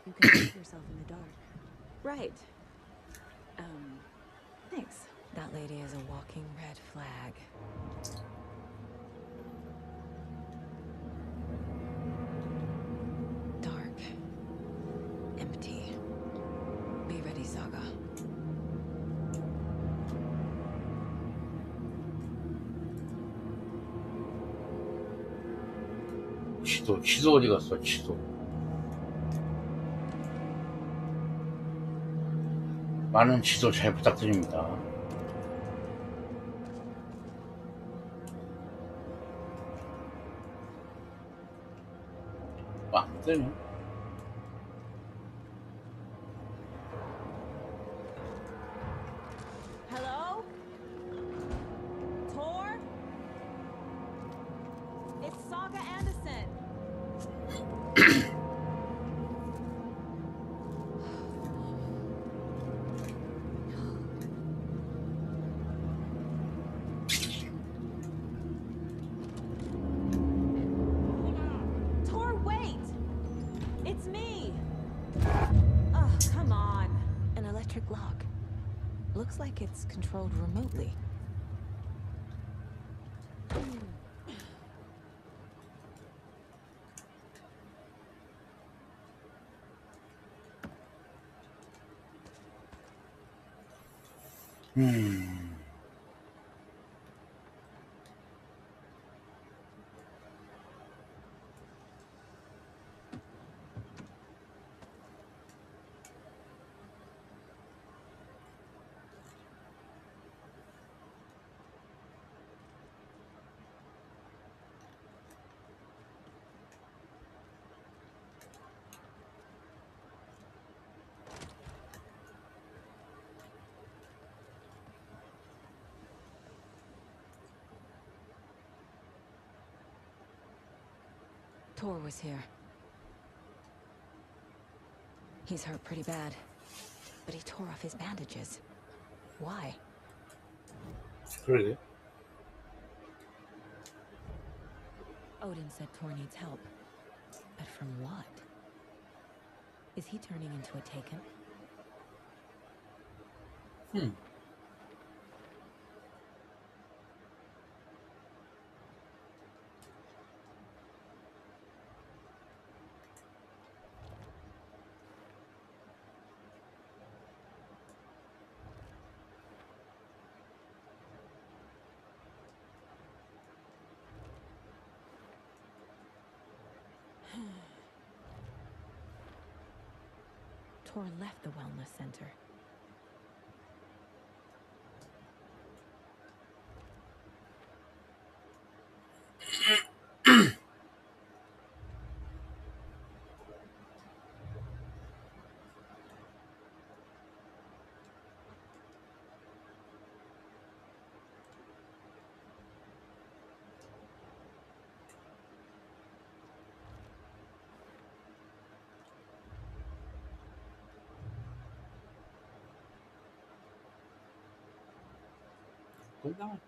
You can hurt yourself in the dark. Right. Thanks. That lady is a walking red flag. Dark. Empty. Be ready, Saga. 지도 어디 갔어, 지도. 많은 지도 잘 부탁드립니다. 안 되네. Hello? Tor? It's Saga Anderson. Tor, wait! It's me! Oh, come on. An electric lock. Looks like it's controlled remotely. Tor was here. He's hurt pretty bad, but he tore off his bandages. Why? 그러게. Odin said Tor needs help. But from what? Is he turning into a Taken? Tor left the wellness center.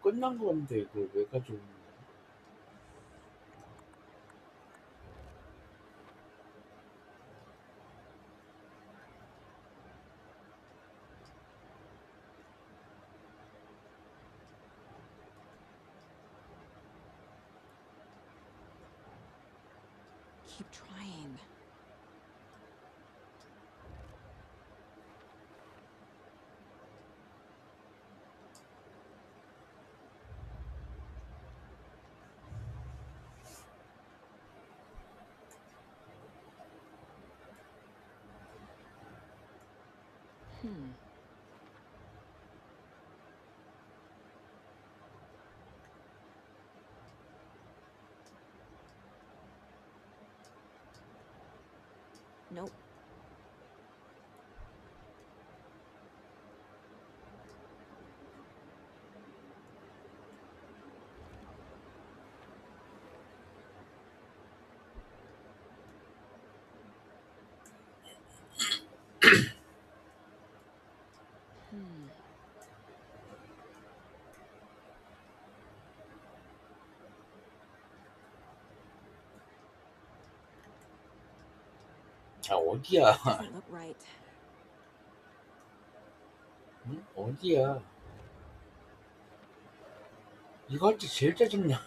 끝난 건데 이걸 왜 가지고 있는 거야? Keep trying. Nope. 아 어디야? Doesn't look right. 응? 어디야? 이거 할 때 제일 짜증나.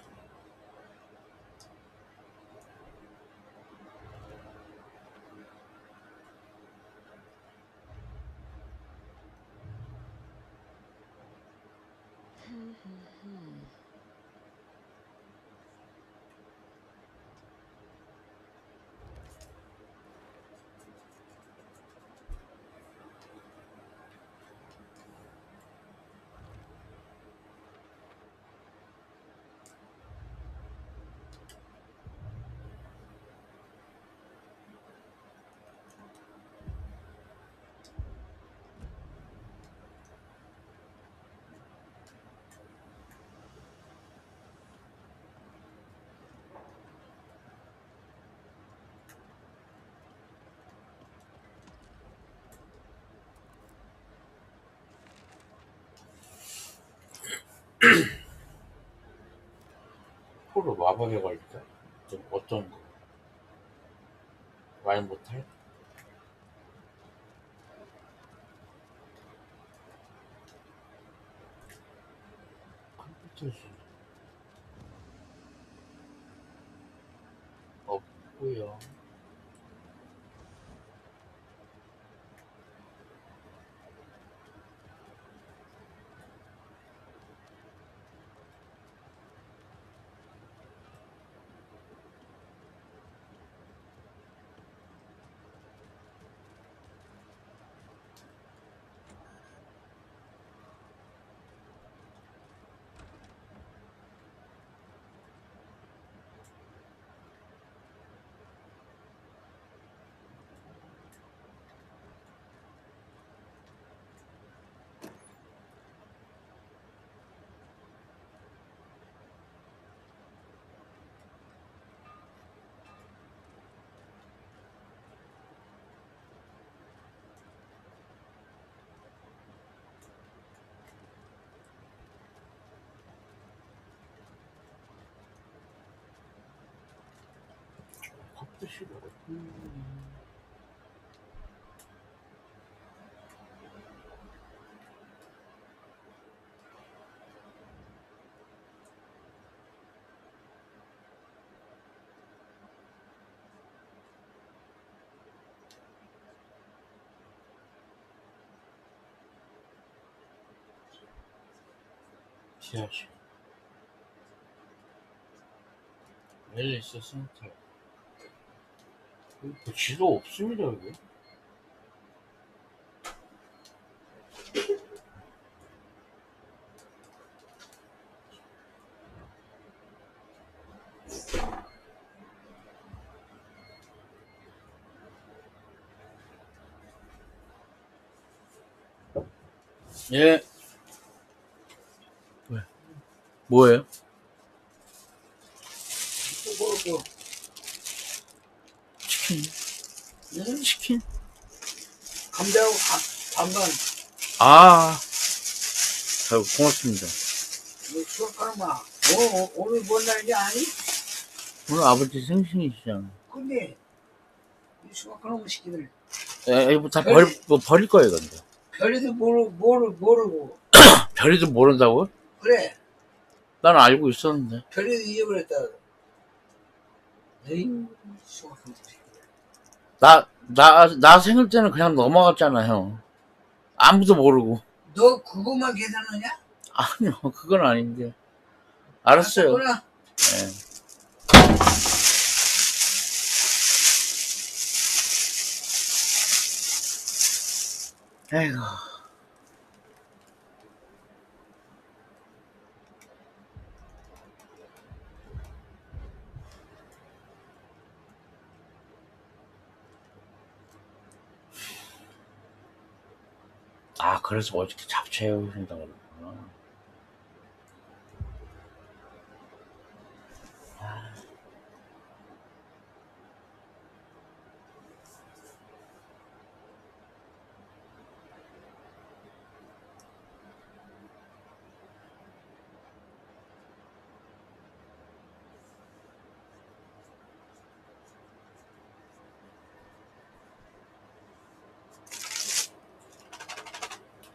포로 마법에 걸릴까? 좀 어떤 거? 말 못할? 컴퓨터 없고요. 컵도 싫어. 지하실. 앨리스 센터. 뭐 지도 없습니다, 여기. 예. 왜? 뭐예요? 뭐. 치킨. 응? 치킨? 감자하고 반반. 아, 아유, 고맙습니다. 너 수학하는마. 오늘 뭔 날인지 아니? 오늘 아버지 생신이시잖아. 근데 이 수학하는 시키들 뭐 다 버릴 거예요, 근데. 별이도 모르고. 별이도 모른다고? 그래. 난 알고 있었는데. 별이도 잊어버렸다. 에이, 수학하는 시키들. 나 생일 때는 그냥 넘어갔잖아, 형. 아무도 모르고. 너 그것만 계산하냐? 아니요, 그건 아닌데. 알았어요. 네. 아이고. 아, 그래서 어저께 잡채 해오신다고 그러구나.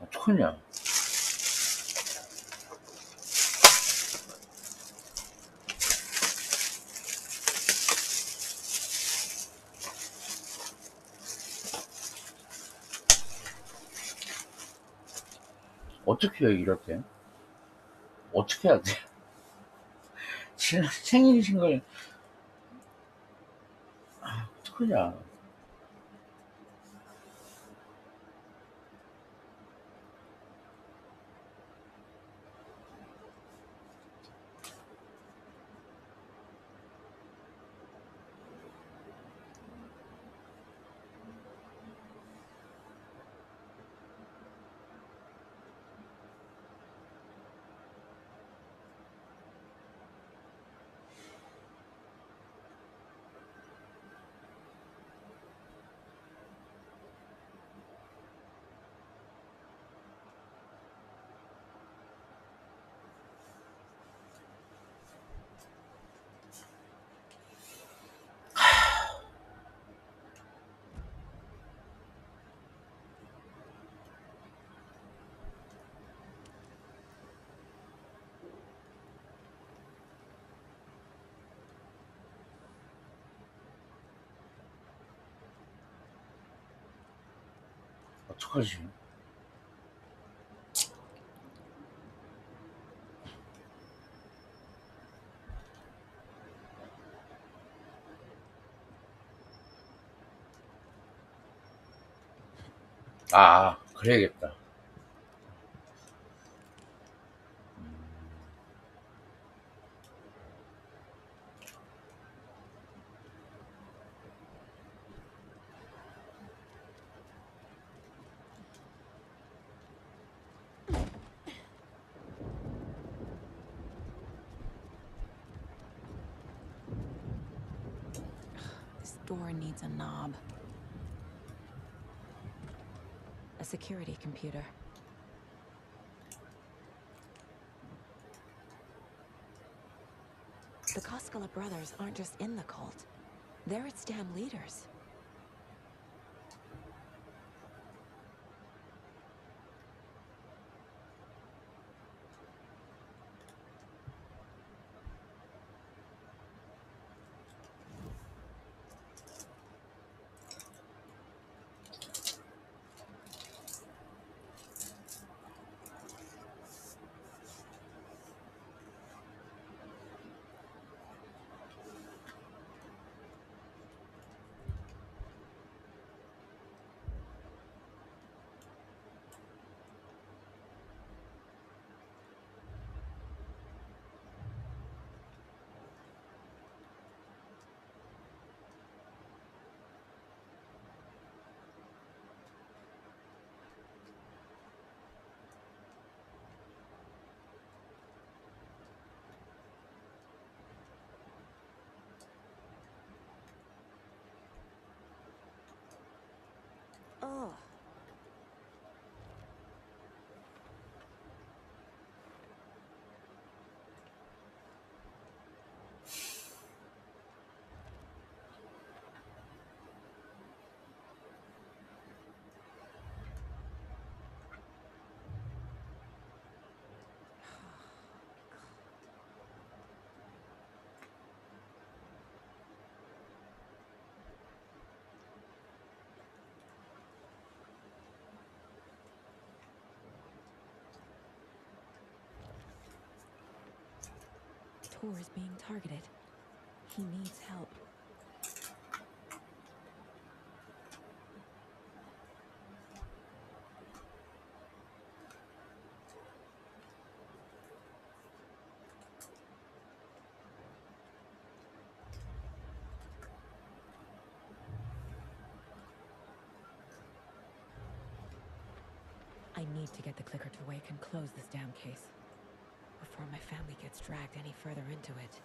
어떡하냐. 어떻게 해요, 이렇게? 어떻게 해야 돼? 생일이신 걸, 어떡하냐. 어떡하지? 아, 그래야겠다. This door needs a knob. A security computer. The Koskela brothers aren't just in the cult. They're its damn leaders. Oh. Tor is being targeted. He needs help. I need to get the clicker to wake and close this damn case before my family gets dragged any further into it.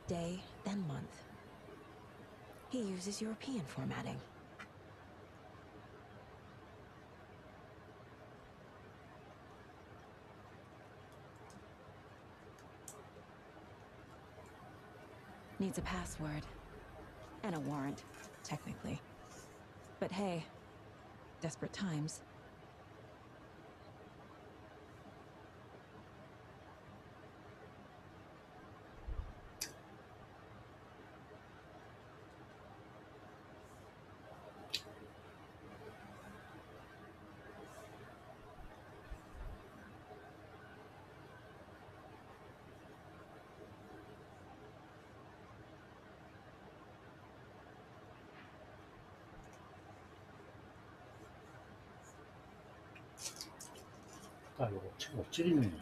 Day, then month. He uses European formatting. Needs a password. And a warrant, technically. But hey, desperate times. 아, 이거 책 찌르네.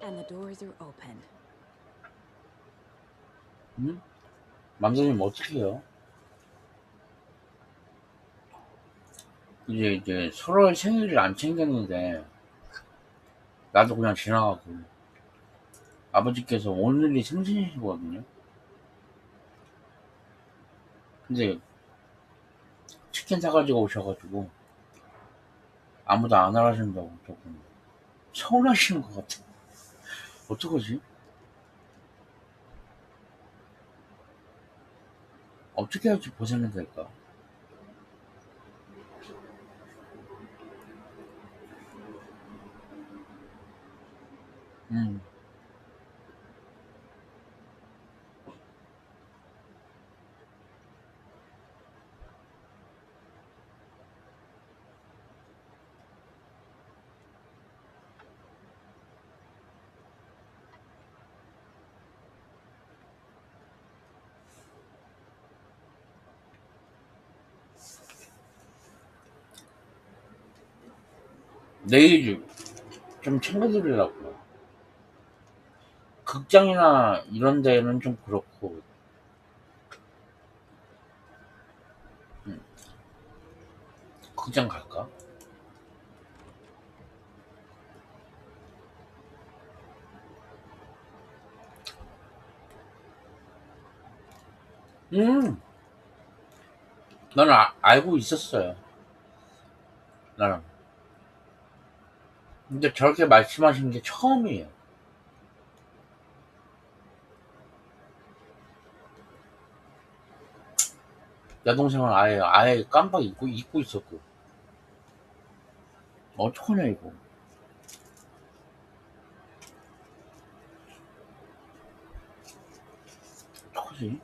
and the doors are open. 응? 맘선님 어떻게 해요? 이제 서로의 생일을 안 챙겼는데 나도 그냥 지나가고 아버지께서 오늘이 생신이시거든요. 근데 치킨 사가지고 오셔가지고 아무도 안 알아준다고 조금 서운하시는 것 같아. 어떡하지? 어떻게 할지 보상이 될까? 음. 내일 좀 챙겨드리려고요. 극장이나 이런 데는 좀 그렇고 극장 갈까? 나는 알고 있었어요. 나는. 근데 저렇게 말씀하신 게 처음이에요. 여동생은 아예 깜빡 잊고 있었고. 어떡하냐, 이거. 어떡하지?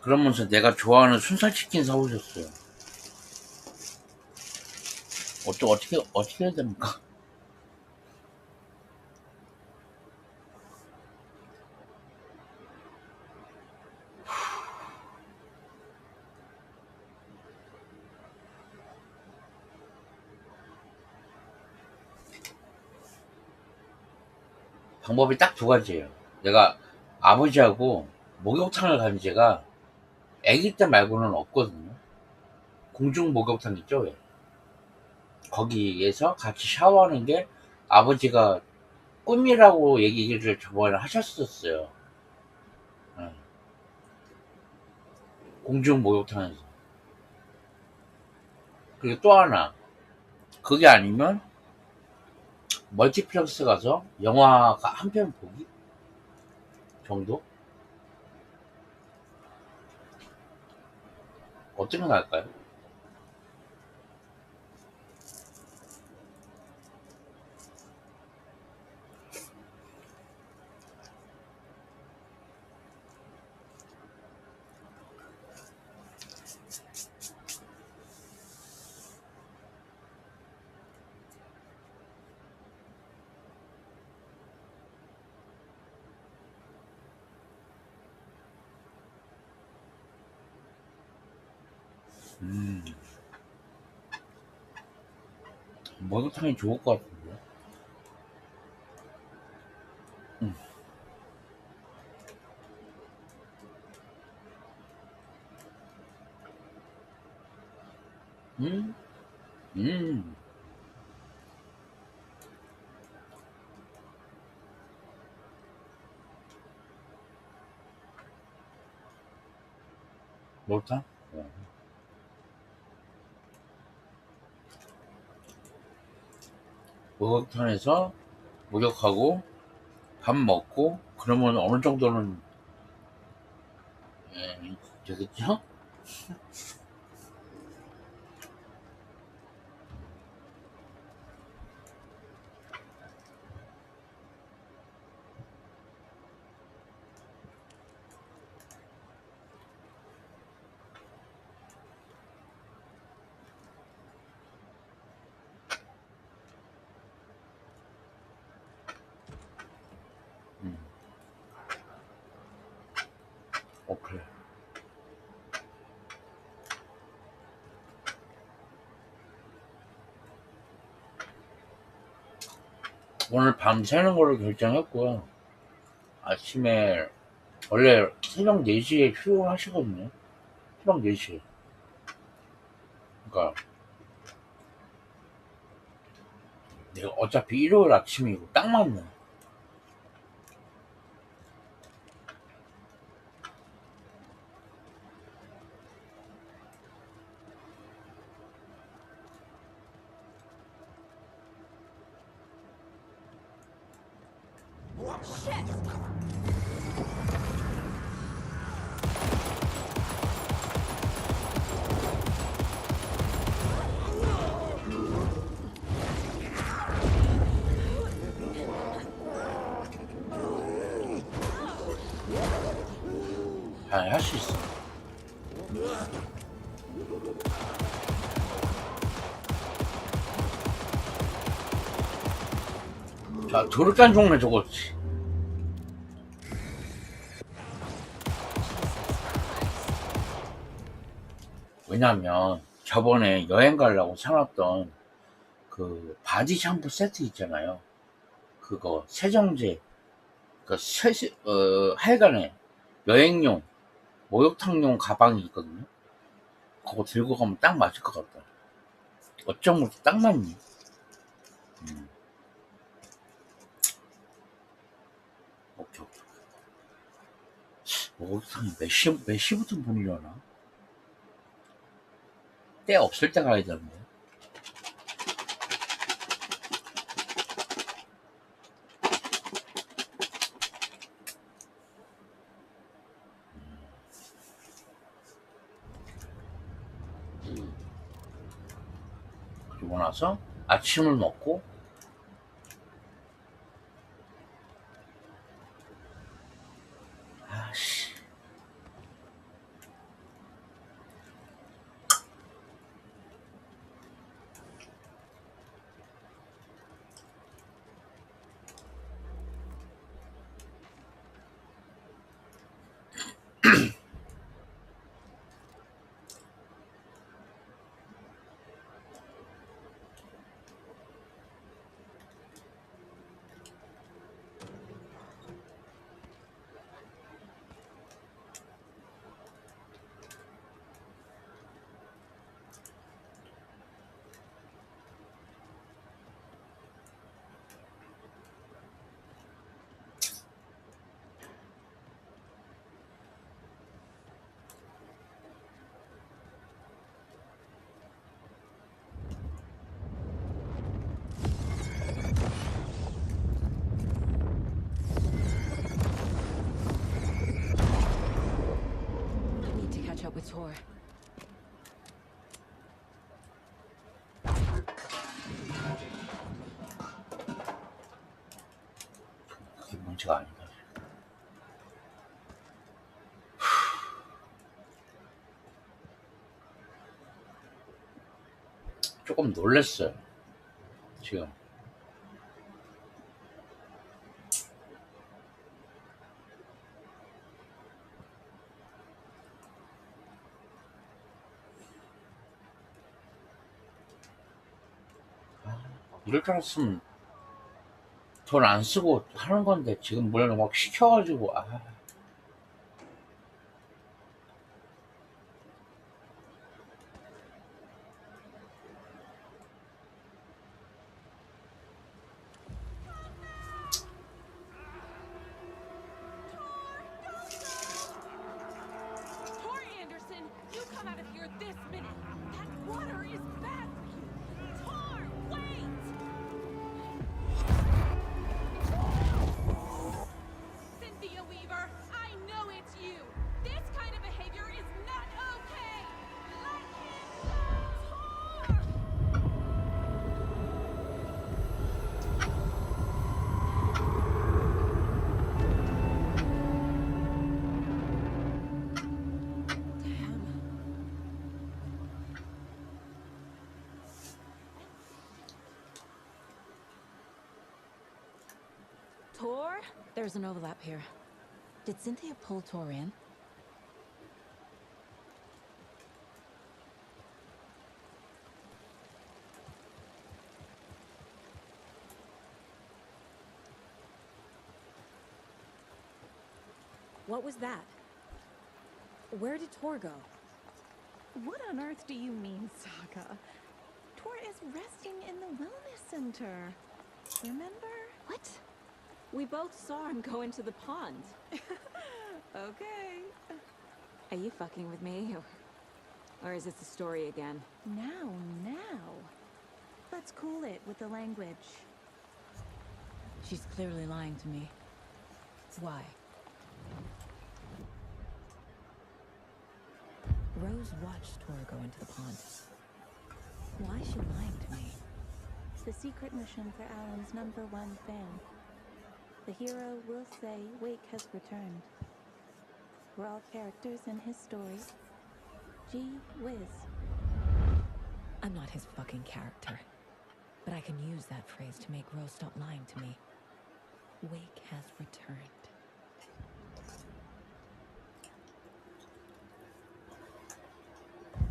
그러면서 내가 좋아하는 순살치킨 사오셨어요. 어떻게 해야 됩니까? 방법이 딱 두 가지예요. 내가 아버지하고 목욕탕을 간 지가 아기 때 말고는 없거든요. 공중 목욕탕 있죠, 왜? 거기에서 같이 샤워하는 게 아버지가 꿈이라고 얘기를 저번에 하셨었어요. 공중 목욕탕에서. 그리고 또 하나, 그게 아니면 멀티플렉스 가서 영화 한 편 보기 정도? 어떻게 나을까요? 목욕탕이 좋을 것 같은데. 음? 음. 목욕탕? 목욕탕에서 목욕하고 밥 먹고 그러면 어느 정도는 되겠죠? 오늘 밤 새는 걸로 결정했고요. 아침에 원래 새벽 4시에 출근하시거든요. 새벽 4시에. 그러니까 내가 어차피 일요일 아침이고 딱 맞네. 아, 할 수 있어. 자, 도르짠 종래 저거지. 왜냐면 저번에 여행 가려고 사놨던 그 바디 샴푸 세트 있잖아요. 그거 세정제, 그 하여간에 여행용 목욕탕용 가방이 있거든요. 그거 들고 가면 딱 맞을 것 같다. 어쩜 그렇게 딱 맞니? 오케이. 목욕탕이 몇 시부터 문을 여나? 때 없을 때 가야 되는데. 그리고 나서 아침을 먹고 아씨 Up with Tor. 그게 문제가 아니다. 조금 놀랬어요. 지금. 이럴 줄 알았으면 돈 안 쓰고 하는 건데 지금 뭐냐 막 시켜가지고 Tor Anderson, you come out of here this minute. That water is bad for you. Tor, wait! Cynthia Weaver, I know it's you. This kind of behavior is not okay. Let him go, Tor! Tor? There's an overlap here. Did Cynthia pull Tor in? What was that? Where did Tor go? What on earth do you mean, Saga? Tor is resting in the wellness center. Remember? What? We both saw him go into the pond. Okay. Are you fucking with me? Or is this the story again? Now. Let's cool it with the language. She's clearly lying to me. Why? Rose watched Tor go into the pond. Why is she lying to me? The secret mission for Alan's #1 fan. The hero will say Wake has returned. We're all characters in his story. Gee whiz. I'm not his fucking character. But I can use that phrase to make Rose stop lying to me. Wake has returned.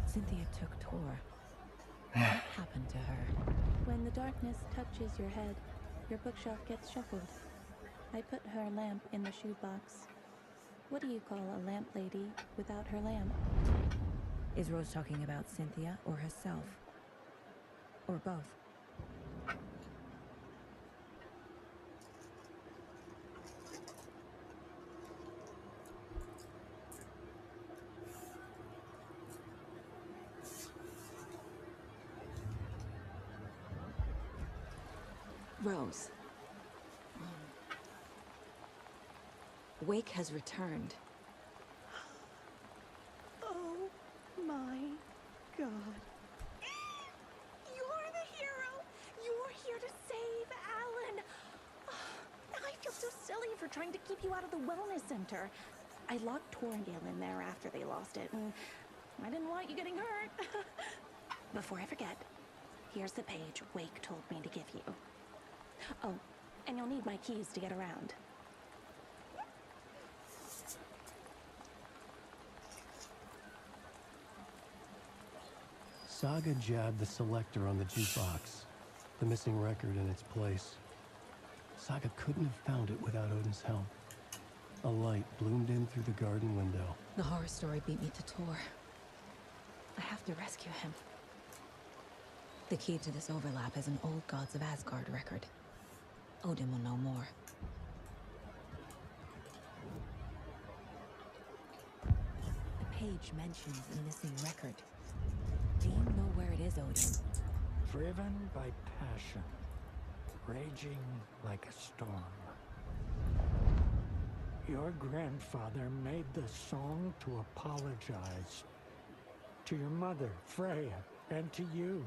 Cynthia took Tor. What happened to her? When the darkness touches your head, your bookshelf gets shuffled. I put her lamp in the shoebox. What do you call a lamp lady without her lamp? Is Rose talking about Cynthia or herself? Or both? Rose. Wake has returned. Oh my God. You're the hero! You're here to save Alan! I feel so silly for trying to keep you out of the wellness center. I locked Torngale in there after they lost it, and I didn't want you getting hurt. Before I forget, here's the page Wake told me to give you. Oh, and you'll need my keys to get around. Saga jabbed the selector on the jukebox, the missing record in its place. Saga couldn't have found it without Odin's help. A light bloomed in through the garden window. The horror story beat me to Tor. I have to rescue him. The key to this overlap is an old Gods of Asgard record. Odin will know more. The page mentions a missing record. Do you know where it is, Odin? Driven by passion, raging like a storm. Your grandfather made the song to apologize. To your mother, Freya, and to you.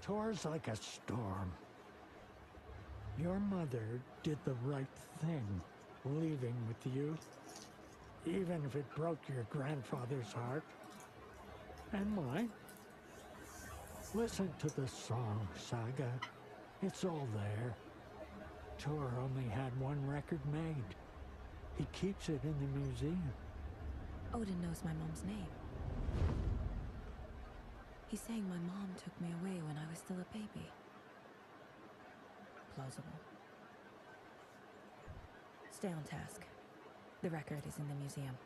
Tor's like a storm. Your mother did the right thing, leaving with you. Even if it broke your grandfather's heart. And mine. Listen to the song, Saga. It's all there. Tor only had one record made. He keeps it in the museum. Odin knows my mom's name. He's saying my mom took me away when I was still a baby. Plausible. Stay on task. The record is in the museum.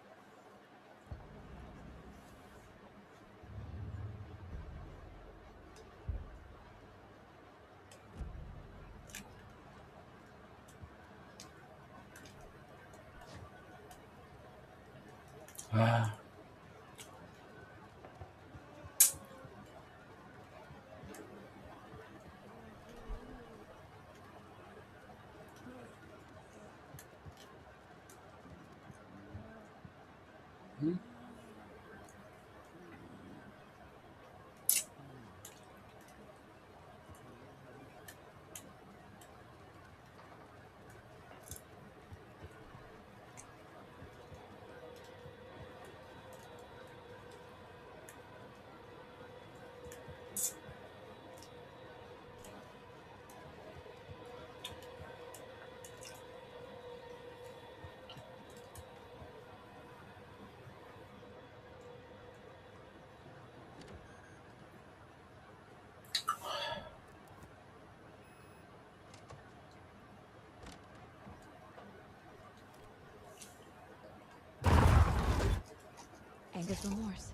Angus remorse.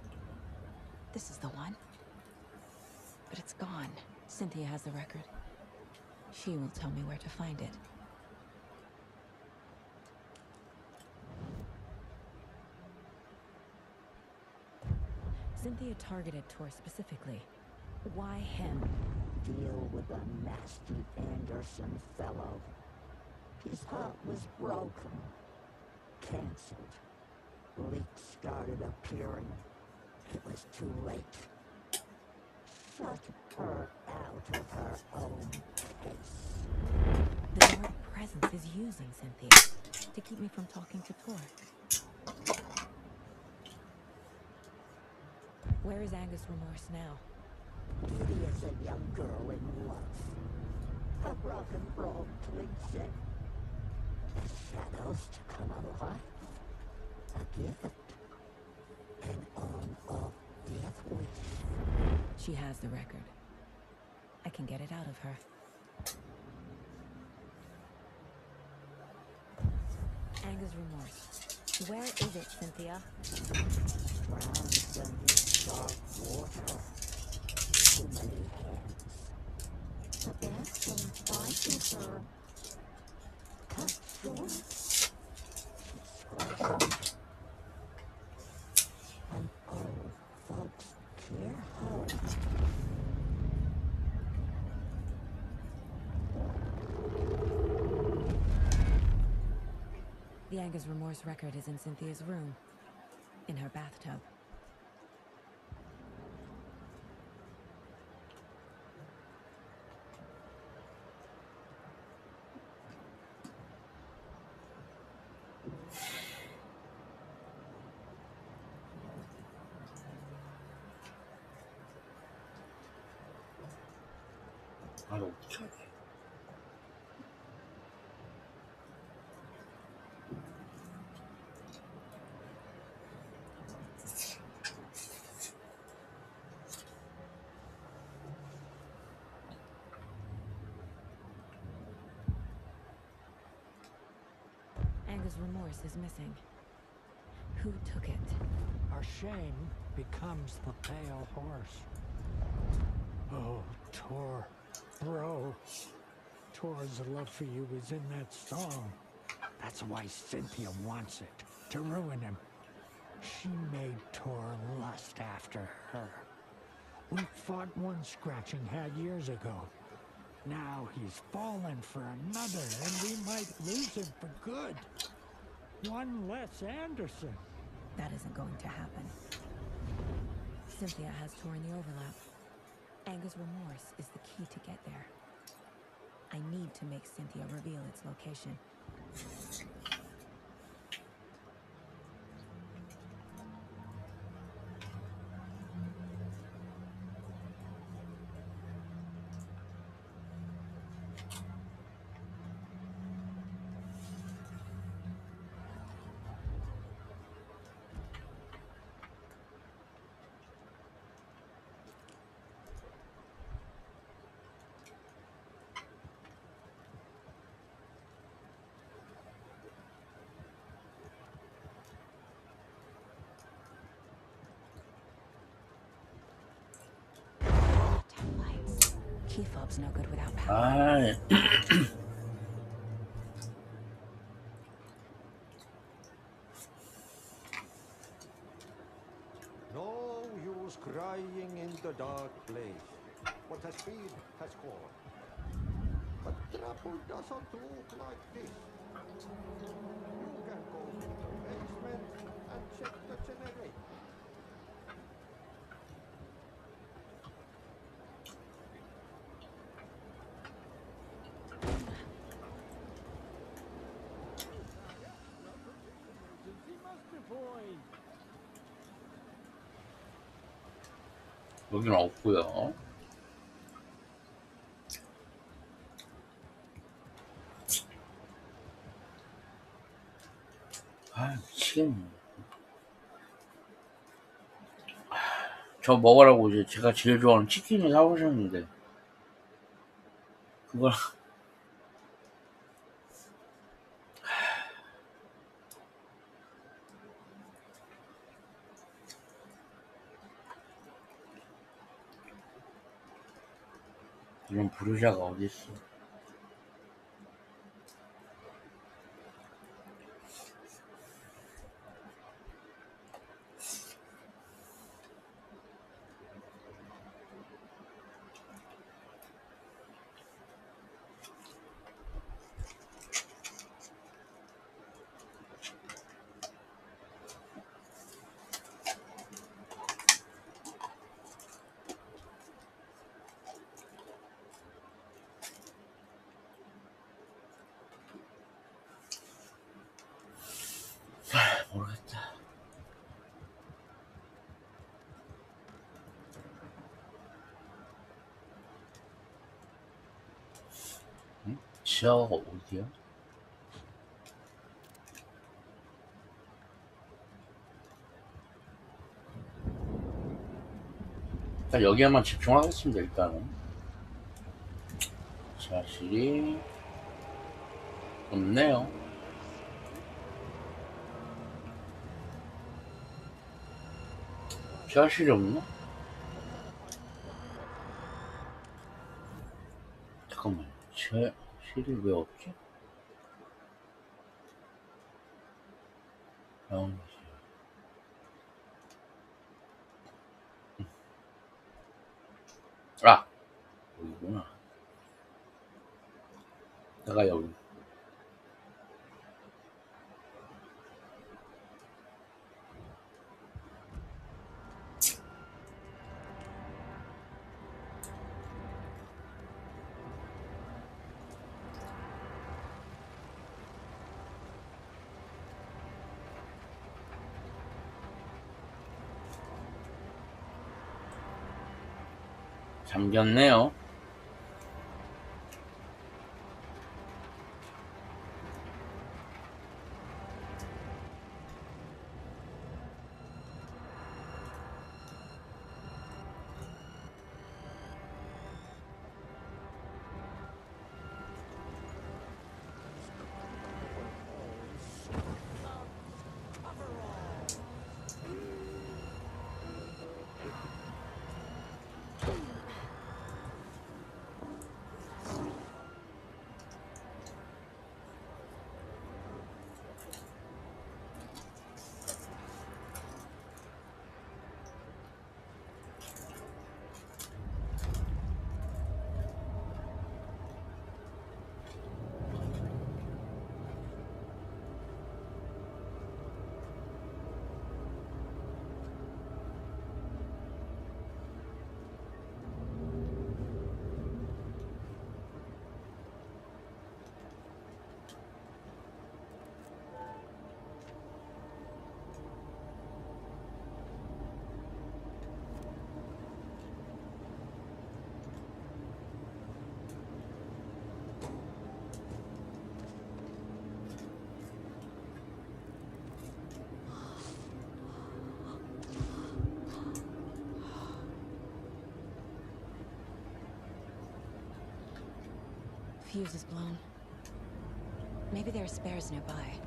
This is the one. But it's gone. Cynthia has the record. She will tell me where to find it. Cynthia targeted Tor specifically. Why him? Deal with a nasty Anderson fellow. His heart was broken. Cancelled. Leaks started appearing. It was too late. Shut her out of her own case. The dark presence is using Cynthia to keep me from talking to Tor. Where is Angus remorse now? Beauty is a young girl in love. A rock and roll cliche. The shadows to come alive. A gift. An on-off death wish. She has the record. I can get it out of her. Angus remorse. Where is it, Cynthia? Drowns in salt water. Too many hands. The best and fighting her. Cut short. She's an old folks care home. The Angus remorse record is in Cynthia's room. In her bathtub. 아, 어떻게 하지? Angus remorse is missing. Who took it? Our shame becomes the pale horse. Oh, Tor. Bro. Tor's love for you is in that song. That's why Cynthia wants it. To ruin him. She made Tor lust after her. We fought one scratching had years ago. Now he's fallen for another, and we might lose him for good. One less Anderson. That isn't going to happen. Cynthia has Tor in the overlap. Angus remorse is the key to get there. I need to make Cynthia reveal its location. Key fob's no good without power. 아, No use crying in the dark place. What has been has gone. But trouble doesn't look like this. You can go to the basement and check the generator. 여기는 없고요. 아, 미치겠네. 저 먹으라고 이제 제가 제일 좋아하는 치킨을 사오셨는데 그걸 이런 부르샤가 어딨어. 모르겠다. 응? 지하가 어디야? 일단 여기에만 집중하겠습니다. 일단은 지하실이 없네요. 지하실이 없나? 잠깐만, 지하실이 왜 없지? 아! 여기구나. 내가 여기. 잠겼네요. Fuse is blown. Maybe there are spares nearby.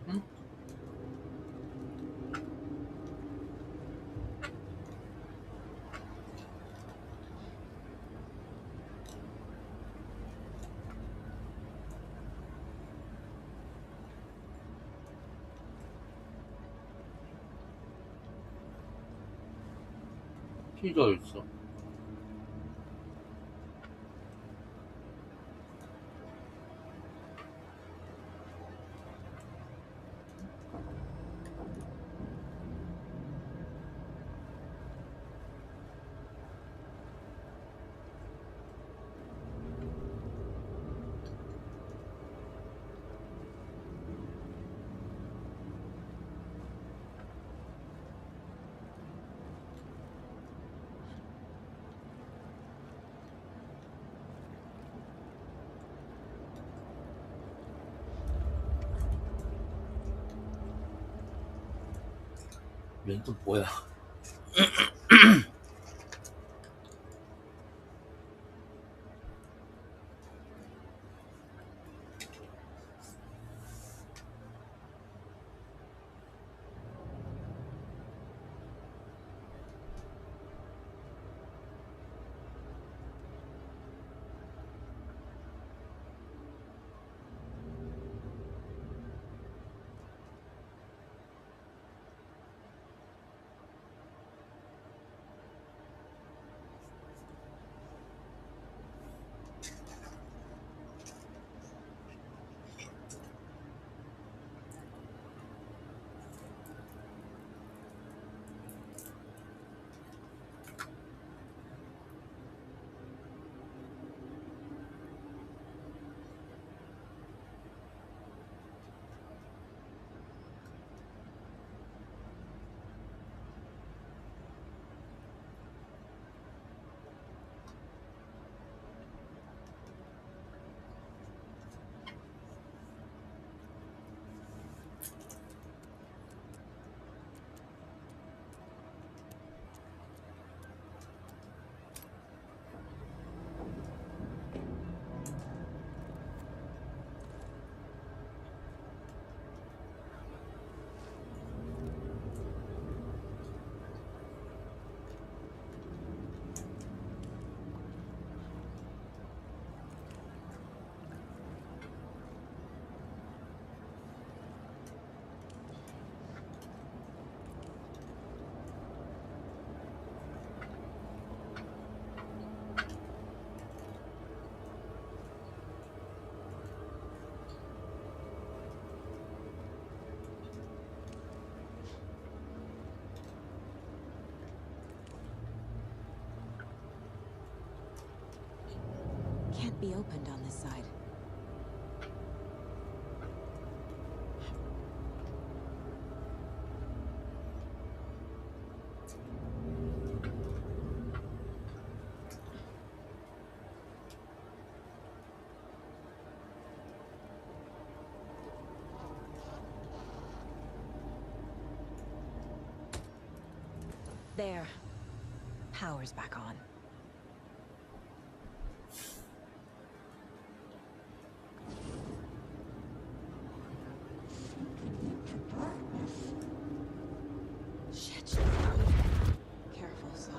응? 피도 어딨어? 얘는 또 뭐야? Can't be opened on this side. There. Power's back on. Shit. Careful, Saga.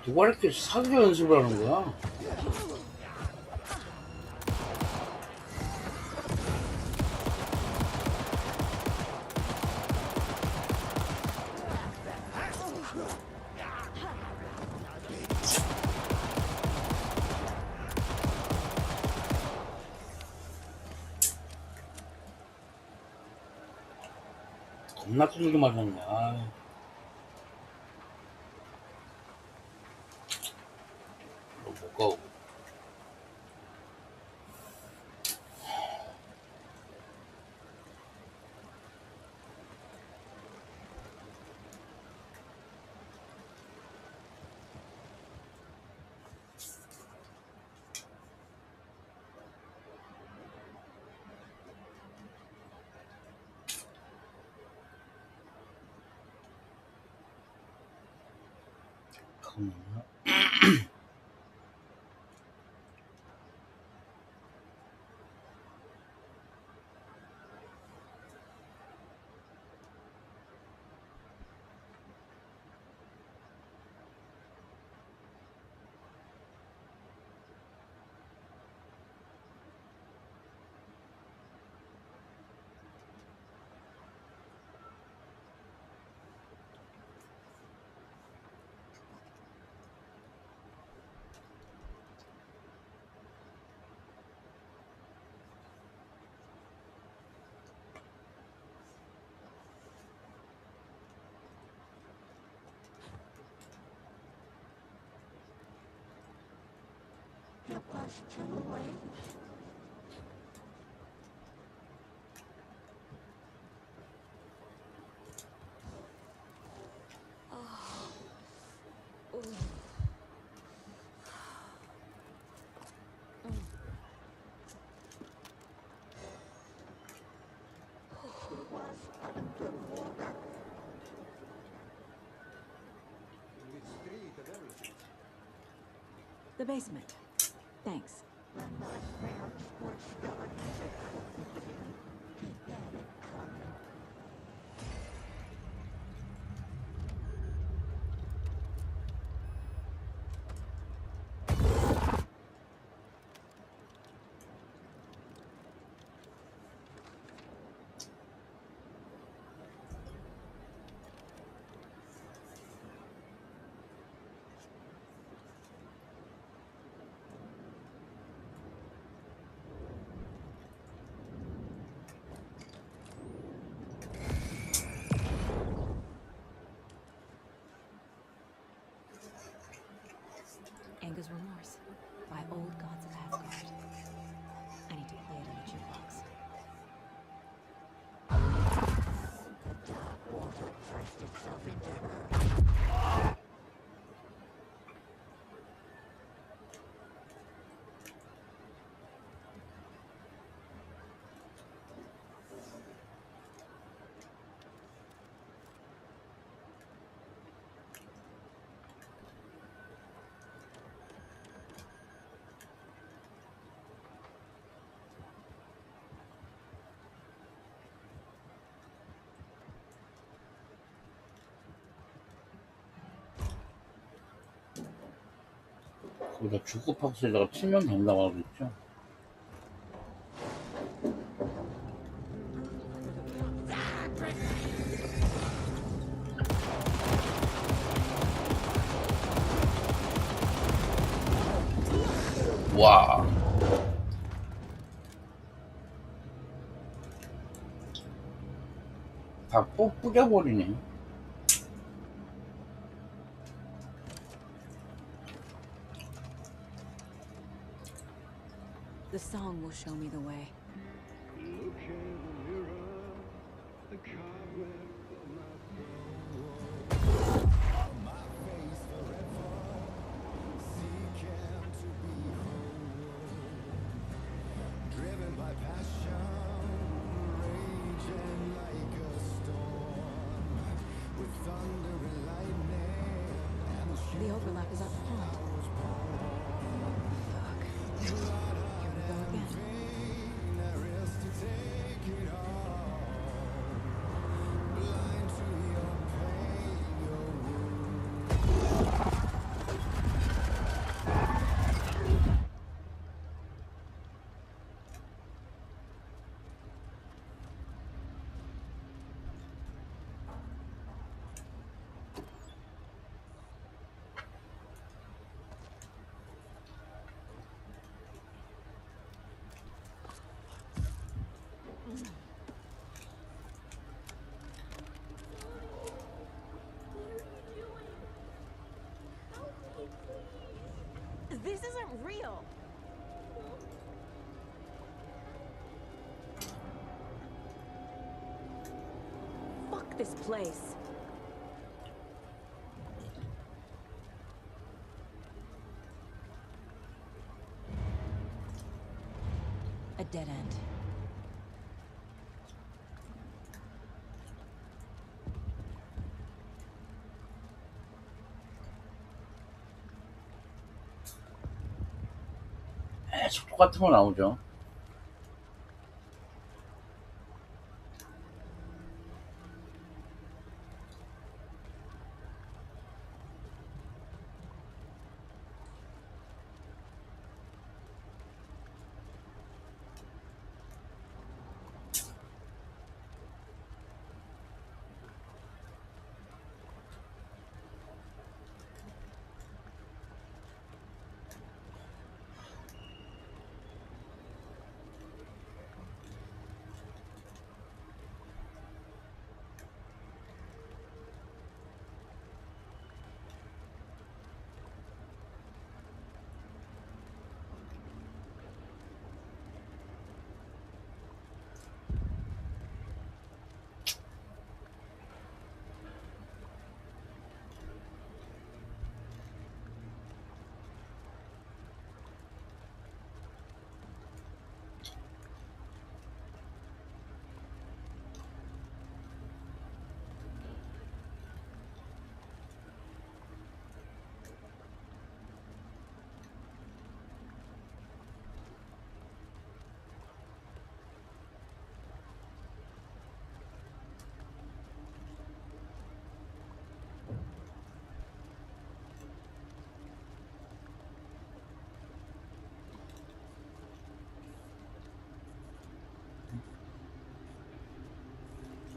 누가 이렇게 사교 연습을 하는 거야? 겁나 두들겨 맞았네. 아. 못 가고. 잠깐만요. It was too late. The basement. Thanks. Anger's Remorse by Old Gods of Asgard. I need to play it on the jukebox. The dark water pressed itself into her. 거기다 주크박스에다가 치면 된다고 하고 있죠. 와. 다 뿌려버리네. The song will show me the way. Look in the mirror, the cobweb of my face forever, seeking to be whole, driven by passion, raging like a storm, with thunder and lightning, and The overlap is at the pond. This isn't real. Fuck this place. A dead end. 계속 똑같은 거 나오죠.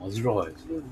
어디로 가야지?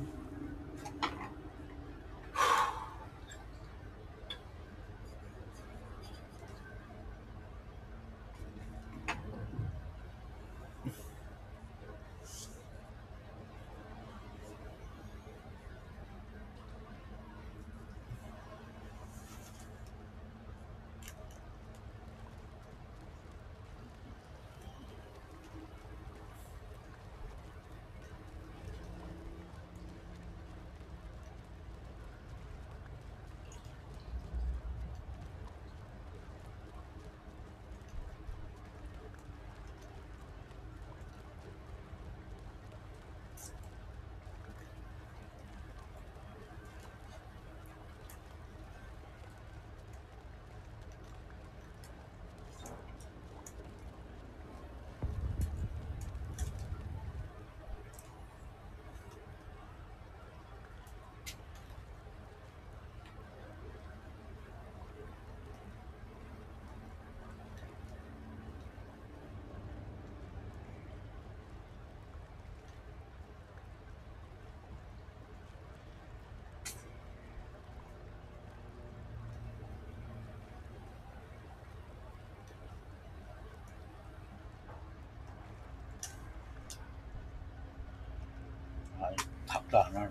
아니, 답도 안 하네.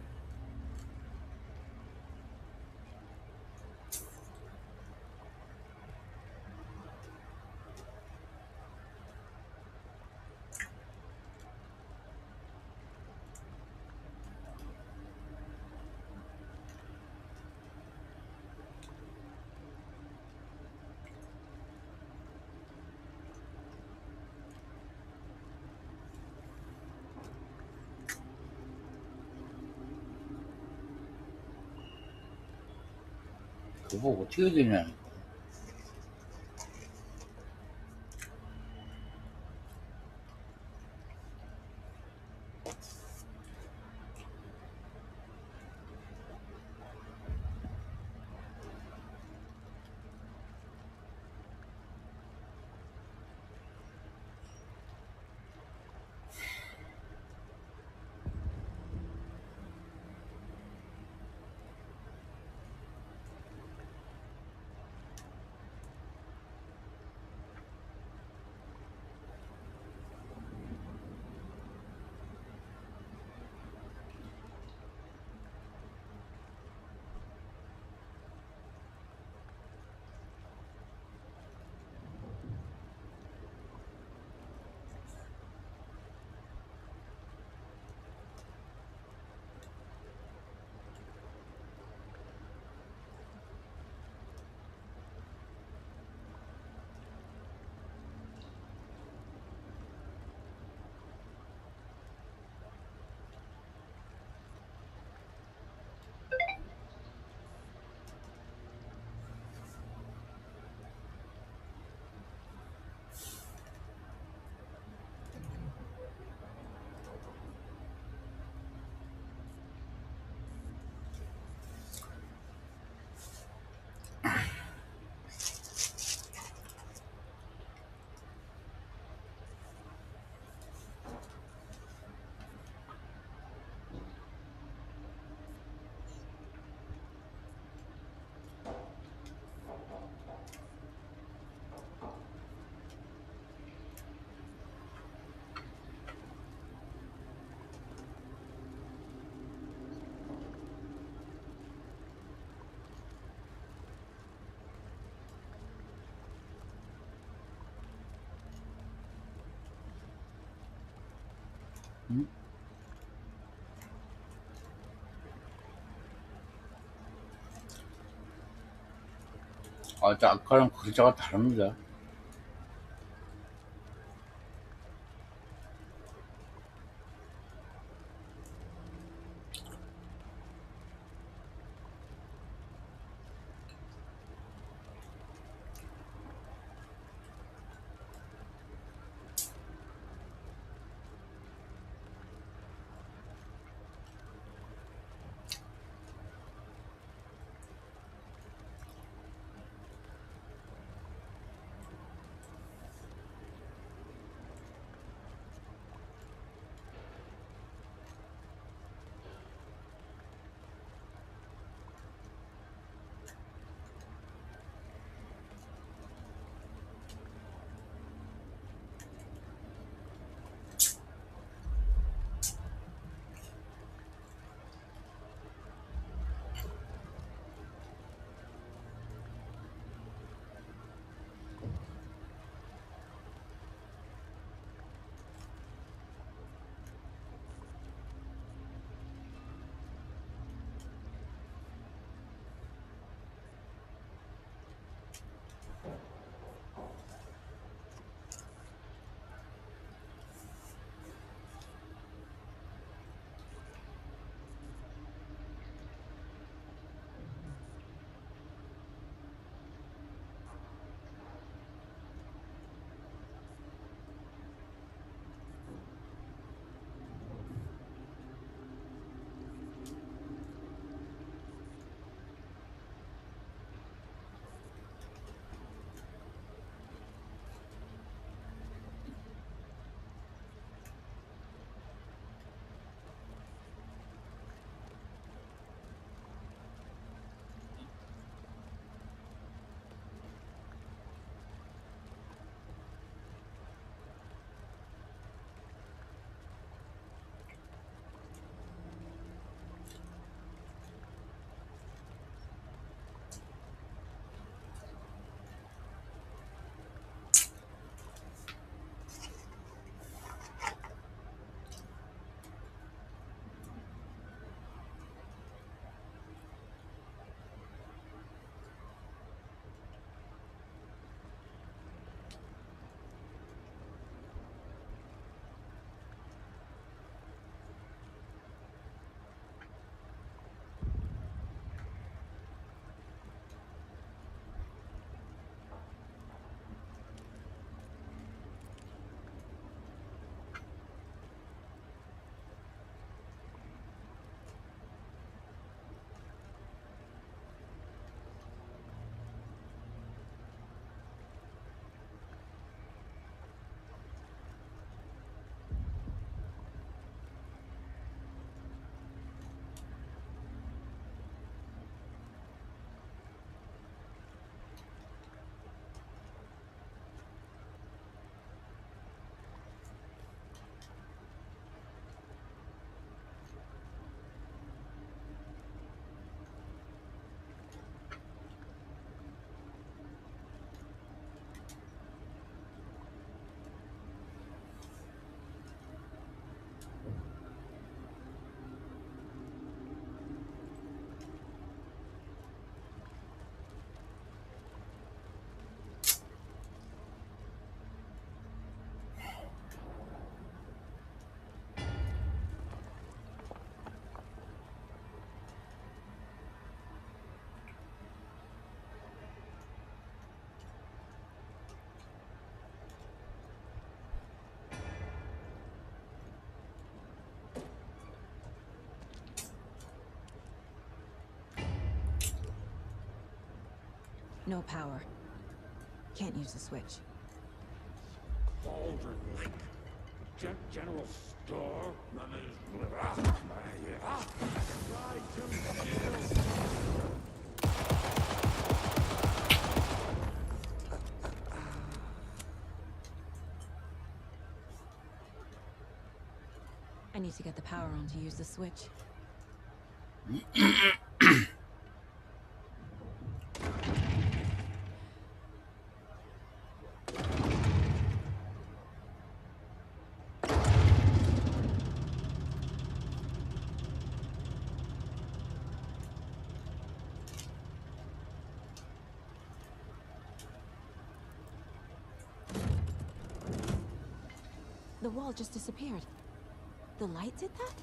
그거 어떻게 되냐. 응? 아, 아까랑 글자가 다릅니다. No power. Can't use the switch. Baldwin Link. General Store. I need to get the power on to use the switch. The wall just disappeared. The light did that?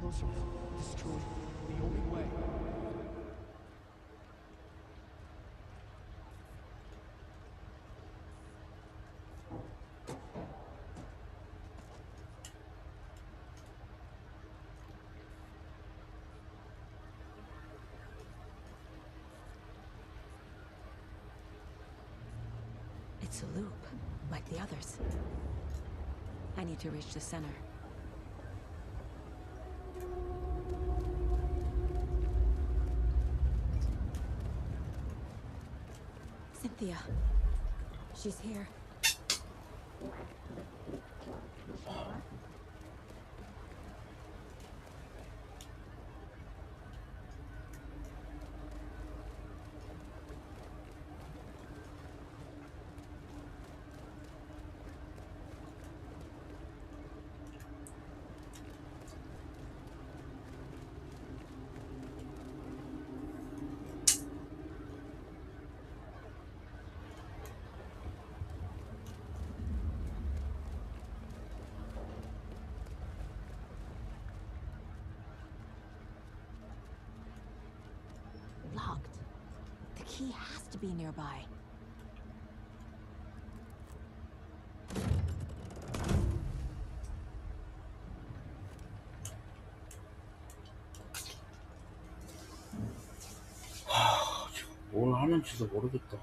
Closer. Destroy. The only way. It's a loop, like the others. I need to reach the center. Cynthia. She's here. Locked. The key has to be nearby. 뭘 하는지도 모르겠다.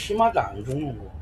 심하다 안 죽는 거.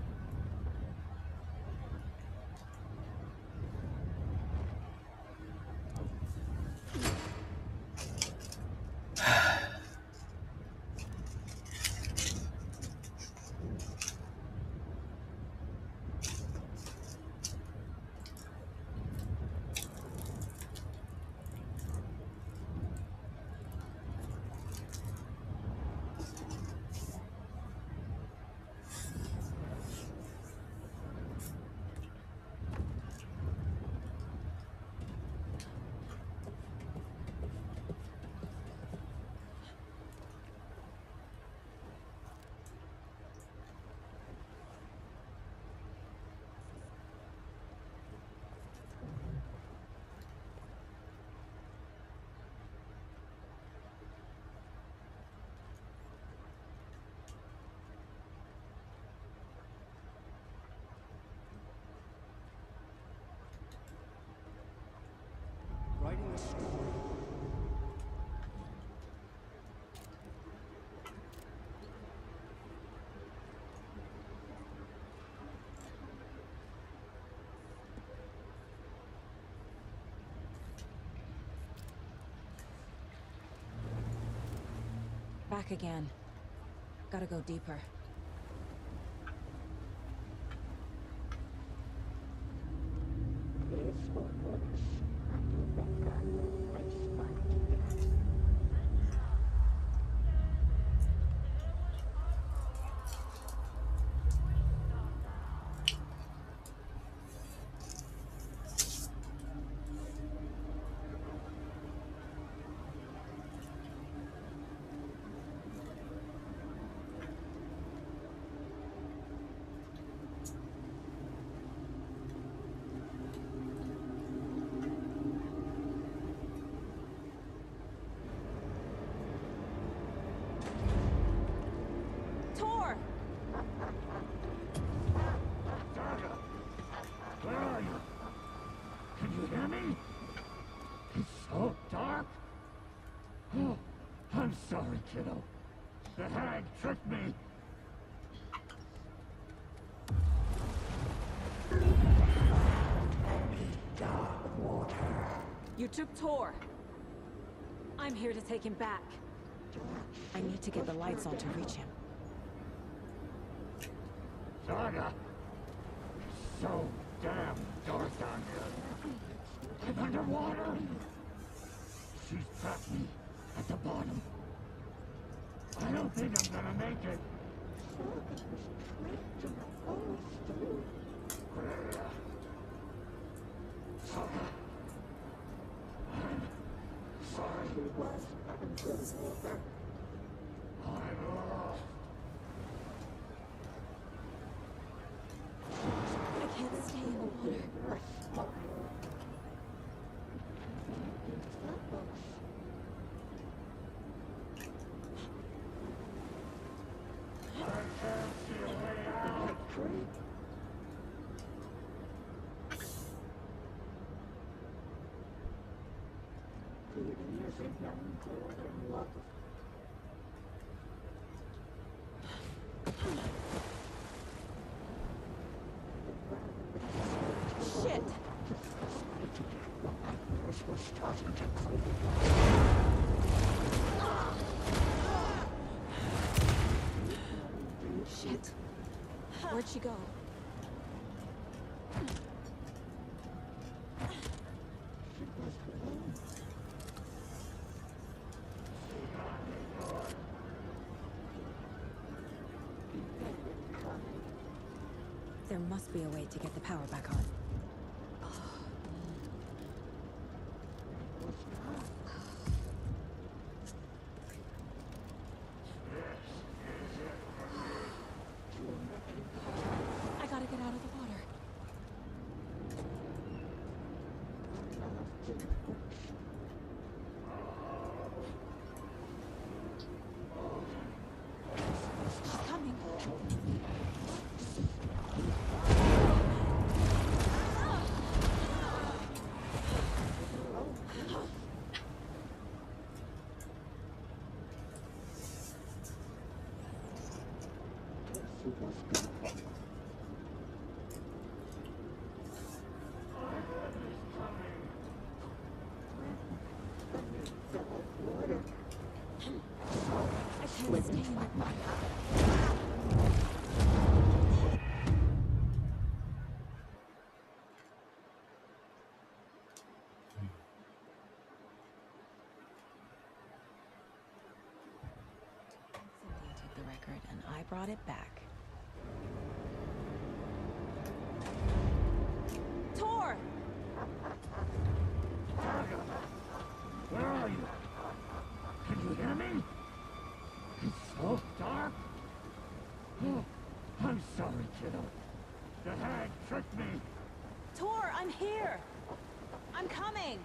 Writing a story. Back again. Gotta go deeper. Tor! Where are you? Can you hear me? It's so dark. Oh, I'm sorry, kiddo. The hag tricked me. Dark water. You took Tor. I'm here to take him back. I need to get the lights on to reach him. Saga. It's so damn dark down here. I'm underwater. She's trapped me at the bottom. I don't think I'm gonna make it. Saga. I'm sorry. I'm lost. I can't stay in the water. Shit! Shit. Where'd she go? There must be a way to get the power back on. I gotta get out of the water. She's coming. Cynthia took the record and I brought it back. Tor! Where are you? Can you hear me? It's so dark. Oh, I'm sorry, kiddo. The hag tricked me. Tor, I'm here! I'm coming!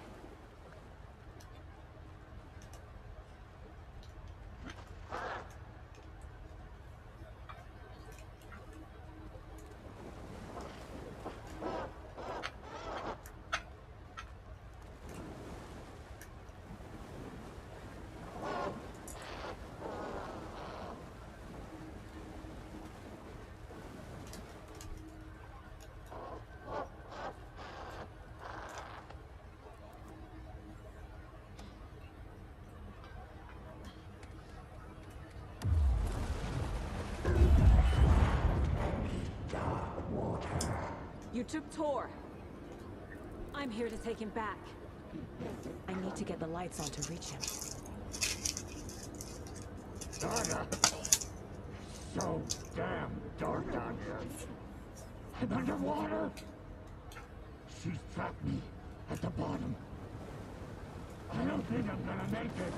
You took Tor. I'm here to take him back. I need to get the lights on to reach him. Donna! So damn dark down here. I'm underwater. She's trapped me at the bottom. I don't think I'm gonna make it.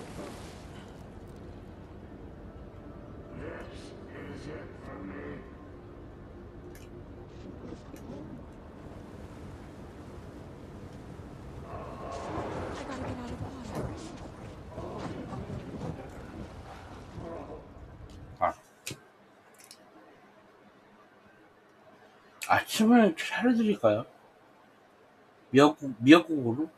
This is it for me. I gotta get out of the water. 아침을 차려드릴까요? 미역국으로?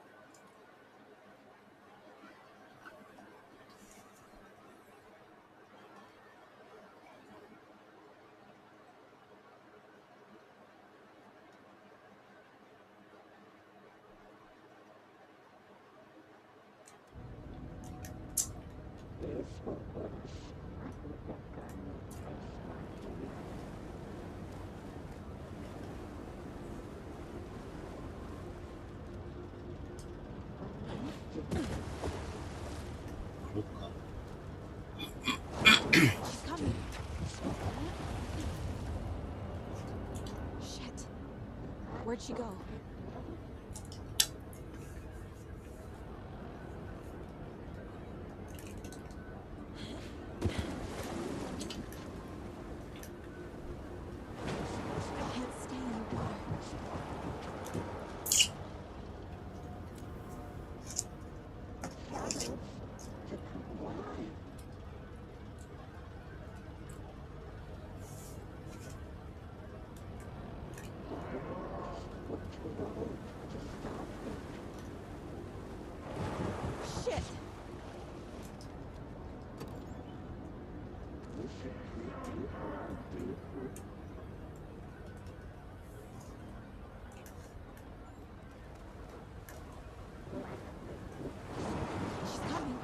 She's coming. Shit. Where'd she go? I can't stay in the water. Shit! She's coming.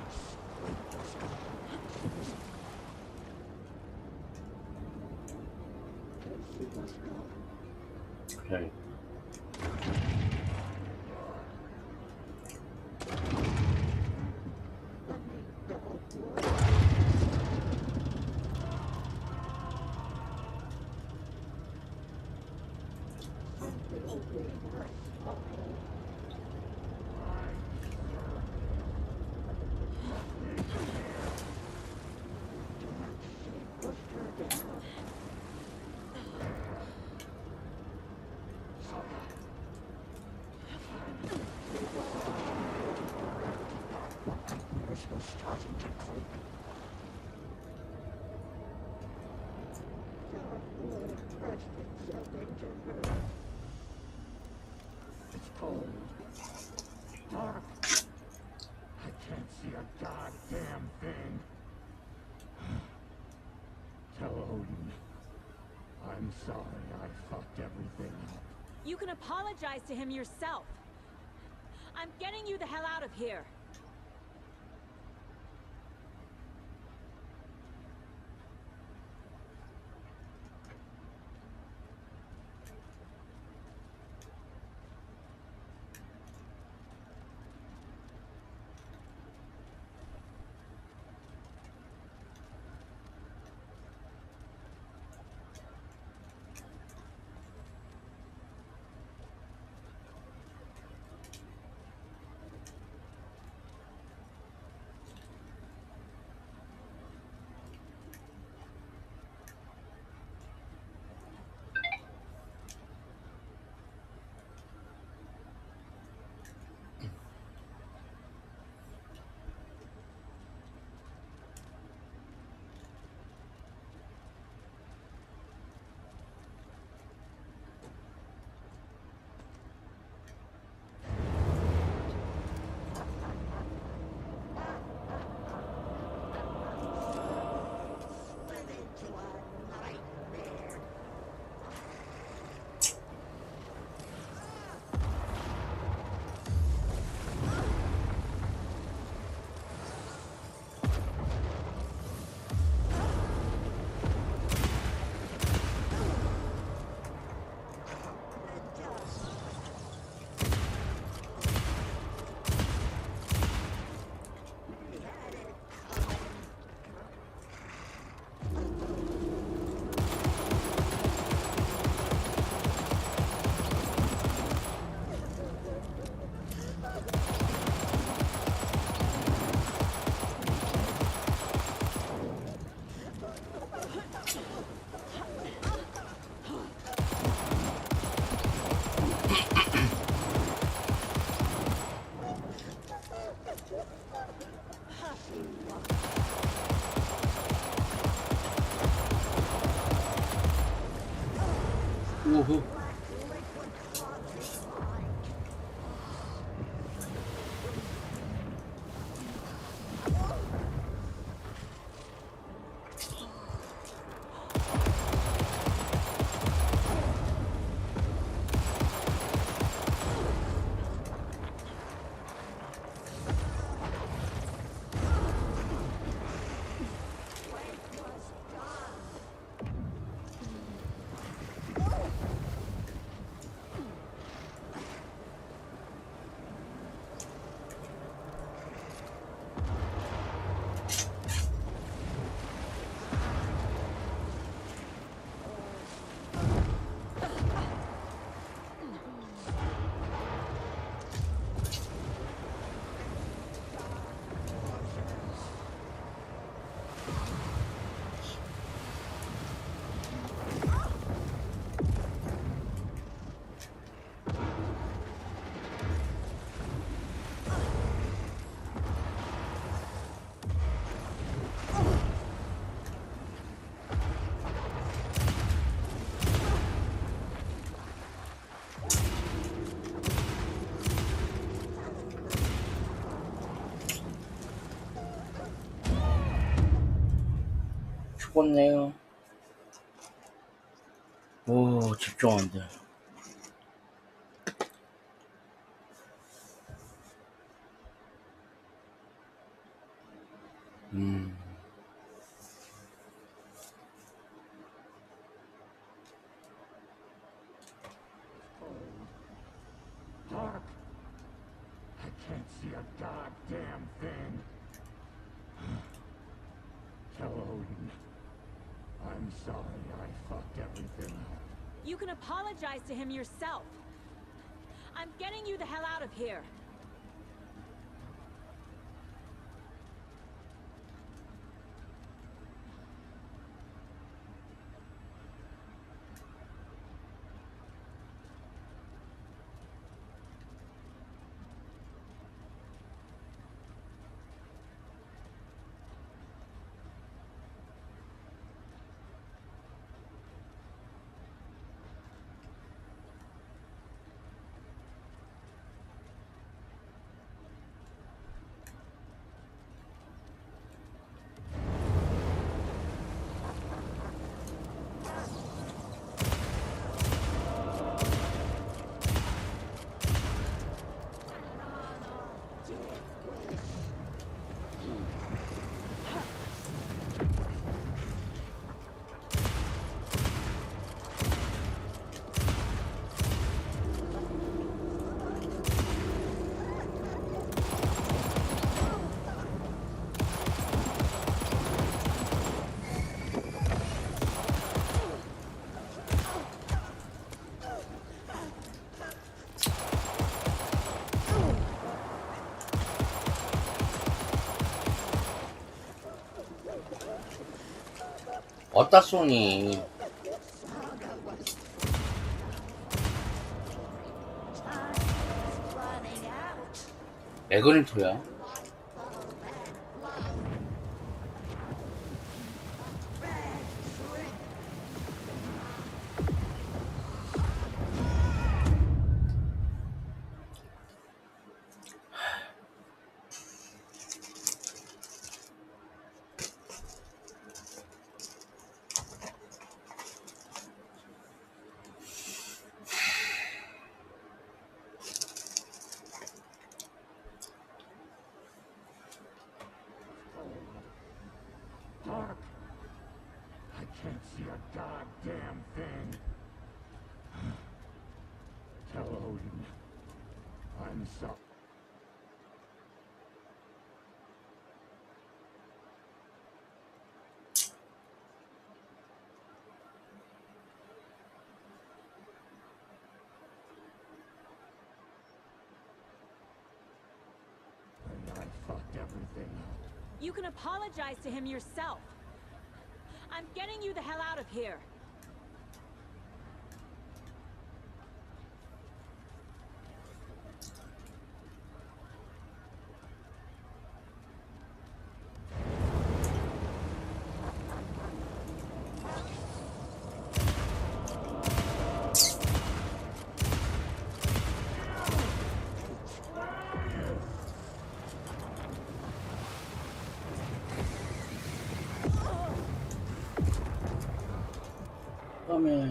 Okay. It's cold. Dark. I can't see a goddamn thing. Tell Odin. I'm sorry I fucked everything up. You can apologize to him yourself. I'm getting you the hell out of here. 우후. 죽었네요. 오, 집중 안 돼. Dark. I can't see a goddamn thing. Tell Odin. I'm sorry I fucked everything up. You can apologize to him yourself. I'm getting you the hell out of here. 어디다 쏘니? 에그린토야? Dark. I can't see a goddamn thing. Tell Odin. I'm sorry. I fucked everything up. You can apologize to him yourself. I'm getting you the hell out of here. 위험해.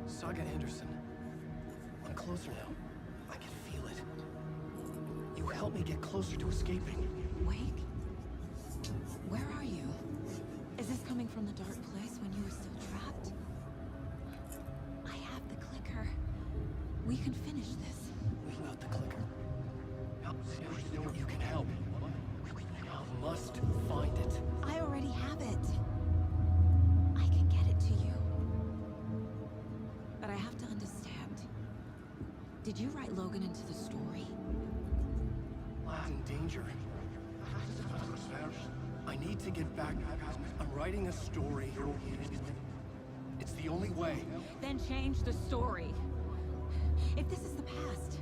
Saga Anderson. I'm closer now. I can feel it. You helped me get closer to escaping. Wake? Where are you? Is this coming from the dark place when you were still trapped? I have the clicker. We can finish this. Without the clicker. You can help. I must find it. I already have it. I can get it to you. But I have to understand. Did you write Logan into the story? Lad's in danger. I need to get back. I'm writing a story. It's the only way. Then change the story. If this is the past,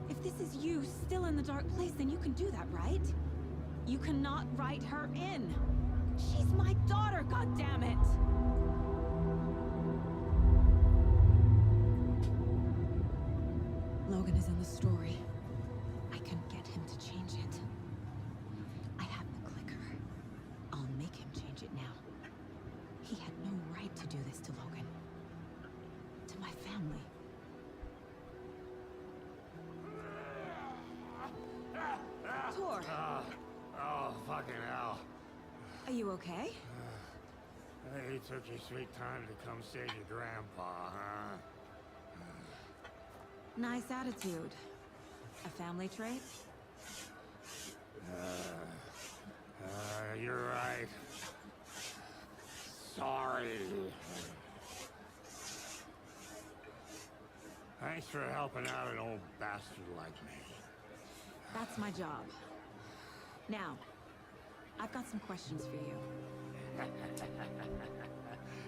if this is you still in the dark place, then you can do that, right? You cannot write her in. She's my daughter, goddammit! Logan is in the story. I can get him to change it. I have the clicker. I'll make him change it now. He had no right to do this to Logan. To my family. Tor, Oh, fucking hell. are you okay? You took your sweet time to come save your grandpa, huh? Nice attitude. A family trait? You're right. Sorry. Thanks for helping out an old bastard like me. That's my job. Now, I've got some questions for you.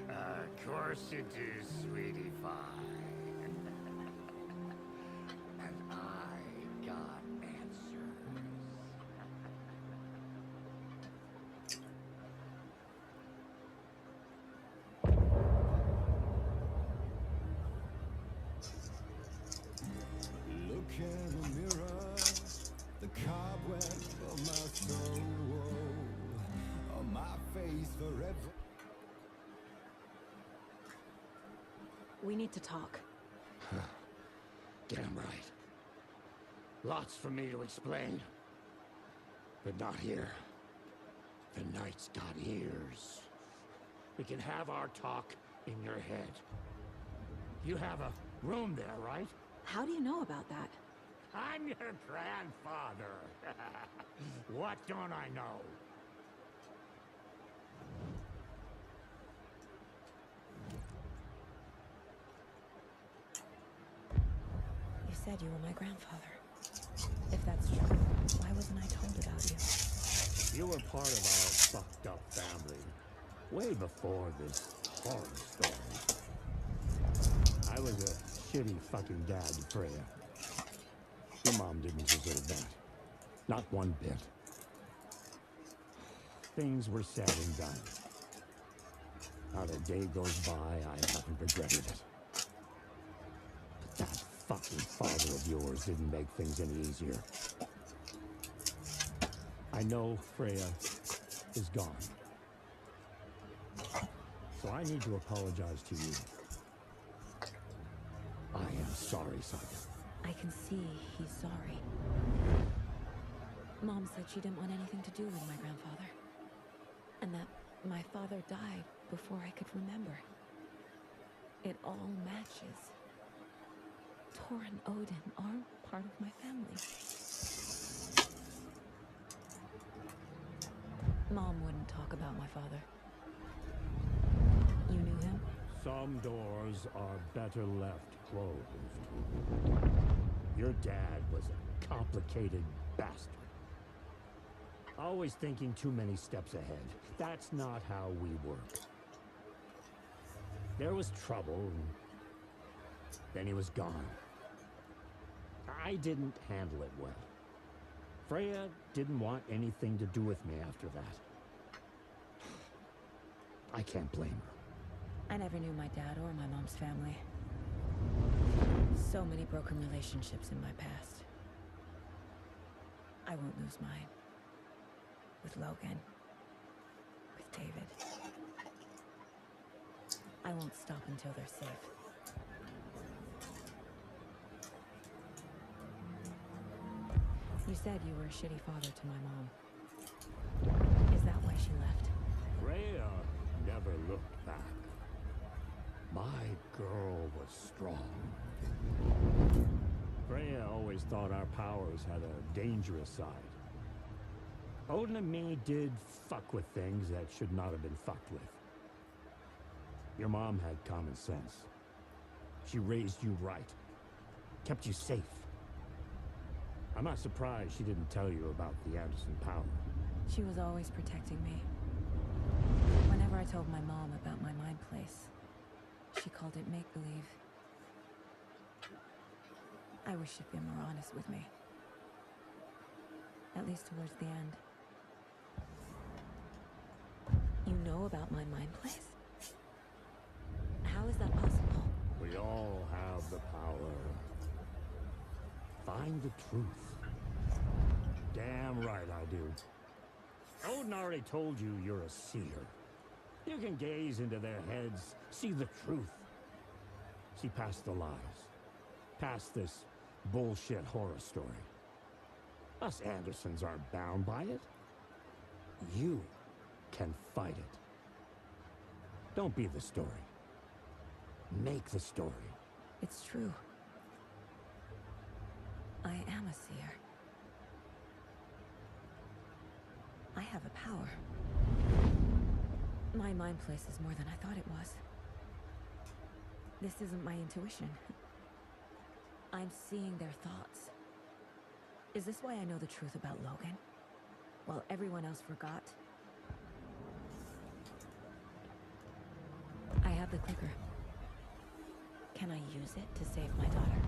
Of course you do, sweetie pie. And I got answers. Look in the mirror, the cobweb of my soul, on my face forever. We need to talk. Damn right. Lots for me to explain. But not here. The night's got ears. We can have our talk in your head. You have a room there, right? How do you know about that? I'm your grandfather. What don't I know? You said you were my grandfather. If that's true, why wasn't I told about you? You were part of our fucked up family. Way before this horror story. I was a shitty fucking dad to Freya. Your mom didn't deserve that. Not one bit. Things were said and done. Not a day goes by I haven't regretted it. But that fucking father of yours didn't make things any easier. I know Freya is gone. So I need to apologize to you. I am sorry, Saga. I can see he's sorry. Mom said she didn't want anything to do with my grandfather. And that my father died before I could remember. It all matches. Tor and Odin are part of my family. Mom wouldn't talk about my father. You knew him? Some doors are better left closed. Your dad was a complicated bastard. Always thinking too many steps ahead. That's not how we work. There was trouble, and then he was gone. I didn't handle it well. Freya didn't want anything to do with me after that. I can't blame her. I never knew my dad or my mom's family. So many broken relationships in my past. I won't lose mine. With Logan. With David. I won't stop until they're safe. You said you were a shitty father to my mom. Is that why she left? Freya never looked back. My girl was strong. Freya always thought our powers had a dangerous side. Odin and me did fuck with things that should not have been fucked with. Your mom had common sense. She raised you right. Kept you safe. I'm not surprised she didn't tell you about the Anderson power. She was always protecting me. Whenever I told my mom about my mind place, she called it make-believe. I wish she'd been more honest with me. At least towards the end. You know about my mind place? How is that possible? We all have the power. Find the truth. Damn right I do. Odin already told you you're a seer. You can gaze into their heads, see the truth. See past the lies. Past this bullshit horror story. Us Andersons aren't bound by it. You can fight it. Don't be the story. Make the story. It's true. I am a seer. I have a power. My mind place is more than I thought it was. This isn't my intuition. I'm seeing their thoughts. Is this why I know the truth about Logan? While everyone else forgot? I have the clicker. Can I use it to save my daughter?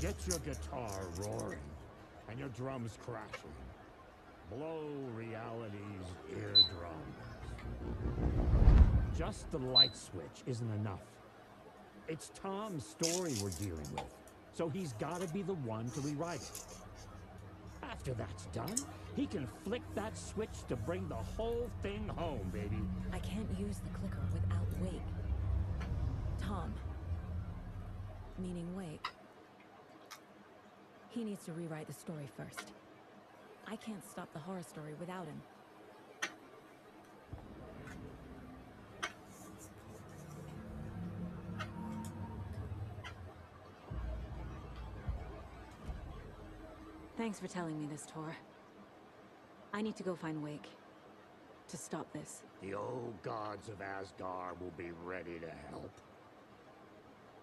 Get your guitar roaring and your drums crashing. Blow reality's eardrums. Just the light switch isn't enough. It's Tom's story we're dealing with, so he's got to be the one to rewrite it. After that's done, he can flick that switch to bring the whole thing home, baby. I can't use the clicker without Wake. Tom, meaning Wake, he needs to rewrite the story first. I can't stop the horror story without him. Thanks for telling me this, Tor. I need to go find Wake. To stop this. The old gods of Asgard will be ready to help.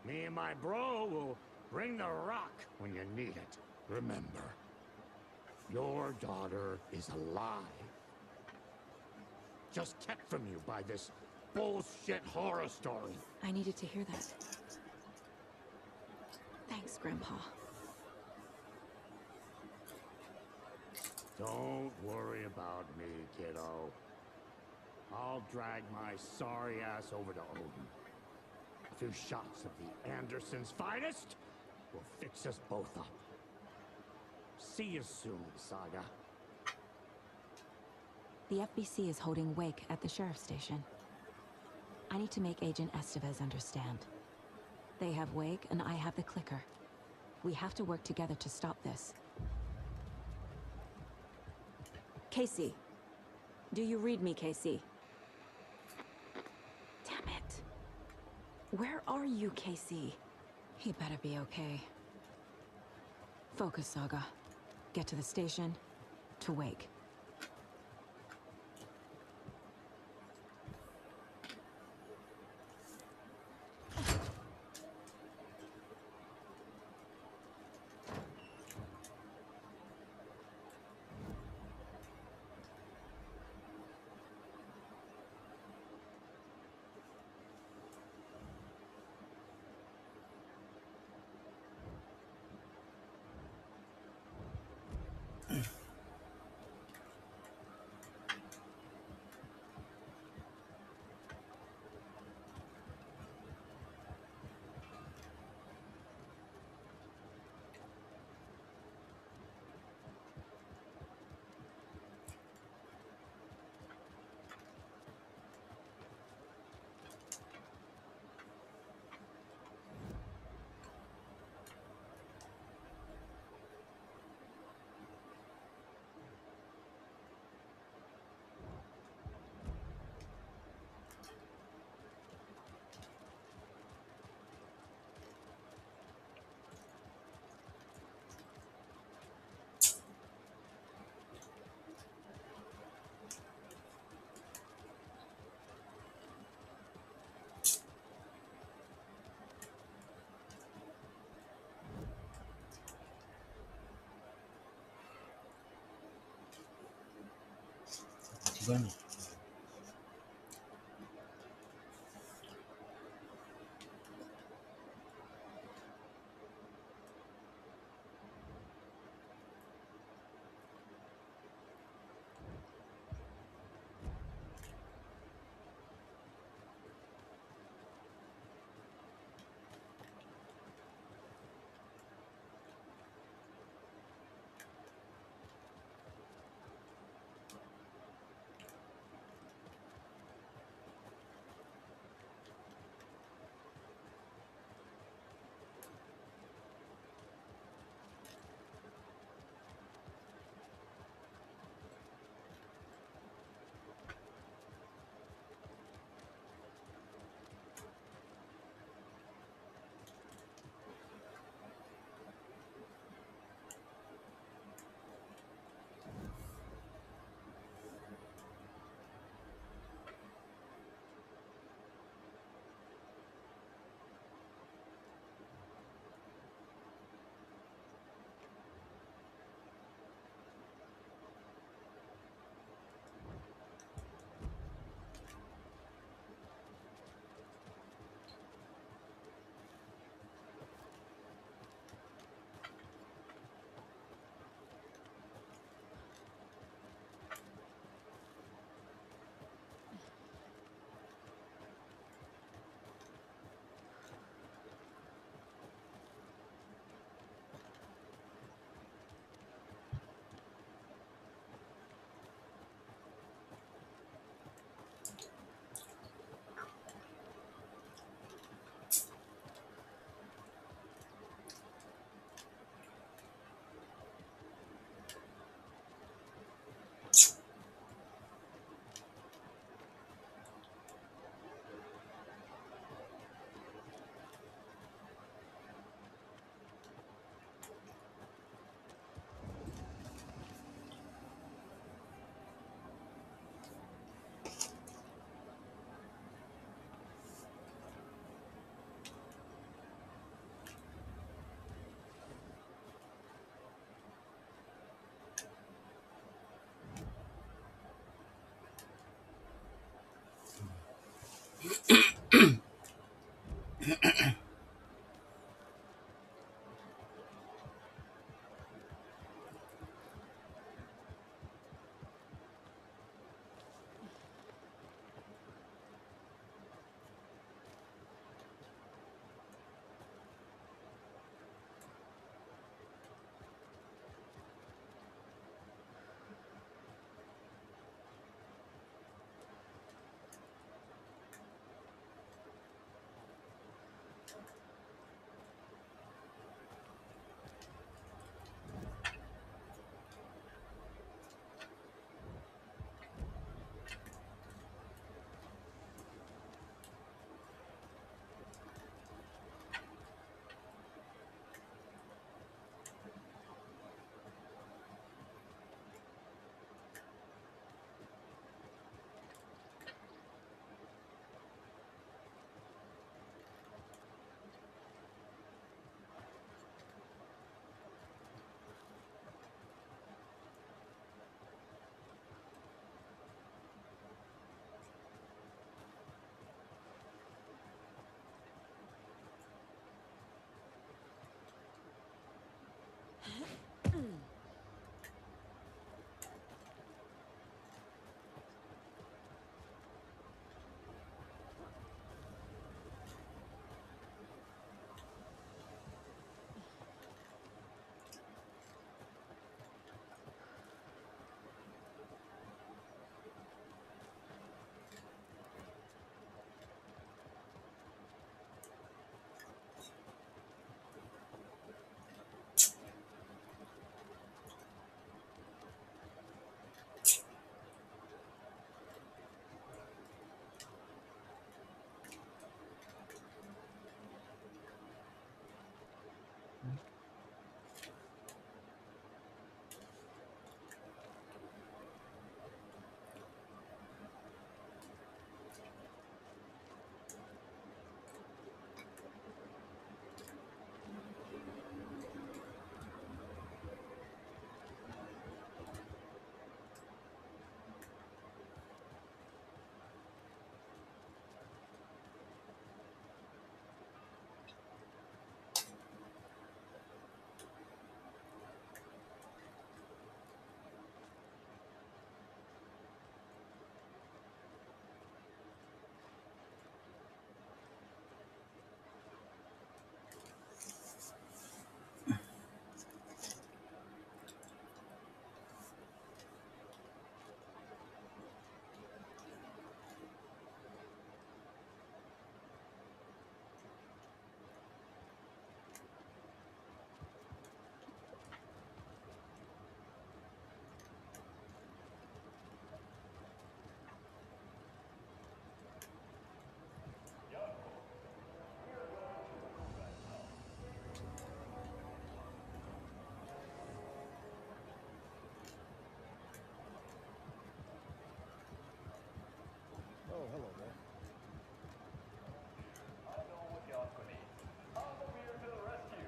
Me and my bro will bring the rock when you need it. Remember, your daughter is alive. Just kept from you by this bullshit horror story. I needed to hear that. Thanks, Grandpa. Don't worry about me, kiddo. I'll drag my sorry ass over to Odin. A few shots of the Andersons' finest will fix us both up. See you soon, Saga. The FBC is holding Wake at the sheriff's station. I need to make Agent Estevez understand. They have Wake and I have the clicker. We have to work together to stop this. Casey. Do you read me, Casey? Damn it. Where are you, Casey? He better be okay. Focus, Saga. Get to the station, to Wake. 이건 Oh, hello there. I know what y'all could eat. I'll be here to the rescue.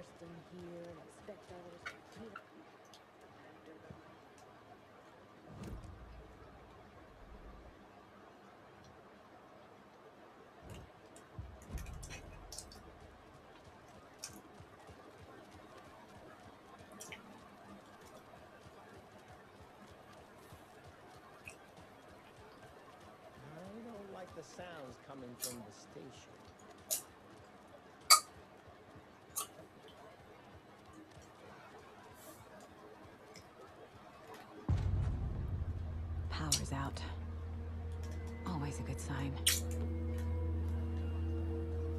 first in here and expect others to do it. I don't like the sounds coming from the station. Power's out. Always a good sign.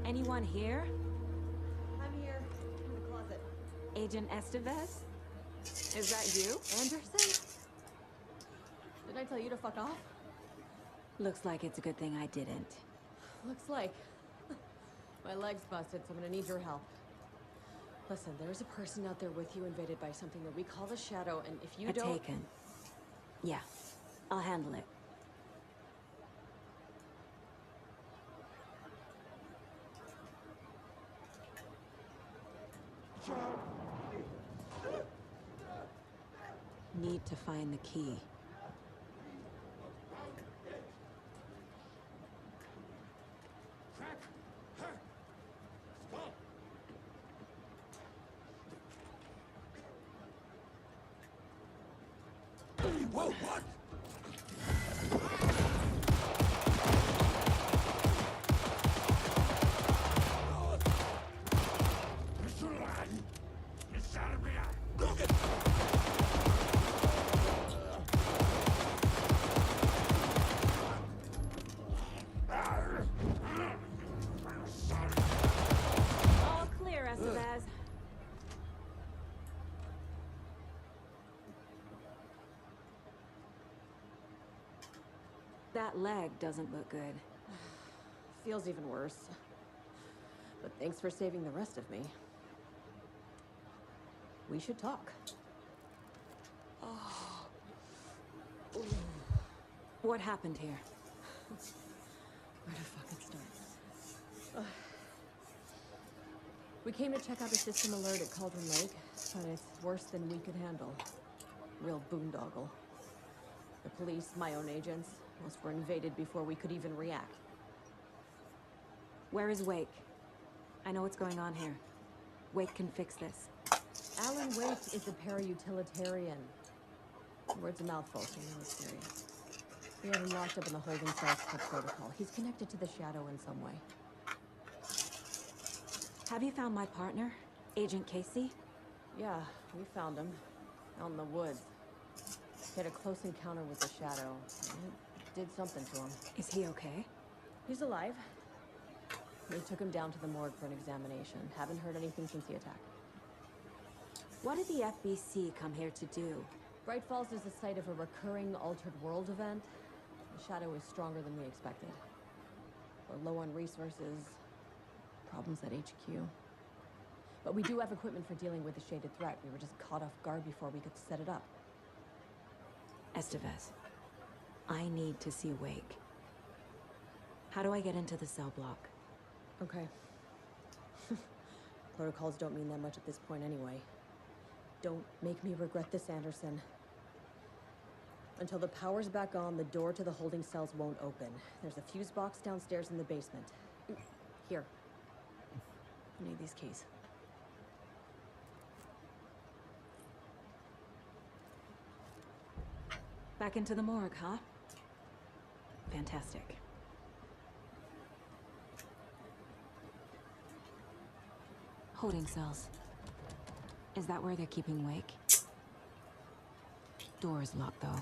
Anyone here? I'm here, in the closet. Agent Estevez? Is that you, Anderson? Didn't I tell you to fuck off? Looks like it's a good thing I didn't. Looks like. My leg's busted, so I'm gonna need your help. Listen, there's a person out there with you invaded by something that we call the Shadow, and if you don't... Taken. Yeah, I'll handle it. Need to find the key. Whoa, what? All clear, Estevez. That leg doesn't look good. Feels even worse. But thanks for saving the rest of me. We should talk. What happened here? Where to fucking start? We came to check out the system alert at Cauldron Lake, but it's worse than we could handle. Real boondoggle. The police, my own agents, most were invaded before we could even react. Where is Wake? I know what's going on here. Wake can fix this. Alan Wake is a para-utilitarian. Word's a mouthful, so you know it's serious. We have him locked up in the holding cells for protocol. He's connected to the Shadow in some way. Have you found my partner, Agent Casey? Yeah, we found him. Out in the woods. He had a close encounter with the Shadow. It did something to him. Is he okay? He's alive. We took him down to the morgue for an examination. Haven't heard anything since the attack. What did the FBC come here to do? Bright Falls is the site of a recurring altered world event. The Shadow is stronger than we expected. We're low on resources. Problems at HQ. But we do have equipment for dealing with the shaded threat. We were just caught off guard before we could set it up. Estevez, I need to see Wake. How do I get into the cell block? Okay. Protocols don't mean that much at this point anyway. Don't make me regret this, Anderson. Until the power's back on, the door to the holding cells won't open. There's a fuse box downstairs in the basement. Here. I need these keys. Back into the morgue, huh? Fantastic. Holding cells. Is that where they're keeping Wake? Door is locked, though.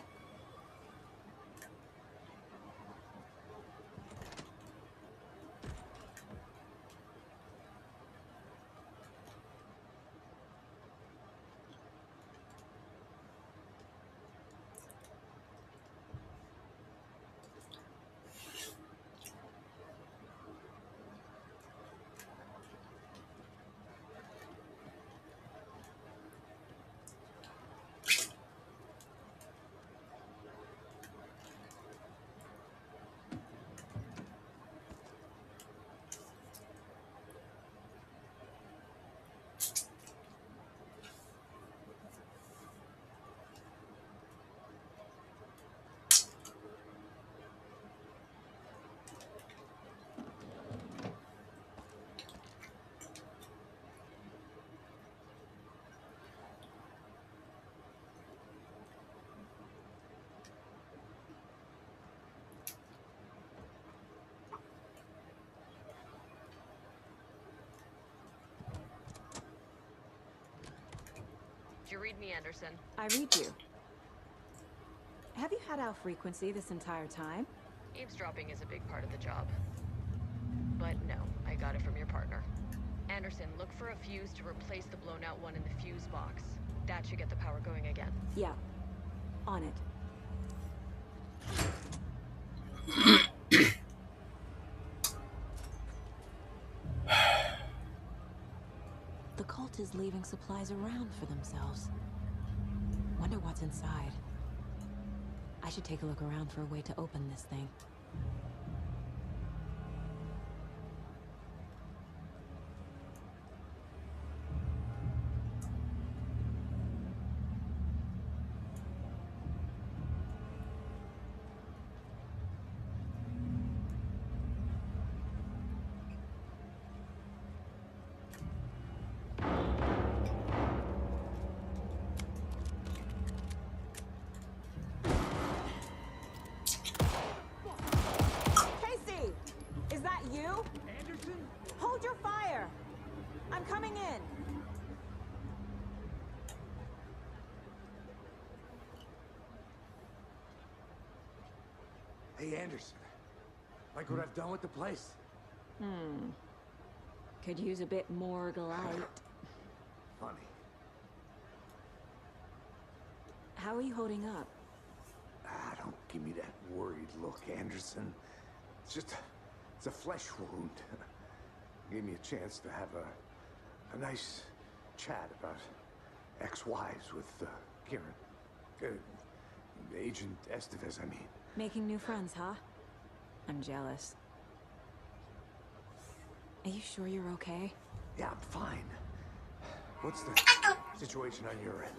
you read me, Anderson? I read you. Have you had our frequency this entire time? Eavesdropping is a big part of the job. But no, I got it from your partner. Anderson, look for a fuse to replace the blown out one in the fuse box. That should get the power going again. Yeah. On it. The cult is leaving supplies around for themselves. Wonder what's inside. I should take a look around for a way to open this thing. Casey! Is that you? Anderson? Hold your fire! I'm coming in. Hey, Anderson. Like what I've done with the place? Could use a bit more light. Funny. How are you holding up? Don't give me that worried look, Anderson. It's a flesh wound. Gave me a chance to have a nice chat about ex-wives with Kieran. Agent Estevez, I mean. Making new friends, huh? I'm jealous. Are you sure you're okay? Yeah, I'm fine. What's the situation on your end?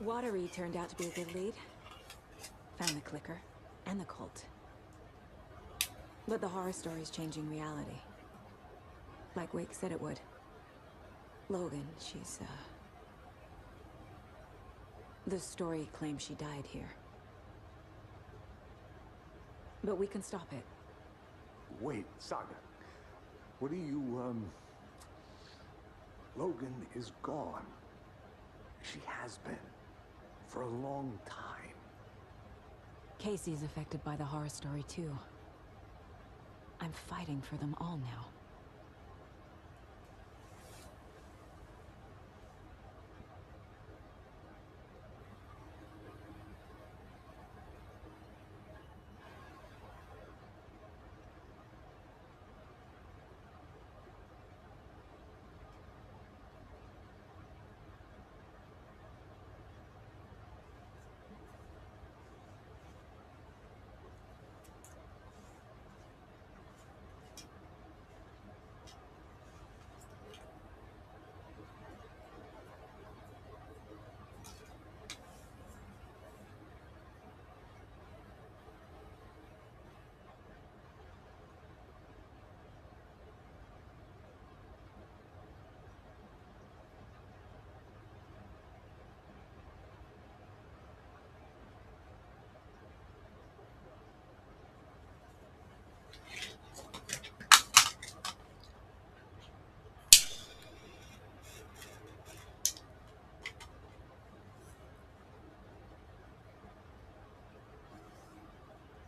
Watery turned out to be a good lead. Found the clicker and the cult. But the horror story's changing reality. Like Wake said it would. Logan, she's, the story claims she died here. But we can stop it. Wait, Saga. What do you, Logan is gone. She has been. For a long time. Casey's affected by the horror story too. I'm fighting for them all now.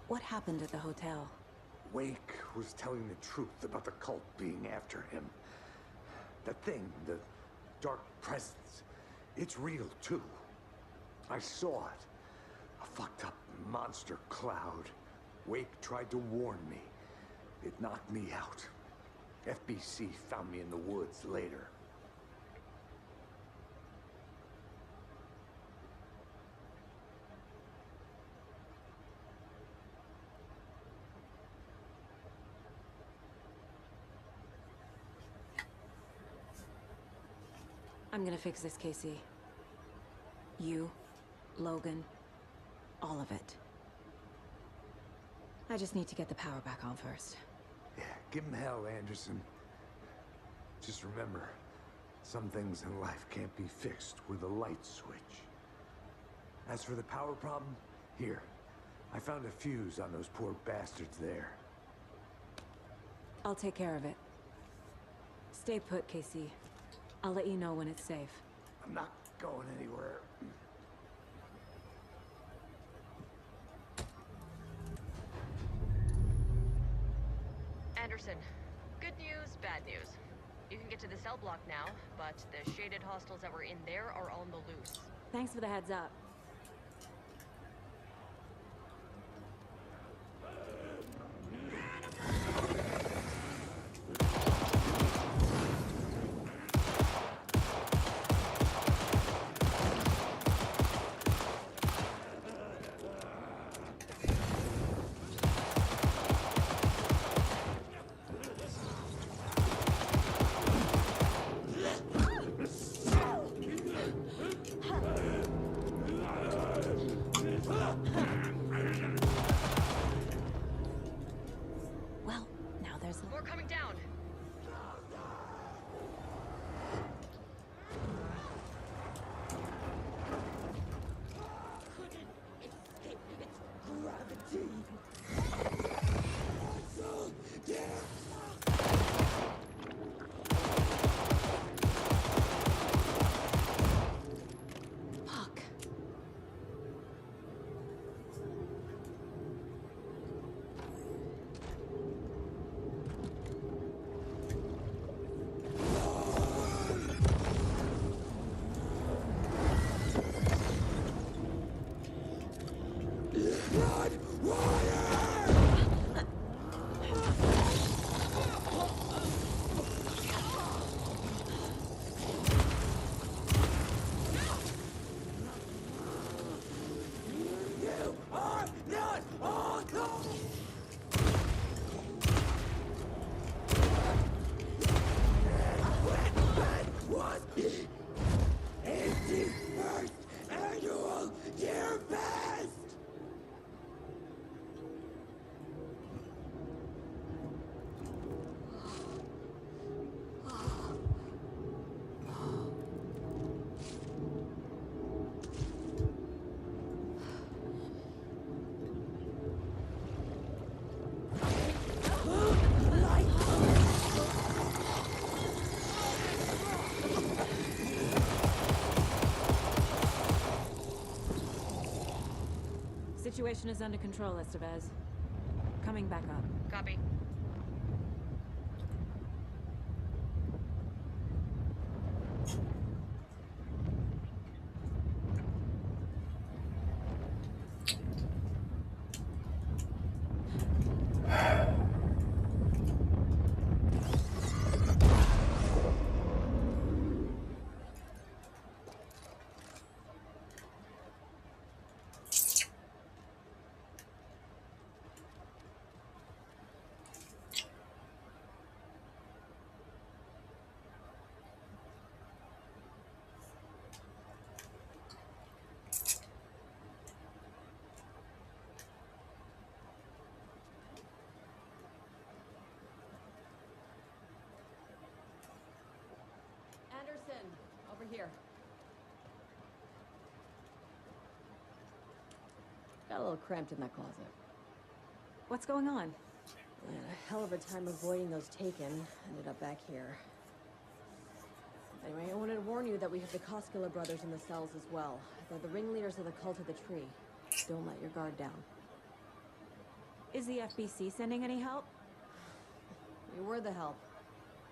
What happened at the hotel? Wake was telling the truth about the cult being after him. That thing, the dark presence, it's real too. I saw it. A fucked up monster cloud. Wake tried to warn me. It knocked me out. FBC found me in the woods later. I'm gonna fix this, Casey. You, Logan, all of it. I just need to get the power back on first. Yeah, give him hell, Anderson. Just remember, some things in life can't be fixed with a light switch. As for the power problem, here. I found a fuse on those poor bastards there. I'll take care of it. Stay put, Casey. I'll let you know when it's safe. I'm not going anywhere. Anderson, good news, bad news. You can get to the cell block now, but the shaded hostels that were in there are on the loose. Thanks for the heads up. Well, now there's More coming down. Gravity. Fuck. Situation is under control, Estevez. Coming back up. Copy. Anderson, over here. Got a little cramped in that closet. What's going on? I had a hell of a time avoiding those taken. Ended up back here. Anyway, I wanted to warn you that we have the Koskela brothers in the cells as well. They're the ringleaders of the cult of the tree. Don't let your guard down. Is the FBC sending any help? We were the help.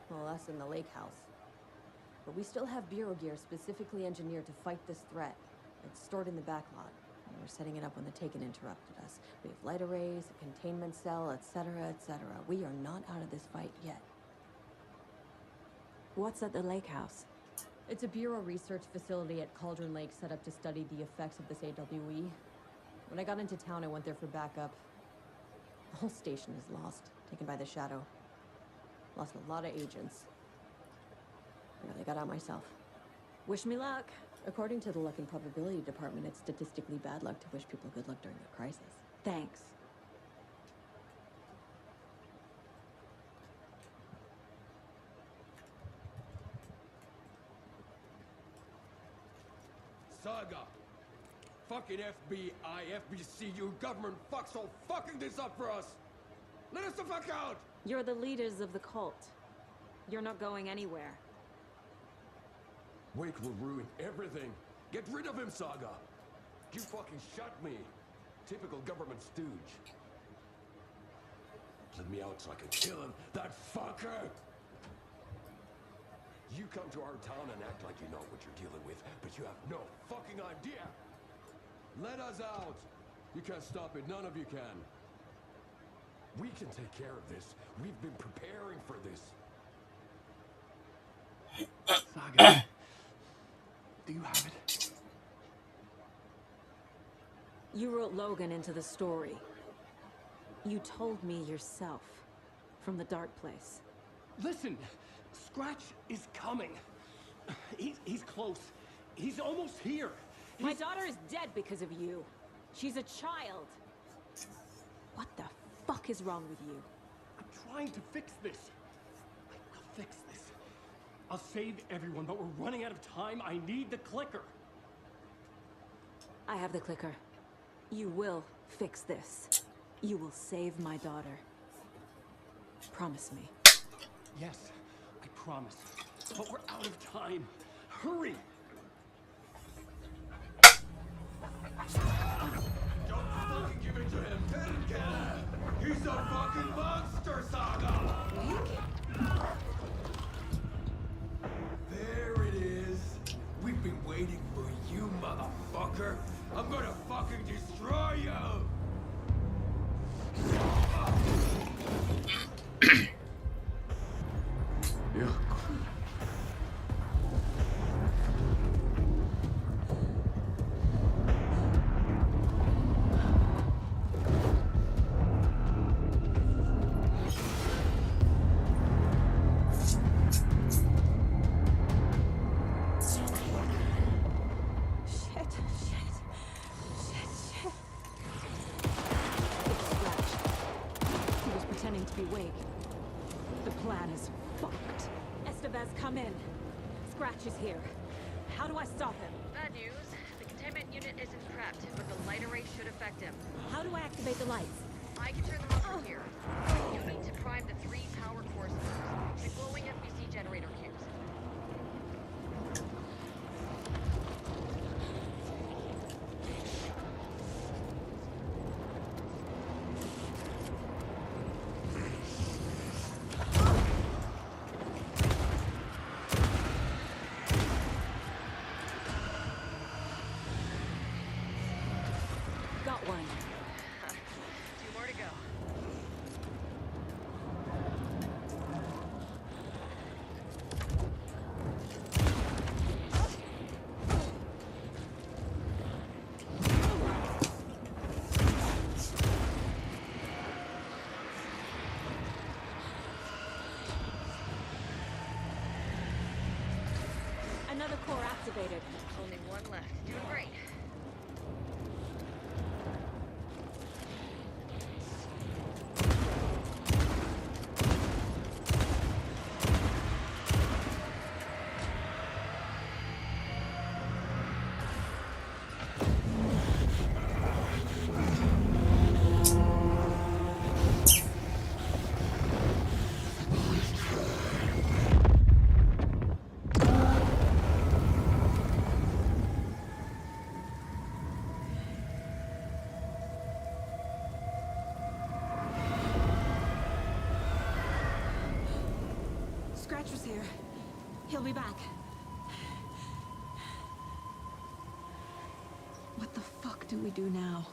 Well, us in the lake house. But we still have Bureau gear specifically engineered to fight this threat. It's stored in the backlot. We were setting it up when the Taken interrupted us. We have light arrays, a containment cell, etc., etc. We are not out of this fight yet. What's at the lake house? It's a Bureau research facility at Cauldron Lake set up to study the effects of this AWE. When I got into town, I went there for backup. The whole station is lost, taken by the Shadow. Lost a lot of agents. I really got out myself. Wish me luck. According to the Luck and Probability Department, it's statistically bad luck to wish people good luck during a crisis. Thanks. Saga! Fucking FBI, FBC, you government fucks all fucking this up for us! Let us the fuck out! You're the leaders of the cult. You're not going anywhere. Wake will ruin everything. Get rid of him, Saga! You fucking shot me. Typical government stooge. Let me out so I can kill him, that fucker! You come to our town and act like you know what you're dealing with, but you have no fucking idea! Let us out! You can't stop it, none of you can. We can take care of this. We've been preparing for this. Saga, do you have it? You wrote Logan into the story. You told me yourself from the dark place. Listen, Scratch is coming. He's close. He's almost here. My daughter is dead because of you. She's a child. What the fuck is wrong with you? I'm trying to fix this. I'll fix this. I'll save everyone, but we're running out of time. I need the clicker. I have the clicker. You will fix this. You will save my daughter. Promise me. Yes, I promise. But we're out of time. Hurry! Don't fucking give it to him! Let him get it! He's a fucking monster, Saga! There it is! We've been waiting for you, motherfucker! I'm gonna fucking destroy you! Yeah. Come in. Scratch is here. How do I stop him? Bad news. The containment unit isn't prepped, but the light array should affect him. How do I activate the lights? I can turn them on from here. You need to prime the 3 power core cylinders, the glowing FBC generator cubes. Another core activated. Only one left. Doing great. Scratch was here. He'll be back. What the fuck do we do now?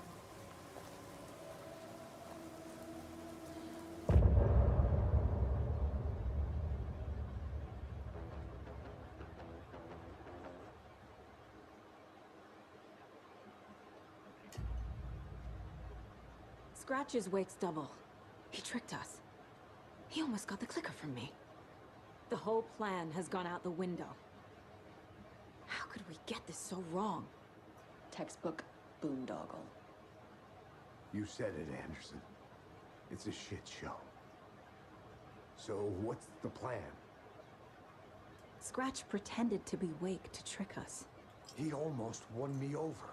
Scratch's wake's double. He tricked us. He almost got the clicker from me. The whole plan has gone out the window. How could we get this so wrong? Textbook boondoggle. You said it, Anderson. It's a shit show. So what's the plan? Scratch pretended to be Wake to trick us. He almost won me over.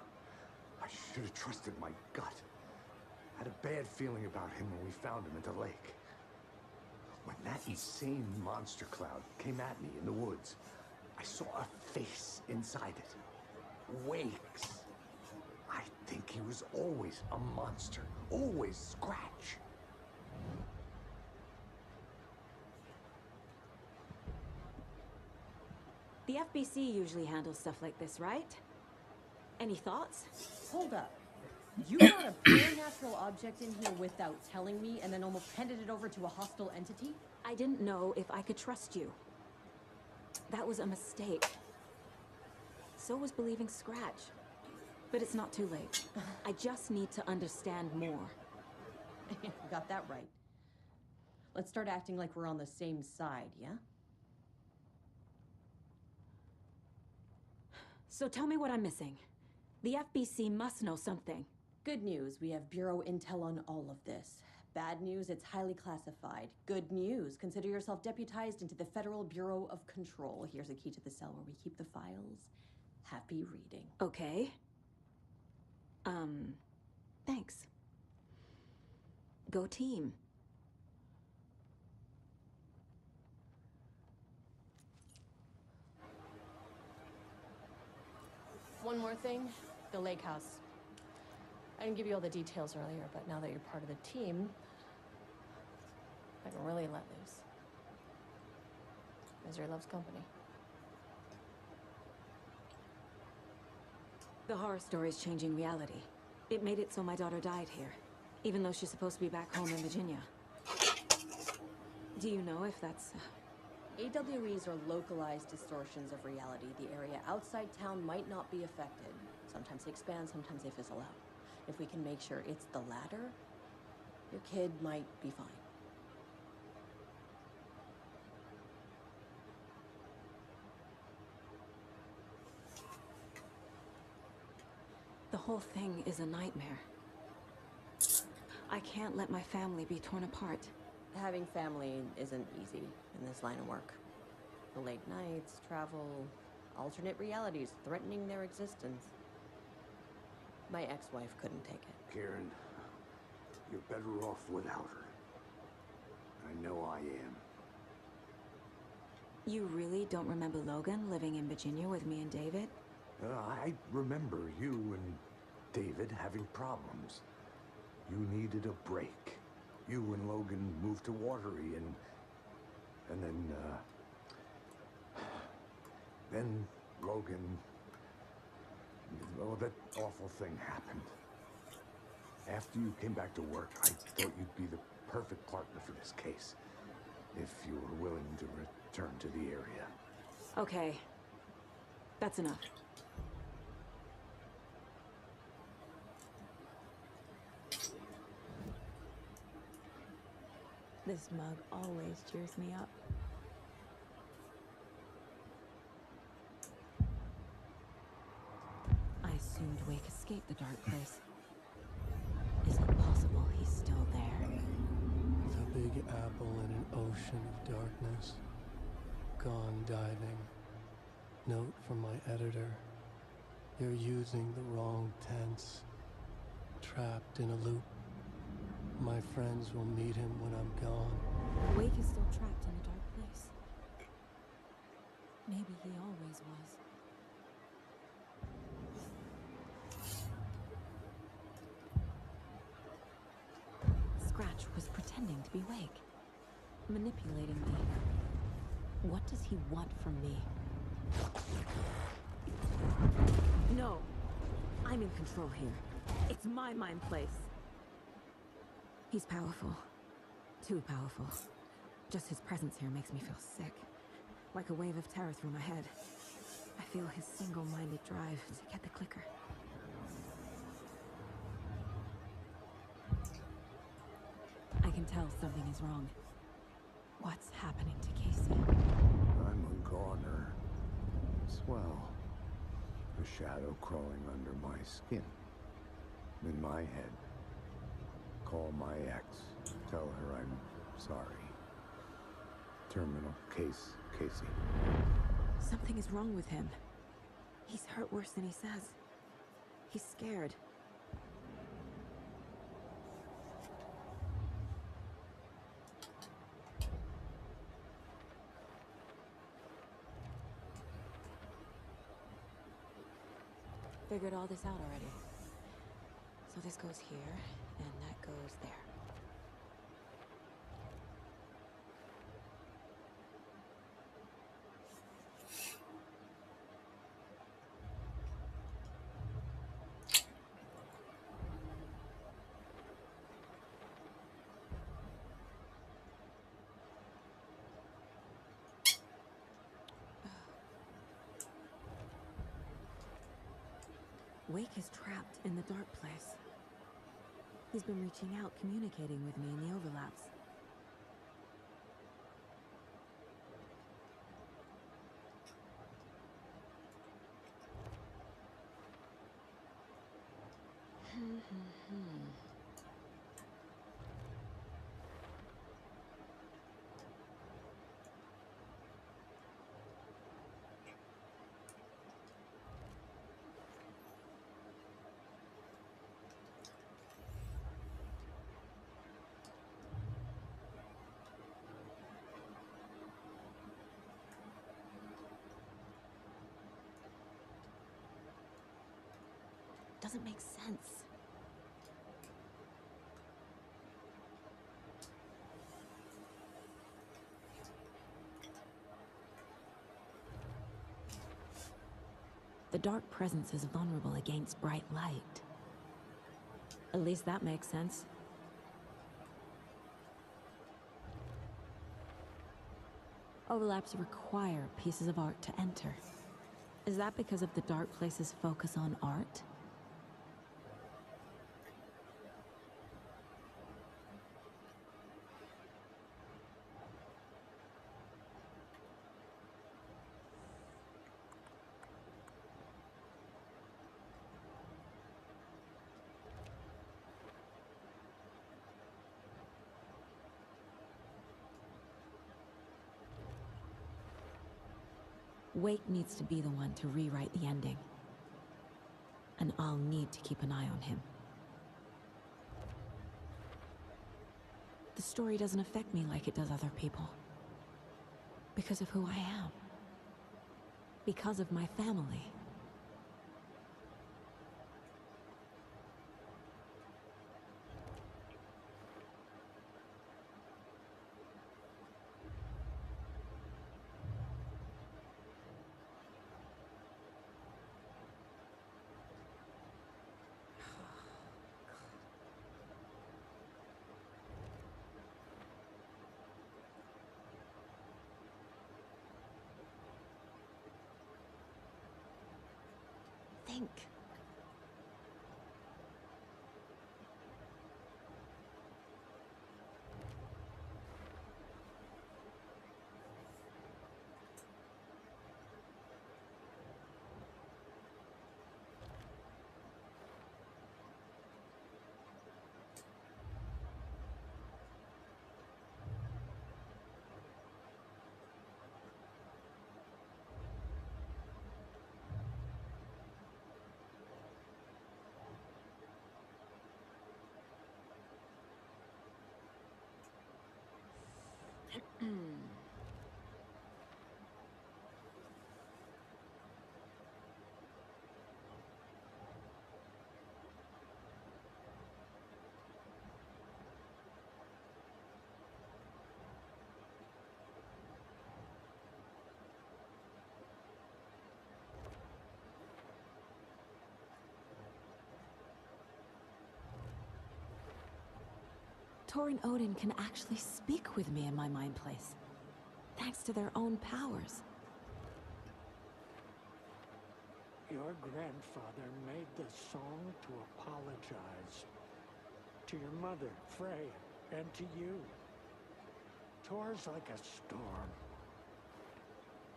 I should have trusted my gut. I had a bad feeling about him when we found him at the lake. When that insane monster cloud came at me in the woods, I saw a face inside it. Wake's. I think he was always a monster. Always Scratch. The FBC usually handles stuff like this, right? Any thoughts? Hold up. You brought a pure natural object in here without telling me and then almost handed it over to a hostile entity? I didn't know if I could trust you. That was a mistake. So was believing Scratch. But it's not too late. I just need to understand more. Got that right. Let's start acting like we're on the same side, yeah? So tell me what I'm missing. The FBC must know something. Good news, we have Bureau intel on all of this. Bad news, it's highly classified. Good news, consider yourself deputized into the Federal Bureau of Control. Here's a key to the cell where we keep the files. Happy reading. Okay. Thanks. Go team. One more thing, the lake house. I didn't give you all the details earlier, but now that you're part of the team, I can really let loose. Misery loves company. The horror story is changing reality. It made it so my daughter died here, even though she's supposed to be back home in Virginia. Do you know if that's... AWEs are localized distortions of reality. The area outside town might not be affected. Sometimes they expand, sometimes they fizzle out. If we can make sure it's the latter, your kid might be fine. The whole thing is a nightmare. I can't let my family be torn apart. Having family isn't easy in this line of work. The late nights, travel, alternate realities threatening their existence. My ex-wife couldn't take it. Karen, you're better off without her. I know I am. You really don't remember Logan living in Virginia with me and David? I remember you and David having problems. You needed a break. You and Logan moved to Watery and then Logan, well, that awful thing happened. After you came back to work, I thought you'd be the perfect partner for this case, if you were willing to return to the area. Okay. That's enough. This mug always cheers me up. I assumed Wake escaped the dark place. Is it possible he's still there? The Big Apple in an ocean of darkness. Gone diving. Note from my editor. You're using the wrong tense. Trapped in a loop. My friends will meet him when I'm gone. Wake is still trapped in the dark place. Maybe he always was. Scratch was pretending to be Wake, manipulating me. What does he want from me? No! I'm in control here. It's my mind place. He's powerful. Too powerful. Just his presence here makes me feel sick. Like a wave of terror through my head. I feel his single-minded drive to get the clicker. I can tell something is wrong. What's happening to Casey? I'm a goner. Swell. A shadow crawling under my skin. In my head. Call my ex. Tell her I'm sorry. Terminal case, Casey. Something is wrong with him. He's hurt worse than he says. He's scared. Figured all this out already. So this goes here, and that goes there. Wake is trapped in the dark place. He's been reaching out, communicating with me in the overlaps. Doesn't make sense. The dark presence is vulnerable against bright light. At least that makes sense. Overlaps require pieces of art to enter. Is that because of the dark place's focus on art? Wake needs to be the one to rewrite the ending. And I'll need to keep an eye on him. The story doesn't affect me like it does other people. Because of who I am. Because of my family. Think. Tor and Odin can actually speak with me in my mind place, thanks to their own powers. Your grandfather made the song to apologize. To your mother, Frey, and to you. Tor's like a storm.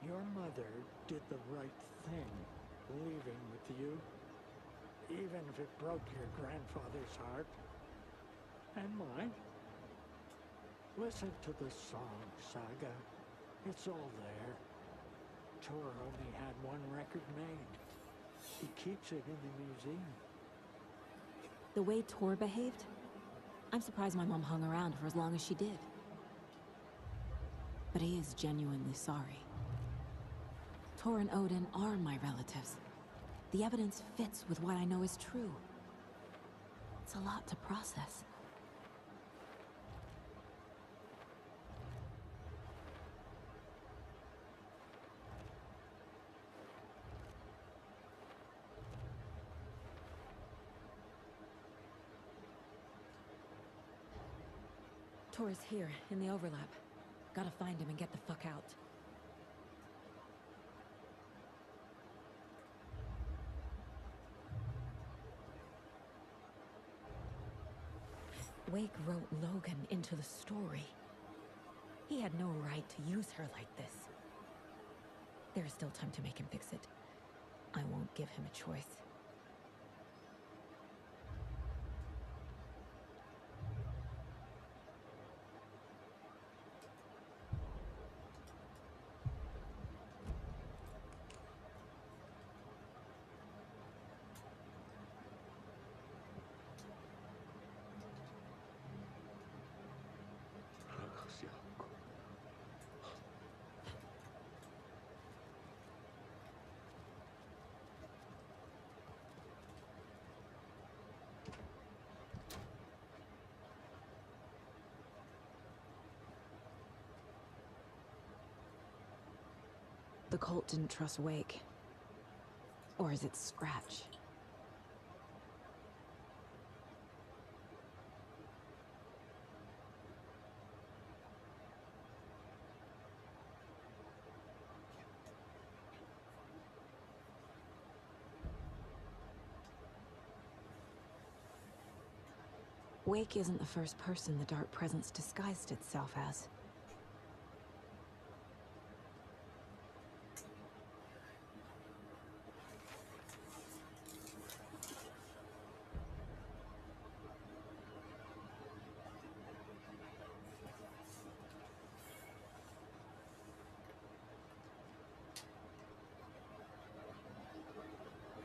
Your mother did the right thing, leaving with you, even if it broke your grandfather's heart. And mine. Listen to the song, Saga. It's all there. Tor only had one record made. He keeps it in the museum. The way Tor behaved, I'm surprised my mom hung around for as long as she did. But he is genuinely sorry. Tor and Odin are my relatives. The evidence fits with what I know is true. It's a lot to process. Tor is here, in the overlap. Gotta find him and get the fuck out. Wake wrote Logan into the story. He had no right to use her like this. There is still time to make him fix it. I won't give him a choice. The cult didn't trust Wake. Or is it Scratch? Wake isn't the first person the Dark Presence disguised itself as.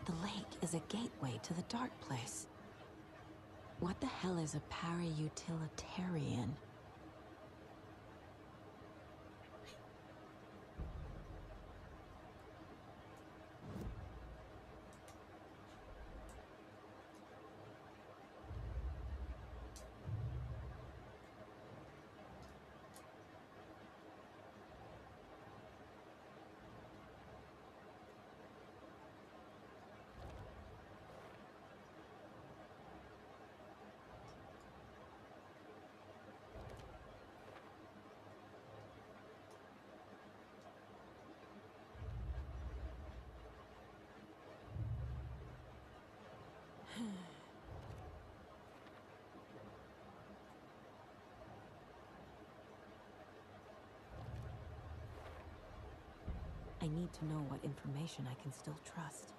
The lake is a gateway to the dark place. What the hell is a para-utilitarian? I need to know what information I can still trust.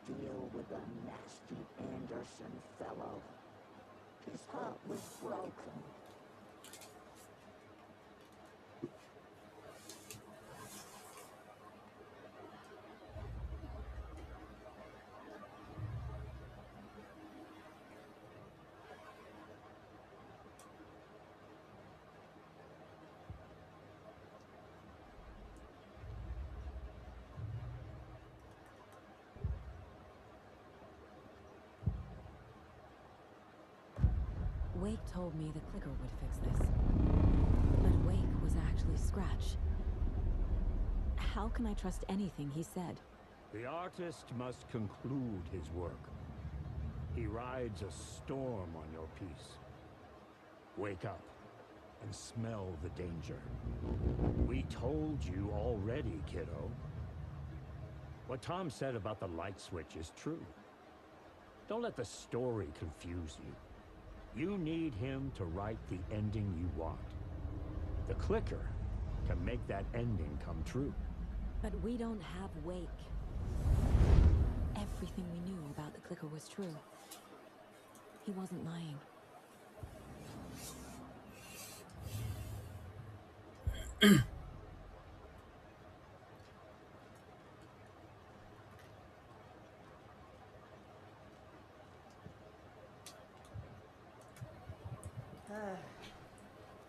Deal with the nasty Anderson fellow. His heart was broken. Wake told me the clicker would fix this. But Wake was actually Scratch. How can I trust anything he said? The artist must conclude his work. He rides a storm on your piece. Wake up and smell the danger. We told you already, kiddo. What Tom said about the light switch is true. Don't let the story confuse you. You need him to write the ending you want. The clicker can make that ending come true. But we don't have Wake. Everything we knew about the clicker was true. He wasn't lying.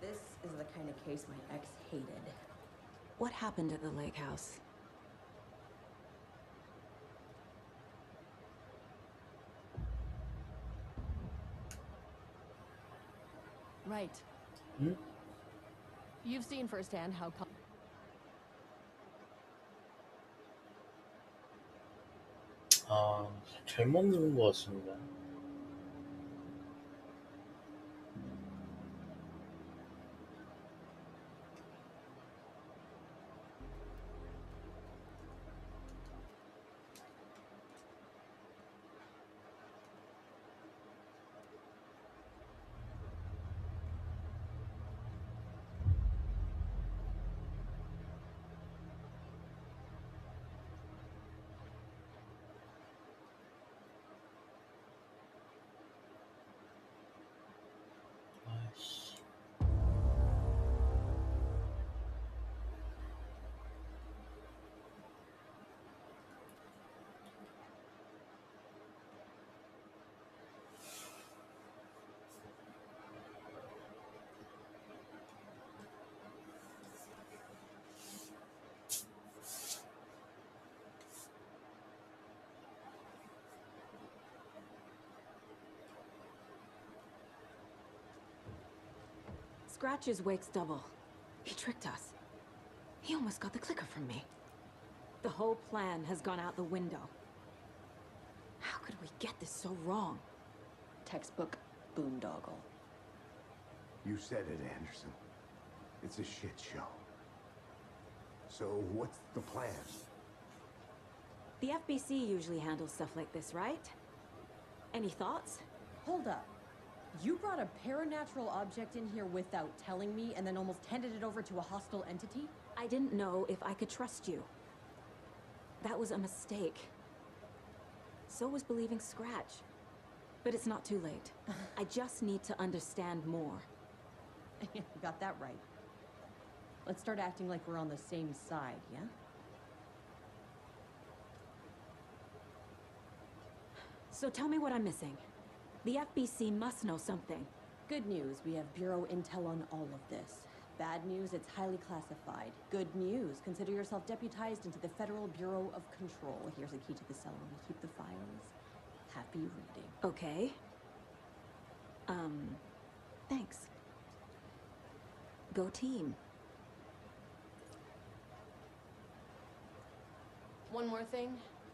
This is the kind of case my ex hated. What happened at the lake house? Right. You've seen firsthand how 아, 잘못 누른 것 같습니다. Scratch is Wake's double. He tricked us. He almost got the clicker from me. The whole plan has gone out the window. How could we get this so wrong? textbook boondoggle. You said it, Anderson. It's a shit show. So what's the plan? The FBC usually handles stuff like this, right? Any thoughts? Hold up. You brought a paranatural object in here without telling me and then almost handed it over to a hostile entity? I didn't know if I could trust you. That was a mistake. So was believing Scratch. But it's not too late. I just need to understand more. You got that right. Let's start acting like we're on the same side, yeah? So tell me what I'm missing. The FBC must know something. Good news, we have Bureau intel on all of this. Bad news, it's highly classified. Good news, consider yourself deputized into the Federal Bureau of Control. Here's a key to the cell where we keep the files. Happy reading. Okay. Thanks. Go team. One more thing,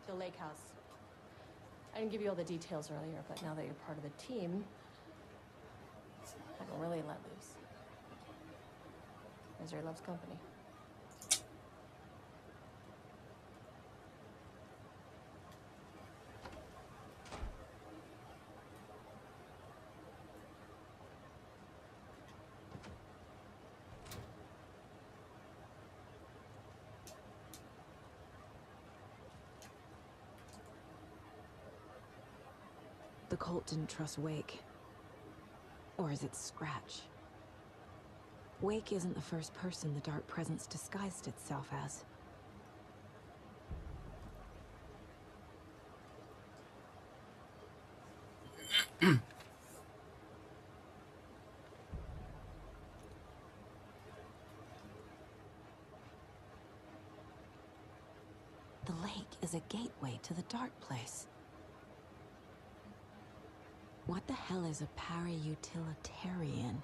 the lake house. I didn't give you all the details earlier, but now that you're part of the team, I can really let loose. Misery loves company. The cult didn't trust Wake. Or is it Scratch? Wake isn't the first person the Dark Presence disguised itself as. The lake is a gateway to the dark place. What the hell is a para-utilitarian?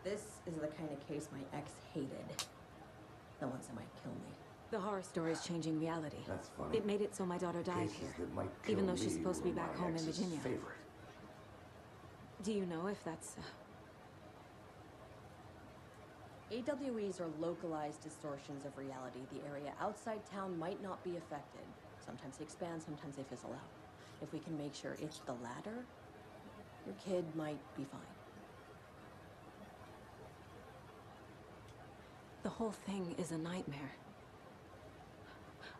This is the kind of case my ex hated. The ones that might kill me. The horror story's changing reality. That's funny. It made it so my daughter died Cases here, that might kill even though she's me supposed to be were back my home in ex's Virginia. favorite. Do you know if that's... AWEs are localized distortions of reality. The area outside town might not be affected. Sometimes they expand, sometimes they fizzle out. If we can make sure it's the latter, your kid might be fine. The whole thing is a nightmare.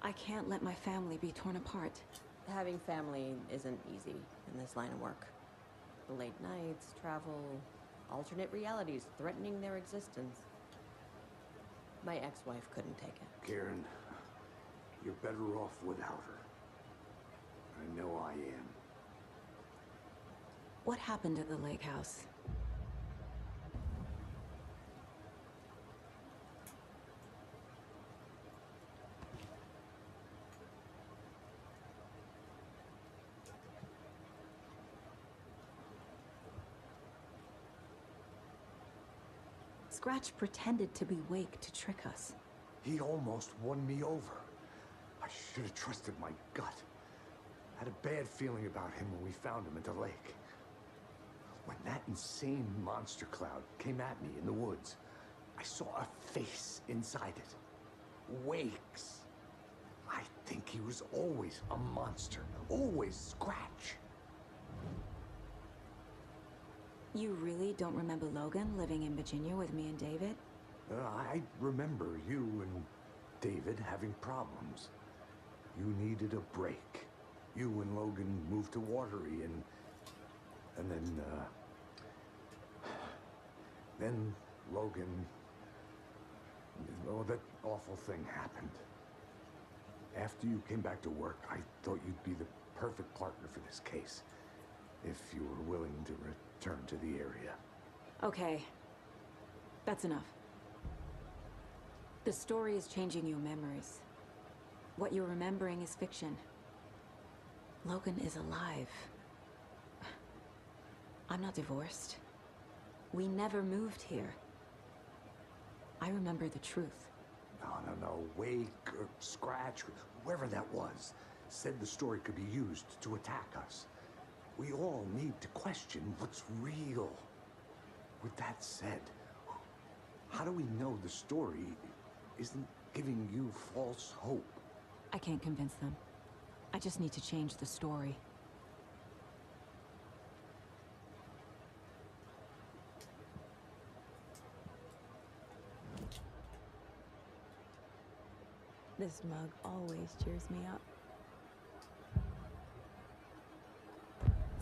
I can't let my family be torn apart. Having family isn't easy in this line of work. The late nights, travel, alternate realities threatening their existence. My ex-wife couldn't take it. Karen, you're better off without her. I know I am. What happened at the lake house? Scratch pretended to be Wake to trick us. He almost won me over. I should have trusted my gut. I had a bad feeling about him when we found him at the lake. When that insane monster cloud came at me in the woods, I saw a face inside it. Wake's. I think he was always a monster. Always Scratch. You really don't remember Logan living in Virginia with me and David? I remember you and David having problems. You needed a break. You and Logan moved to Watery and then Logan, oh, that awful thing happened. After you came back to work, I thought you'd be the perfect partner for this case, if you were willing to return to the area. Okay. That's enough. The story is changing your memories. What you're remembering is fiction. Logan is alive. I'm not divorced. We never moved here. I remember the truth. No. Wake or Scratch, whoever that was, said the story could be used to attack us. We all need to question what's real. With that said, how do we know the story isn't giving you false hope? I can't convince them. I just need to change the story. This mug always cheers me up.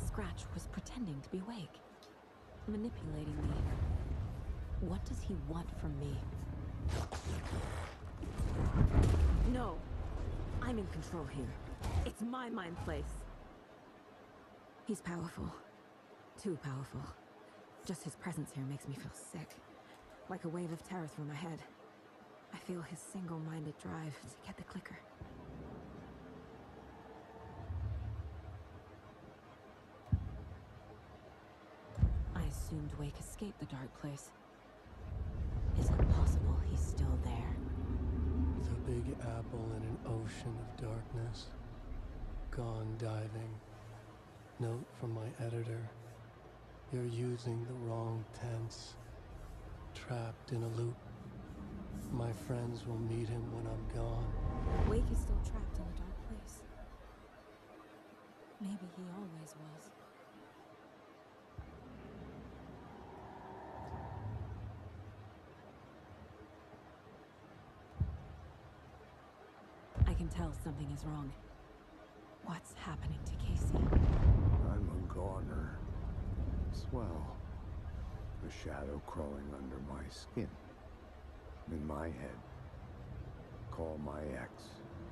Scratch was pretending to be Wake, manipulating me. What does he want from me? No! I'm in control here. It's my mind place. He's powerful. Too powerful. Just his presence here makes me feel sick. Like a wave of terror through my head. I feel his single-minded drive to get the clicker. I assumed Wake escaped the dark place. Is it possible he's still there? The big apple in an ocean of darkness. Gone diving. Note from my editor. You're using the wrong tense. Trapped in a loop. My friends will meet him when I'm gone. Wake is still trapped in the dark place. Maybe he always was. I can tell something is wrong. What's happening to Casey? I'm a goner. Swell. A shadow crawling under my skin. In my head. Call my ex.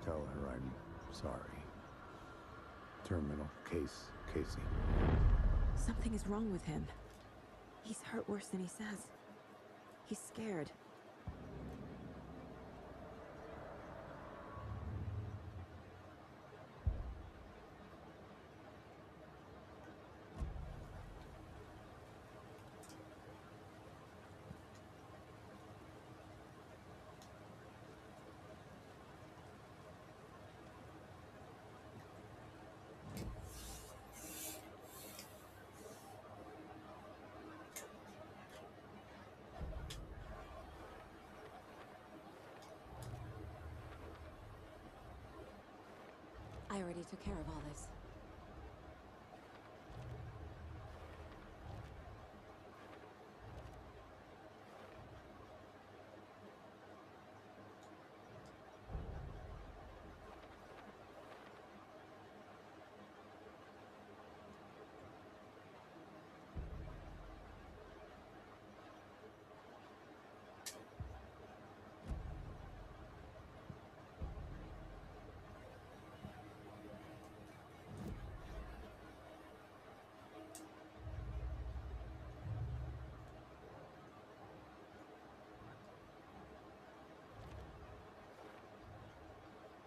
Tell her I'm sorry. terminal case, Casey. Something is wrong with him. He's hurt worse than he says. He's scared. I already took care of all this.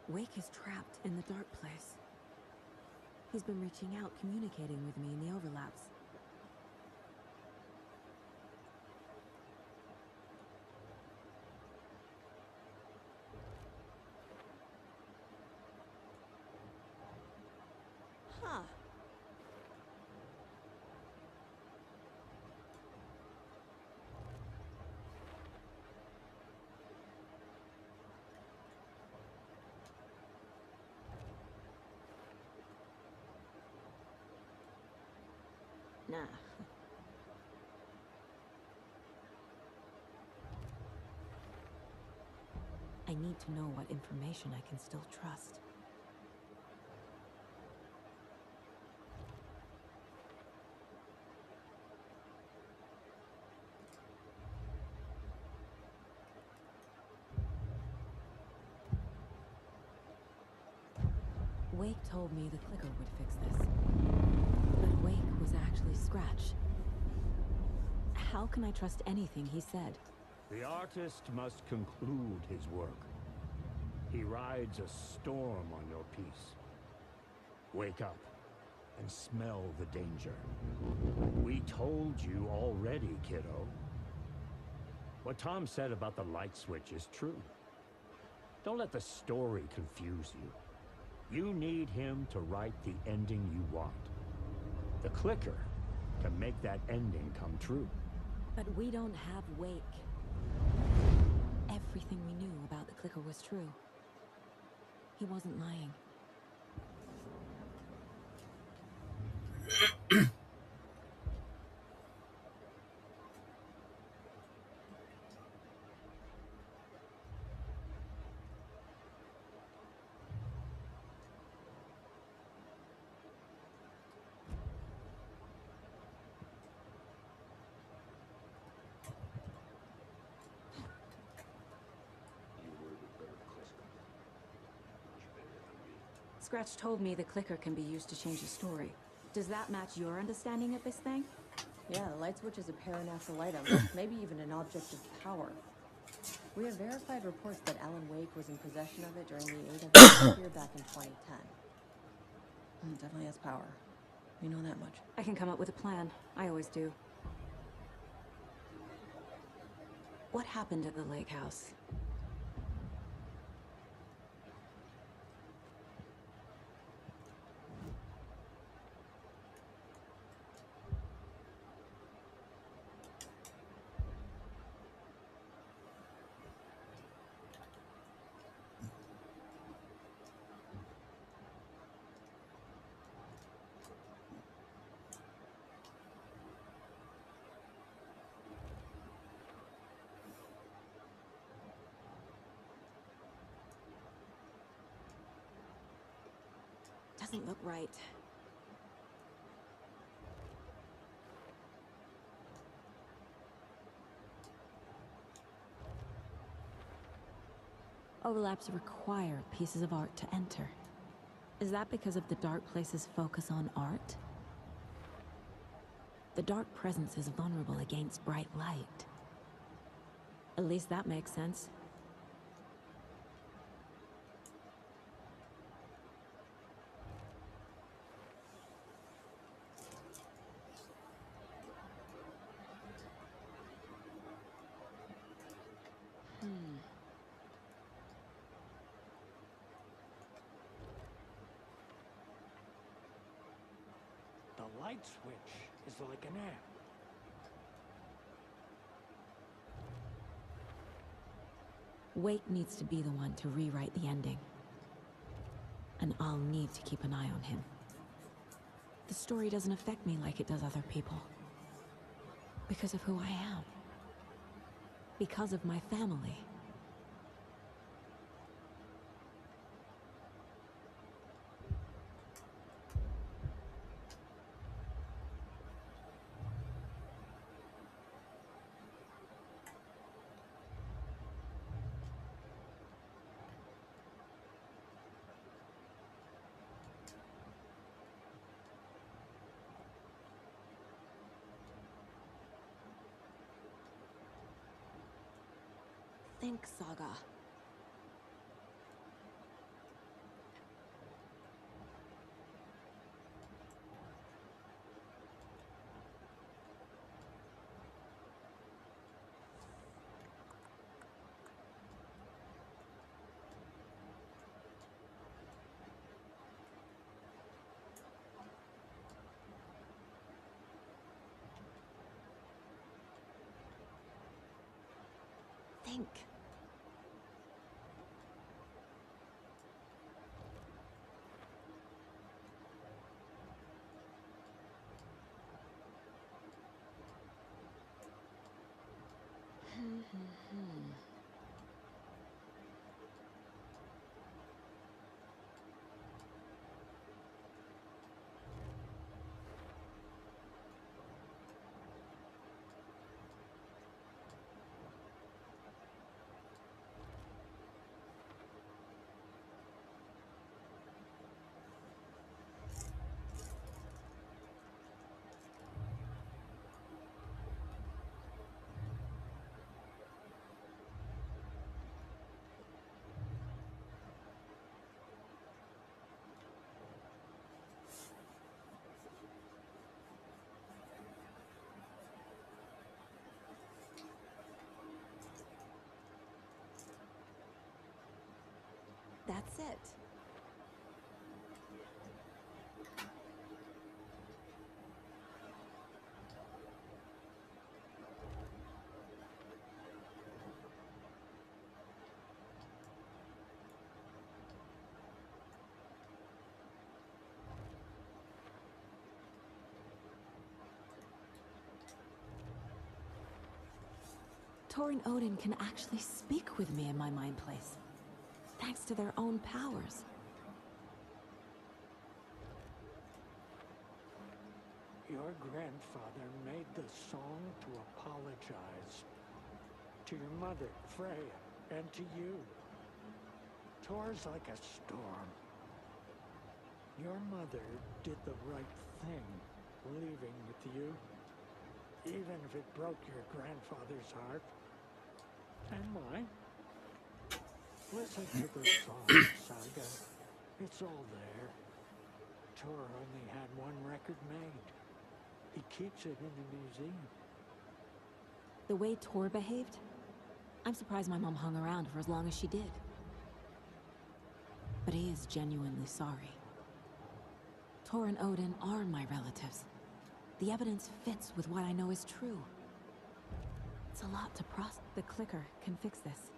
Wake is trapped in the dark place. He's been reaching out, communicating with me in the overlaps. Huh. Nah. I need to know what information I can still trust. Wake told me the clicker would fix this. But Wake was actually Scratch. How can I trust anything he said? The artist must conclude his work. He rides a storm on your piece. Wake up and smell the danger. We told you already, kiddo. What Tom said about the light switch is true. Don't let the story confuse you. You need him to write the ending you want. The clicker can make that ending come true. But we don't have Wake. Everything we knew about the clicker was true. He wasn't lying. Scratch told me the clicker can be used to change the story. Does that match your understanding of this thing? Yeah, the light switch is a paranatural item, maybe even an object of power. We have verified reports that Alan Wake was in possession of it during the Ada year back in 2010. It definitely has power. We know that much. I can come up with a plan. I always do. What happened at the lake house? Doesn't look right. Overlaps require pieces of art to enter. Is that because of the dark place's focus on art? The dark presence is vulnerable against bright light. At least that makes sense. The light switch is like an app. Wake needs to be the one to rewrite the ending. And I'll need to keep an eye on him. The story doesn't affect me like it does other people. Because of who I am. Because of my family. Think, Saga. Think. That's it. Tor and Odin can actually speak with me in my mind place. Thanks to their own powers. Your grandfather made the song to apologize to your mother, Freya, and to you. Tor's like a storm. Your mother did the right thing, leaving with you, even if it broke your grandfather's heart. And mine. Listen to the song, Saga. It's all there. Tor only had one record made. He keeps it in the museum. The way Tor behaved? I'm surprised my mom hung around for as long as she did. But he is genuinely sorry. Tor and Odin are my relatives. The evidence fits with what I know is true. It's a lot to process. The clicker can fix this.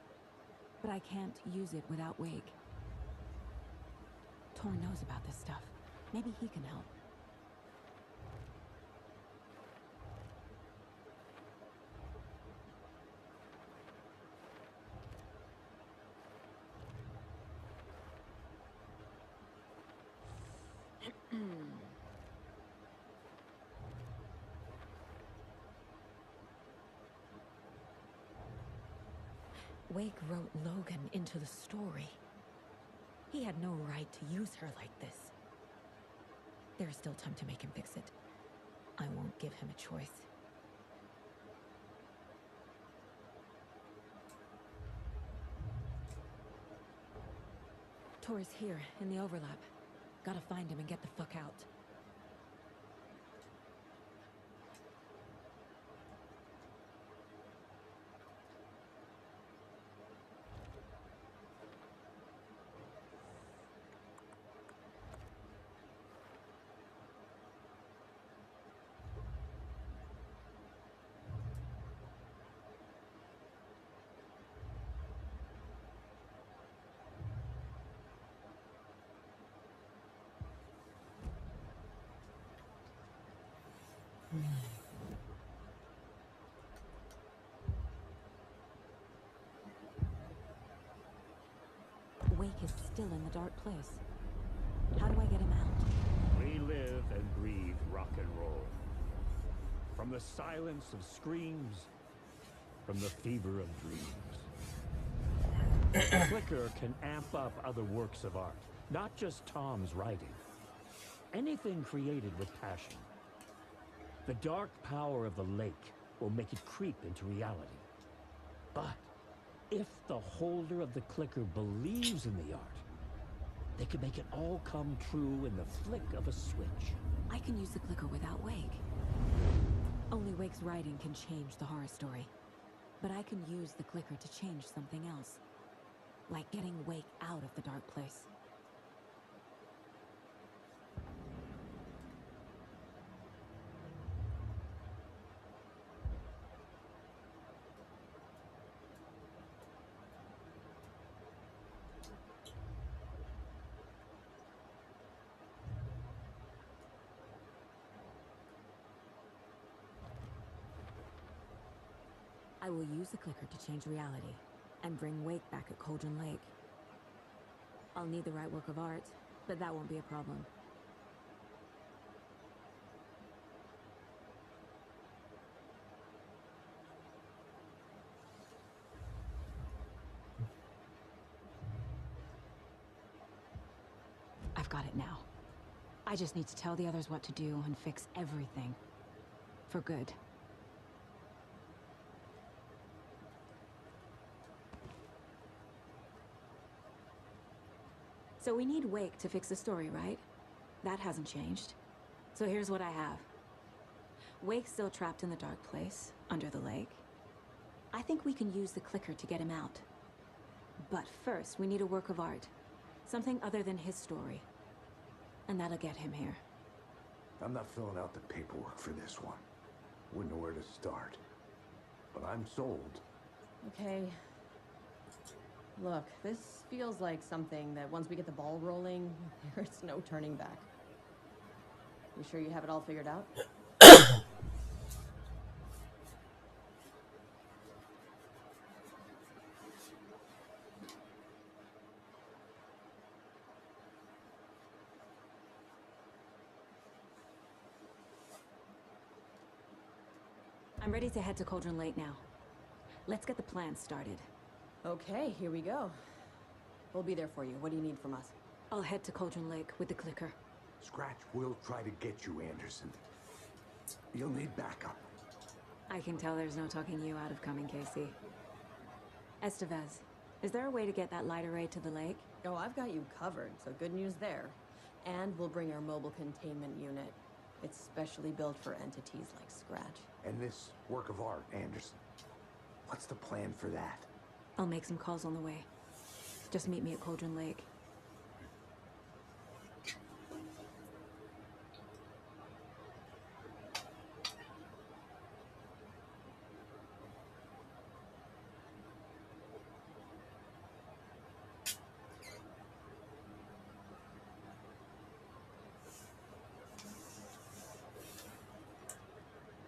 But I can't use it without Wake. Tor knows about this stuff. Maybe he can help. Wake wrote Logan into the story. He had no right to use her like this. There's still time to make him fix it. I won't give him a choice. Tor's here, in the overlap. Gotta find him and get the fuck out. Wake is still in the dark place. How do I get him out? We live and breathe rock and roll. From the silence of screams, from the fever of dreams. Clicker can amp up other works of art, not just Tom's writing. Anything created with passion. The dark power of the lake will make it creep into reality. But if the holder of the clicker believes in the art, they can make it all come true in the flick of a switch. I can use the clicker without Wake. Only Wake's writing can change the horror story. But I can use the clicker to change something else. Like getting Wake out of the dark place. I will use the clicker to change reality and bring Wake back at Cauldron Lake. I'll need the right work of art, but that won't be a problem. I've got it now. I just need to tell the others what to do and fix everything. For good. So we need Wake to fix the story, right? That hasn't changed. So here's what I have. Wake's still trapped in the dark place, under the lake. I think we can use the clicker to get him out. But first, we need a work of art. Something other than his story. And that'll get him here. I'm not filling out the paperwork for this one. Wouldn't know where to start. But I'm sold. Okay. Look, this feels like something that once we get the ball rolling, there's no turning back. You sure you have it all figured out? I'm ready to head to Cauldron Lake now. Let's get the plan started. Okay, here we go. We'll be there for you. What do you need from us? I'll head to Cauldron Lake with the clicker. Scratch will try to get you, Anderson. You'll need backup. I can tell there's no talking you out of coming, Casey. Estevez, is there a way to get that light array to the lake? Oh, I've got you covered, so good news there. And we'll bring our mobile containment unit. It's specially built for entities like Scratch. And this work of art, Anderson. What's the plan for that? I'll make some calls on the way. Just meet me at Cauldron Lake.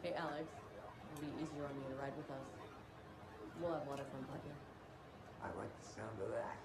Hey, Alex. It'll be easier on you to ride with us. We'll have waterfront parking. I like the sound of that.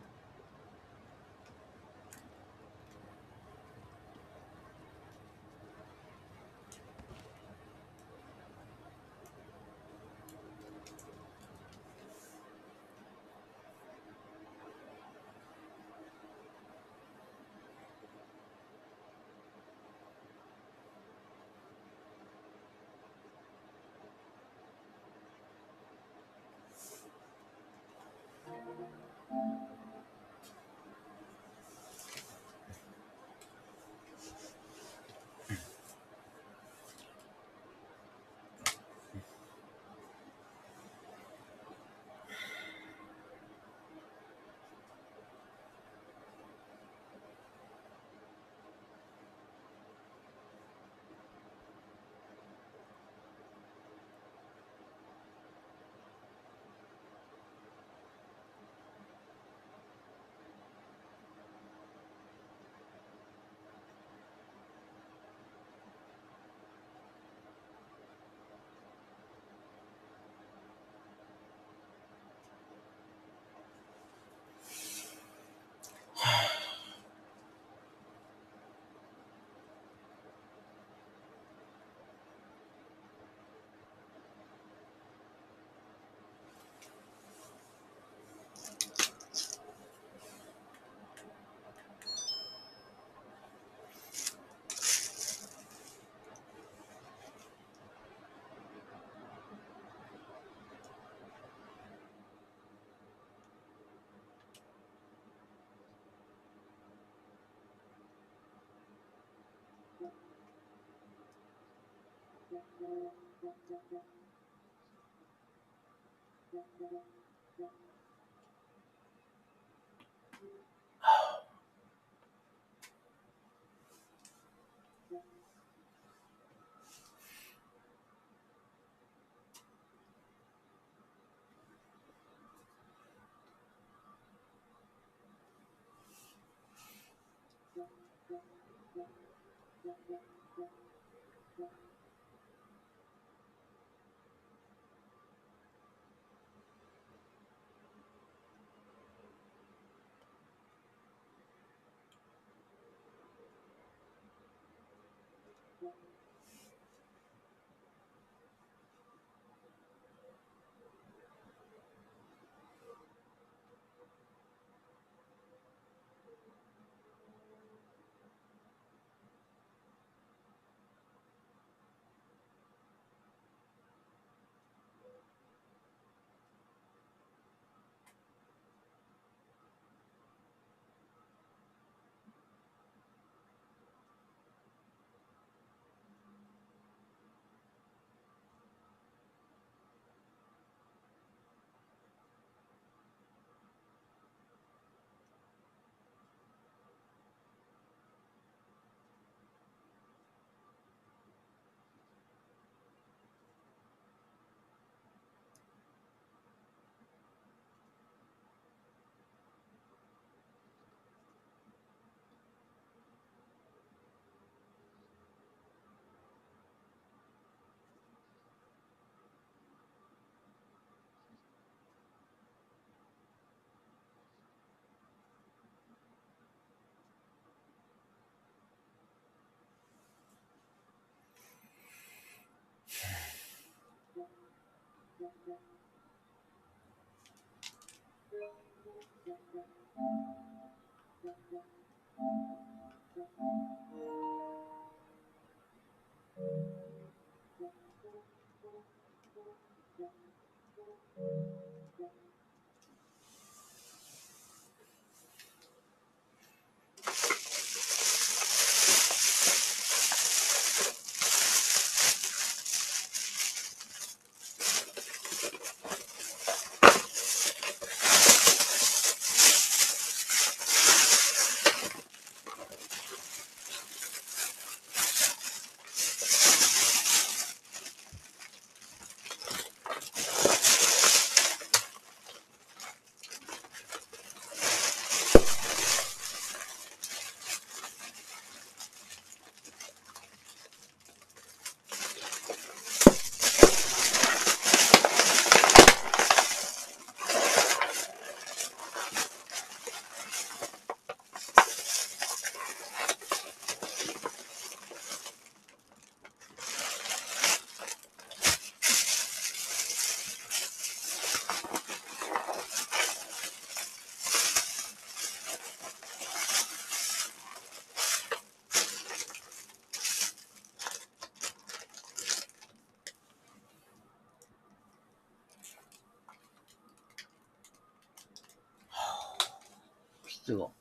뜨거.